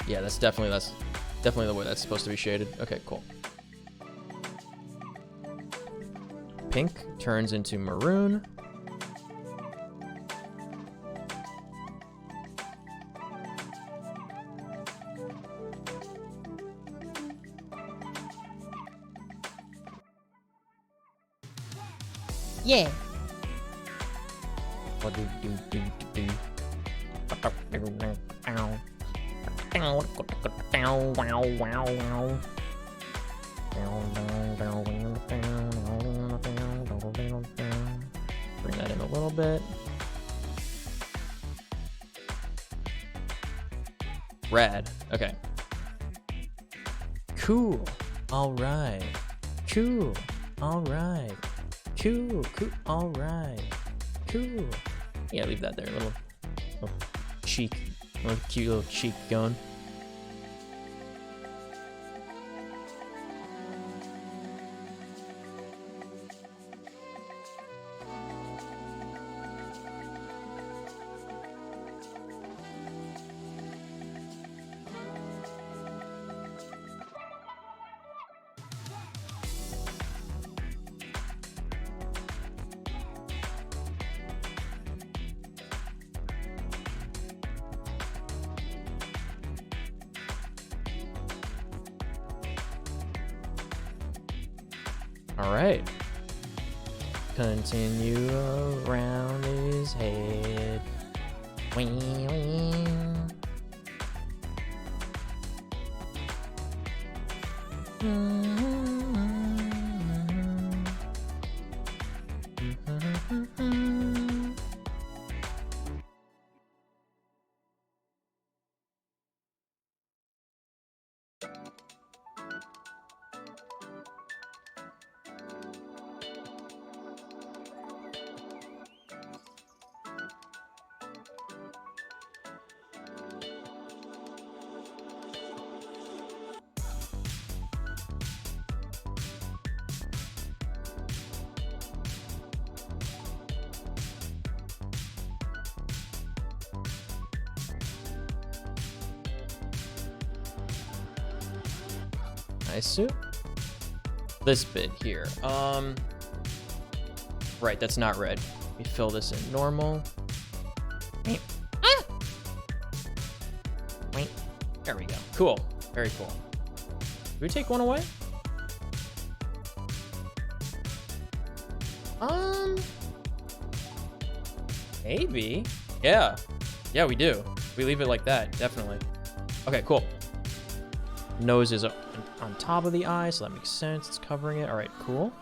Yeah, that's definitely the way that's supposed to be shaded. Okay, cool. Pink turns into maroon. Yeah. Bring that in a little bit. Rad. Okay. Cool. All right. Cool. All right. Cool. Cool. All right. Cool. Yeah, leave that there. Little cheek. Little cute little cheek going. All right. Continue around his head. Wee, wee. Nice suit. This bit here. Right, that's not red. Let me fill this in normal. There we go. Cool. Very cool. Did we take one away? Maybe. Yeah. Yeah, we do. We leave it like that, definitely. Okay, cool. Nose is on top of the eye, so that makes sense. It's covering it. All right, cool.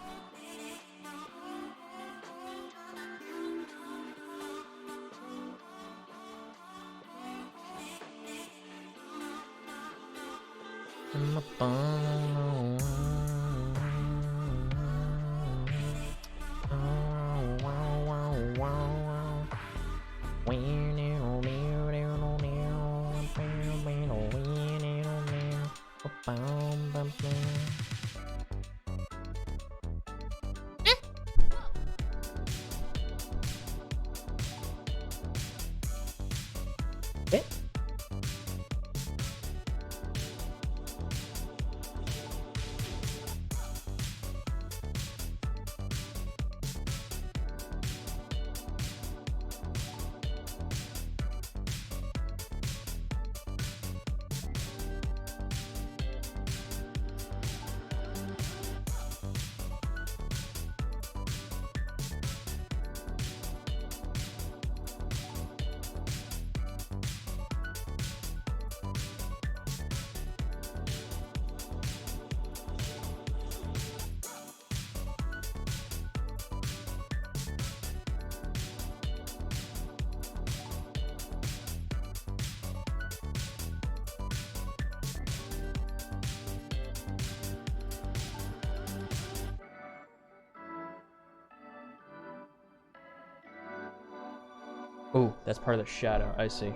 Oh, that's part of the shadow. I see.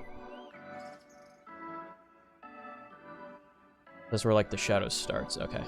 That's where, like, the shadow starts. Okay.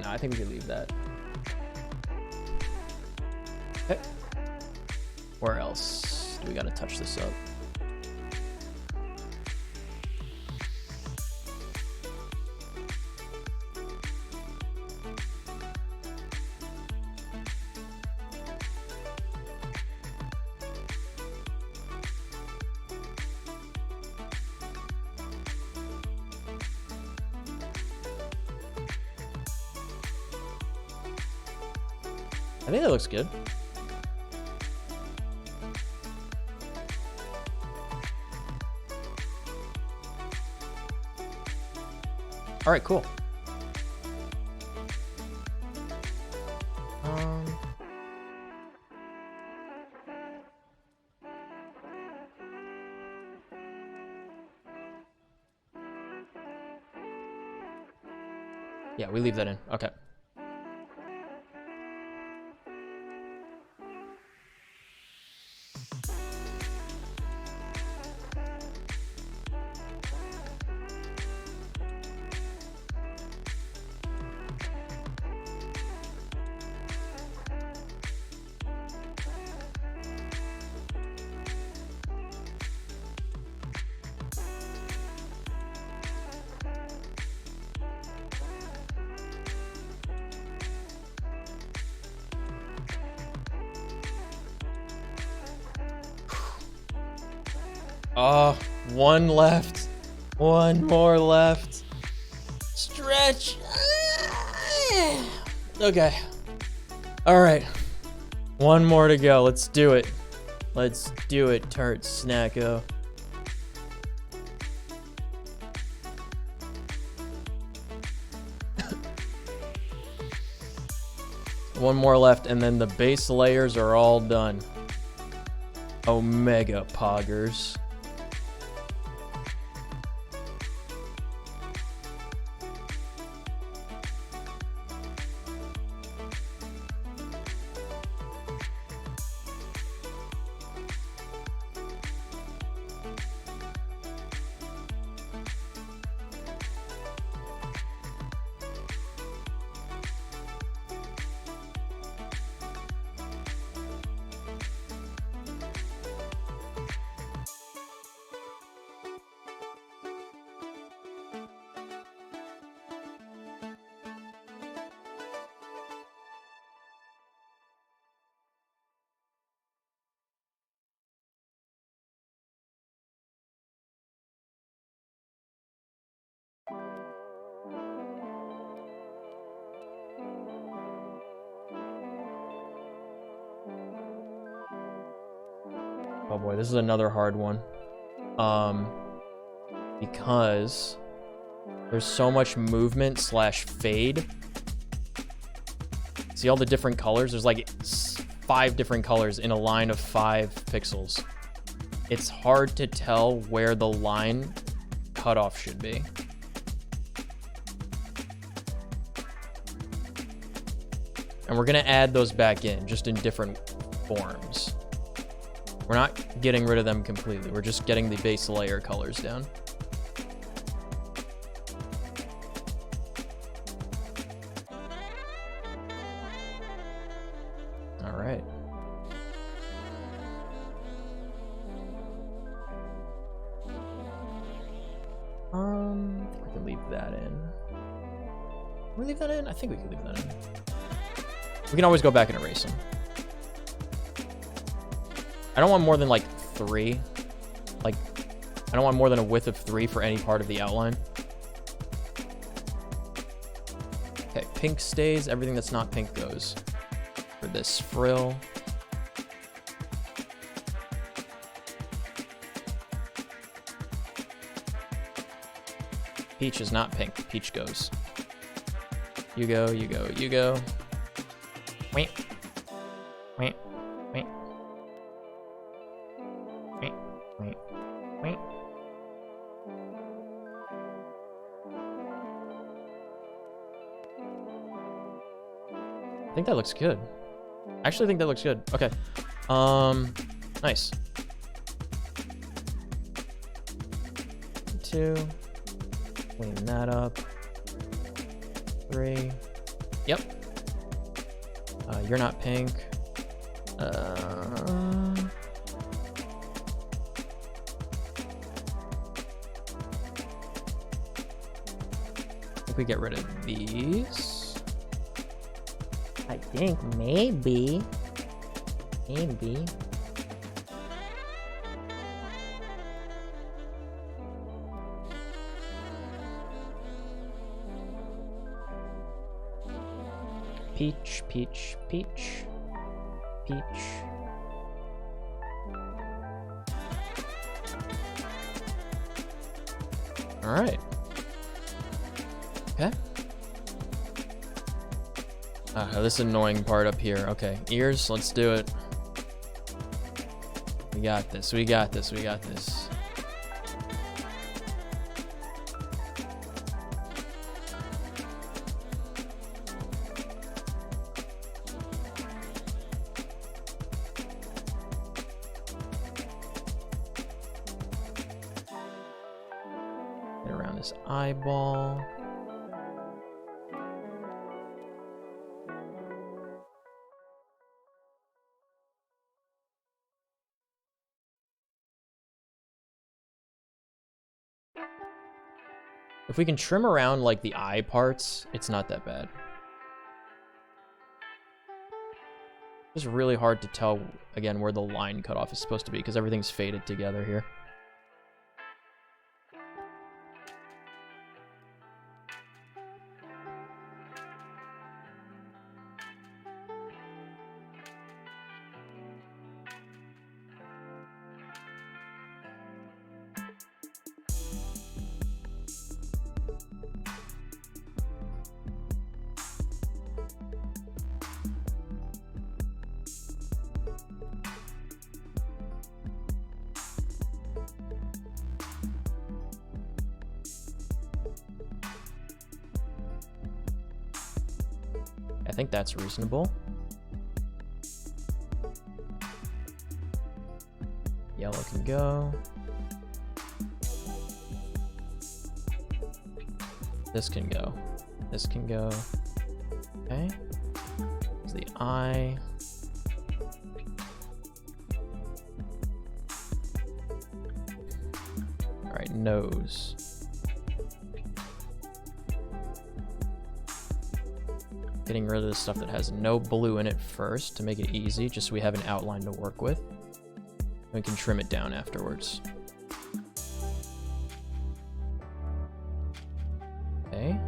No, I think we could leave that. Okay. Where else do we gotta touch this up? I think that looks good. All right, cool. Yeah, we leave that in. Okay. Oh, one left. One more left. Stretch. Okay. All right. One more to go. Let's do it. Let's do it, Tart Snacko. One more left, and then the base layers are all done. Omega Poggers. Oh boy, this is another hard one. Because there's so much movement slash fade. See all the different colors? There's like 5 different colors in a line of 5 pixels. It's hard to tell where the line cutoff should be. And we're gonna add those back in, just in different forms. We're not getting rid of them completely. We're just getting the base layer colors down. All right. We can leave that in. Can we leave that in? I think we can leave that in. We can always go back and erase them. I don't want more than like 3. Like, I don't want more than a width of 3 for any part of the outline. Okay, pink stays. Everything that's not pink goes. For this frill. Peach is not pink. Peach goes. You go, you go, you go. Wait. Wait. Wait. Wait. Wait. Wait. I think that looks good. I actually think that looks good. Okay. Nice. 2. Clean that up. 3. Yep. You're not pink. I think we get rid of these. I think maybe. Maybe. Peach, peach, peach, peach. All right. Okay. This annoying part up here. Okay, ears, let's do it. We got this, we got this, we got this. this eyeball. If we can trim around like the eye parts, it's not that bad. It's really hard to tell, again, where the line cutoff is supposed to be because everything's faded together here. I think that's reasonable. Yellow can go. This can go. This can go. Okay. There's the eye. All right, nose. Getting rid of the stuff that has no blue in it first to make it easy, just so we have an outline to work with. We can trim it down afterwards. Okay.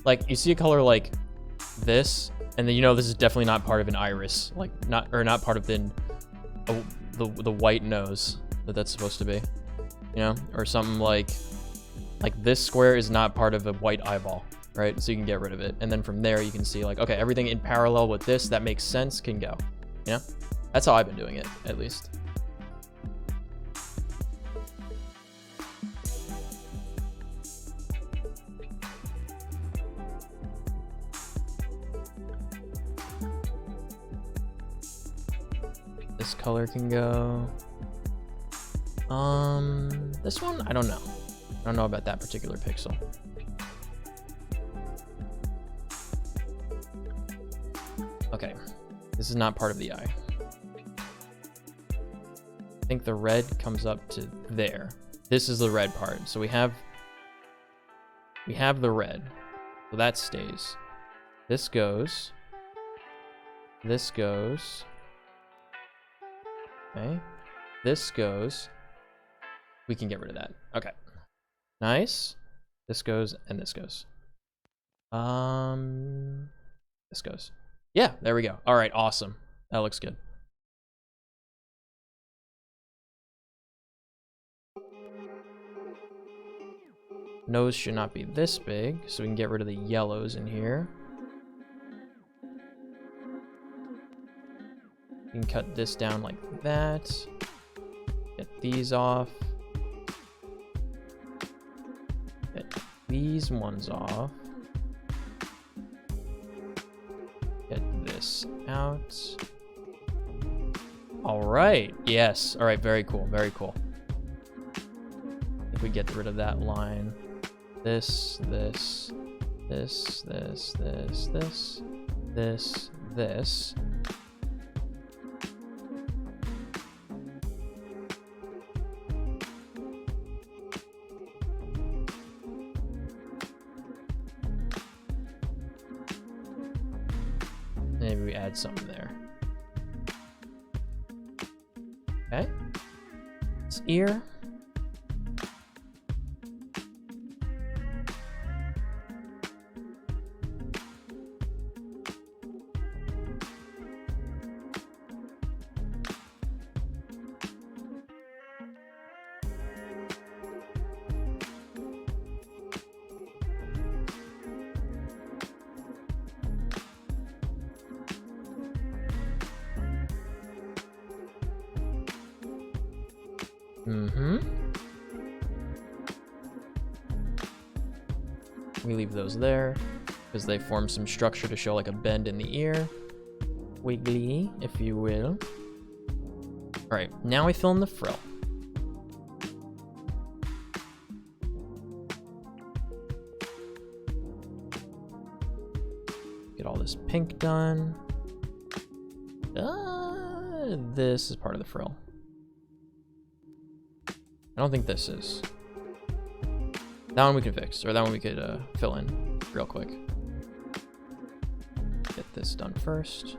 Like, you see a color like this, and then you know this is definitely not part of an iris, like not part of the white nose that's supposed to be, you know, or something like this square is not part of a white eyeball, right? So you can get rid of it, and then from there you can see like, okay, everything in parallel with this that makes sense can go, you know. That's how I've been doing it, at least. This color can go. This one, I don't know. I don't know about that particular pixel. Okay, this is not part of the eye. I think the red comes up to there. This is the red part. So we have the red. So that stays. This goes. This goes. Okay. This goes. We can get rid of that. Okay. Nice. This goes and this goes. This goes. Yeah, there we go. All right, awesome. That looks good. Nose should not be this big, so we can get rid of the yellows in here. You can cut this down like that. Get these off. Get these ones off. Get this out. All right. Yes. All right. Very cool. Very cool. If we get rid of that line. This. Maybe we add something there. Okay. This ear. Mm-hmm. We leave those there because they form some structure to show like a bend in the ear. Wiggly, if you will. All right, now we fill in the frill. Get all this pink done. This is part of the frill. I don't think this is. That one we can fix, or that one we could fill in real quick. Get this done first.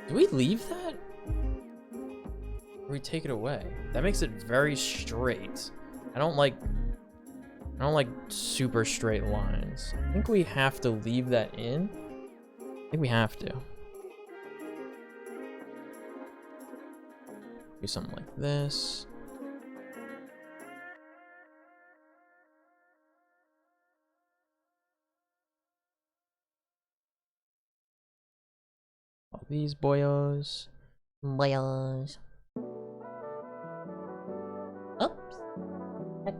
Do we leave that? Or we take it away? That makes it very straight. I don't like super straight lines. I think we have to leave that in. I think we have to. Do something like this. All these boyos. Boyos. Oops. Yeah.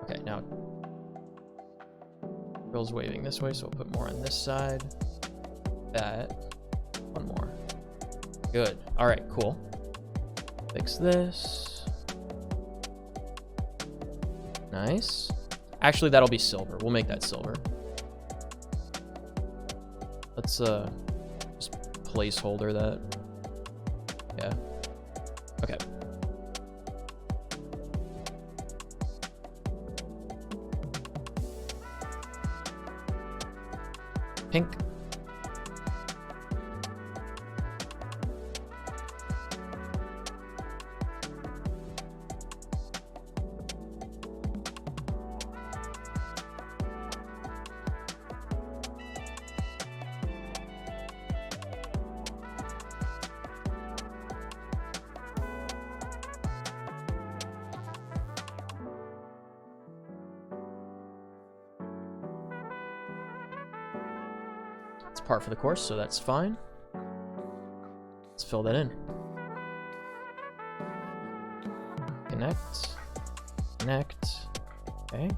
Okay, now Bill's waving this way, so we'll put more on this side. That. One more. Good. All right, cool. Fix this. Nice. Actually, that'll be silver. We'll make that silver. Let's just placeholder that. Yeah. Okay. Pink. It's par for the course, so that's fine. Let's fill that in. Connect. Connect. Okay.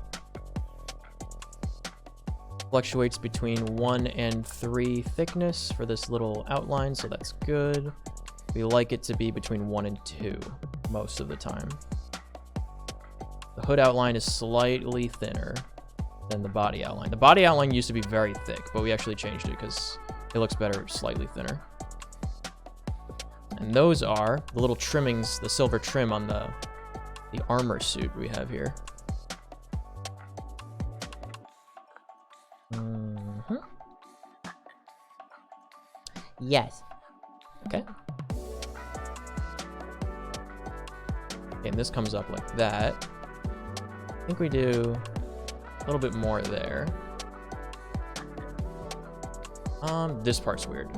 Fluctuates between 1 and 3 thickness for this little outline, so that's good. We like it to be between 1 and 2 most of the time. The hood outline is slightly thinner than the body outline. The body outline used to be very thick, but we actually changed it because it looks better slightly thinner. And those are the little trimmings, the silver trim on the armor suit we have here. Mm-hmm. Yes. Okay. Okay, and this comes up like that. I think we do a little bit more there. This part's weird.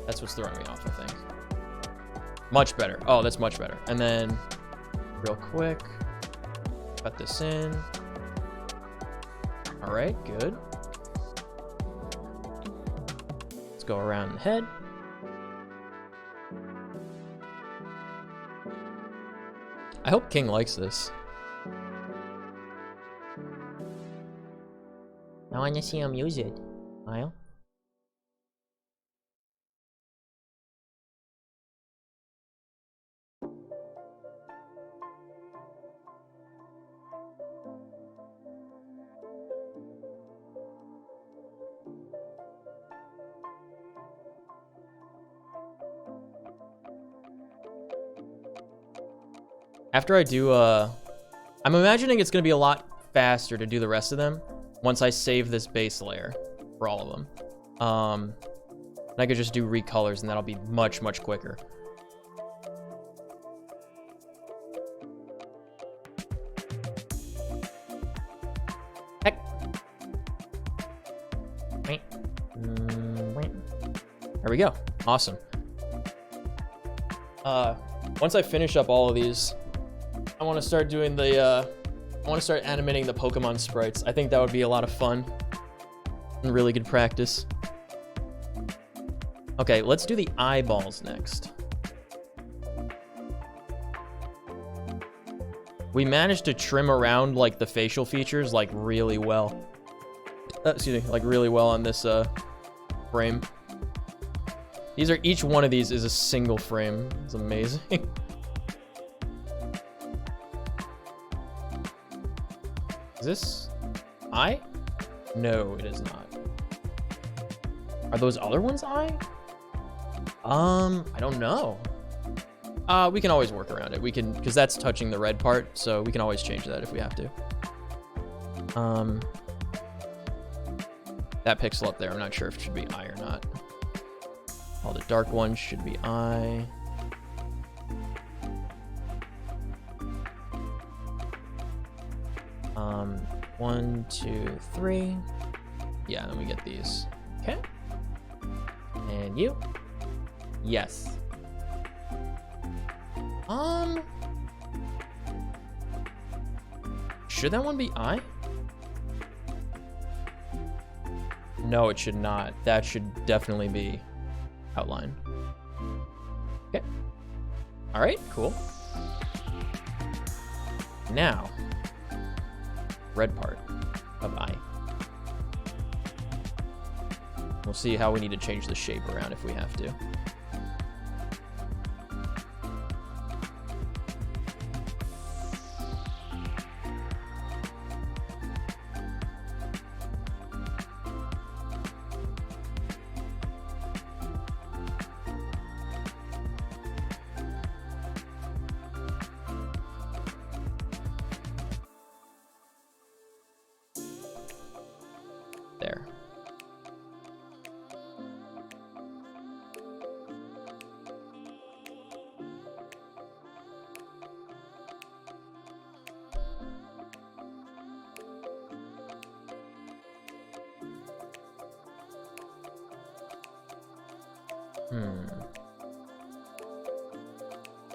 That's what's throwing me off, I think. Much better. Oh, that's much better. And then, real quick, cut this in. All right, good. Let's go around the head. I hope King likes this. I want to see him use it. Kyle? After I do, I'm imagining it's gonna be a lot faster to do the rest of them once I save this base layer for all of them. And I could just do recolors and that'll be much, much quicker. Heck. There we go. Awesome. Once I finish up all of these, I want to start doing the, I want to start animating the Pokemon sprites. I think that would be a lot of fun and really good practice. Okay, let's do the eyeballs next. We managed to trim around like the facial features like really well. Excuse me, like really well on this frame. These are, each one of these is a single frame. It's amazing. Is this eye? No, it is not. Are those other ones eye? I don't know. We can always work around it. We can, because that's touching the red part, so we can always change that if we have to. That pixel up there, I'm not sure if it should be eye or not. All the dark ones should be eye. One, two, three. Yeah, then we get these. Okay. And you? Yes. Should that one be eye? No, it should not. That should definitely be outline. Okay. All right, cool. Now, red part of eye. We'll see how we need to change the shape around if we have to. There.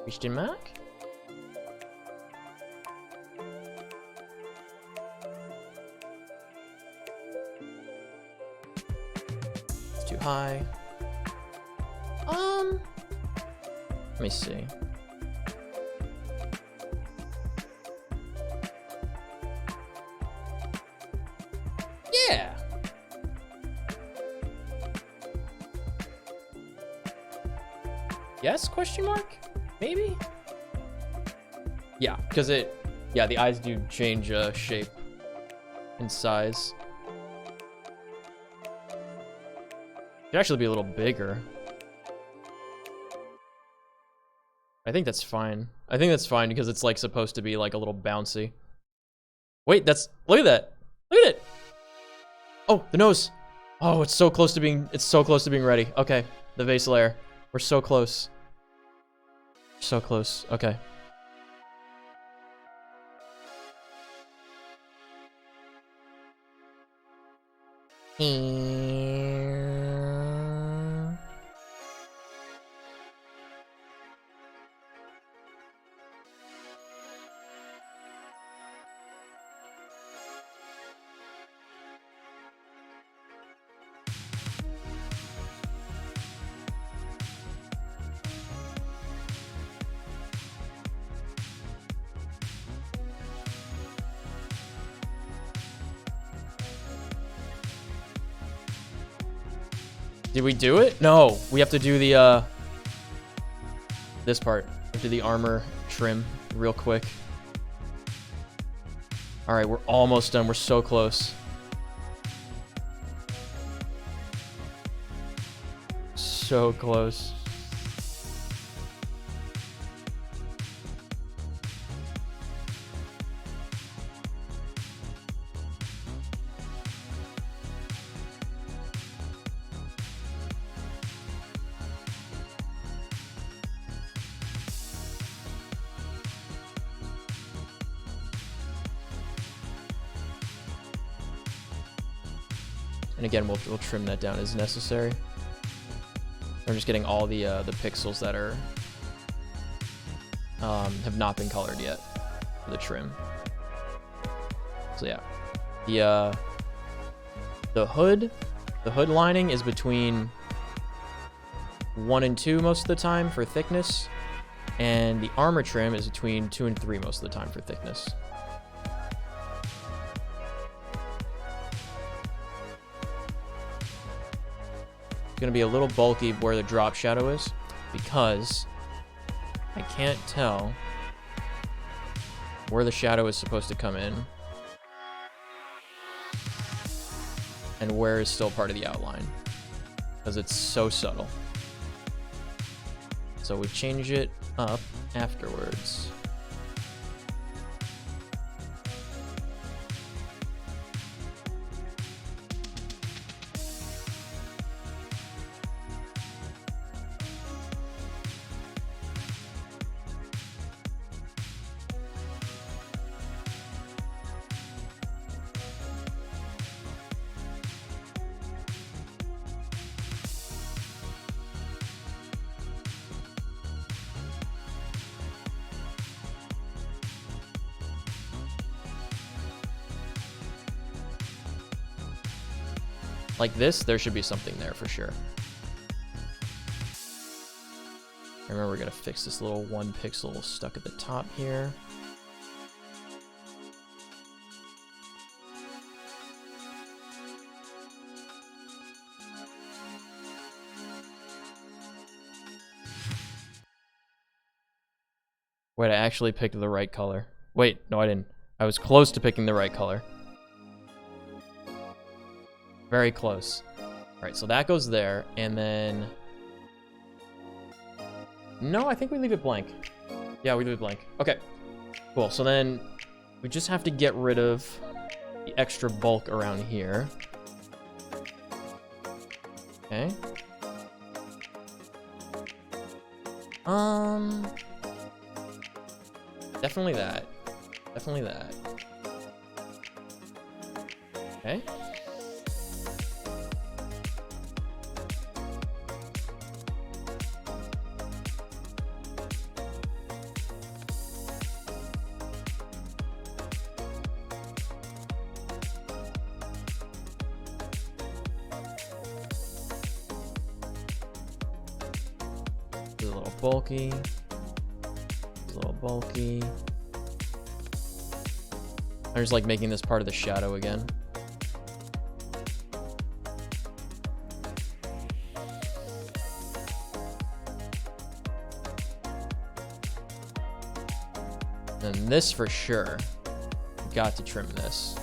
Question mark? It's too high. Let me see. Yeah. Yes, question mark? Maybe? Yeah, because the eyes do change shape and size. Could actually be a little bigger. I think that's fine. I think that's fine because it's like supposed to be like a little bouncy. Wait, look at that. Look at it. Oh, the nose. Oh, it's so close to being ready. Okay, the base layer. We're so close. So close. Okay. Did we do it? No, we have to do the, this part. We have to do the armor trim real quick. All right, we're almost done. We're so close. So close. And again, we'll trim that down as necessary. I'm just getting all the pixels that are have not been colored yet for the trim. So yeah, the hood lining is between 1 and 2 most of the time for thickness, and the armor trim is between 2 and 3 most of the time for thickness. It's gonna be a little bulky where the drop shadow is because I can't tell where the shadow is supposed to come in and where is still part of the outline because it's so subtle. So we change it up afterwards. Like this, there should be something there for sure. Remember, we're gonna fix this little 1 pixel stuck at the top here. Wait, I actually picked the right color. Wait, no, I didn't. I was close to picking the right color. Very close. All right, so that goes there, and then... No, I think we leave it blank. Yeah, we leave it blank. Okay, cool. So then we just have to get rid of the extra bulk around here. Okay. Definitely that. Definitely that. Okay. It's a little bulky. It's a little bulky. I'm just like making this part of the shadow again. And this for sure. Got to trim this.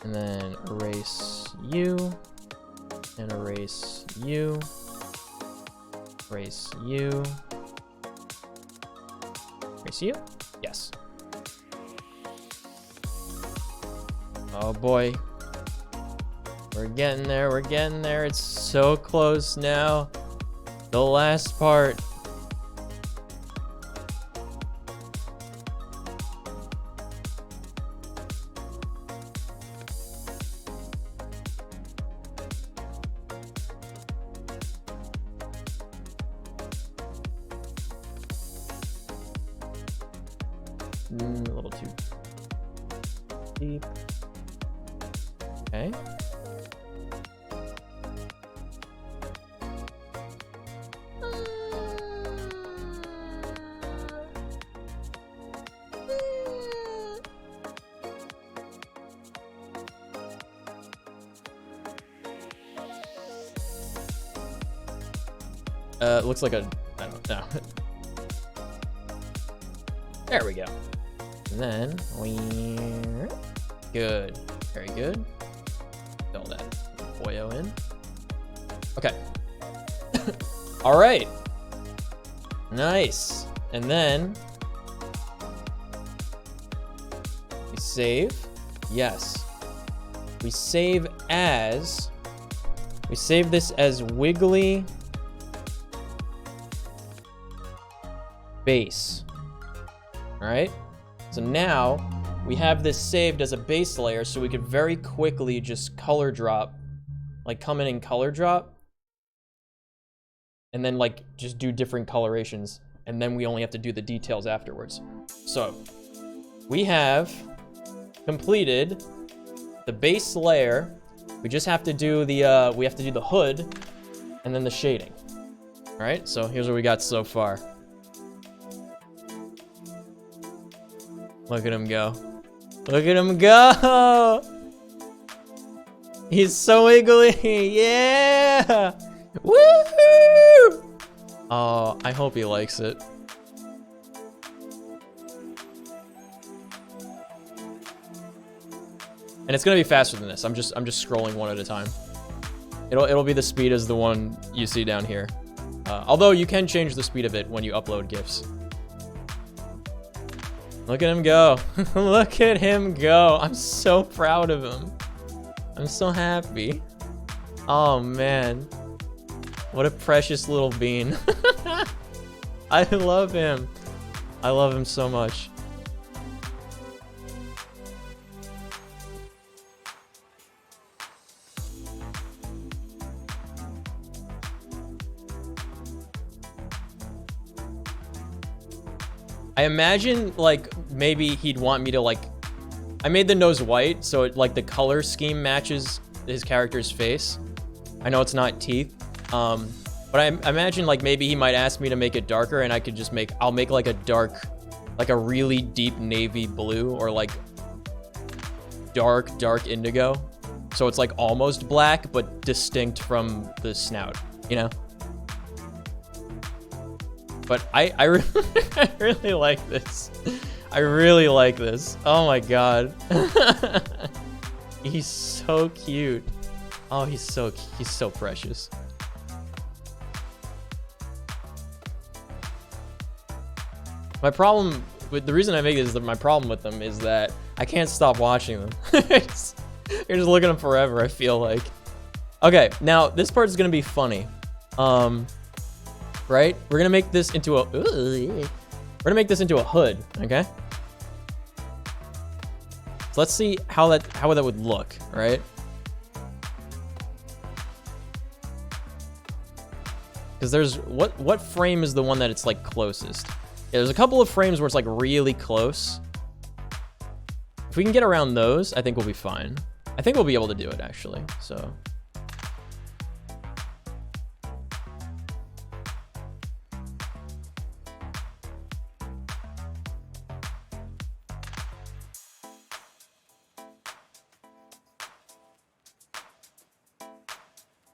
And then erase you, and erase you, erase you, erase you, yes. Oh boy, we're getting there, it's so close now. The last part. A little too deep. Okay. It looks like a, I don't know. There we go. And then we, good, very good. Fill that boyo in. Okay, All right. Nice. And then we save. Yes. We save this as Wiggly base. All right. So now we have this saved as a base layer, so we could very quickly just color drop, like come in and color drop, and then like just do different colorations, and then we only have to do the details afterwards. So we have completed the base layer. We just have to do the hood and then the shading. All right, so here's what we got so far. Look at him go. Look at him go. He's so wiggly. Yeah. Woohoo! Oh, I hope he likes it. And it's gonna be faster than this. I'm just scrolling one at a time. It'll be the speed as the one you see down here. Although you can change the speed of it when you upload GIFs. Look at him go. Look at him go. I'm so proud of him. I'm so happy. Oh man. What a precious little bean. I love him. I love him so much. I imagine, like, maybe he'd want me to, like... I made the nose white, so it, like, the color scheme matches his character's face. I know it's not teeth. But I imagine, like, maybe he might ask me to make it darker, and I could just make... I'll make, like, a dark... Like, a really deep navy blue, or, like, dark indigo. So it's, like, almost black, but distinct from the snout, you know? But I really like this. I really like this. Oh my god. He's so cute. Oh, he's so precious. My problem with the reason I make this is that my problem with them is that I can't stop watching them. You're just looking at them forever, I feel like. Okay, now this part is gonna be funny. Right? We're gonna make this into a hood, okay? So let's see how that would look, right? Because there's what frame is the one that it's like closest? Yeah, there's a couple of frames where it's like really close. If we can get around those, I think we'll be fine. I think we'll be able to do it actually, so.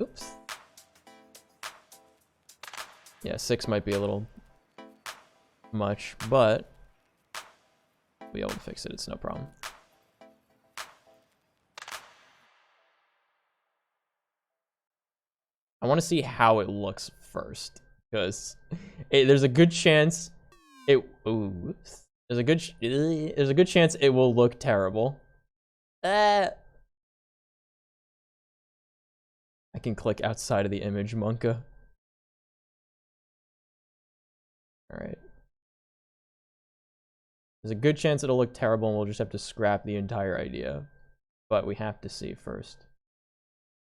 Oops. Yeah, 6 might be a little much, but we'll be able to fix it. It's no problem. I want to see how it looks first, because there's a good chance oops. There's a good chance it will look terrible. I can click outside of the image, Monka. Alright. There's a good chance it'll look terrible and we'll just have to scrap the entire idea. But we have to see first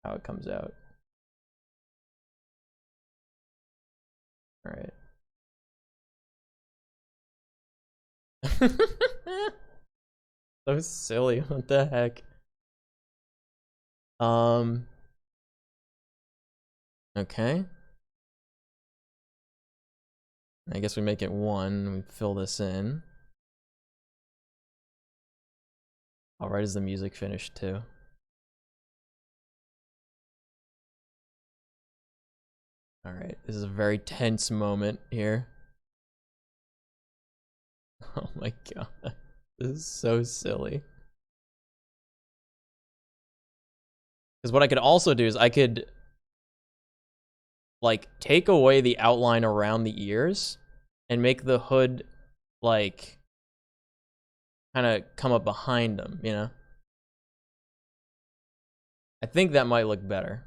how it comes out. Alright. So silly, what the heck? Okay. I guess we make it 1, we fill this in. Alright, is the music finished too? Alright, this is a very tense moment here. Oh my god, this is so silly. Because what I could also do is I could like take away the outline around the ears and make the hood like kind of come up behind them, you know? I think that might look better.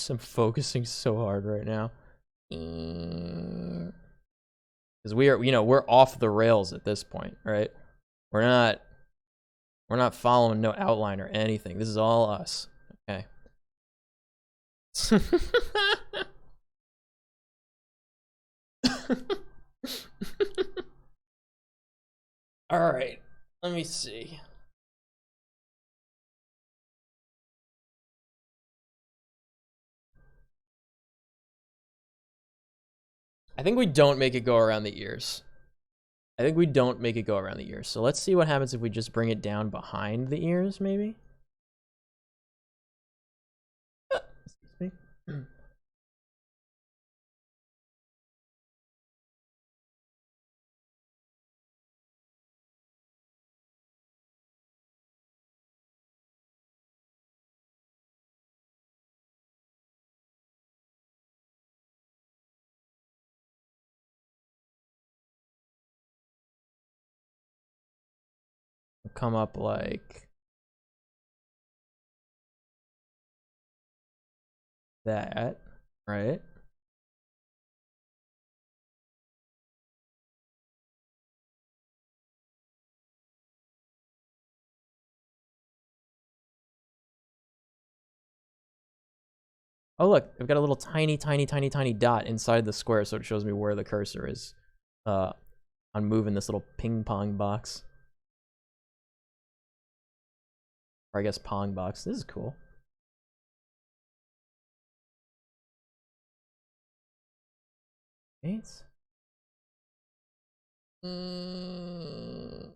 I'm focusing so hard right now. Because we are, you know, we're off the rails at this point, right? We're not following no outline or anything. This is all us. Okay. All right. Let me see. I think we don't make it go around the ears. I think we don't make it go around the ears. So let's see what happens if we just bring it down behind the ears, maybe. Excuse me. Come up like that, right? Oh look, I've got a little tiny dot inside the square, so it shows me where the cursor is on moving this little ping pong box. Or I guess pong box. This is cool. Right? And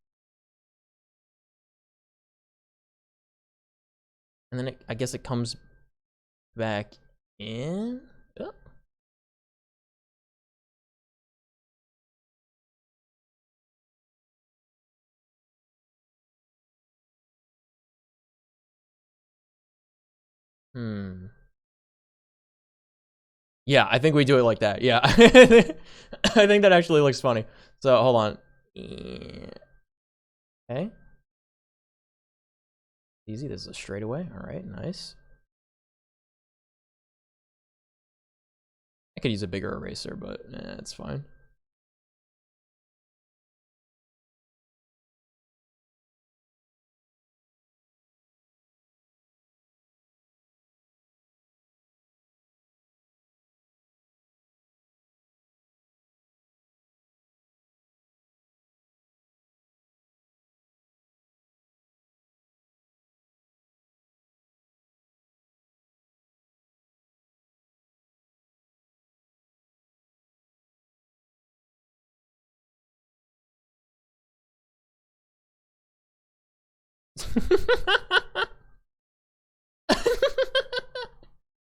then I guess it comes back in. Oh. Yeah, I think we do it like that. Yeah. I think that actually looks funny. So hold on. Okay. Easy. This is a straightaway. All right. Nice. I could use a bigger eraser, but it's fine.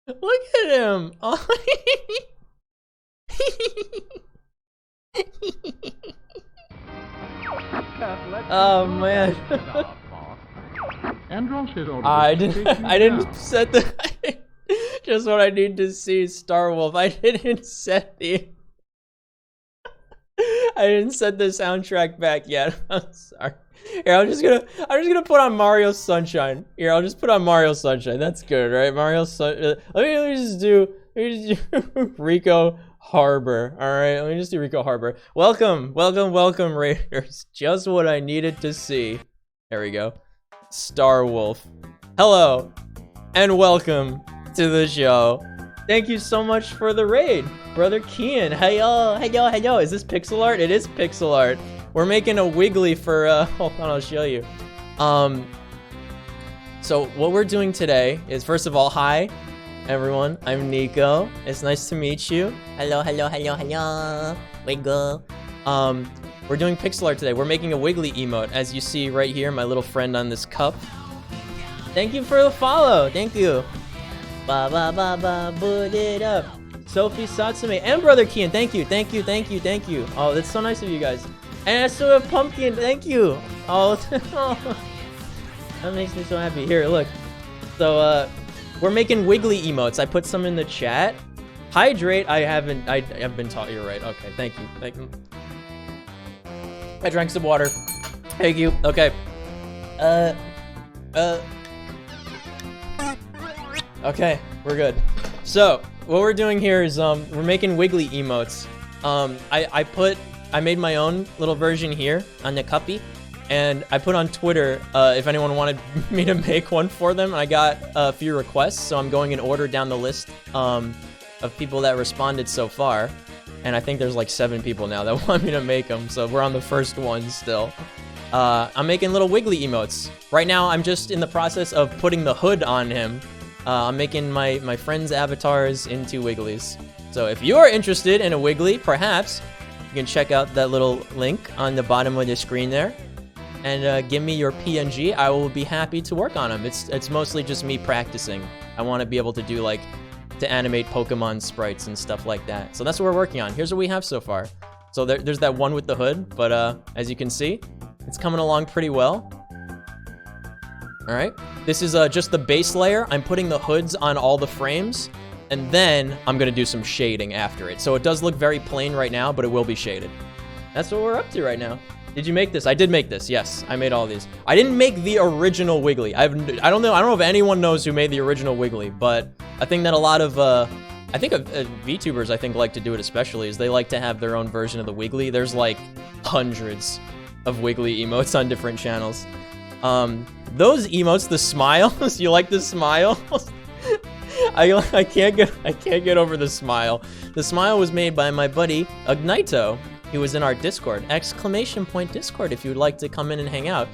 Look at him. Oh man. I didn't set the just what I need to see, Star Wolf. I didn't set the soundtrack back yet. I'm sorry. Here, I'm just gonna put on Mario Sunshine. Here, I'll just put on Mario Sunshine. That's good, right? Mario Sunshine. Let me just do Rico Harbor. All right, let me just do Rico Harbor. Welcome, Raiders. Just what I needed to see. There we go. Star Wolf. Hello, and welcome to the show. Thank you so much for the raid, brother Kian. Hey yo. Is this pixel art? It is pixel art. We're making a Wiggly for hold on, I'll show you. So what we're doing today is, first of all, hi, everyone. I'm Nico. It's nice to meet you. Hello, hello, hello, hello. Wiggle. We're doing pixel art today. We're making a Wiggly emote, as you see right here, my little friend on this cup. Thank you for the follow. Thank you. Ba ba ba ba, boot it up. Sophie Satsume and Brother Kian, thank you, thank you, thank you, thank you. Oh, that's so nice of you guys. And I still have Pumpkin, thank you. Oh, that makes me so happy. Here, look. So, we're making Wiggly emotes. I put some in the chat. Hydrate, I've been taught. You're right. Okay, thank you. Thank you. I drank some water. Thank you. Okay. Okay, we're good. So, what we're doing here is, we're making Wiggly emotes. I made my own little version here on the cuppy, and I put on Twitter, if anyone wanted me to make one for them. I got a few requests, so I'm going in order down the list, of people that responded so far. And I think there's like 7 people now that want me to make them, so we're on the first one still. I'm making little Wiggly emotes. Right now, I'm just in the process of putting the hood on him. I'm making my friends' avatars into Wigglies. So if you're interested in a Wiggly, perhaps, you can check out that little link on the bottom of the screen there. And give me your PNG. I will be happy to work on them. It's mostly just me practicing. I want to be able to do like, to animate Pokemon sprites and stuff like that. So that's what we're working on. Here's what we have so far. So there's that one with the hood, but as you can see, it's coming along pretty well. All right, this is just the base layer. I'm putting the hoods on all the frames, and then I'm gonna do some shading after it. So it does look very plain right now, but it will be shaded. That's what we're up to right now. Did you make this? I did make this. Yes, I made all these. I didn't make the original Wiggly. I don't know if anyone knows who made the original Wiggly, but I think that a lot of VTubers like to do it, especially is they like to have their own version of the Wiggly. There's like hundreds of Wiggly emotes on different channels. Those emotes, the smiles, you like the smile? I can't get over the smile. The smile was made by my buddy Ignito. He was in our Discord, ! Discord, if you'd like to come in and hang out.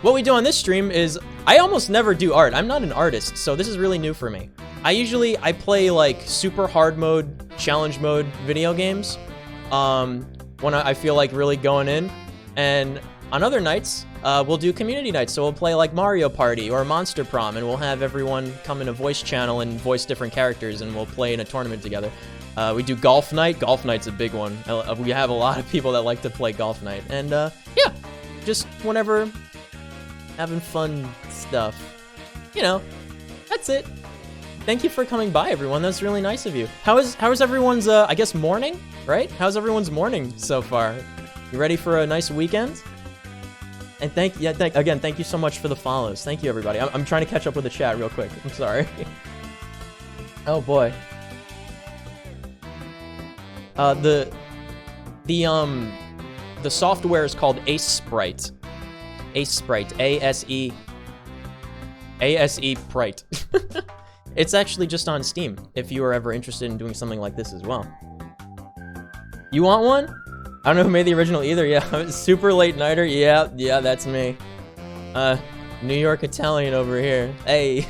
What we do on this stream is, I almost never do art. I'm not an artist, so this is really new for me. I play like super hard mode, challenge mode video games, when I feel like really going in. And on other nights, we'll do community nights, so we'll play like Mario Party or Monster Prom, and we'll have everyone come in a voice channel and voice different characters, and we'll play in a tournament together. We do golf night. Golf night's a big one. We have a lot of people that like to play golf night. And yeah, just whenever having fun stuff. You know, that's it. Thank you for coming by, everyone. That's really nice of you. How is everyone's, I guess, morning, right? How's everyone's morning so far? You ready for a nice weekend? And again, thank you so much for the follows. Thank you, everybody. I'm trying to catch up with the chat real quick. I'm sorry. Oh, boy. The software is called Ace Sprite. Ace Sprite. A-S-E Sprite. It's actually just on Steam, if you are ever interested in doing something like this as well. You want one? I don't know who made the original either. Yeah, super late nighter. Yeah, that's me. New York Italian over here. Hey,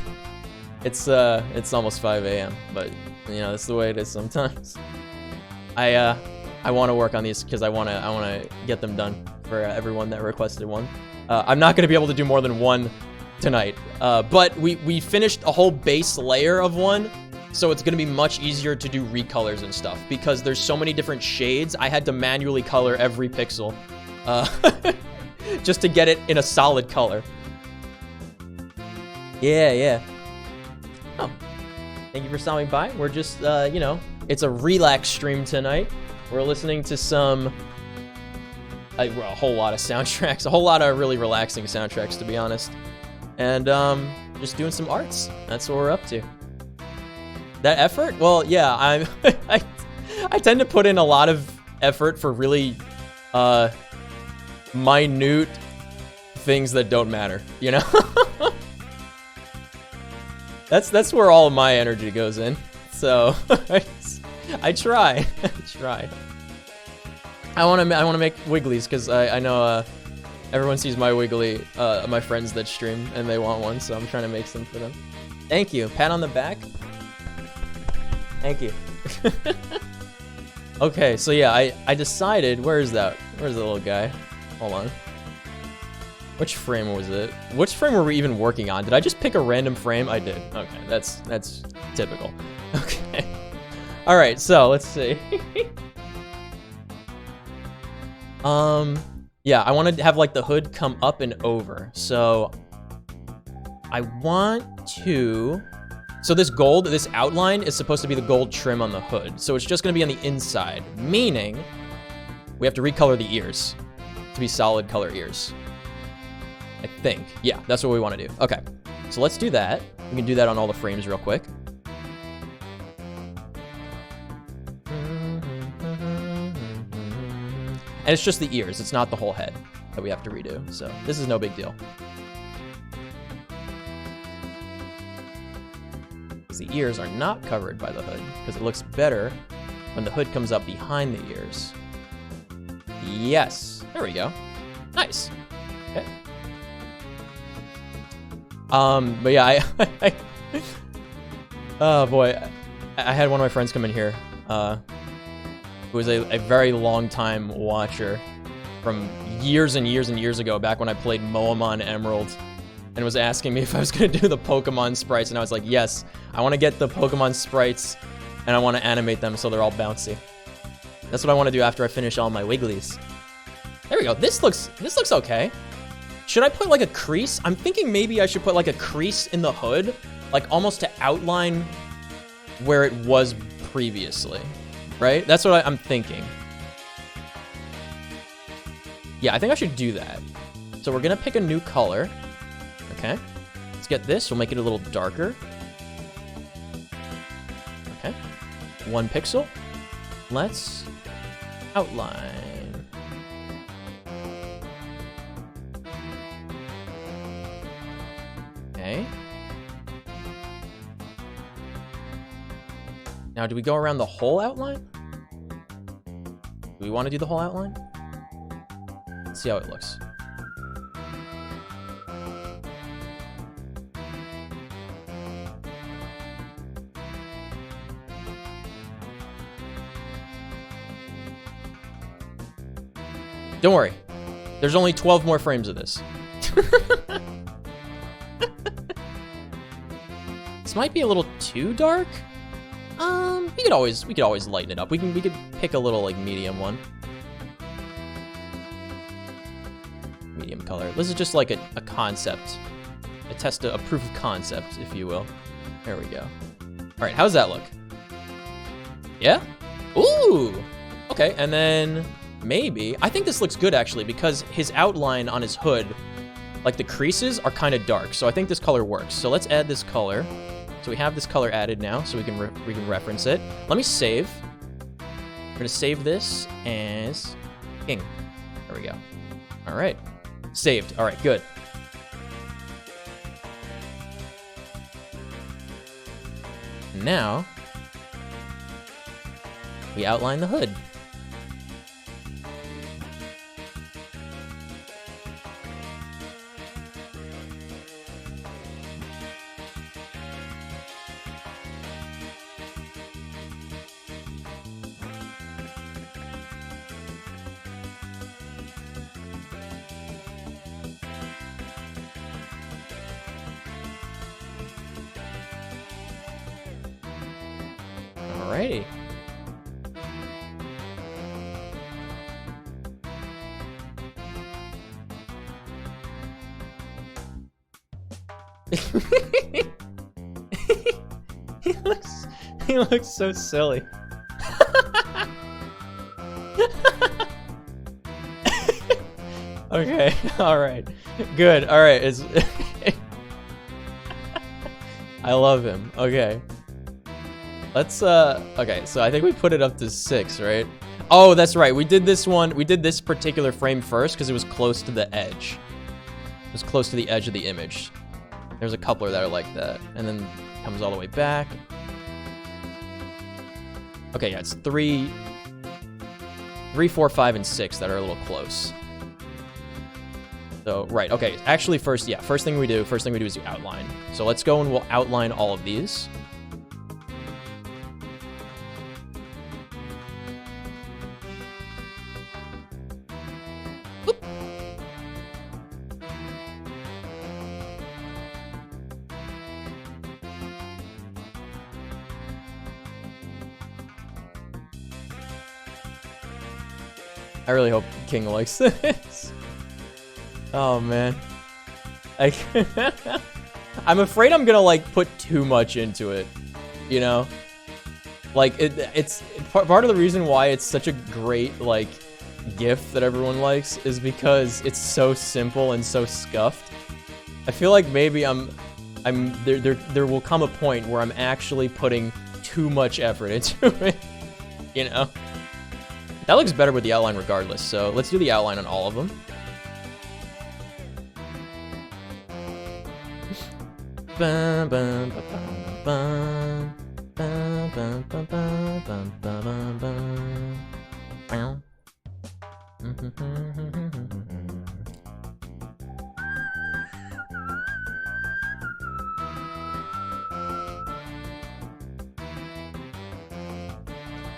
it's almost 5 a.m. But you know, that's the way it is sometimes. I want to work on these because I want to get them done for everyone that requested one. I'm not going to be able to do more than one tonight, but we finished a whole base layer of one, so it's going to be much easier to do recolors and stuff because there's so many different shades. I had to manually color every pixel just to get it in a solid color. Yeah. Oh, thank you for stopping by. We're just, you know, it's a relax stream tonight. We're listening to some, a whole lot of soundtracks, a whole lot of really relaxing soundtracks, to be honest. And just doing some arts. That's what we're up to. That effort? Well, yeah, I tend to put in a lot of effort for really minute things that don't matter, you know? That's where all of my energy goes in. So I try. I want to make Wigglies because I know Everyone sees my Wiggly, my friends that stream, and they want one, so I'm trying to make some for them. Thank you. Pat on the back. Thank you. Okay, so yeah, I decided, where is that? Where's the little guy? Hold on. Which frame was it? Which frame were we even working on? Did I just pick a random frame? I did. Okay, that's typical. Okay. All right, so let's see. Yeah, I want to have like the hood come up and over. So I want to, so this gold, this outline is supposed to be the gold trim on the hood. So it's just going to be on the inside, meaning we have to recolor the ears to be solid color ears. I think. Yeah, that's what we want to do. Okay, so let's do that. We can do that on all the frames real quick. And it's just the ears. It's not the whole head that we have to redo. So this is no big deal. Because the ears are not covered by the hood, because it looks better when the hood comes up behind the ears. Yes. There we go. Nice. Okay. But yeah, oh boy, I had one of my friends come in here, who was a very long time watcher from years and years and years ago, back when I played Moamon Emerald, and was asking me if I was gonna do the Pokemon sprites, and I was like, yes, I want to get the Pokemon sprites, and I want to animate them so they're all bouncy. That's what I want to do after I finish all my Wigglies. There we go. This looks okay. Should I put like a crease? I'm thinking maybe I should put like a crease in the hood, like almost to outline where it was previously, right? That's what I'm thinking. Yeah, I think I should do that. So we're gonna pick a new color. Okay, let's get this. We'll make it a little darker. Okay, 1 pixel. Let's outline. Okay. Now, do we go around the whole outline? Do we want to do the whole outline? Let's see how it looks. Don't worry. There's only 12 more frames of this. This might be a little too dark. We could always lighten it up. We could pick a little like medium one. Medium color. This is just like a concept. A proof of concept, if you will. There we go. Alright, how's that look? Yeah? Ooh! Okay, and then maybe, I think this looks good actually, because his outline on his hood, like the creases are kind of dark. So I think this color works. So let's add this color. So we have this color added now, so we can reference it. Let me save. We're gonna save this as king. There we go. All right, saved. All right, good. Now we outline the hood. Alrighty. He looks so silly. Okay, alright. Good, alright. It's I love him. Okay. Let's okay, so I think we put it up to 6, right? Oh, that's right. We did this particular frame first because it was close to the edge. It was close to the edge of the image. There's a coupler that are like that, and then it comes all the way back. Okay, yeah, it's 3, 4, 5, and 6 that are a little close. So, right, okay. Actually, first thing we do is the outline. So let's go and we'll outline all of these. I really hope King likes this. Oh man. I'm afraid I'm gonna like put too much into it, you know? Like it's part of the reason why it's such a great like GIF that everyone likes is because it's so simple and so scuffed. I feel like maybe there will come a point where I'm actually putting too much effort into it, you know? That looks better with the outline regardless, so let's do the outline on all of them.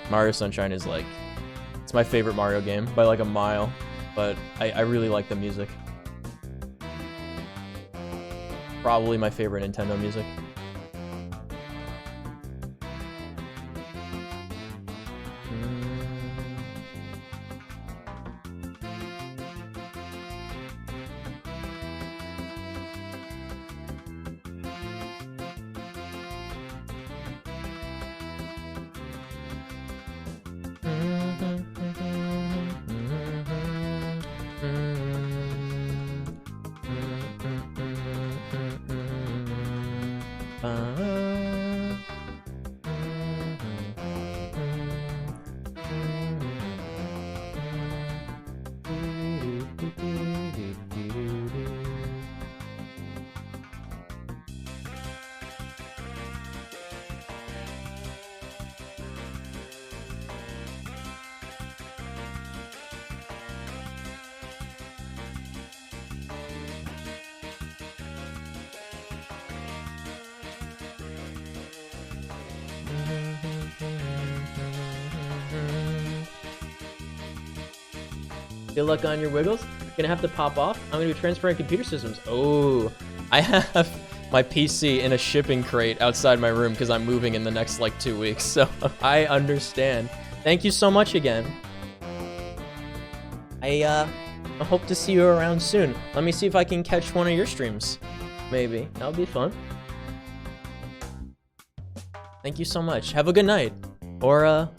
Mario Sunshine is like, it's my favorite Mario game by like a mile, but I really like the music. Probably my favorite Nintendo music. Good luck on your wiggles. Gonna have to pop off. I'm gonna be transferring computer systems. Oh, I have my PC in a shipping crate outside my room because I'm moving in the next like 2 weeks. So I understand. Thank you so much again. I hope to see you around soon. Let me see if I can catch one of your streams. Maybe. That'll be fun. Thank you so much. Have a good night. Or a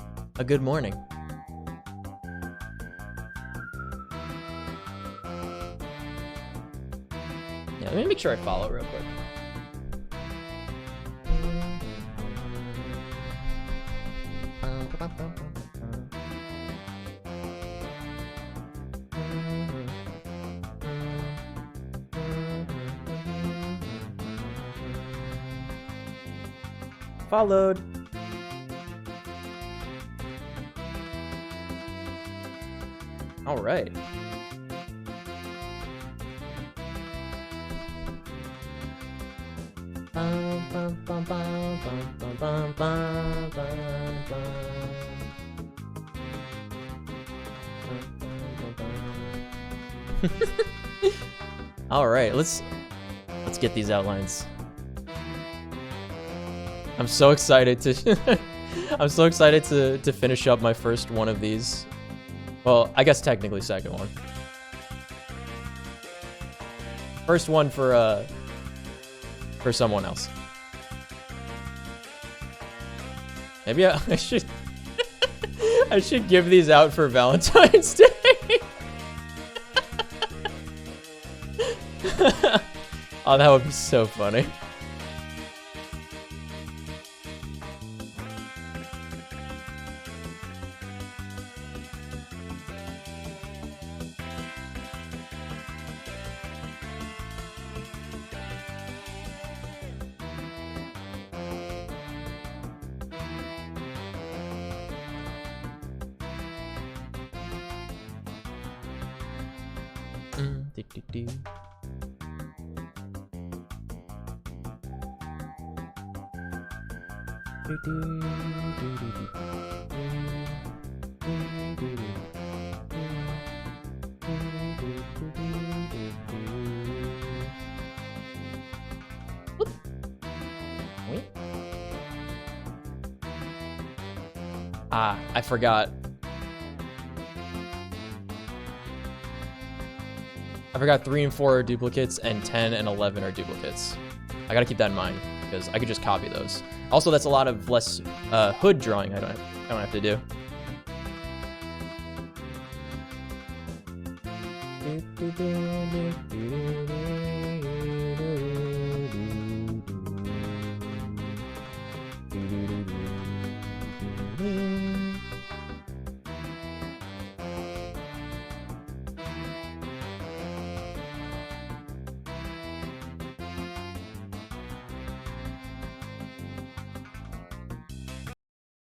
good morning. Yeah, let me make sure I follow real quick. Followed. All right. All right, let's get these outlines. I'm so excited to I'm so excited to finish up my first one of these. Well, I guess technically second one. First one for someone else. Maybe I should I should give these out for Valentine's Day. Oh, that would be so funny. Do-do-do. Ah, I forgot. I forgot 3 and 4 are duplicates and 10 and 11 are duplicates. I gotta keep that in mind because I could just copy those. Also, that's a lot of less hood drawing I don't have to do.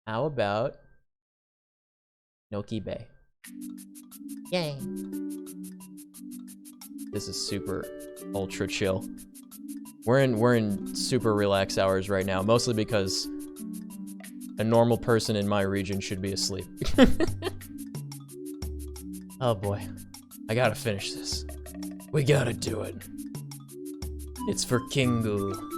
How about Noki Bay? Yay. This is super ultra chill. We're in super relaxed hours right now, mostly because a normal person in my region should be asleep. Oh boy. I gotta finish this. We gotta do it. It's for Kingu.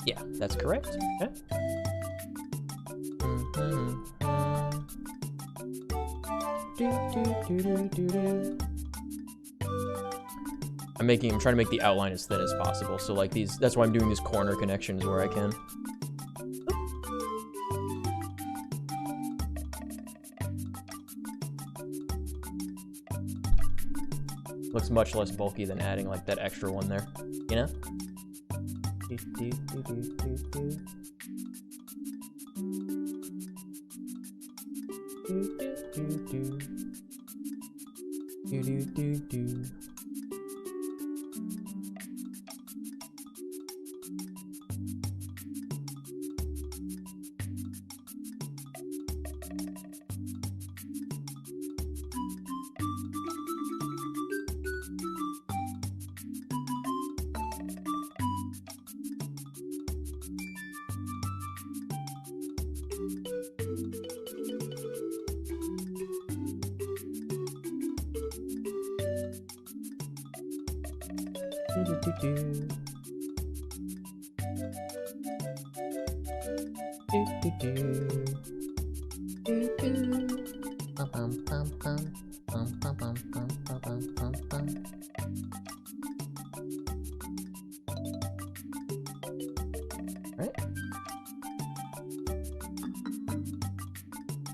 Yeah, that's correct. Okay. I'm trying to make the outline as thin as possible. So like these, that's why I'm doing these corner connections where I can. Looks much less bulky than adding like that extra one there, you know?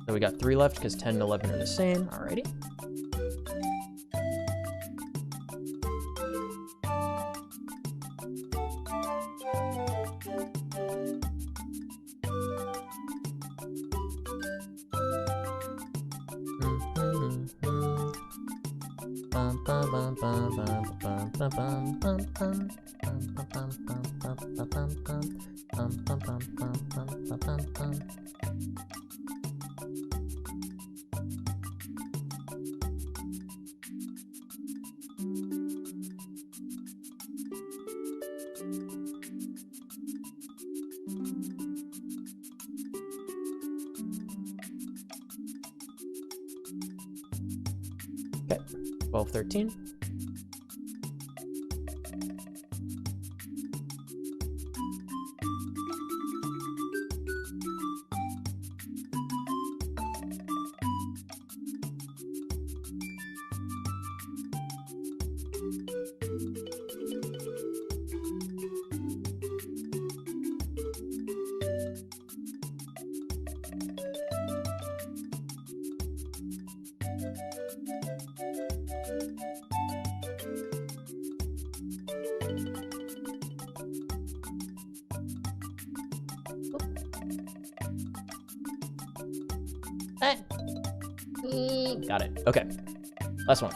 So we got 3 left because 10 and 11 are the same. Alrighty. Okay, 12, 13. Got it. Okay. Last one.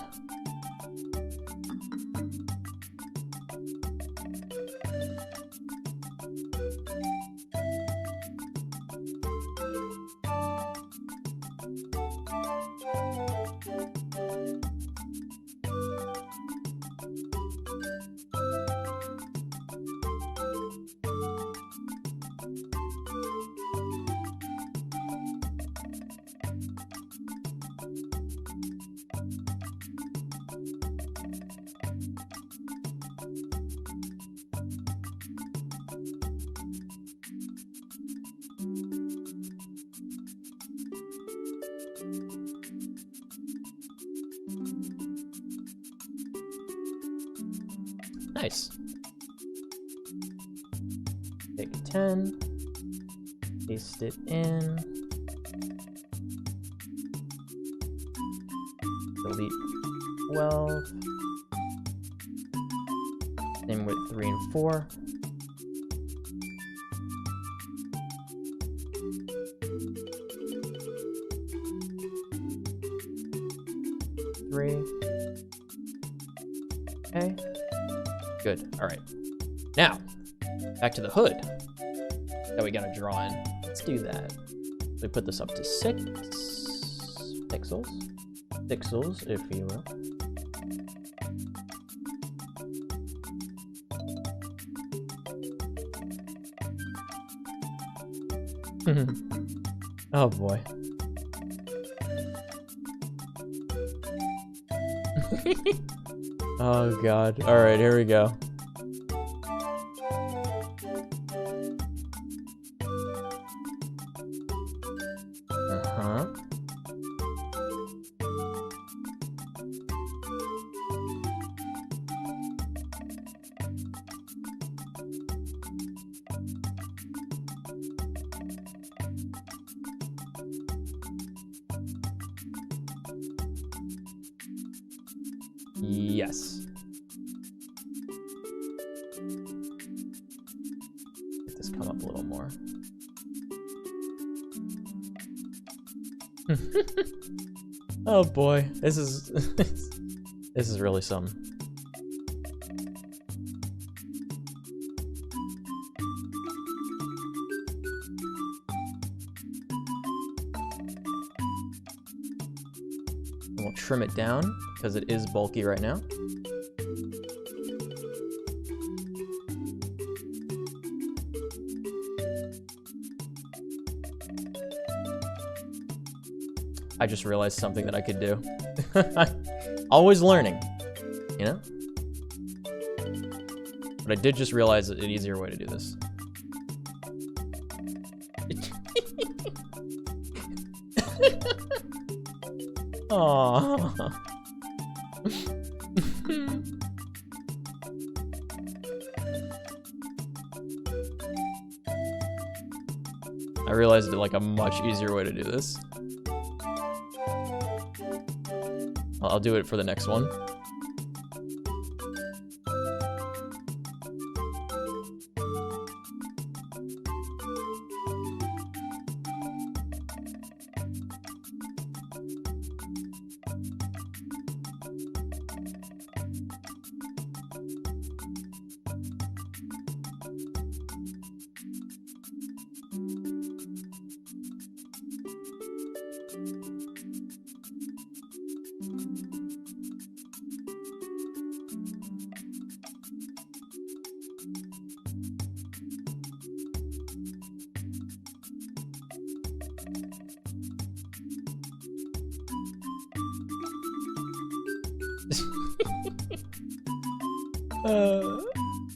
Nice. Take 10. Paste it in. Delete 12. Same with 3 and 4. Okay. Good. All right. Now, back to the hood that we gotta draw in. Let's do that. We put this up to 6 pixels. Pixels, if you will. Oh boy. Oh god. Alright, here we go. Uh-huh. Yes. Let this come up a little more. Oh boy, this is this is really something. And we'll trim it down because it is bulky right now. I just realized something that I could do. Always learning, you know? But I did just realize an easier way to do this. Aww. I realized like a much easier way to do this. I'll do it for the next one.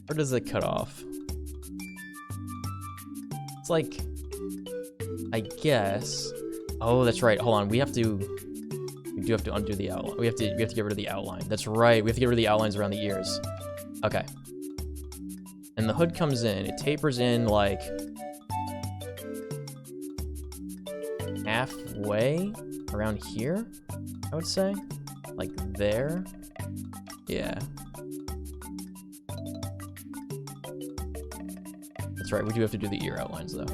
Where does it cut off? It's like, I guess. Oh, that's right. Hold on. We do have to undo the outline. We have to get rid of the outline. That's right. We have to get rid of the outlines around the ears. Okay. And the hood comes in. It tapers in like halfway around here, I would say. Like there. Yeah. That's right, we do have to do the ear outlines though.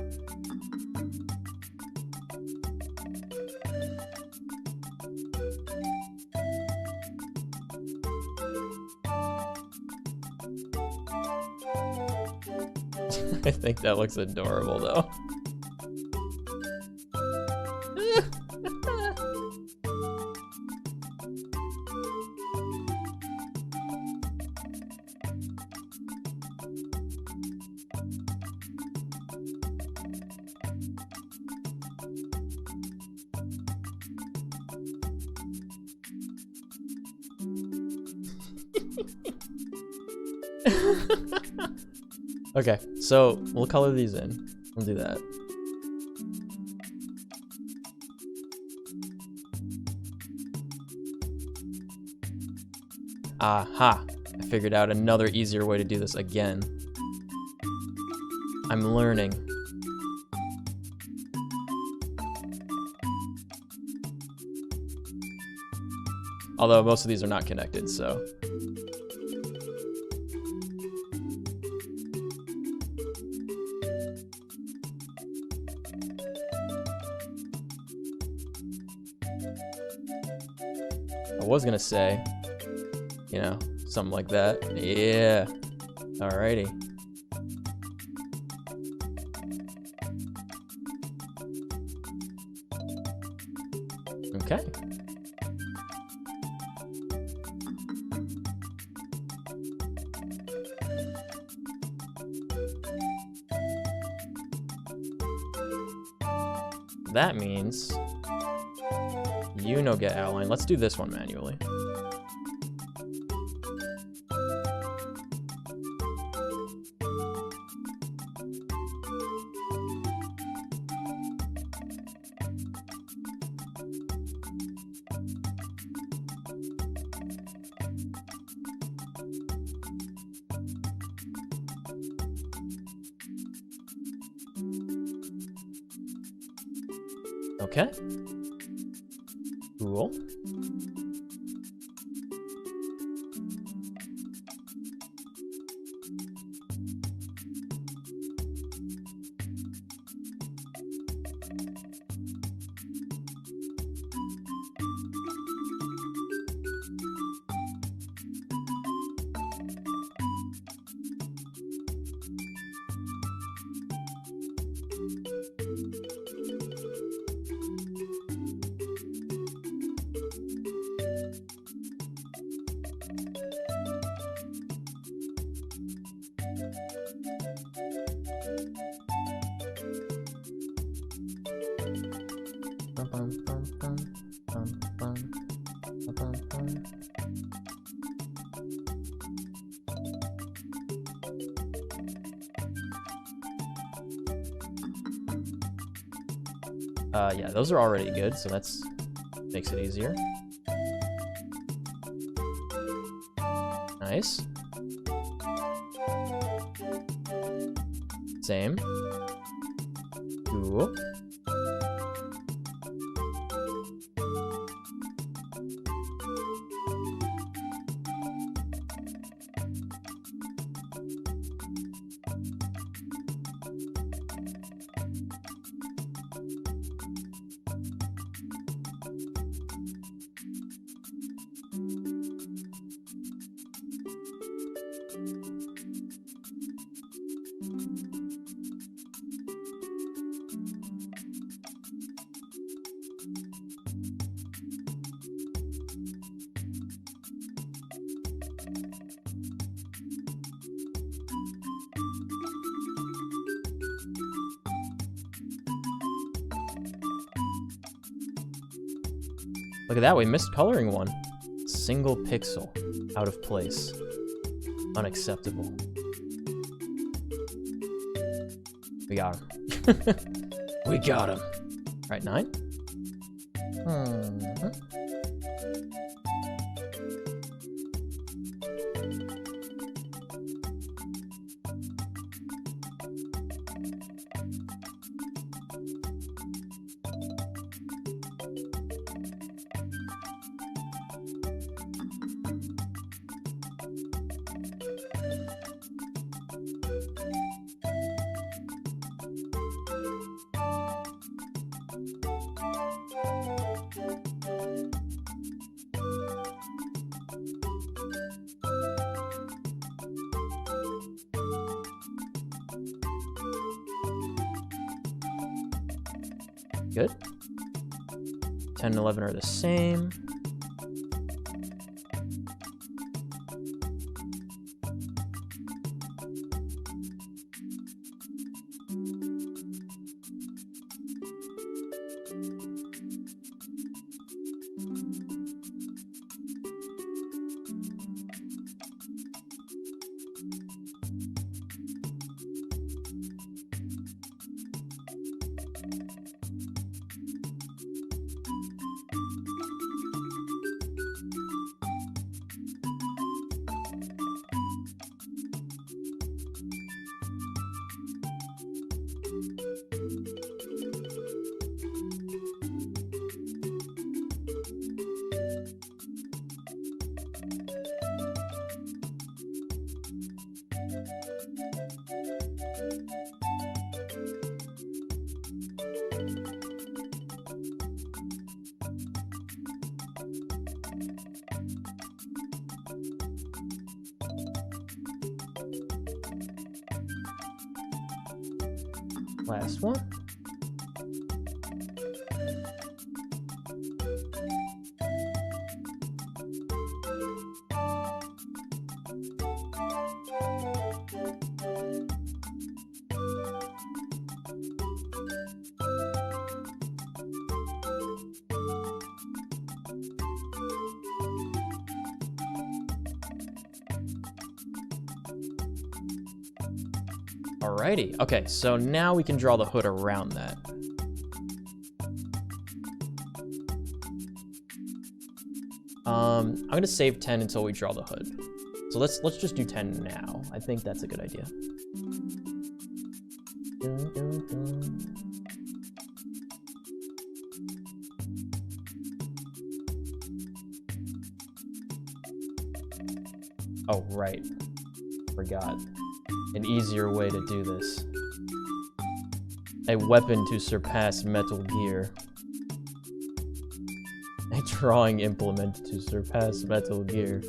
I think that looks adorable though. Okay, so we'll color these in. We'll do that. Aha! I figured out another easier way to do this again. I'm learning. Although most of these are not connected, so. I was gonna say, you know, something like that. Yeah. Alrighty. Okay. That means you no get outline. Let's do this one manually. Okay. Cool. Yeah, those are already good, so that's makes it easier. Nice. Same. Cool. Look at that, we missed coloring one. Single pixel. Out of place. Unacceptable. We got him. We got him. Alright, 9. Good. 10 and 11 are the same. Last one. Alrighty. Okay, so now we can draw the hood around that. I'm gonna save 10 until we draw the hood. So let's just do 10 now. I think that's a good idea. Oh, right. Forgot. An easier way to do this. A weapon to surpass Metal Gear. A drawing implement to surpass Metal Gear.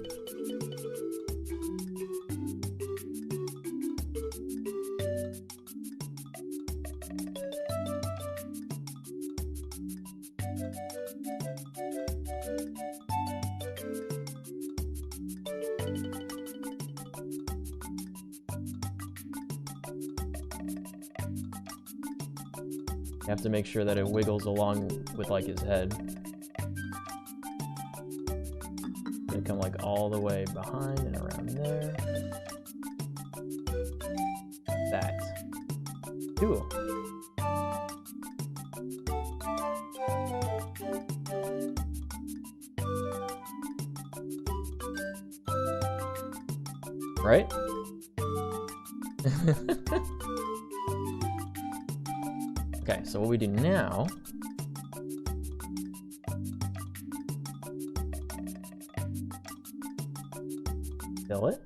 You have to make sure that it wiggles along with like his head. Gonna come like all the way behind and around there. That. Cool. Right? Okay, so what we do now fill it.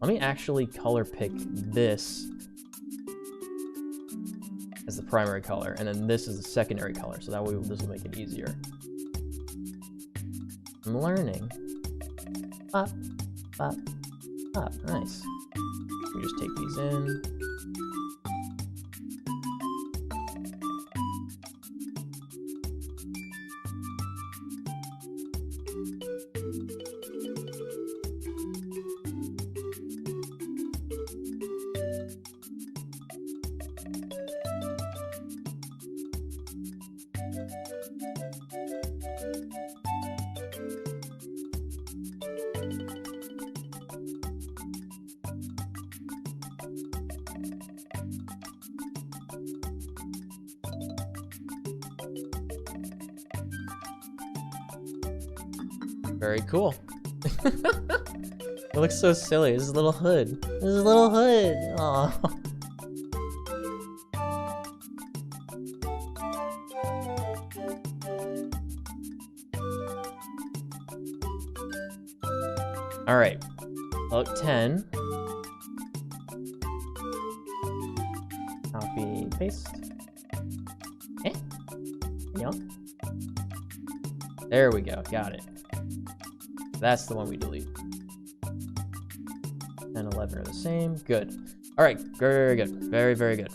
Let me actually color pick this as the primary color, and then this is the secondary color, so that way this will make it easier. I'm learning. Pop, pop, pop. Nice. We just take these in. Very cool. It looks so silly. This is a little hood. This is a little hood. Aw. All right. About 10. Copy, paste. Yeah. There we go. Got it. That's the one we delete. 10, 11 are the same. Good. All right, very good. Very, very good.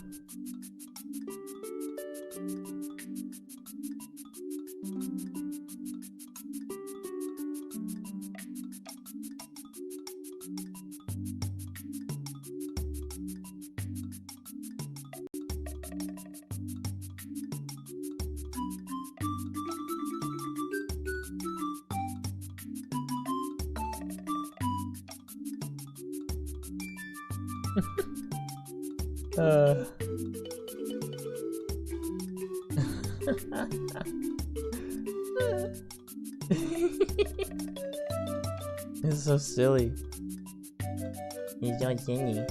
This is so silly. He's so silly.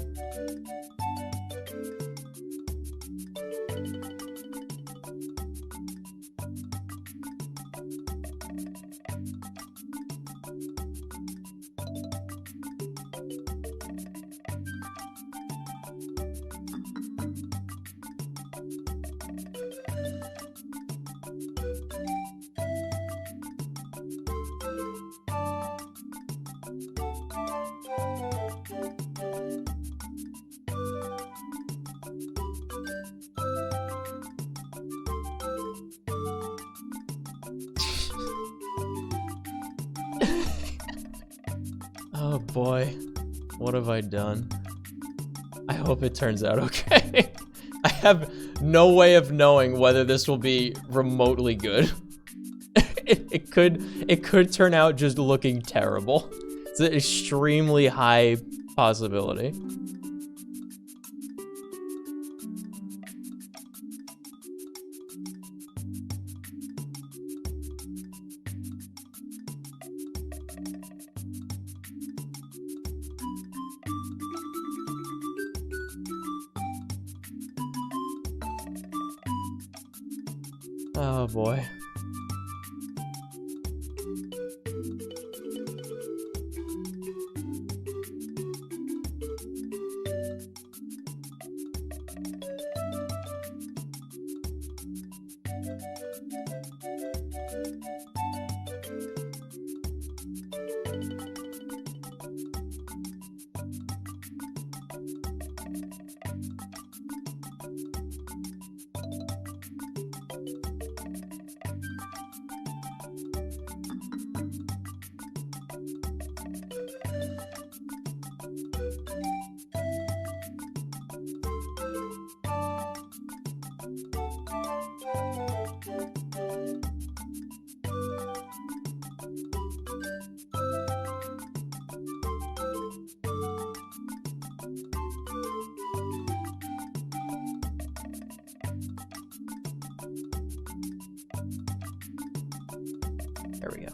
Oh boy, what have I done? I hope it turns out okay. I have no way of knowing whether this will be remotely good. It could turn out just looking terrible. It's an extremely high possibility. Oh boy. There we go.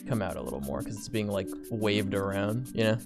Come out a little more because it's being like waved around, you know?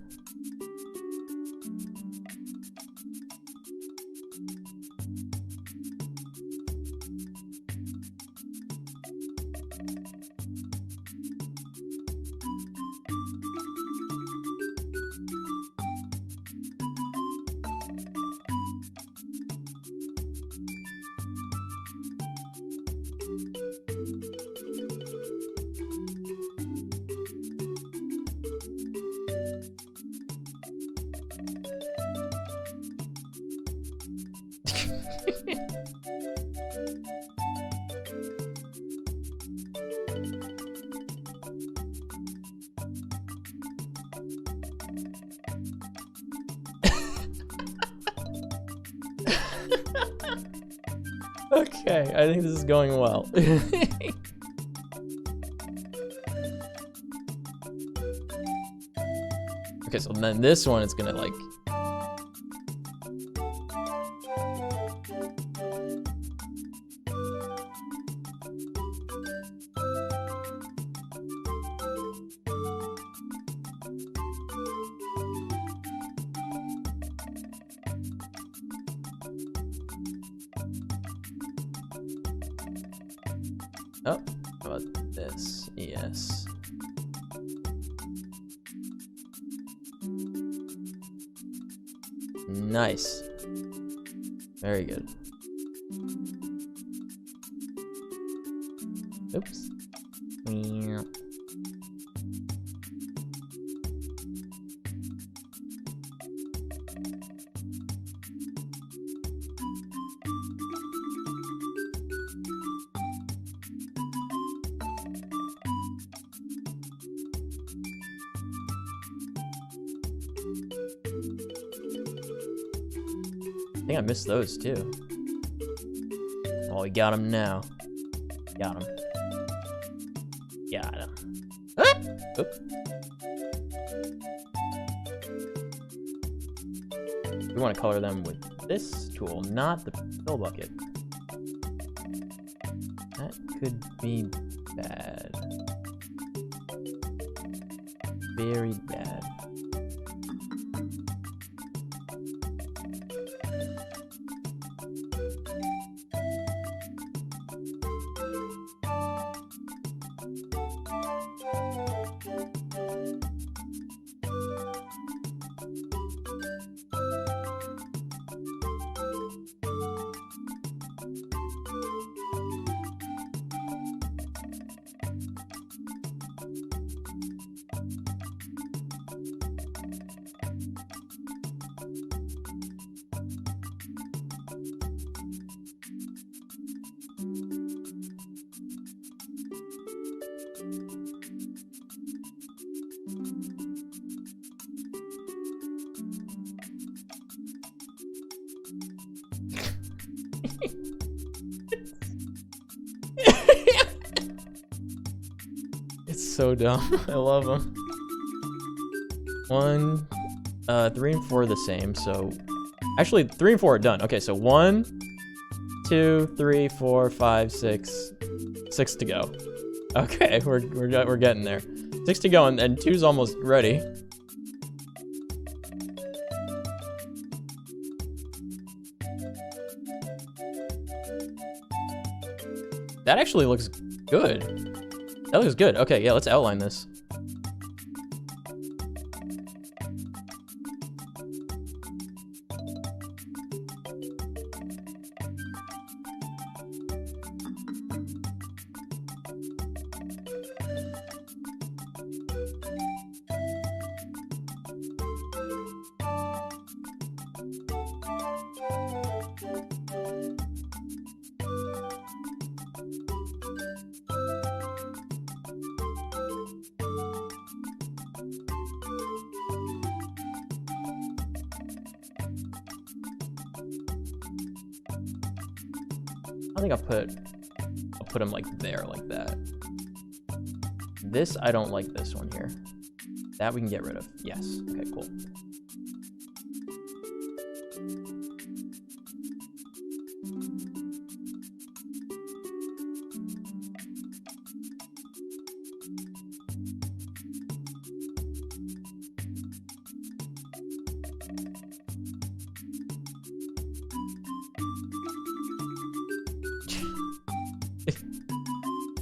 Okay, I think this is going well. Okay, so then this one is gonna like... Oh, how about this? Yes. Nice. Very good. Oops. Meow. I think I missed those too. Oh, we got him now. Got him. Got him. Ah! Oop. We want to color them with this tool, not the fill bucket. That could be bad. Very bad. It's so dumb. I love them. 1, 3 and 4 are the same, so actually 3 and 4 are done. Okay, so 1, 2, 3, 4, 5, 6, 6 to go. Okay, we're getting there. 6 to go, and 2's almost ready. That actually looks good. That looks good. Okay, yeah, let's outline this. I think I'll put him like there, like that. This, I don't like this one here. That we can get rid of. Yes. Okay, cool.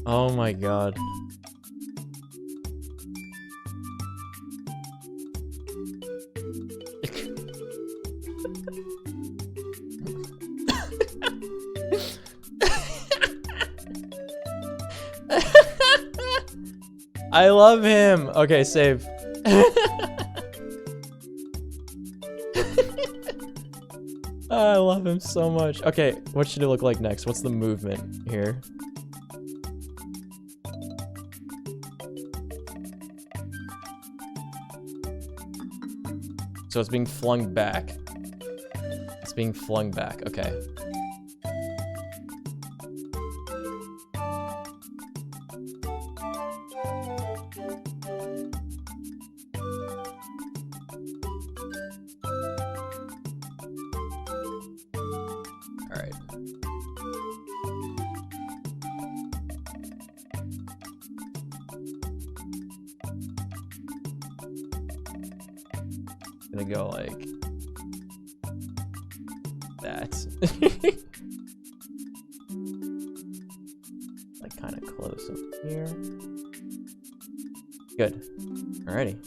Oh my god. I love him. Okay, save. I love him so much. Okay, what should it look like next? What's the movement here? So it's being flung back. It's being flung back. Okay. All right. Gonna go like that. Like kind of close up here. Good. Alrighty.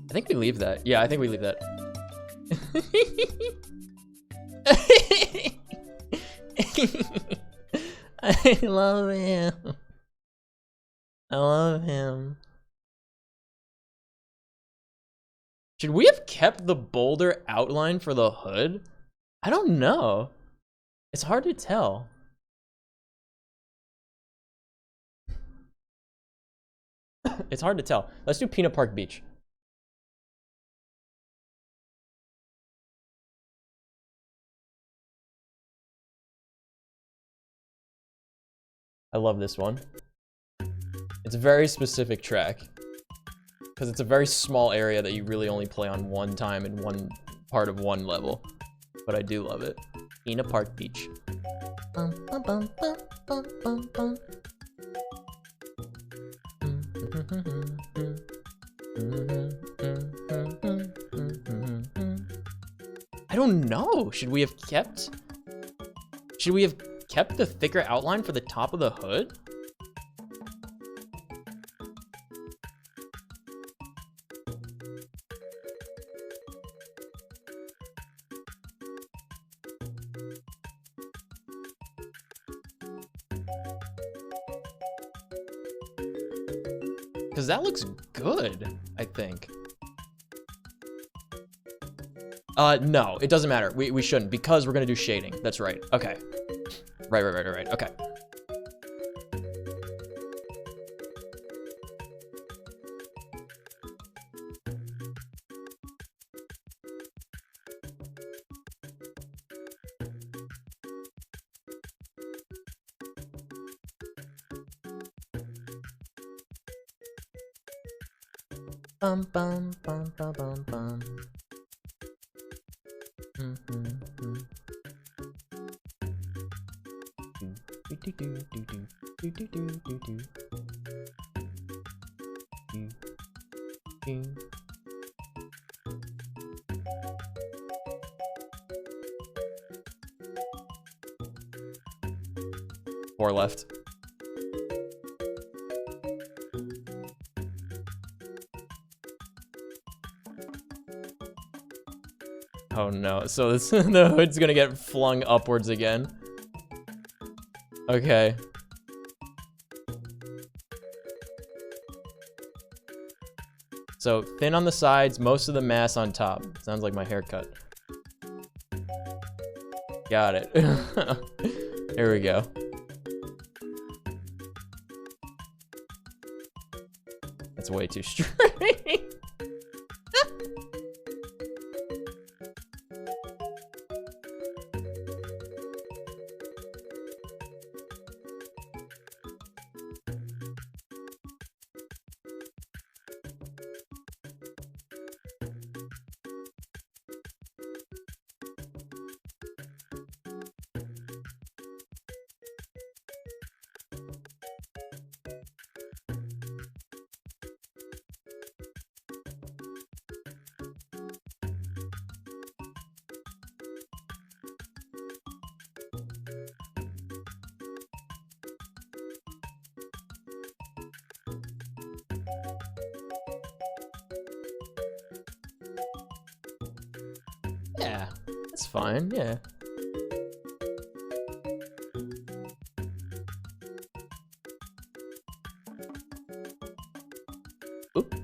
I think we leave that. Yeah, I think we leave that. I love him. I love him. Should we have kept the boulder outline for the hood? I don't know. It's hard to tell. It's hard to tell. Let's do Peanut Park Beach. I love this one. It's a very specific track. Because it's a very small area that you really only play on one time in one part of one level. But I do love it. Peanut Park Beach. Bum, bum, bum, bum, bum, bum, bum. I don't know. Should we have kept the thicker outline for the top of the hood? Because that looks good, I think. No, it doesn't matter. We shouldn't, because we're gonna do shading. That's right. Okay. Right. Okay. Bum bum bum bum bum bum. Four left. Oh no, so this the hood's gonna get flung upwards again. Okay. So thin on the sides, most of the mass on top. Sounds like my haircut. Got it. Here we go. That's way too straight. Yeah, that's fine, yeah. Oop.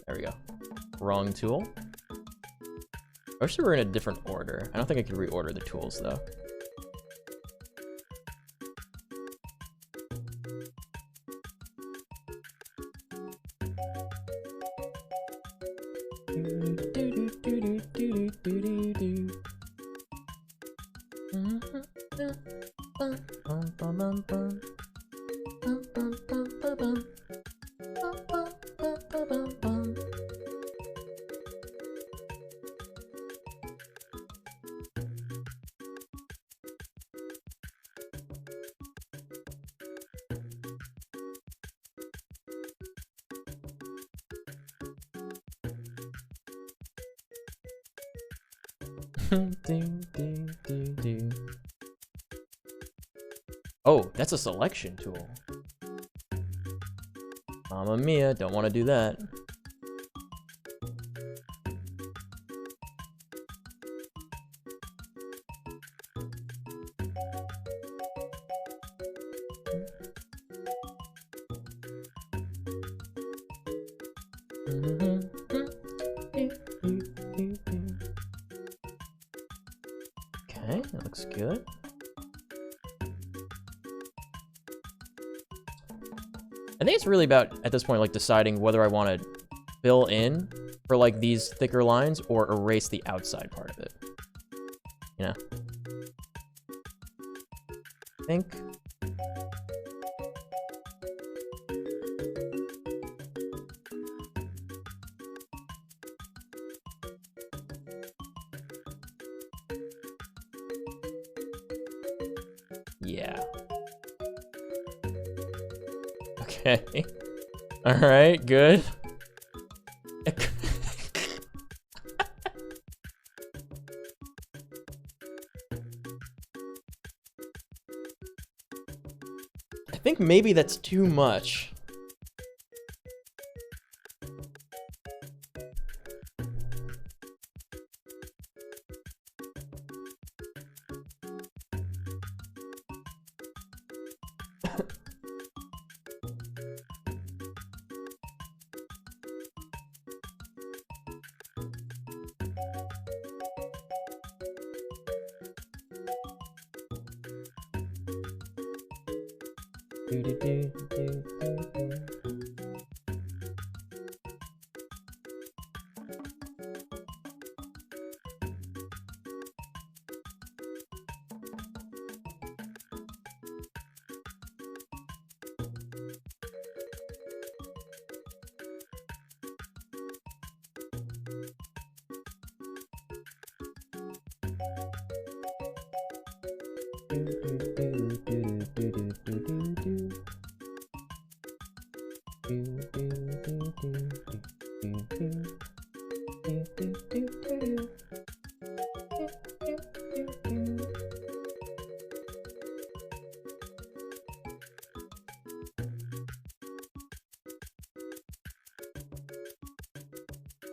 There we go. Wrong tool. I wish they were in a different order. I don't think I could reorder the tools though. Oh, that's a selection tool. Mamma mia, don't want to do that. Okay, that looks good. I think it's really about, at this point, like deciding whether I want to fill in for like these thicker lines or erase the outside part of it. You know? I think. Yeah. Okay. All right, good. I think maybe that's too much.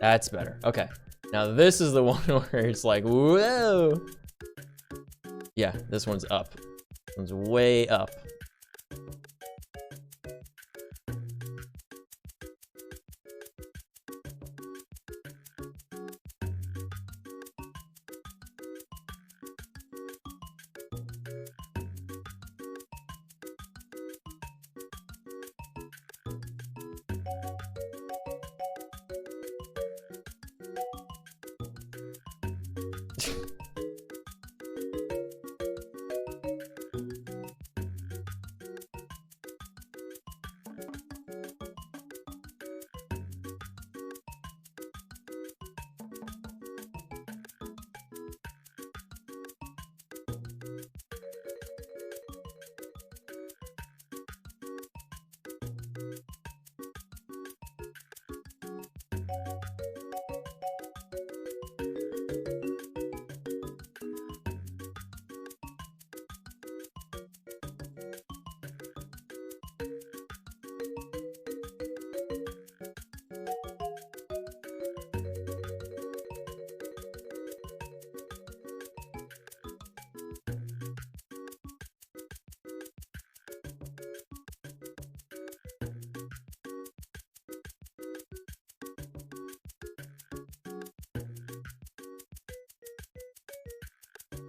That's better. Okay. Now this is the one where it's like, whoa. Yeah, this one's up. This one's way up.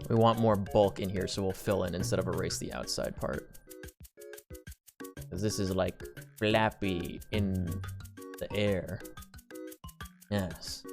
We want more bulk in here, so we'll fill in instead of erase the outside part. Because this is like flappy in the air. Yes.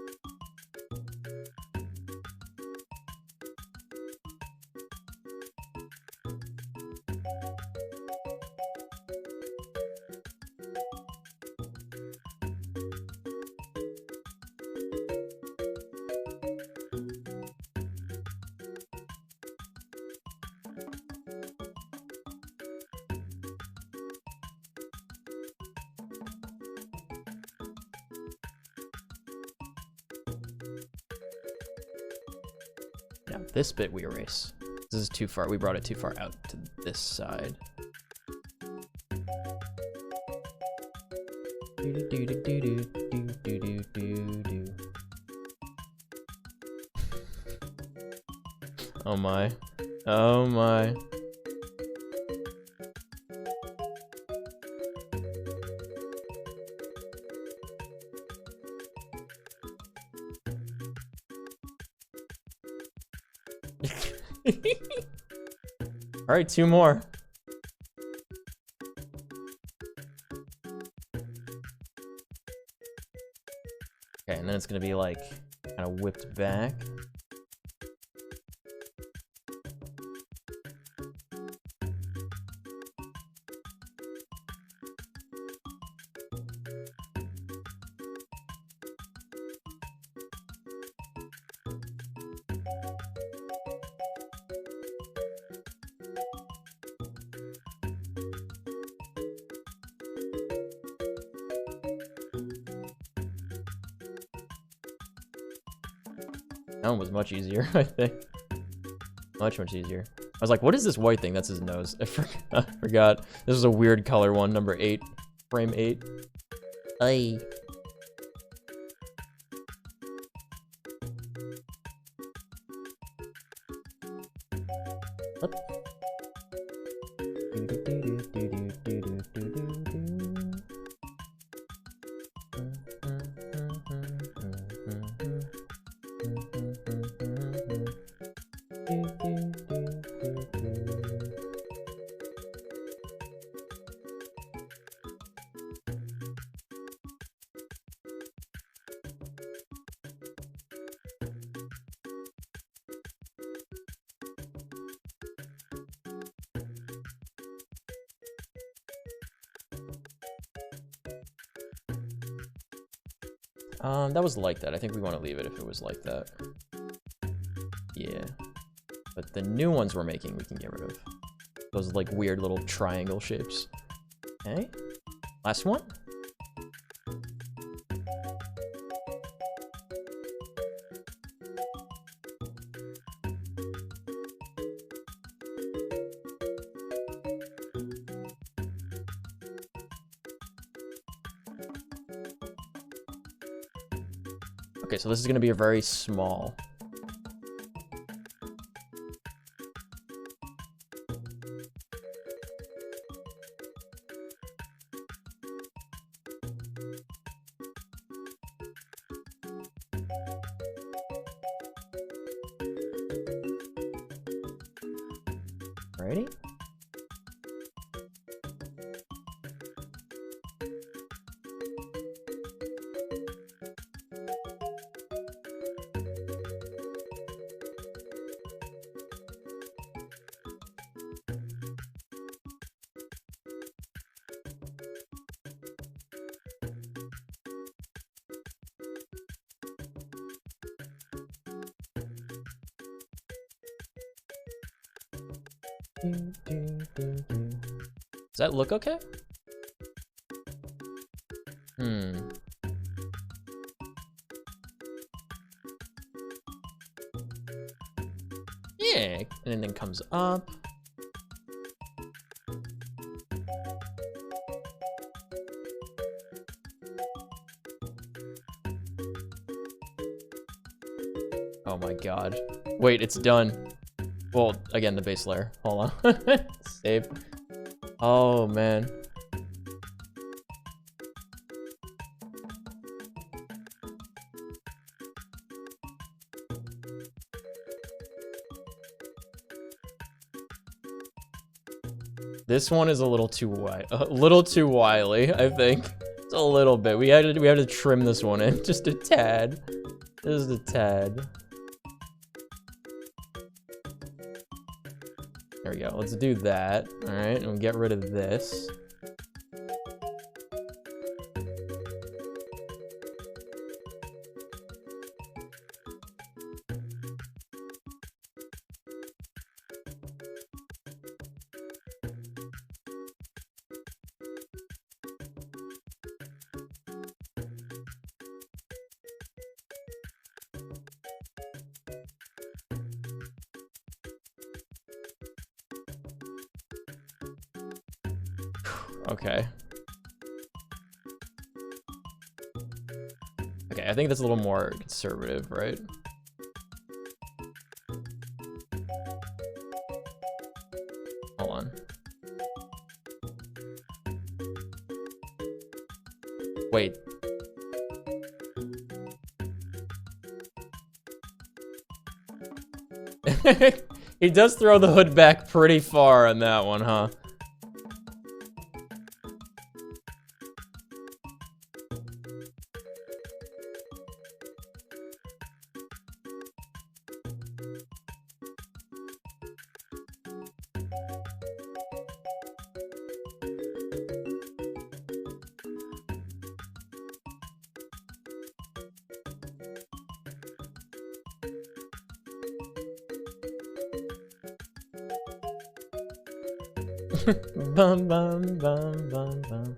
Now this bit we erase. This is too far. We brought it too far out to this side. Oh my. Oh my. All right, 2 more. Okay, and then it's gonna be like kind of whipped back. That one was much easier, I think. Much easier. I was like, what is this white thing? That's his nose. I forgot. This is a weird color one, number 8. Frame 8. Ay. What? That was like that. I think we want to leave it if it was like that. Yeah. But the new ones we're making, we can get rid of. Those like weird little triangle shapes. Okay. Last one. Okay, so this is going to be a very small. Ready? Does that look okay? Yeah, and then comes up. Oh my god. Wait, it's done. Well, again, the base layer. Hold on. Save. Oh, man. This one is a little too wily, I think. It's a little bit. We had to trim this one in just a tad. Just a tad. There we go. Let's do that. All right, and we'll get rid of this. Okay. Okay, I think that's a little more conservative, right? Hold on. Wait. He does throw the hood back pretty far on that one, huh? Bum bum bum bum bum.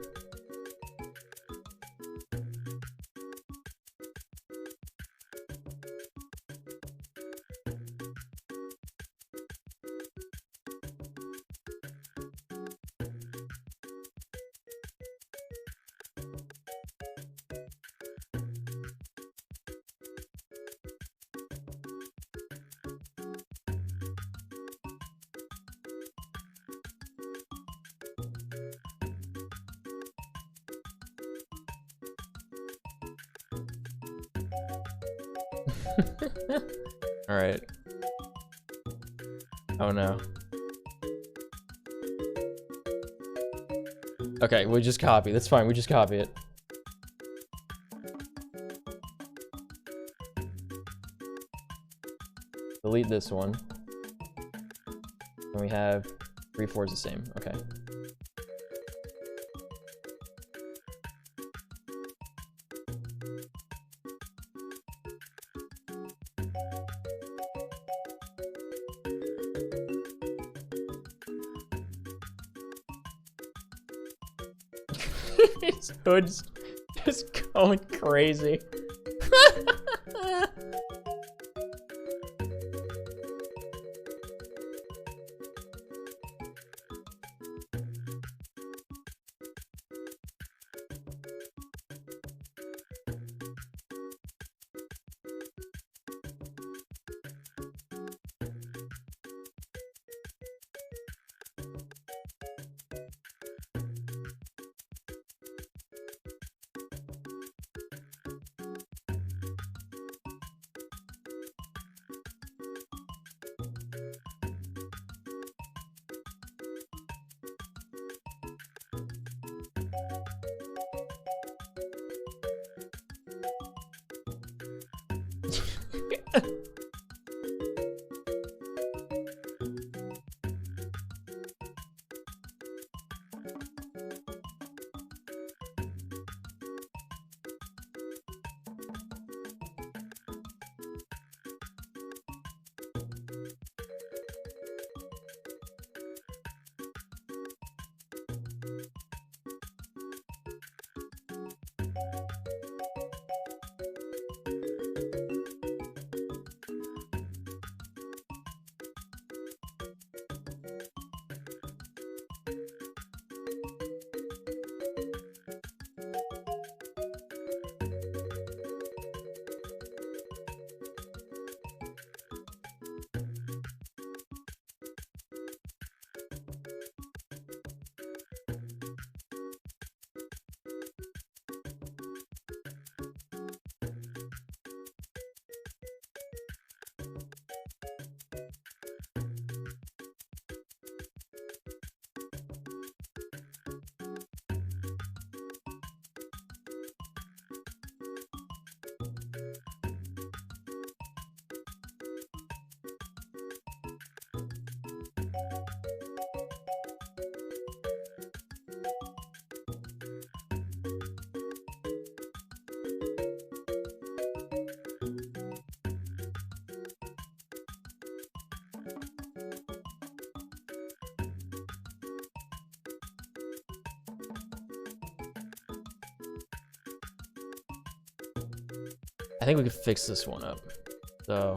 All right. Oh no. Okay, we just copy. That's fine. We just copy it. Delete this one. And we have 3, 4 is the same. Okay. His hood's just going crazy. I think we could fix this one up. So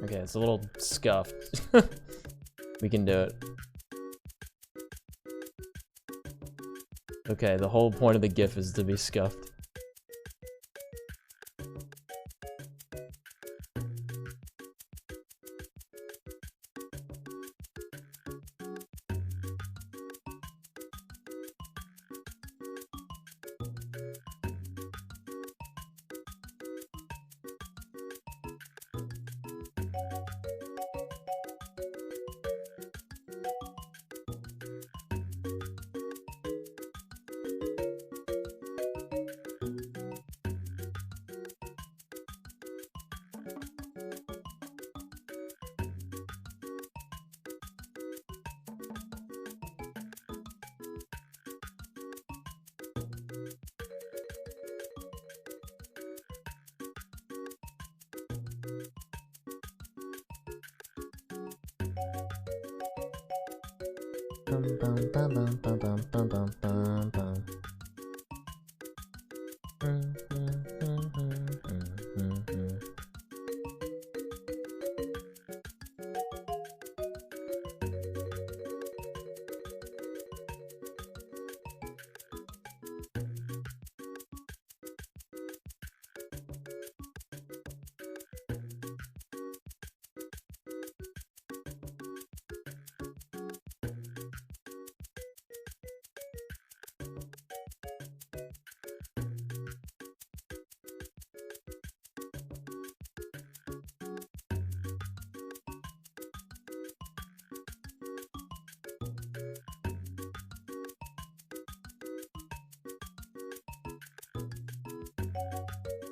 Okay, it's a little scuffed. We can do it. Okay, the whole point of the GIF is to be scuffed. Bum, bum, bum, bum, bum, bum, bum, bum, bum, bum.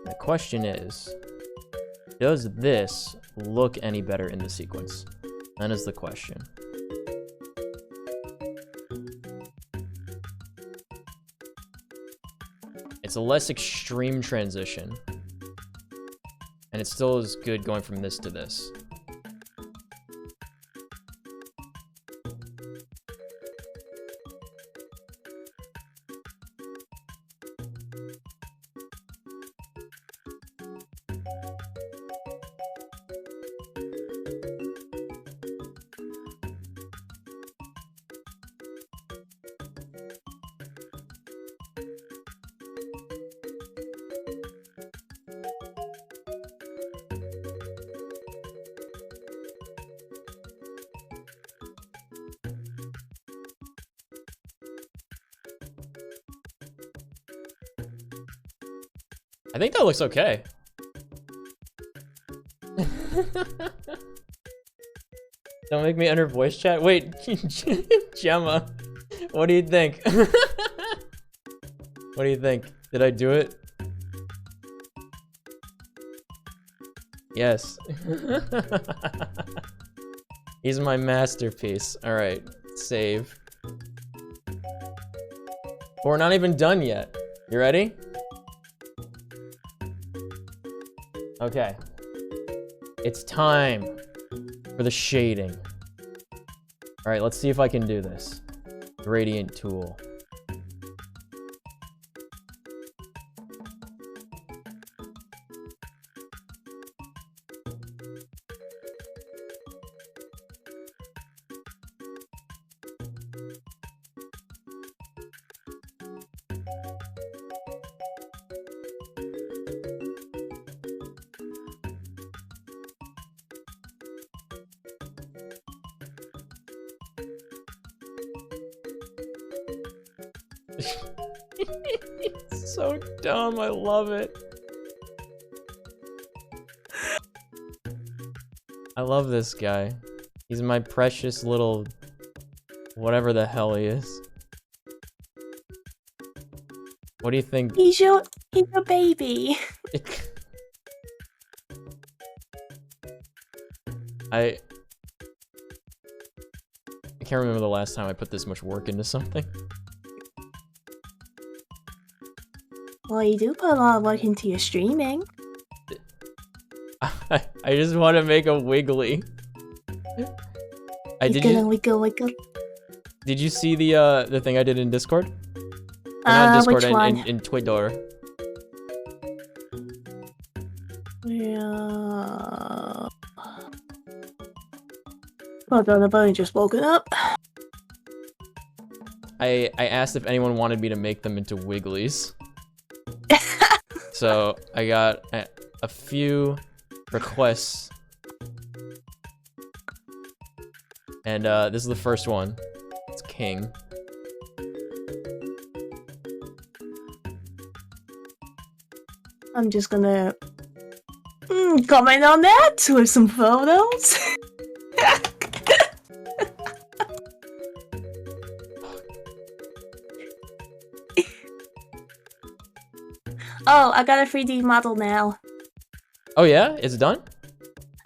The question is, does this look any better in the sequence? That is the question. It's a less extreme transition, and it still is good going from this to this. I think that looks okay. Don't make me enter voice chat. Wait, Gemma, what do you think? What do you think? Did I do it? Yes. He's my masterpiece. All right, save. But we're not even done yet. You ready? Okay. It's time for the shading. All right, let's see if I can do this. Gradient tool. It's so dumb, I love it. I love this guy. He's my precious little whatever the hell he is. What do you think? He's your baby. I can't remember the last time I put this much work into something. Well, you do put a lot of work into your streaming. I just want to make a wiggly. Wiggle. Did you see the thing I did in Discord? Or not in Discord, which one? in Twitter. Yeah. Hold on, I've only just woken up. I asked if anyone wanted me to make them into Wigglies. So I got a few requests. And this is the first one. It's King. I'm just gonna comment on that with some photos. Oh, I got a 3D model now. Oh yeah? It's done?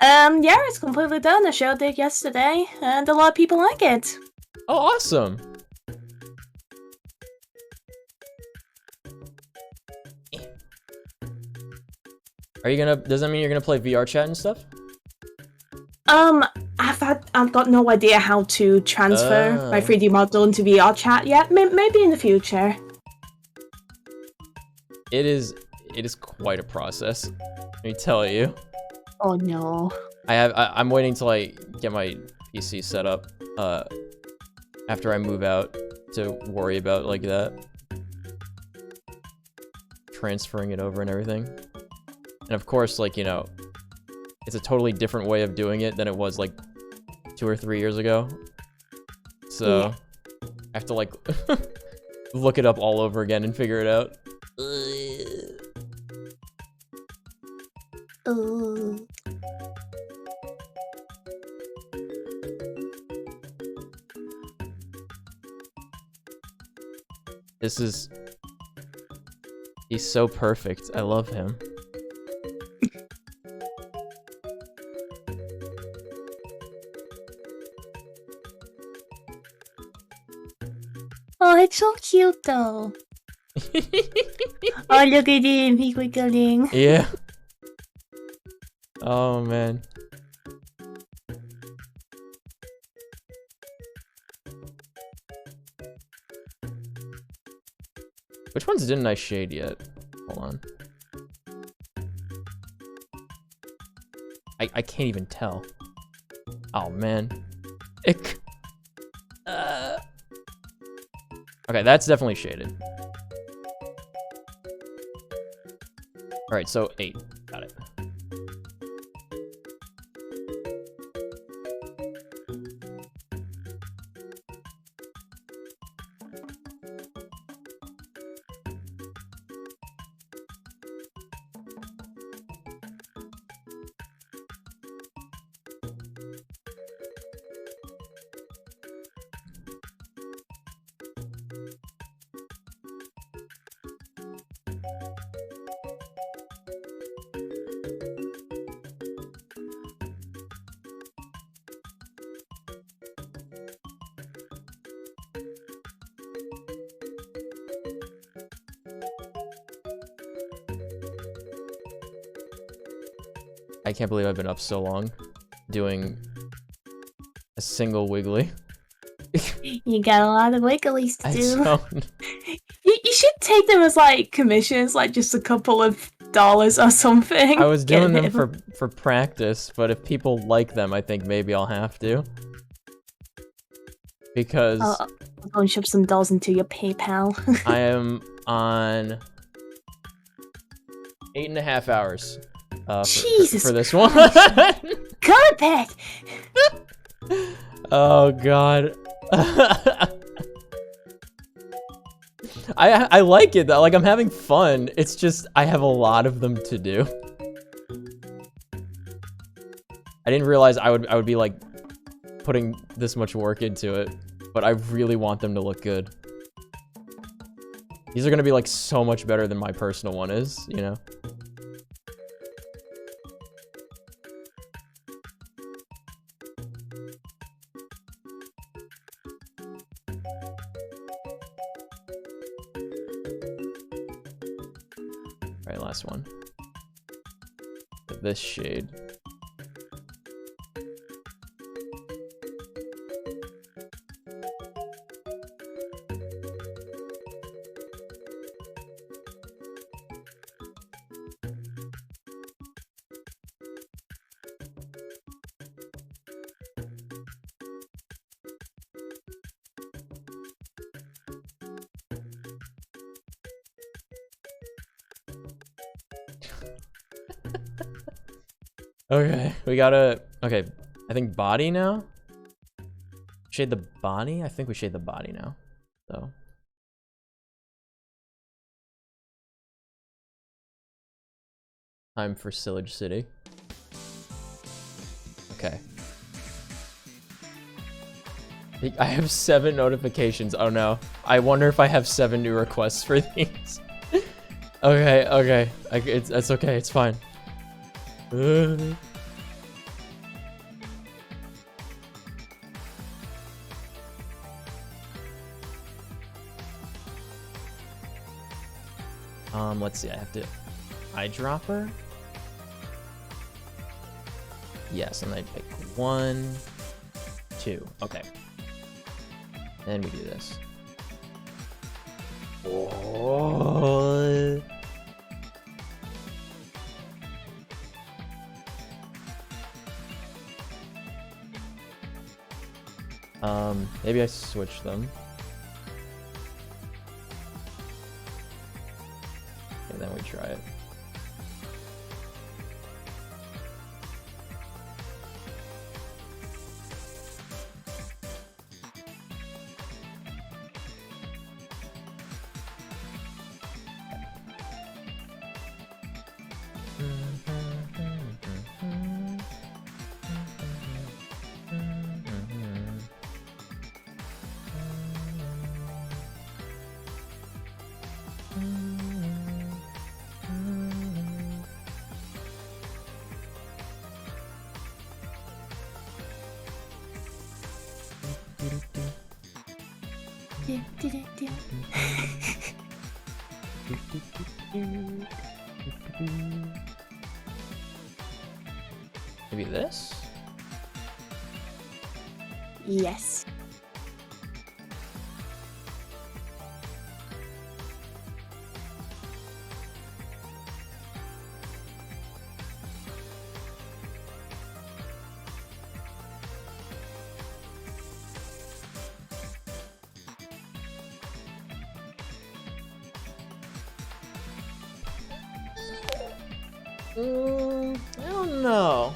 Yeah, it's completely done. I showed it yesterday, and a lot of people like it. Oh, awesome. Are you gonna, does that mean you're gonna play VR chat and stuff? I've got no idea how to transfer my 3D model into VR chat yet. Maybe in the future. It is quite a process. Let me tell you. Oh no. I'm waiting till I get my PC set up after I move out to worry about like that. Transferring it over and everything. And of course, like, you know, it's a totally different way of doing it than it was like 2 or 3 years ago. So Yeah. I have to like look it up all over again and figure it out. Ooh. He's so perfect. I love him. Oh, it's so cute though. Oh, look at him. He's wiggling. Yeah. Oh man. Which ones didn't I shade yet? Hold on. I can't even tell. Oh man. Okay, that's definitely shaded. Alright, so 8. Got it. I can't believe I've been up so long doing a single Wiggly. You got a lot of wigglies to I do. don't. You should take them as like commissions, like just a couple of dollars or something. I was doing Get them him. for practice, but if people like them, I think maybe I'll have to. Because I'll go and shove some dolls into your PayPal. I am on 8.5 hours Jesus for this one. Carpet! Oh god. I like it though, like I'm having fun. It's just I have a lot of them to do. I didn't realize I would be like putting this much work into it, but I really want them to look good. These are gonna be like so much better than my personal one is, you know? Alright, last one. This shade. Okay, we gotta. Okay, I think body now. Shade the body. I think we shade the body now. So. Time for Sillage City. Okay. I have 7 notifications. Oh no. I wonder if I have 7 new requests for these. Okay, okay. It's okay. It's fine. Let's see. I have to eyedropper. Yes, and I pick 1, 2. Okay. Then we do this. Oh. Maybe I switch them. And then we try it. Maybe this? Yes. I don't know.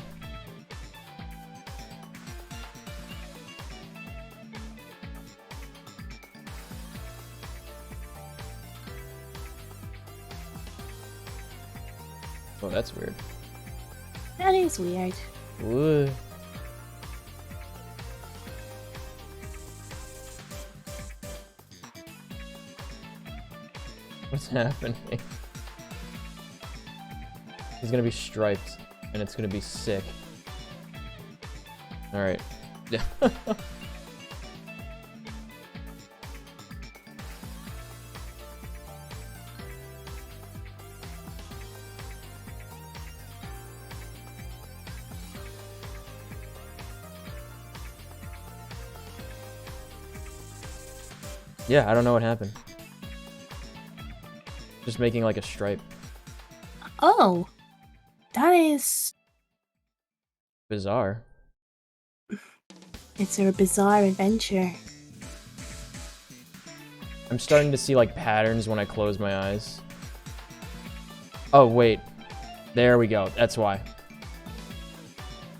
Oh, that's weird. That is weird. Ooh. What's happening? He's gonna be striped, and it's gonna be sick. Alright. Yeah. Yeah, I don't know what happened. Just making like a stripe. Oh, that is... Bizarre. It's a bizarre adventure. I'm starting to see like patterns when I close my eyes. Oh, wait. There we go. That's why.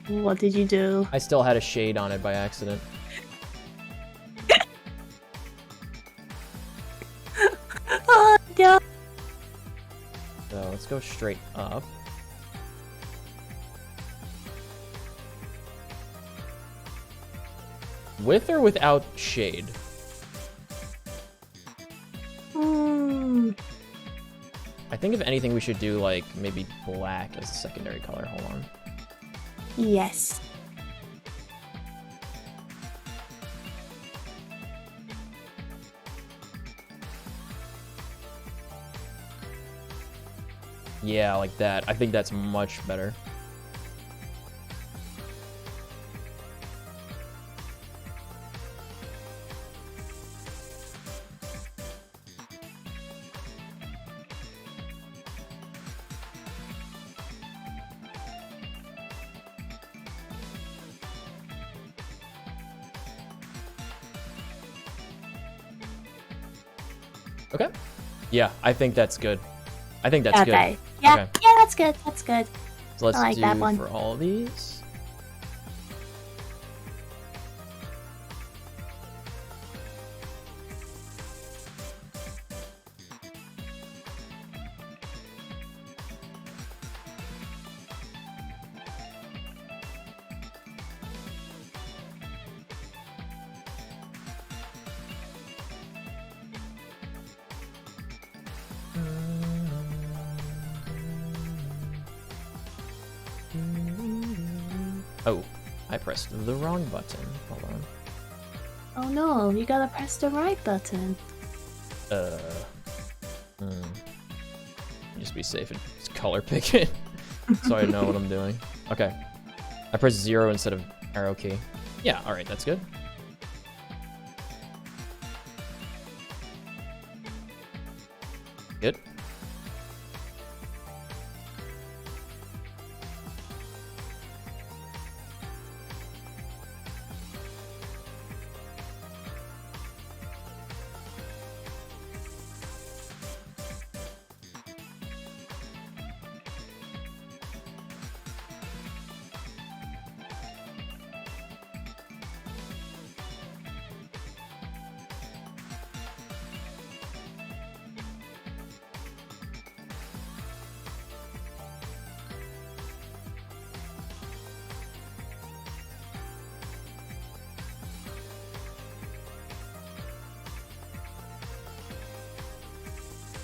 What did you do? I still had a shade on it by accident. Oh, no. So let's go straight up. With or without shade? I think if anything we should do like maybe black as a secondary color. Hold on. Yes. Yeah, like that. I think that's much better. Okay. Yeah, I think that's good. I think that's good. Okay. Yeah, Okay. yeah, that's good. That's good. So let's I like do that one. for all these. Oh, I pressed the wrong button. Hold on. Oh no, you gotta press the right button. Just be safe and just color pick it so I know what I'm doing. Okay. I pressed 0 instead of arrow key. Yeah, alright, that's good. Good.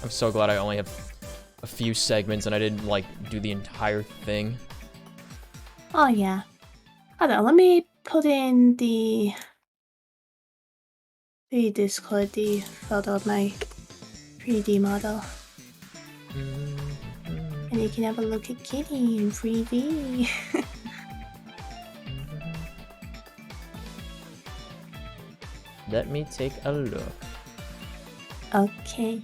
I'm so glad I only have a few segments and I didn't like do the entire thing. Oh yeah. Hold on, let me put in the Discord the photo of my 3D model. And you can have a look at Kitty in 3D. Let me take a look. Okay.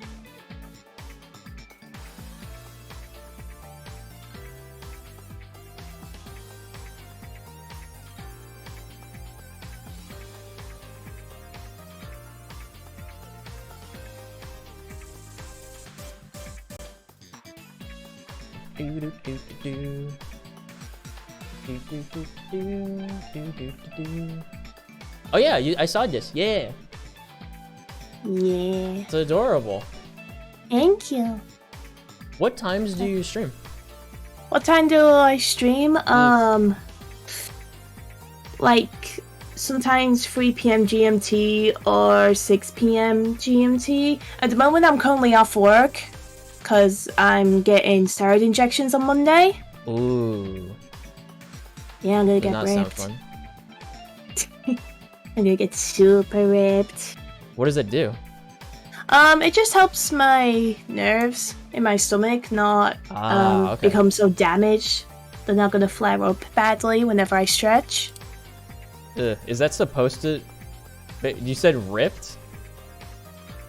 Oh yeah, I saw this. Yeah, Yeah. it's adorable. Thank you. What times do you stream? What time do I stream? Like sometimes 3 p.m. GMT or 6 p.m. GMT. At the moment, I'm currently off work because I'm getting steroid injections on Monday. Ooh, Yeah, I'm gonna does get not sound ripped. fun. I'm gonna get super ripped. What does it do? It just helps my nerves in my stomach not Okay. become so damaged. They're not gonna flare up badly whenever I stretch. Is that supposed to? You said ripped?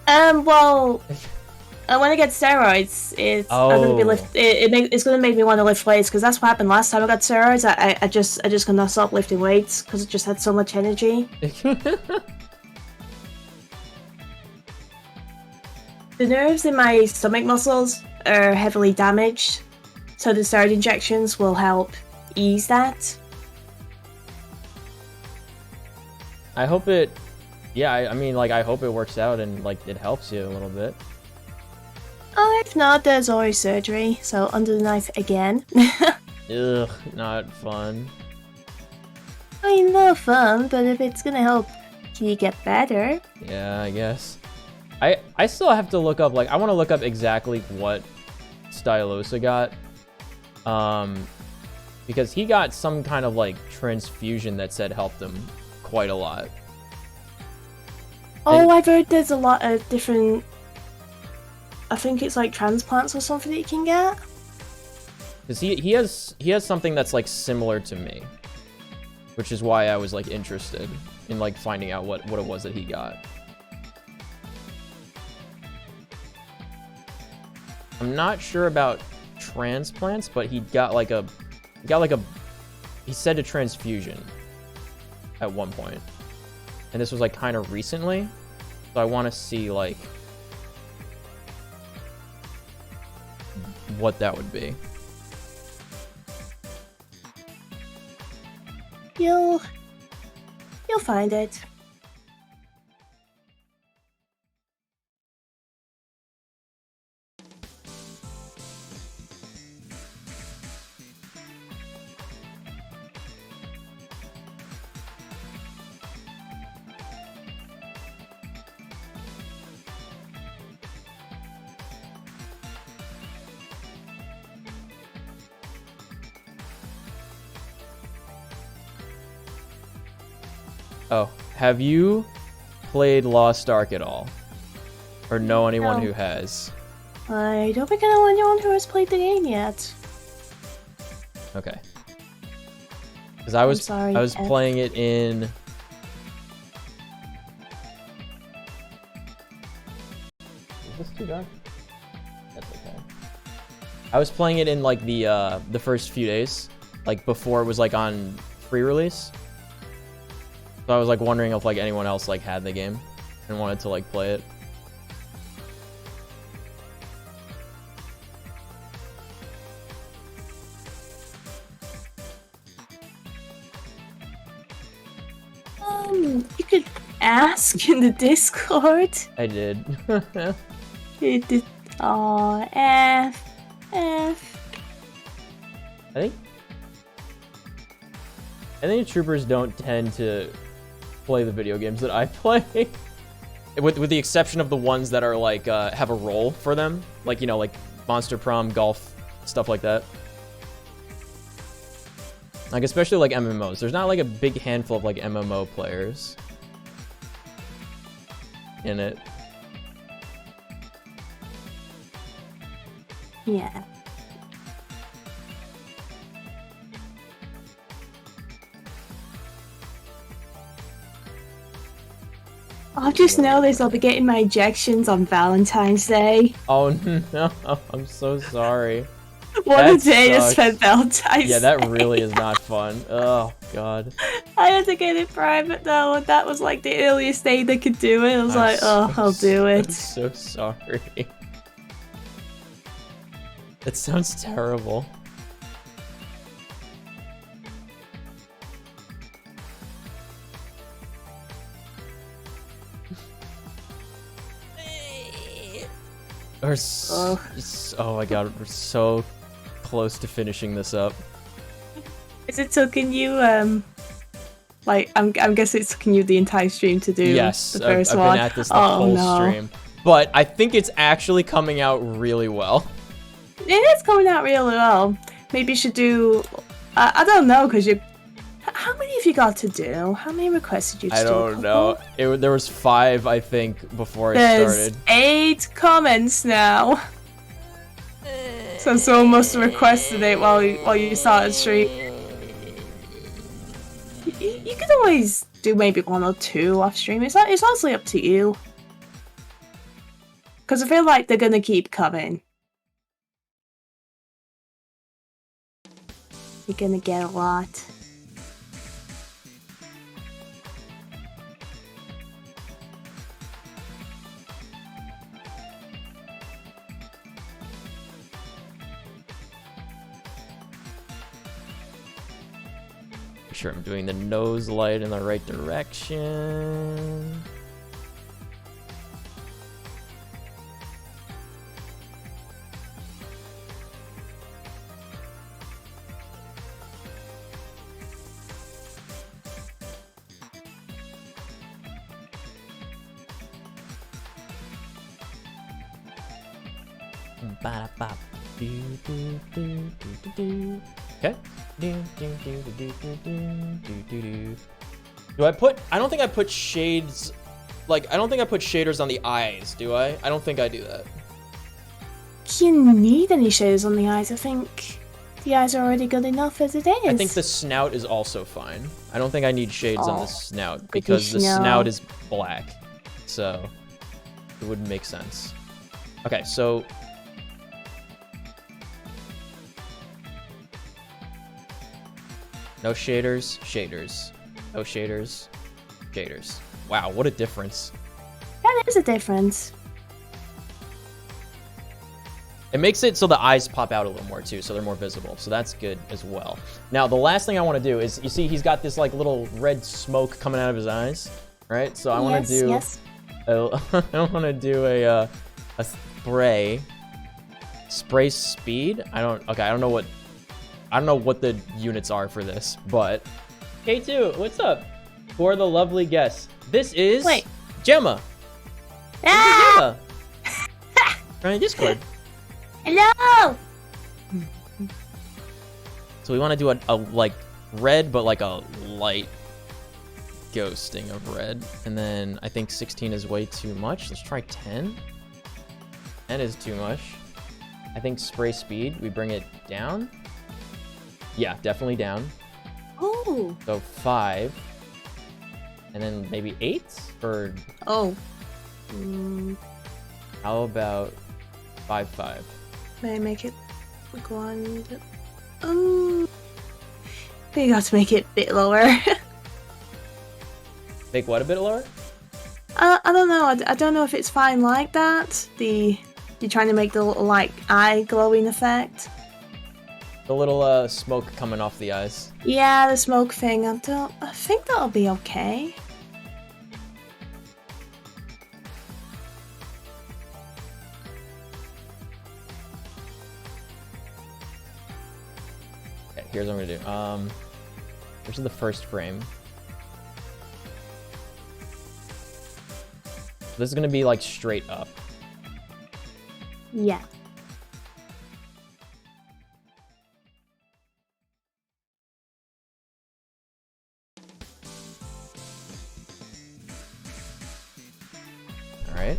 Well, when I get steroids, I'm gonna be it's gonna make me want to lift weights because that's what happened last time I got steroids. I just could not stop lifting weights because it just had so much energy. The nerves in my stomach muscles are heavily damaged, so the steroid injections will help ease that. I hope it. Yeah, I mean, like, I hope it works out and like it helps you a little bit. Oh, if not, there's always surgery, so under the knife again. Ugh, not fun. I mean, no fun, but if it's gonna help you get better. Yeah, I guess. I still have to look up, like, I want to look up exactly what Stylosa got. Because he got some kind of, like, transfusion that said helped him quite a lot. Oh, I've heard there's a lot of different... I think it's like transplants or something that you can get. Because he has something that's, like, similar to me. Which is why I was, like, interested in, like, finding out what it was that he got. I'm not sure about transplants, but he said a transfusion at one point. And this was like kind of recently. So I want to see like what that would be. You'll find it. Oh, have you played Lost Ark at all? Or know anyone No. who has? I don't think I know anyone who has played the game yet. Okay. Because I was sorry, I was F. playing it in. Is this too dark? That's okay. I was playing it in like the first few days, like before it was like on free release. So I was like wondering if like anyone else like had the game and wanted to like play it. You could ask in the Discord. I did. It did. Aw, F. I think troopers don't tend to play the video games that I play, with the exception of the ones that are like have a role for them, like, you know, like Monster Prom, golf, stuff like that. Like especially like MMOs. There's not like a big handful of like MMO players in it. Yeah. I've just noticed I'll be getting my ejections on Valentine's Day. Oh no, I'm so sorry. What That a day to sucks. spend Valentine's Yeah, that Day. really is not fun. Oh god. I had to get it private though, and that was like the earliest day they could do it. I was like, oh, I'll do I'm it. so sorry. It sounds terrible. Oh my god, we're so close to finishing this up. Is it taking you, like, I'm guessing it's taking you the entire stream to do Yes, the 1st I've one? been at this the Oh, whole no. stream. But I think it's actually coming out really well. It is coming out really well. Maybe you should do, I don't know, because you, how many have you got to do? How many requests did you I do? don't know. There was 5, I think, before I There's started. 8 comments now. So someone must have requested it while you started stream. You could always do maybe 1 or 2 off stream. It's honestly up to you. Because I feel like they're gonna keep coming. You're gonna get a lot. Make sure I'm doing the nose light in the right direction. Ba-da-bop. Do-do-do-do-do-do. Okay. Do I put? I don't think I put shades. Like, I don't think I put shaders on the eyes, do I? I don't think I do that. Do you need any shades on the eyes? I think the eyes are already good enough as it is. I think the snout is also fine. I don't think I need shades on the snout because the snout. snout is black. So it wouldn't make sense. Okay, so no shaders, shaders. No shaders, shaders. Wow, what a difference. That is a difference. It makes it so the eyes pop out a little more too, so they're more visible. So that's good as well. Now, the last thing I want to do is, you see he's got this like little red smoke coming out of his eyes, right? So I want to do, I want to do a spray speed. I don't know what the units are for this, but K2, what's up? Who are the lovely guests? This is Gemma. Ah! Gemma. From Discord. Hello! So we want to do a like red, but like a light ghosting of red. And then I think 16 is way too much. Let's try 10. 10 is too much. I think spray speed, we bring it down. Yeah, definitely down. Oh. So 5. And then maybe 8? Or Oh. how about 5, 5? May I make it go on? We got to make it a bit lower. Make what a bit lower? I don't know. I don't know if it's fine like that. You're trying to make the little like eye glowing effect. The little smoke coming off the eyes. Yeah, the smoke thing. I think that'll be okay. Okay, here's what I'm gonna do. This is the first frame. This is gonna be like straight up. Yeah. All right.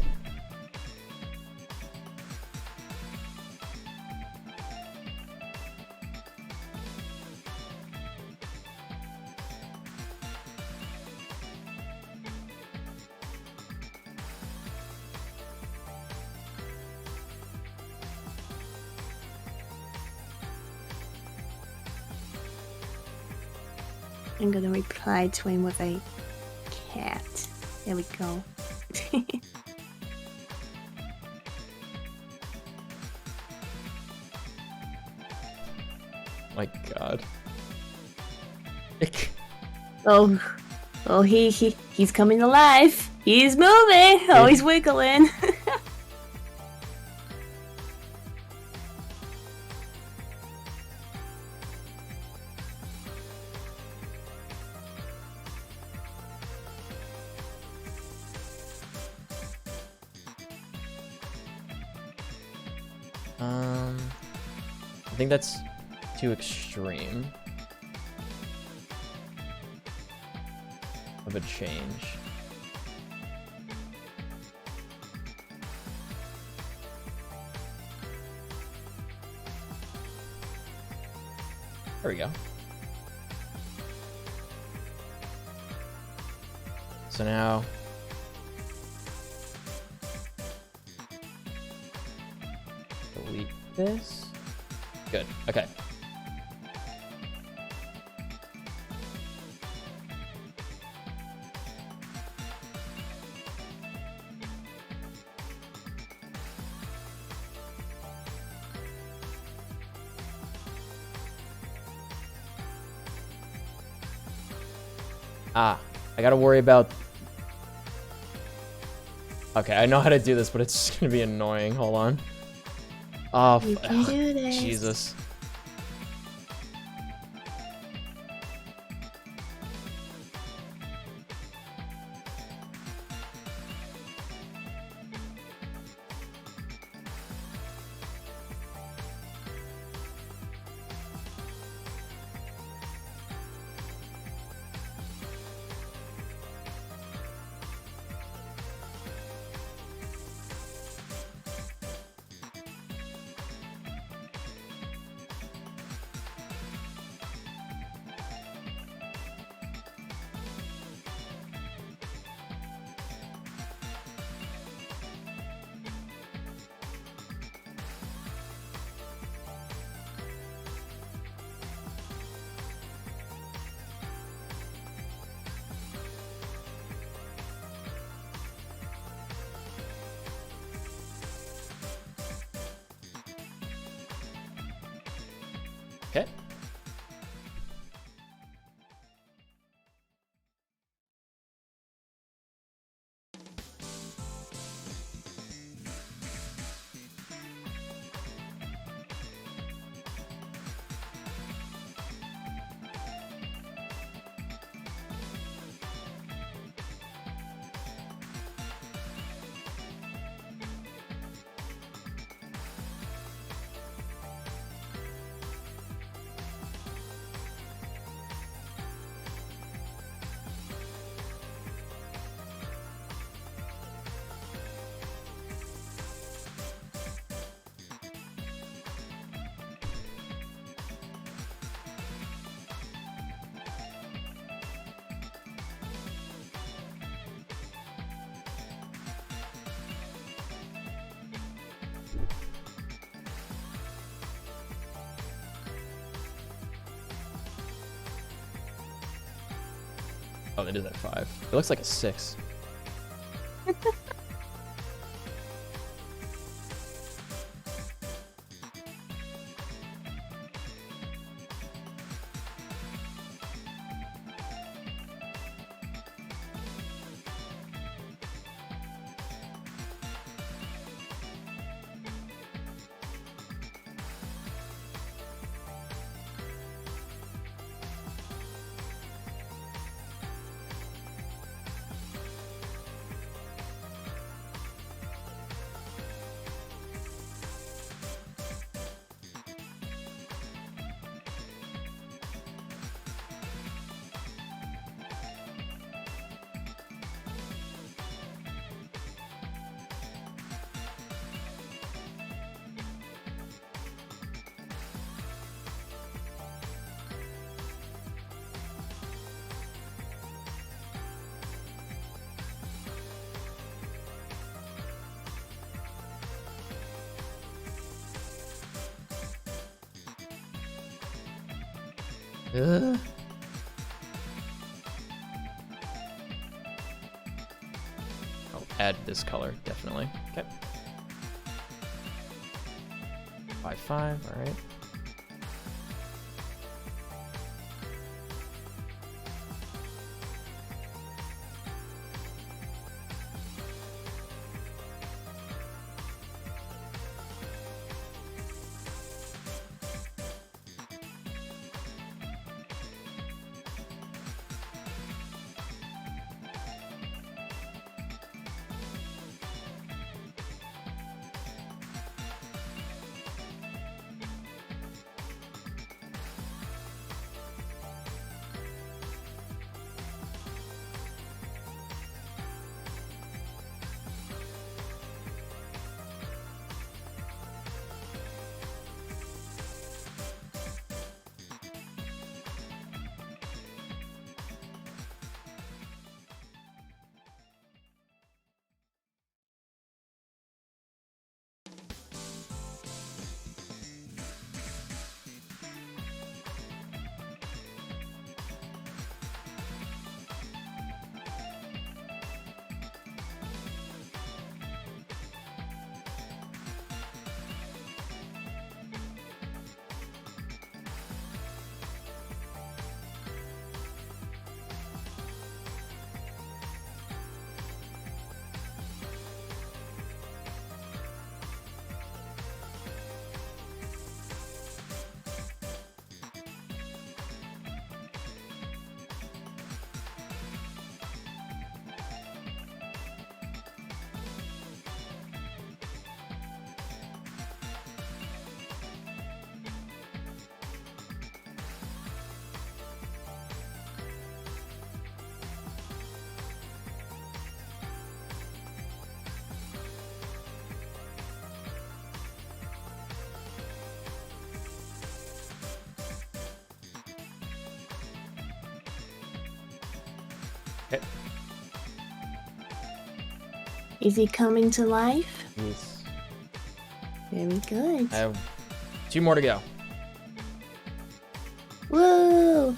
I'm gonna reply to him with a cat. There we go. My God. Oh, he's coming alive. He's moving. Oh, he's wiggling. I think that's too extreme of a change. There we go. So now delete this. Good. Okay. I gotta worry about... Okay, I know how to do this, but it's just gonna be annoying. Hold on. Oh, You can do this. Jesus. Okay. Oh, it is at 5. It looks like a 6. Ugh. I'll add this color, definitely. Okay. 5, all right. Okay. Is he coming to life? Yes. Very good. I have 2 more to go. Woo!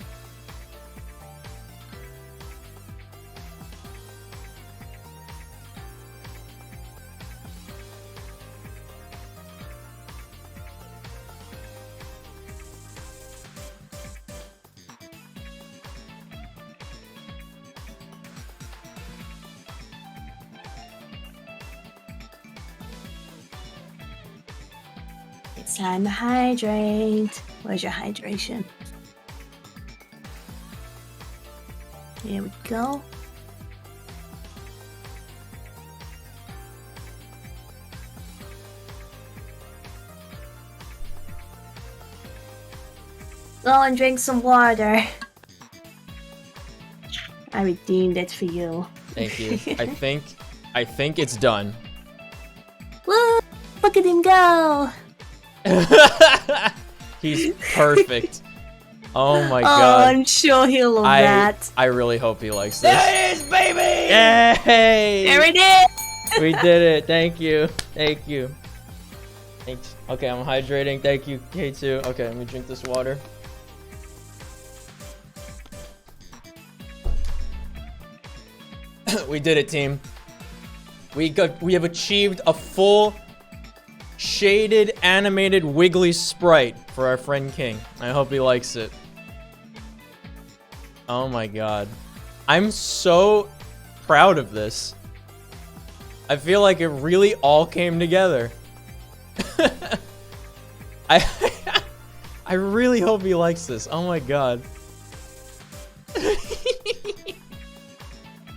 It's time to hydrate. Where's your hydration? Here we go. Go and drink some water. I redeemed it for you. Thank you. I think it's done. Woo! Look at him go! He's perfect. Oh my Oh, god. I'm sure he'll love that. I really hope he likes this. There it is, baby! Yay! There it is! We did it. Thank you. Thank you. Thanks. Okay, I'm hydrating. Thank you, K2. Okay, let me drink this water. We did it, team. We have achieved a full shaded animated wiggly sprite for our friend King. I hope he likes it. Oh my god. I'm so proud of this. I feel like it really all came together. I really hope he likes this. Oh my god.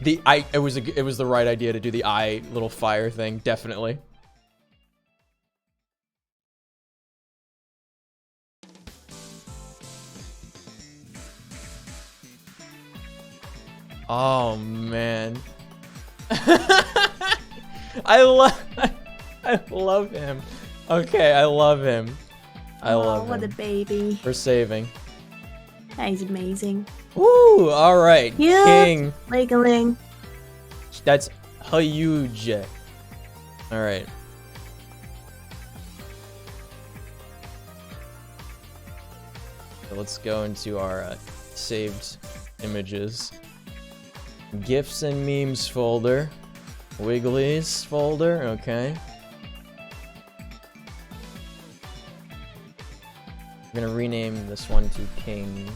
It was the right idea to do the eye little fire thing, definitely. Oh man. I love him. Okay, I love him. I love him. What a baby. For saving. He's amazing. Woo! All right, Yeah. King. Wiggling. That's huge. All right. So let's go into our saved images. GIFs and memes folder. Wigglies folder. Okay. I'm gonna rename this one to King.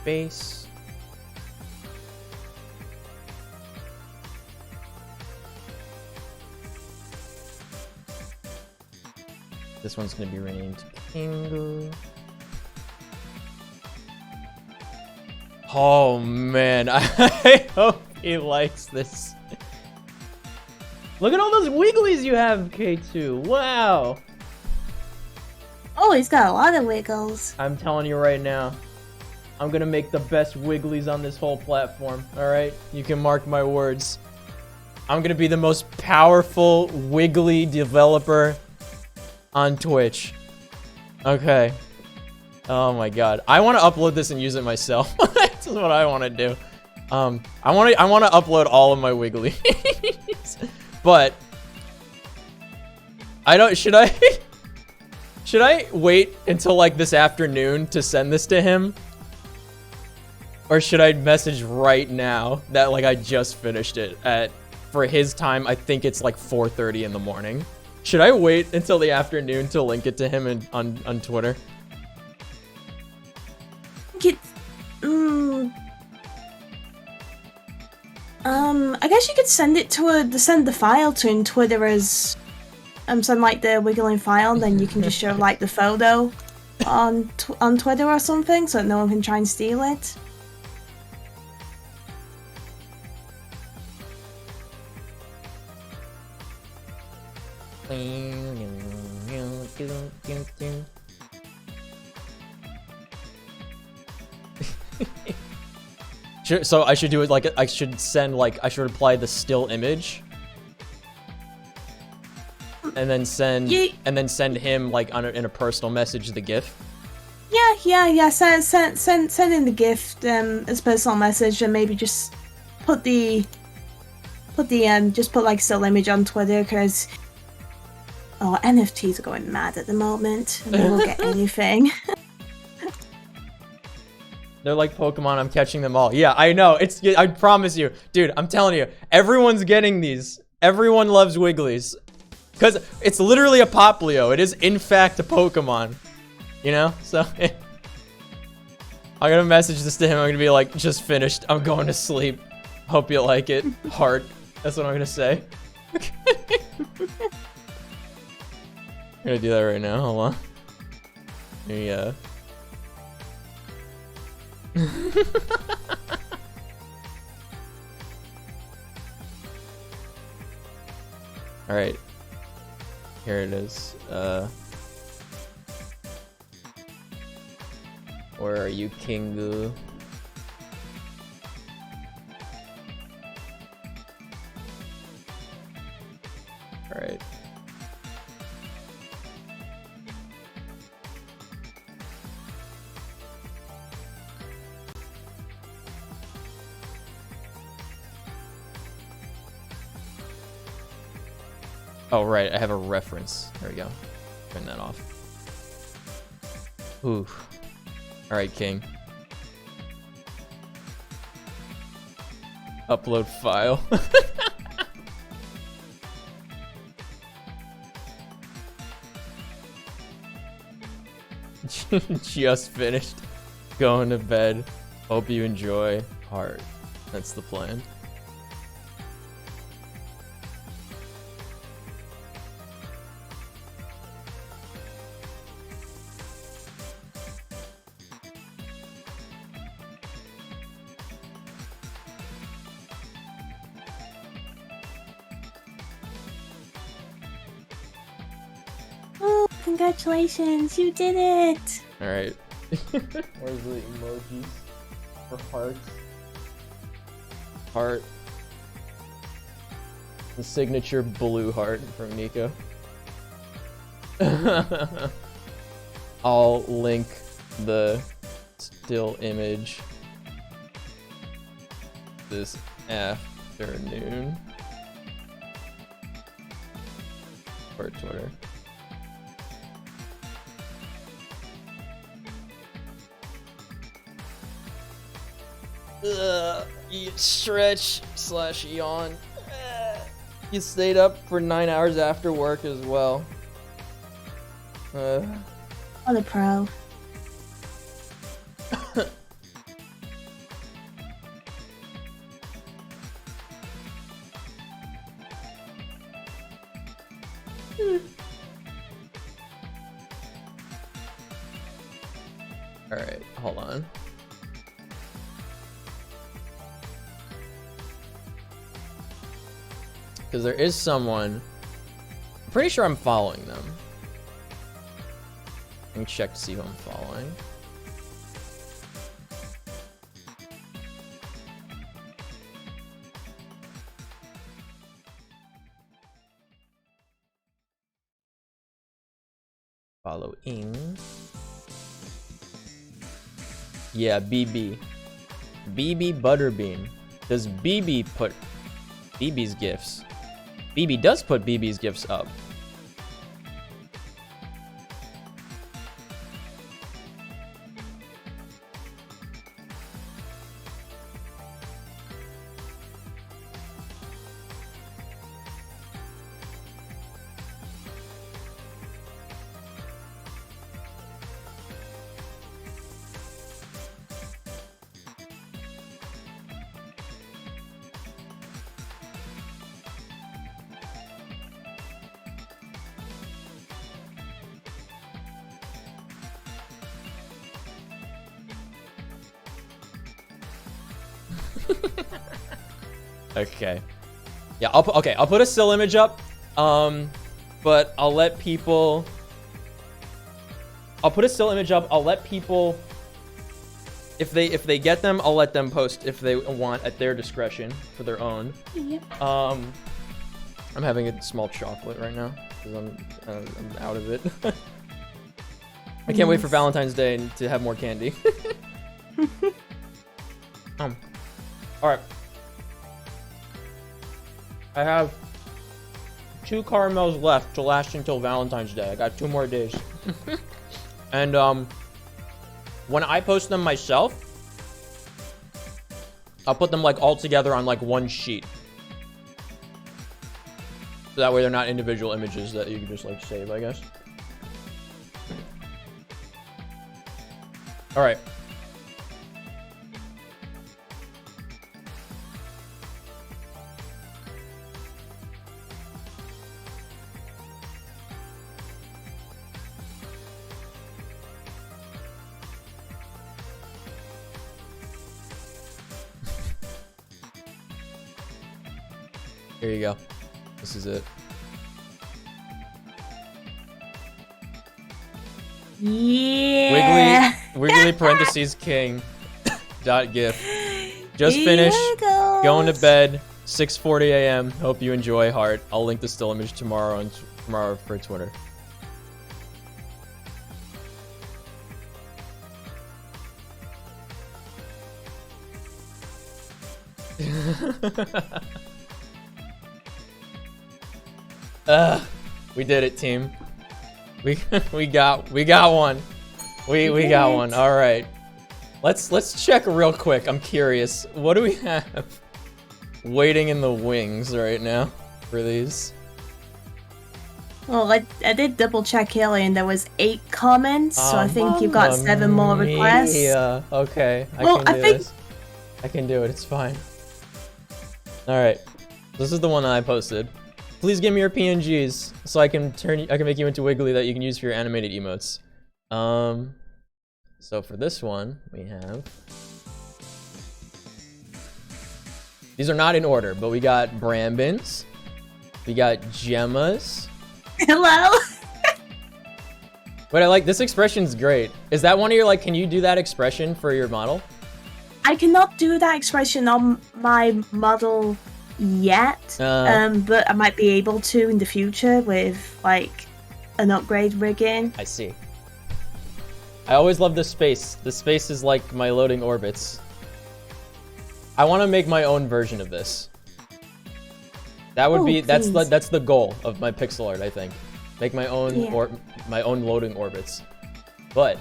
Base. This one's gonna be renamed King. Oh man, I hope he likes this. Look at all those wigglies you have, K2. Wow. Oh, he's got a lot of wiggles. I'm telling you right now, I'm gonna make the best wigglies on this whole platform, alright? You can mark my words. I'm gonna be the most powerful wiggly developer on Twitch. Okay. Oh my god. I want to upload this and use it myself. That's what I want to do. I want to upload all of my wigglies. But should I wait until like this afternoon to send this to him? Or should I message right now that like I just finished it for his time? I think it's like 4:30 in the morning. Should I wait until the afternoon to link it to him on Twitter? I guess you could send it to send the file to in Twitter as send like the wiggling file, and then you can just show like the photo on Twitter or something, so that no one can try and steal it. So I should do it like I should apply the still image, and then send him like in a personal message the GIF. Yeah. Send in the gift as personal message, and maybe just put like still image on Twitter, because NFTs are going mad at the moment, and they will get anything. They're like Pokemon, I'm catching them all. Yeah, I know. I promise you. Dude, I'm telling you. Everyone's getting these. Everyone loves Wigglies. Because it's literally a Poplio. It is, in fact, a Pokemon. You know? So... I'm gonna message this to him. I'm gonna be like, just finished. I'm going to sleep. Hope you like it. Heart. That's what I'm gonna say. I'm gonna do that right now. Hold on. Yeah. All right. Here it is. Where are you, Kingu? All right. Oh, right. I have a reference. There we go. Turn that off. Ooh. All right, King. Upload file. Just finished. Going to bed. Hope you enjoy. Heart. That's the plan. Oh, congratulations, you did it! Alright. Where's the emojis for hearts? Heart. The signature blue heart from Nico. I'll link the still image this afternoon for Twitter. You stretch / yawn. You stayed up for 9 hours after work as well. What a pro. Alright, hold on. Because there is someone. I'm pretty sure I'm following them. Let me check to see who I'm following. Following. Yeah, BB. BB Butterbean. Does BB put BB's gifts? BB does put BB's gifts up. Okay. Yeah, I'll put a still image up. But I'll let people. I'll put a still image up. I'll let people. If they get them, I'll let them post if they want at their discretion for their own. Yep. I'm having a small chocolate right now because I'm out of it. I can't wait for Valentine's Day to have more candy. All right. I have 2 caramels left to last until Valentine's Day. I got 2 more days. And when I post them myself, I'll put them like all together on like one sheet. So that way they're not individual images that you can just like save, I guess. All right. Here you go. This is it. Yeah. Wiggly parentheses king dot gif. Just finished. Going to bed. 6:40 a.m. Hope you enjoy, heart. I'll link the still image tomorrow for Twitter. We did it, team. We got one. We got one. All right. Let's check real quick. I'm curious. What do we have waiting in the wings right now for these? Well, I did double check earlier and there was 8 comments, so I think you've got 7 more requests. Yeah. Okay. I can do it. It's fine. All right. This is the one that I posted. Please give me your PNGs so I can make you into Wiggly that you can use for your animated emotes. So for this one, we have... These are not in order, but we got Brambins. We got Gemmas. Hello? But I like, this expression's great. Is that one of your, like, can you do that expression for your model? I cannot do that expression on my model yet, but I might be able to in the future with, like, an upgrade rigging. I see. I always love the space. The space is like my loading orbits. I want to make my own version of this. That would be that's the goal of my pixel art, I think. Make my own my own loading orbits. But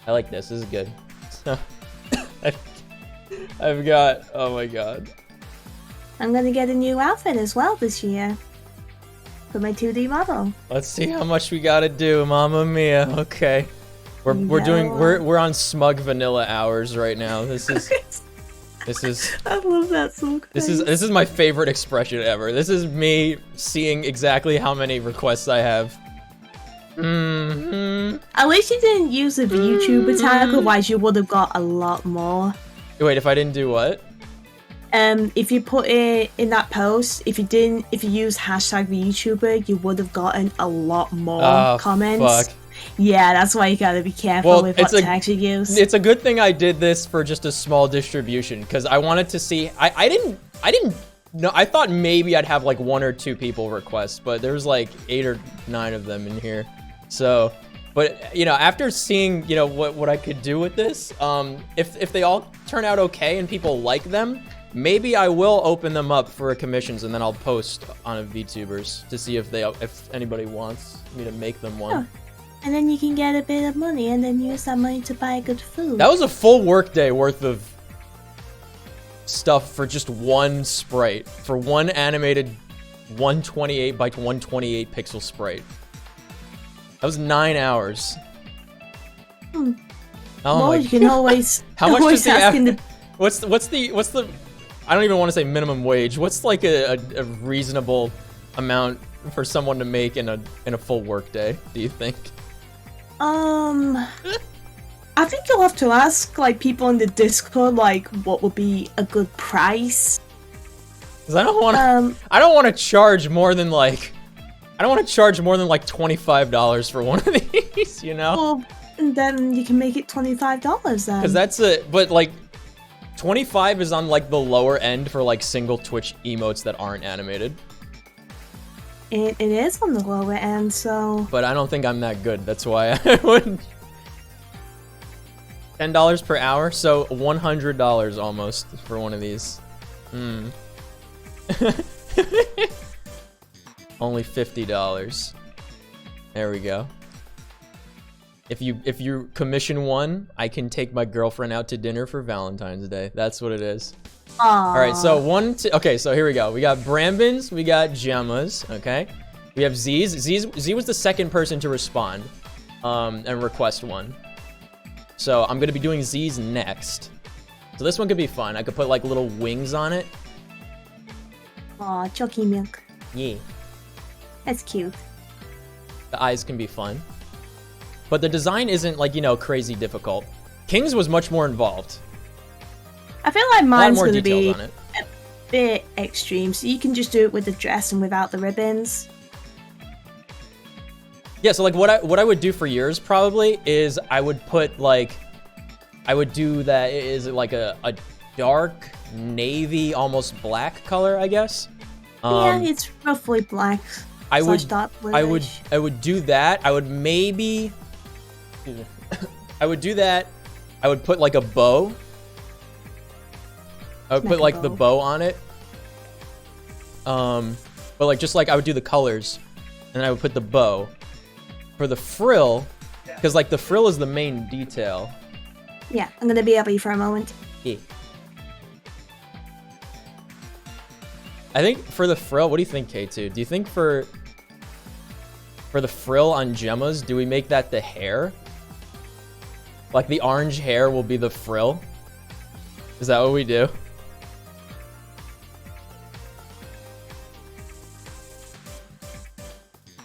I like this. This is good. I've got, oh my god. I'm gonna get a new outfit as well this year. For my 2D model. Let's see how much we gotta do, Mamma Mia. Okay. We're on smug vanilla hours right now. This is I love that so this is my favorite expression ever. This is me seeing exactly how many requests I have. At least you didn't use a VTuber tag, otherwise you would have got a lot more. Wait, if I didn't do what? If you put it in that post, if you use hashtag VTuber, you would have gotten a lot more comments. Fuck. Yeah, that's why you gotta be careful with what tags you use. It's a good thing I did this for just a small distribution, because I wanted to see. I didn't know. I thought maybe I'd have like 1 or 2 people request, but there's like 8 or 9 of them in here. So, but you know, after seeing what I could do with this, if they all turn out okay and people like them, maybe I will open them up for commissions, and then I'll post on a VTubers to see if anybody wants me to make them one. Oh. And then you can get a bit of money, and then use that money to buy good food. That was a full workday worth of stuff for just one sprite, for one animated 128 by 128 pixel sprite. That was 9 hours. Oh well, you can always. How much does the what's the I don't even want to say minimum wage. What's like a reasonable amount for someone to make in a full workday, do you think? I think you'll have to ask like people in the Discord like what would be a good price. Cause I don't want to charge more than like $25 for one of these, you know? Well, then you can make it $25 then. Cause that's but like 25 is on like the lower end for like single Twitch emotes that aren't animated. It is on the lower end, so... But I don't think I'm that good, that's why I wouldn't... $10 per hour, so $100 almost for one of these. Only $50. There we go. If you commission one, I can take my girlfriend out to dinner for Valentine's Day. That's what it is. Aww. All right, so okay, so here we go. We got Brambins, we got Gemmas, okay? We have Z's. Z was the second person to respond and request one. So I'm gonna be doing Z's next. So this one could be fun. I could put like little wings on it. Aw, Chucky milk. Yeah. That's cute. The eyes can be fun. But the design isn't like, crazy difficult. King's was much more involved. I feel like mine's more gonna be on it. bit extreme, so you can just do it with the dress and without the ribbons. Yeah, so like what I would do for yours probably is I would put like, I would do that is like a dark navy, almost black color, I guess. Yeah, it's roughly black. I would bluish. I would do that. I would maybe I would do that. I would put like a bow. I would put like the bow on it. But like just like I would do the colors, and I would put the bow for the frill, because like the frill is the main detail. Yeah, I'm gonna be up for a moment. Yeah. I think for the frill, what do you think, K2? Do you think for the frill on Gemma's, do we make that the hair? Like the orange hair will be the frill? Is that what we do?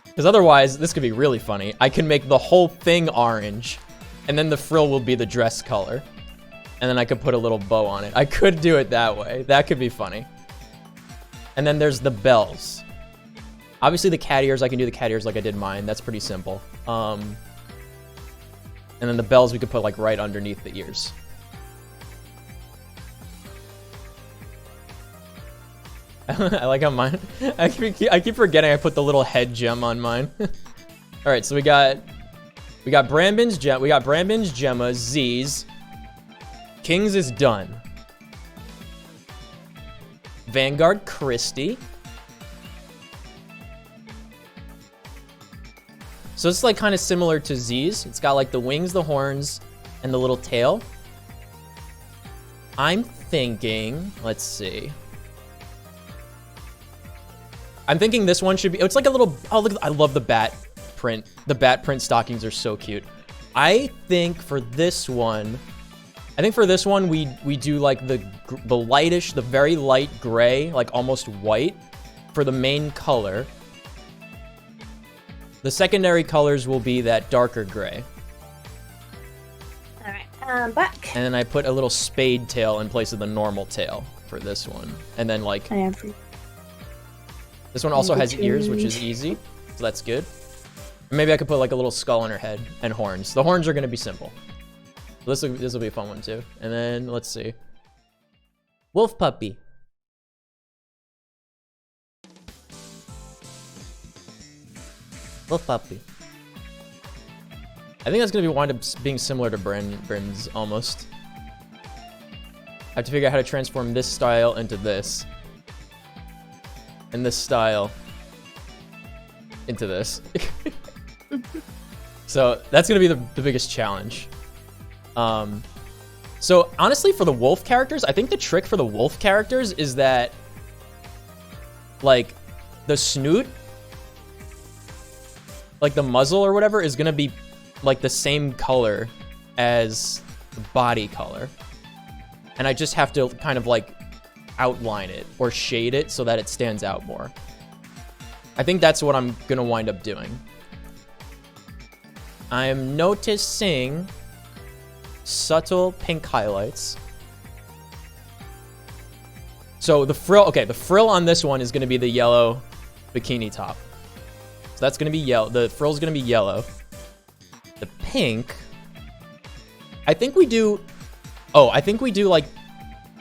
Because otherwise, this could be really funny. I can make the whole thing orange, and then the frill will be the dress color. And then I could put a little bow on it. I could do it that way. That could be funny. And then there's the bells. Obviously the cat ears, I can do the cat ears like I did mine. That's pretty simple. And then the bells we could put like right underneath the ears. I like how mine, I keep forgetting I put the little head gem on mine. All right, so we got Brambin's Gemma's, Z's. King's is done. Vanguard, Christy. So it's like kind of similar to Z's. It's got like the wings, the horns, and the little tail. I'm thinking, let's see. I'm thinking this one should be, it's like a little, oh look, I love the bat print. The bat print stockings are so cute. I think for this one we do like the lightish, the very light gray, like almost white for the main color. The secondary colors will be that darker gray. Alright, I'm back. And then I put a little spade tail in place of the normal tail for this one. And then like, I am free. This one also has ears, which is easy, so that's good. Maybe I could put like a little skull on her head and horns. The horns are going to be simple. This will be a fun one too. And then let's see. Wolf puppy. Wolf puppy. I think that's going to wind up being similar to Bryn's almost. I have to figure out how to transform this style into this. And this style into this. So that's gonna be the biggest challenge. So honestly, for the wolf characters, I think the trick for the wolf characters is that like the snoot, like the muzzle or whatever, is gonna be like the same color as the body color, and I just have to kind of like outline it or shade it so that it stands out more. I think that's what I'm gonna wind up doing. I am noticing subtle pink highlights. So the frill on this one is gonna be the yellow bikini top. So that's gonna be yellow. The frill's gonna be yellow. The pink, I think we do like,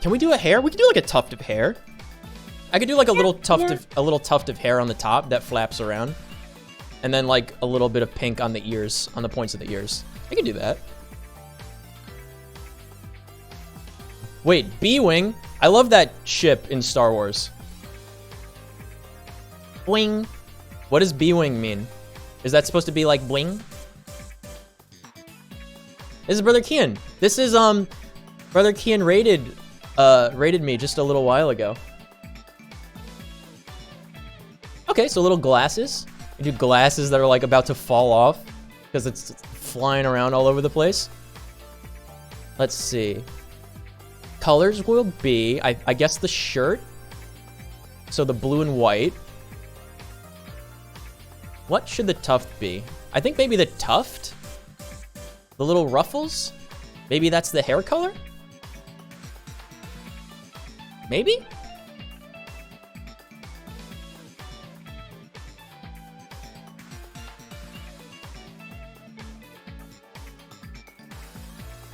can we do a hair? We could do like a tuft of hair. I could do like a little tuft of hair on the top that flaps around. And then like a little bit of pink on the ears, on the points of the ears. I can do that. Wait, B-Wing? I love that ship in Star Wars. Boing. What does B-Wing mean? Is that supposed to be like bling? This is Brother Kian. This is, Brother Kian rated me just a little while ago. Okay, so little glasses. We do glasses that are like about to fall off because it's flying around all over the place. Let's see. Colors will be, I guess, the shirt. So the blue and white. What should the tuft be? I think maybe the tuft? The little ruffles? Maybe that's the hair color? Maybe?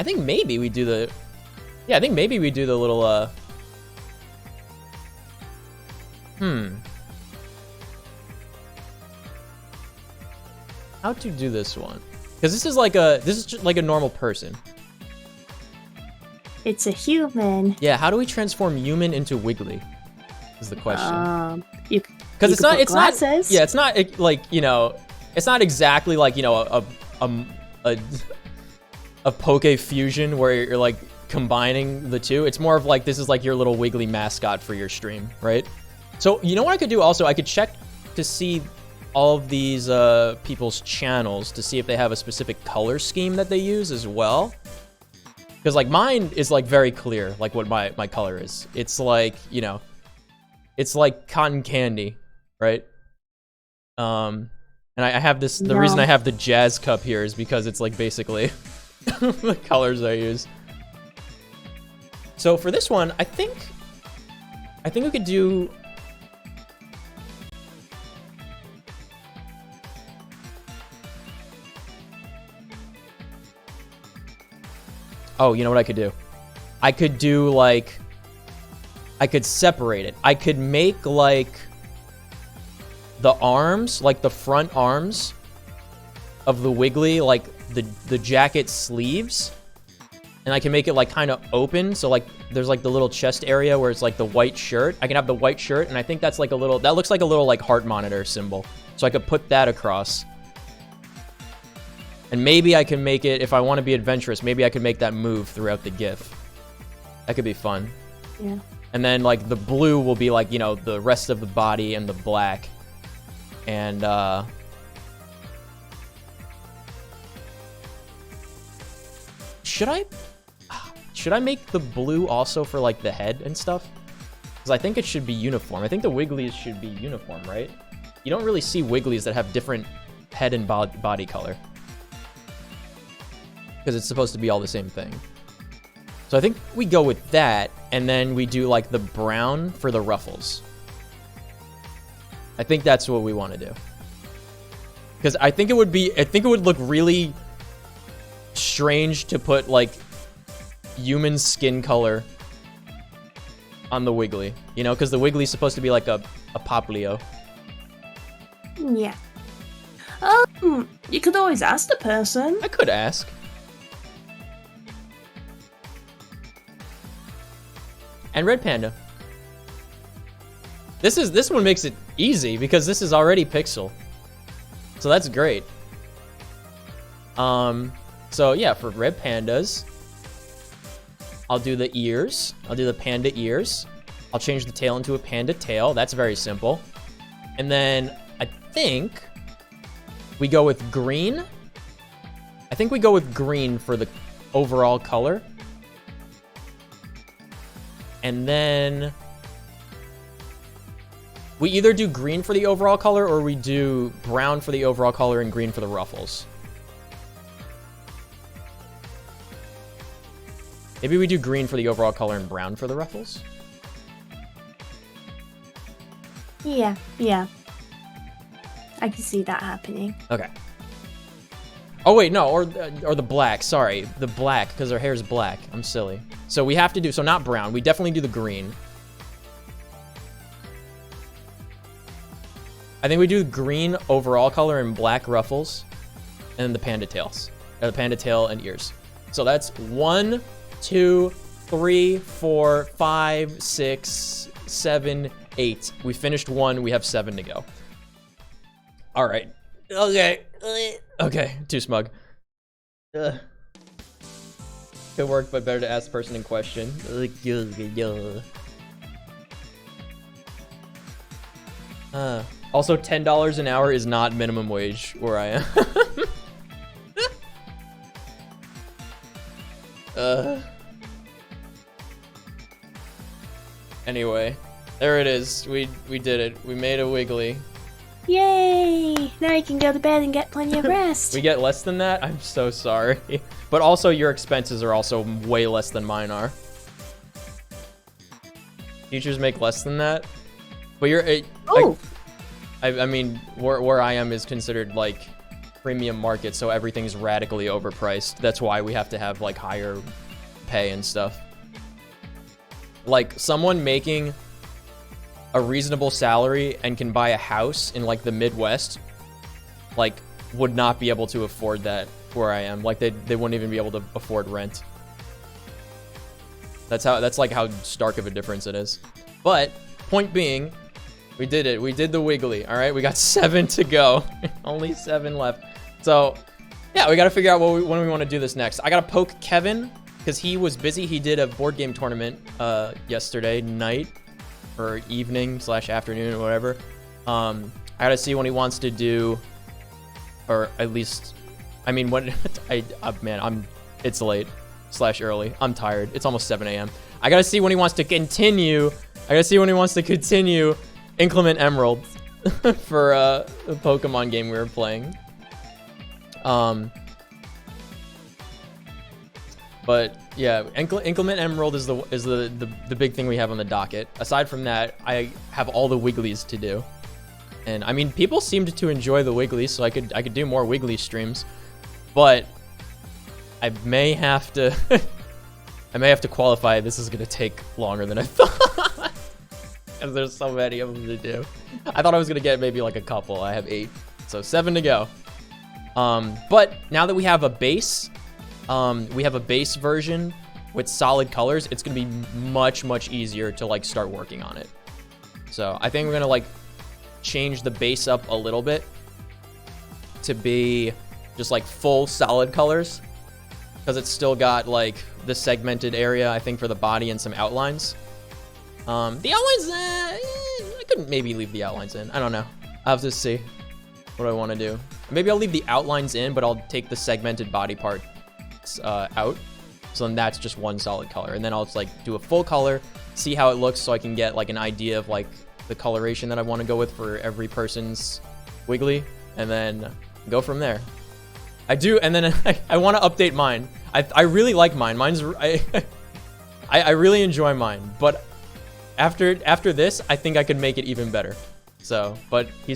I think maybe we do the... Yeah, I think maybe we do the little, How to do this one? Because this is like just like a normal person. It's a human. Yeah, how do we transform human into Wiggly? Is the question. Because it's not. Yeah, it's not like, you know. It's not exactly like, you know, a Poke Fusion where you're like combining the two. It's more of like, this is like your little Wiggly mascot for your stream, right? So you know what I could do also? I could check to see all of these people's channels to see if they have a specific color scheme that they use as well. Because like mine is like very clear, like what my color is. It's like, you know, it's like cotton candy, right? And I have this, the reason I have the jazz cup here is because it's like basically the colors I use. So for this one, I think we could do... Oh, you know what I could do? I could do like... I could separate it. I could make like... the arms, like the front arms of the Wiggly, like the jacket sleeves, and I can make it like kind of open, so like there's like the little chest area where it's like the white shirt. I can have the white shirt, and I think that's like a little, that looks like a little like heart monitor symbol, so I could put that across. And maybe I can make it, if I want to be adventurous, maybe I could make that move throughout the GIF. That could be fun. Yeah. And then like the blue will be like, you know, the rest of the body, and the black. And should I make the blue also for like the head and stuff? Because I think it should be uniform. I think the Wigglies should be uniform, right? You don't really see Wigglies that have different head and body color, because it's supposed to be all the same thing. So I think we go with that, and then we do like the brown for the ruffles. I think that's what we want to do. Because I think it would look really strange to put like human skin color on the Wiggly, you know, because the Wiggly's supposed to be like a Poplio. Yeah. You could always ask the person. I could ask. And Red Panda. This one makes it easy because this is already pixel. So that's great. So yeah, for Red Pandas, I'll do the ears. I'll do the panda ears. I'll change the tail into a panda tail. That's very simple. And then I think we go with green. I think we go with green for the overall color. And then we either do green for the overall color, or we do brown for the overall color and green for the ruffles. Maybe we do green for the overall color and brown for the ruffles. Yeah. I can see that happening. Okay. Oh wait, no, or the black. Sorry, the black, because her hair's black. I'm silly. So we have to do, so not brown. We definitely do the green. I think we do green overall color and black ruffles, and then the panda tails, the panda tail and ears. So that's 1, 2, 3, 4, 5, 6, 7, 8. We finished 1. We have 7 to go. All right. Okay. Okay. Too smug. Good work, but better to ask the person in question. Also, $10 an hour is not minimum wage where I am. Anyway, there it is. We did it. We made a Wiggly. Yay! Now you can go to bed and get plenty of rest. We get less than that? I'm so sorry. But also, your expenses are also way less than mine are. Teachers make less than that? But you're... Oh! I mean, where I am is considered, like, premium market, so everything's radically overpriced. That's why we have to have like higher pay and stuff. Like someone making a reasonable salary and can buy a house in like the Midwest, like would not be able to afford that where I am. Like they wouldn't even be able to afford rent. That's like how stark of a difference it is. But point being, we did it. We did the Wiggly. All right, we got 7 to go. Only 7 left. So yeah, we got to figure out when we want to do this next. I got to poke Kevin because he was busy. He did a board game tournament yesterday night or evening / afternoon or whatever. I got to see when he wants to do, or at least, I mean, what man, it's late / early. I'm tired. It's almost 7 a.m. I got to see when he wants to continue. Inclement Emerald for a Pokemon game we were playing. But yeah, Inclement Emerald is the big thing we have on the docket. Aside from that, I have all the Wigglies to do. And I mean, people seemed to enjoy the Wigglies, so I could do more Wiggly streams. But I may have to qualify. This is gonna take longer than I thought. Because there's so many of them to do. I thought I was gonna get maybe like a couple. I have 8, so 7 to go. But now that we have a base version with solid colors, it's gonna be much easier to like start working on it. So I think we're gonna like change the base up a little bit to be just like full solid colors, because it's still got like the segmented area, I think, for the body and some outlines. The outlines, I could maybe leave the outlines in. I don't know. I'll have to see what I want to do. Maybe I'll leave the outlines in, but I'll take the segmented body parts out. So then that's just one solid color. And then I'll just like do a full color, see how it looks, so I can get like an idea of like the coloration that I want to go with for every person's Wiggly, and then go from there. I do, and then I want to update mine. I really like mine. I really enjoy mine, but after this, I think I could make it even better. So, but I'm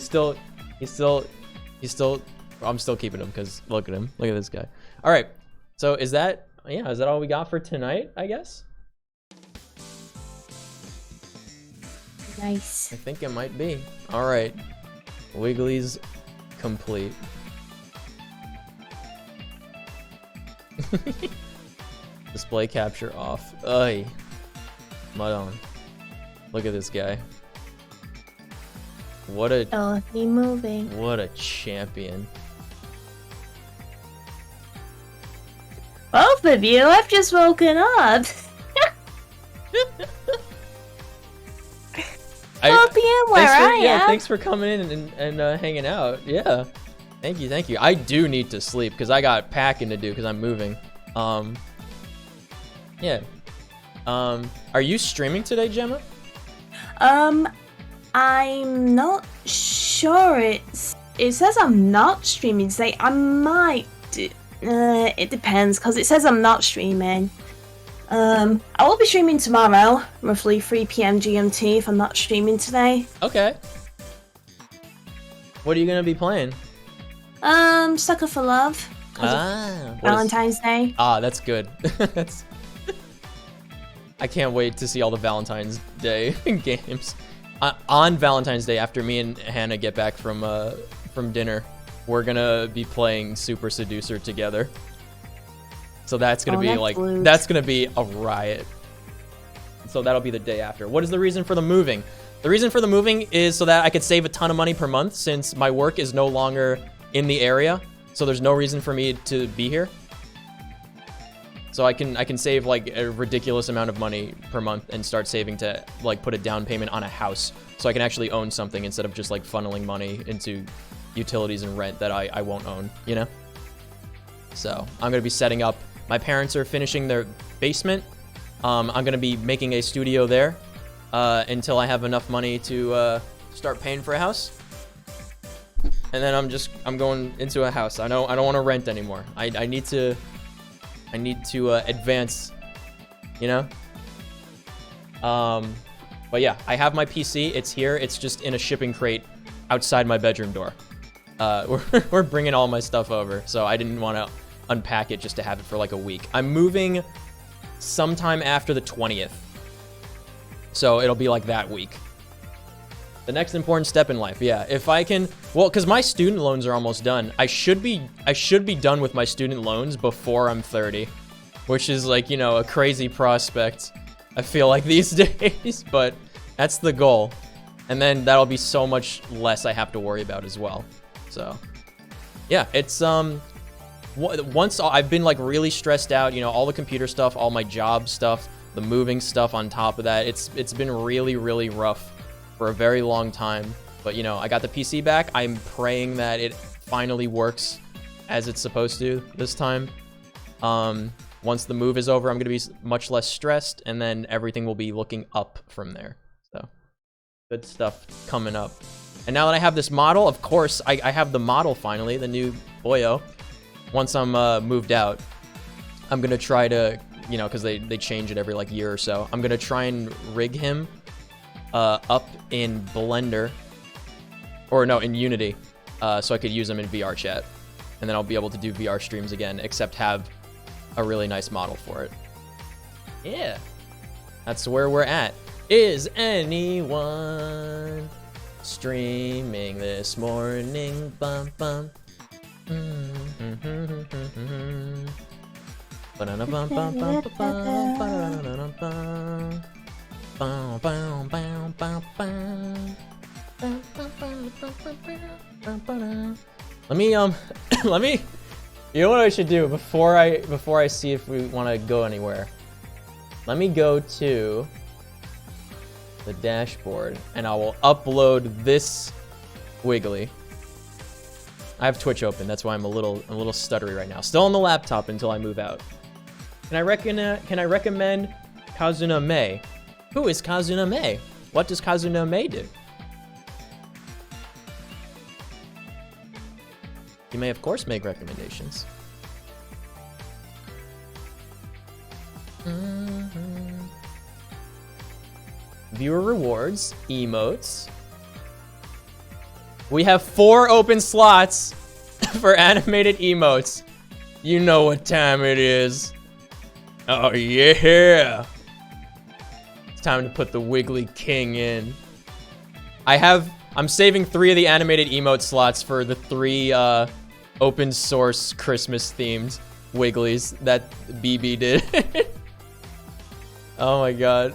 still keeping him because look at him. Look at this guy. All right. So is that all we got for tonight, I guess? Nice. I think it might be. All right. Wiggly's complete. Display capture off. Ay. Mud on. Look at this guy. What a Healthy moving. What a champion. Both of you, I've just woken up. 4 p.m. where I am. Yeah, thanks for coming in and hanging out. Yeah. Thank you. I do need to sleep because I got packing to do because I'm moving. Yeah. Are you streaming today, Gemma? I'm not sure. It says I'm not streaming today. I might. It depends because it says I'm not streaming. I will be streaming tomorrow, roughly 3 p.m. GMT if I'm not streaming today. Okay. What are you gonna be playing? Sucker for Love. Valentine's Day. That's good. I can't wait to see all the Valentine's Day games. On Valentine's Day, after me and Hannah get back from dinner, we're gonna be playing Super Seducer together. So that's gonna be like blue. That's gonna be a riot. So that'll be the day after. What is the reason for the moving? The reason for the moving is so that I could save a ton of money per month, since my work is no longer in the area. So there's no reason for me to be here. So I can save like a ridiculous amount of money per month and start saving to like put a down payment on a house, so I can actually own something instead of just like funneling money into utilities and rent that I won't own, you know? So I'm gonna be setting up. My parents are finishing their basement. I'm gonna be making a studio there until I have enough money to start paying for a house. And then I'm going into a house. I don't want to rent anymore. I need to advance, you know? But yeah, I have my PC. It's here. It's just in a shipping crate outside my bedroom door. we're bringing all my stuff over, so I didn't want to unpack it just to have it for like a week. I'm moving sometime after the 20th, so it'll be like that week. The next important step in life, yeah. If I can, well, because my student loans are almost done. I should be done with my student loans before I'm 30, which is like, you know, a crazy prospect, I feel like these days, but that's the goal. And then that'll be so much less I have to worry about as well. So, yeah, it's, once I've been like really stressed out, you know, all the computer stuff, all my job stuff, the moving stuff on top of that, it's been really, really rough for a very long time. But, you know, I got the PC back. I'm praying that it finally works as it's supposed to this time. Once the move is over, I'm going to be much less stressed, and then everything will be looking up from there. So, good stuff coming up. And now that I have this model, of course, I have the model finally, the new Boyo. Once I'm moved out, I'm going to try to, you know, because they change it every like year or so. I'm going to try and rig him up in Blender, or no, in Unity, so I could use him in VR chat. And then I'll be able to do VR streams again, except have a really nice model for it. Yeah. That's where we're at. Is anyone streaming this morning? Bum bum. Let me let me, you know what I should do before I see if we want to go anywhere. Let me go to the dashboard and I will upload this Wiggly. I have Twitch open, that's why I'm a little stuttery right now. Still on the laptop until I move out. Can I recommend Kazuna Mei? Who is Kazuna Mei? What does Kazuna Mei do? You may of course make recommendations. Viewer rewards, emotes. We have 4 open slots for animated emotes. You know what time it is. Oh yeah. It's time to put the Wiggly King in. I'm saving 3 of the animated emote slots for the 3 open source Christmas themed Wigglies that BB did. Oh my god.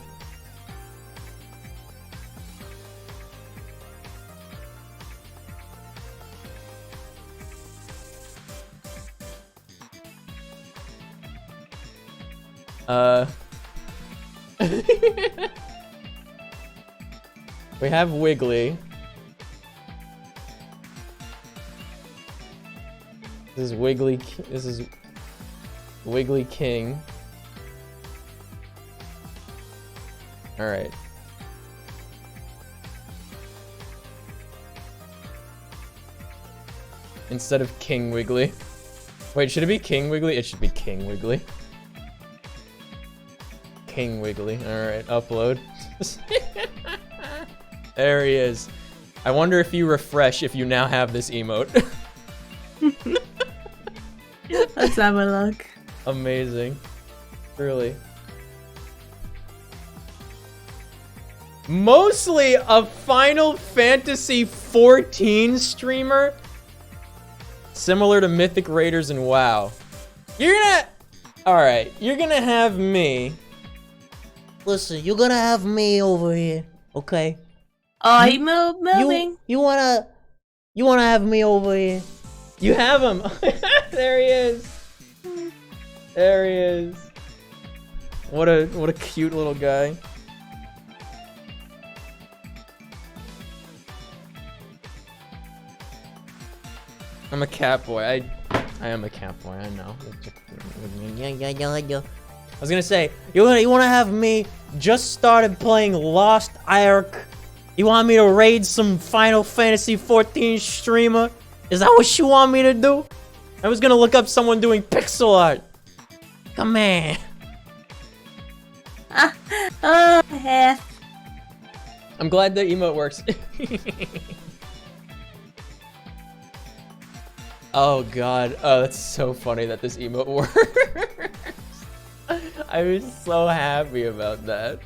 We have Wiggly. This is Wiggly. This is Wiggly King. All right. Instead of King Wiggly. Wait, should it be King Wiggly? It should be King Wiggly. King Wiggly. Alright, upload. There he is. I wonder if you refresh if you now have this emote. Let's have a look. Amazing. Really. Mostly a Final Fantasy 14 streamer. Similar to Mythic Raiders and WoW. You're gonna... Alright, you're gonna have me... Listen, you're gonna have me over here, okay? I'm moving. You wanna have me over here? You have him. There he is. There he is. What a cute little guy. I'm a cat boy. I am a cat boy. I know. Yeah. I was gonna say, you wanna have me just started playing Lost Ark? You want me to raid some Final Fantasy 14 streamer? Is that what you want me to do? I was gonna look up someone doing pixel art. Come on. Oh, yeah. I'm glad the emote works. Oh god. Oh, that's so funny that this emote works. I was so happy about that.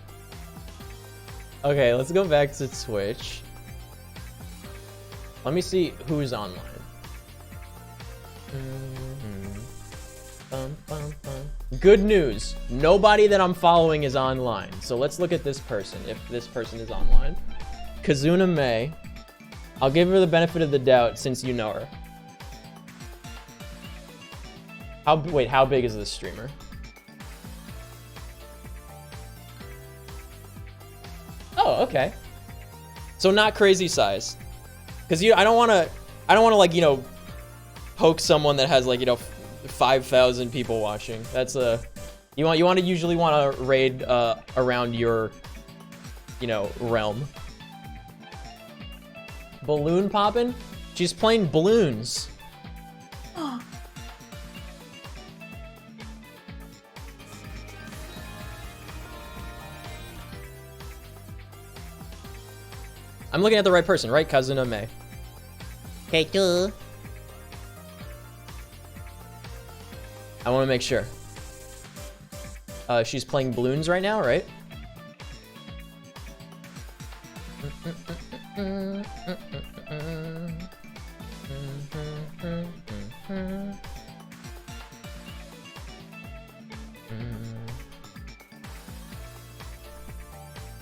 Okay, let's go back to Twitch. Let me see who's online. Good news. Nobody that I'm following is online. So let's look at this person, if this person is online. Kazuna May. I'll give her the benefit of the doubt since you know her. Wait, how big is this streamer? Oh, okay. So not crazy size. Cause I don't wanna like, you know, poke someone that has like, you know, 5,000 people watching. That's you usually want to raid around your, you know, realm. Balloon poppin'? She's playing balloons. I'm looking at the right person, right? Kazuna May. Okay, cool. I want to make sure. She's playing balloons right now, right?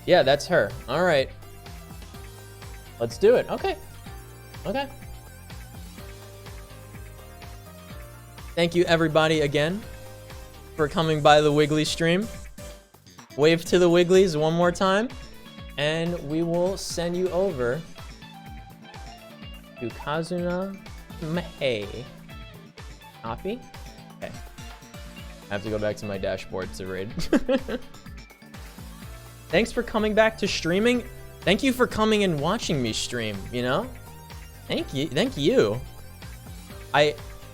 Yeah, that's her. All right. Let's do it. Okay. Okay. Thank you everybody again for coming by the Wiggly stream. Wave to the Wigglies one more time, and we will send you over to Kazuna May. Copy? Okay. I have to go back to my dashboard to raid. Thanks for coming back to streaming. Thank you for coming and watching me stream, you know? Thank you. Thank you.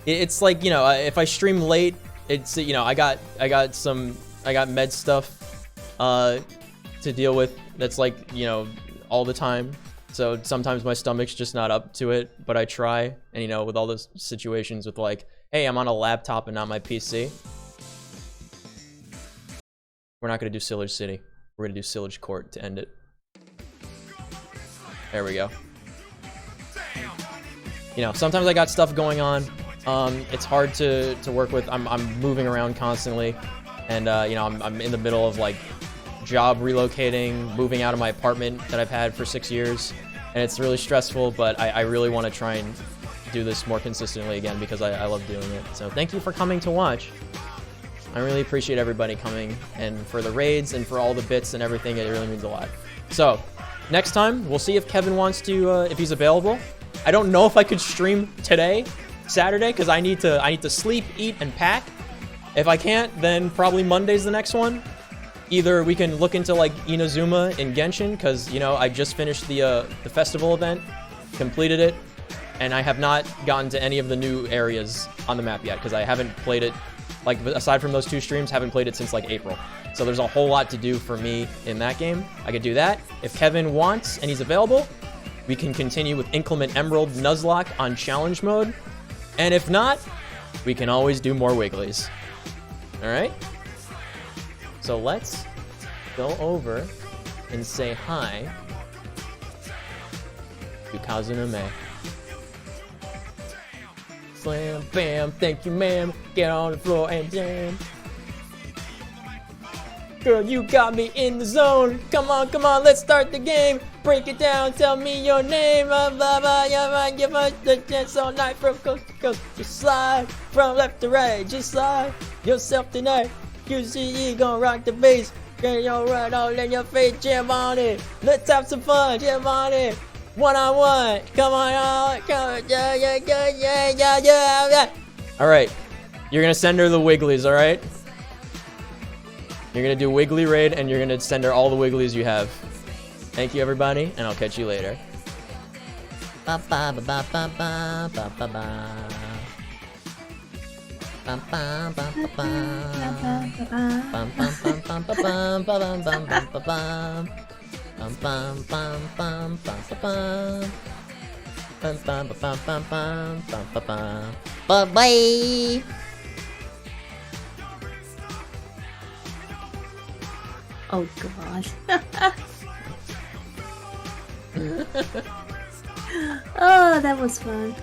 It's like, you know, if I stream late, it's, you know, I got med stuff to deal with. That's like, you know, all the time. So sometimes my stomach's just not up to it, but I try. And, you know, with all those situations with like, hey, I'm on a laptop and not my PC. We're not going to do Sillage City. We're going to do Sillage Court to end it. There we go. You know, sometimes I got stuff going on. It's hard to work with. I'm moving around constantly, and you know, I'm in the middle of like job relocating, moving out of my apartment that I've had for 6 years, and it's really stressful. But I really want to try and do this more consistently again because I love doing it. So thank you for coming to watch. I really appreciate everybody coming, and for the raids and for all the bits and everything. It really means a lot. So next time we'll see if Kevin wants to, if he's available. I don't know if I could stream today, Saturday, because I need to sleep, eat, and pack. If I can't, then probably Monday's the next one. Either we can look into like Inazuma in Genshin, because you know I just finished the festival event, completed it, and I have not gotten to any of the new areas on the map yet because I haven't played it. Like aside from those 2 streams, haven't played it since like April. So there's a whole lot to do for me in that game. I could do that. If Kevin wants and he's available, we can continue with Inclement Emerald Nuzlocke on challenge mode. And if not, we can always do more Wigglies. All right? So let's go over and say hi to Kazuna May. Slam, bam, thank you, ma'am. Get on the floor and jam. Girl, you got me in the zone. Come on, let's start the game. Break it down, tell me your name. Blah, blah, blah, you might give us the chance all night from coast to coast. Just slide from left to right. Just slide yourself tonight. You see, you gon' rock the bass. Get your right all in your face, jam on it. Let's have some fun, jam on it. One-on-one. Come on, yeah. All right, you're gonna send her the Wigglies, all right? You're gonna do Wiggly raid, and you're gonna send her all the Wigglies you have. Thank you, everybody, and I'll catch you later. Ba ba ba ba ba ba ba ba ba. Bum bum bum bum bum bum bum bum bum bum bum bum bum bum bum bum bum bum bum bum. Bye bye. Oh god. Oh, that was fun.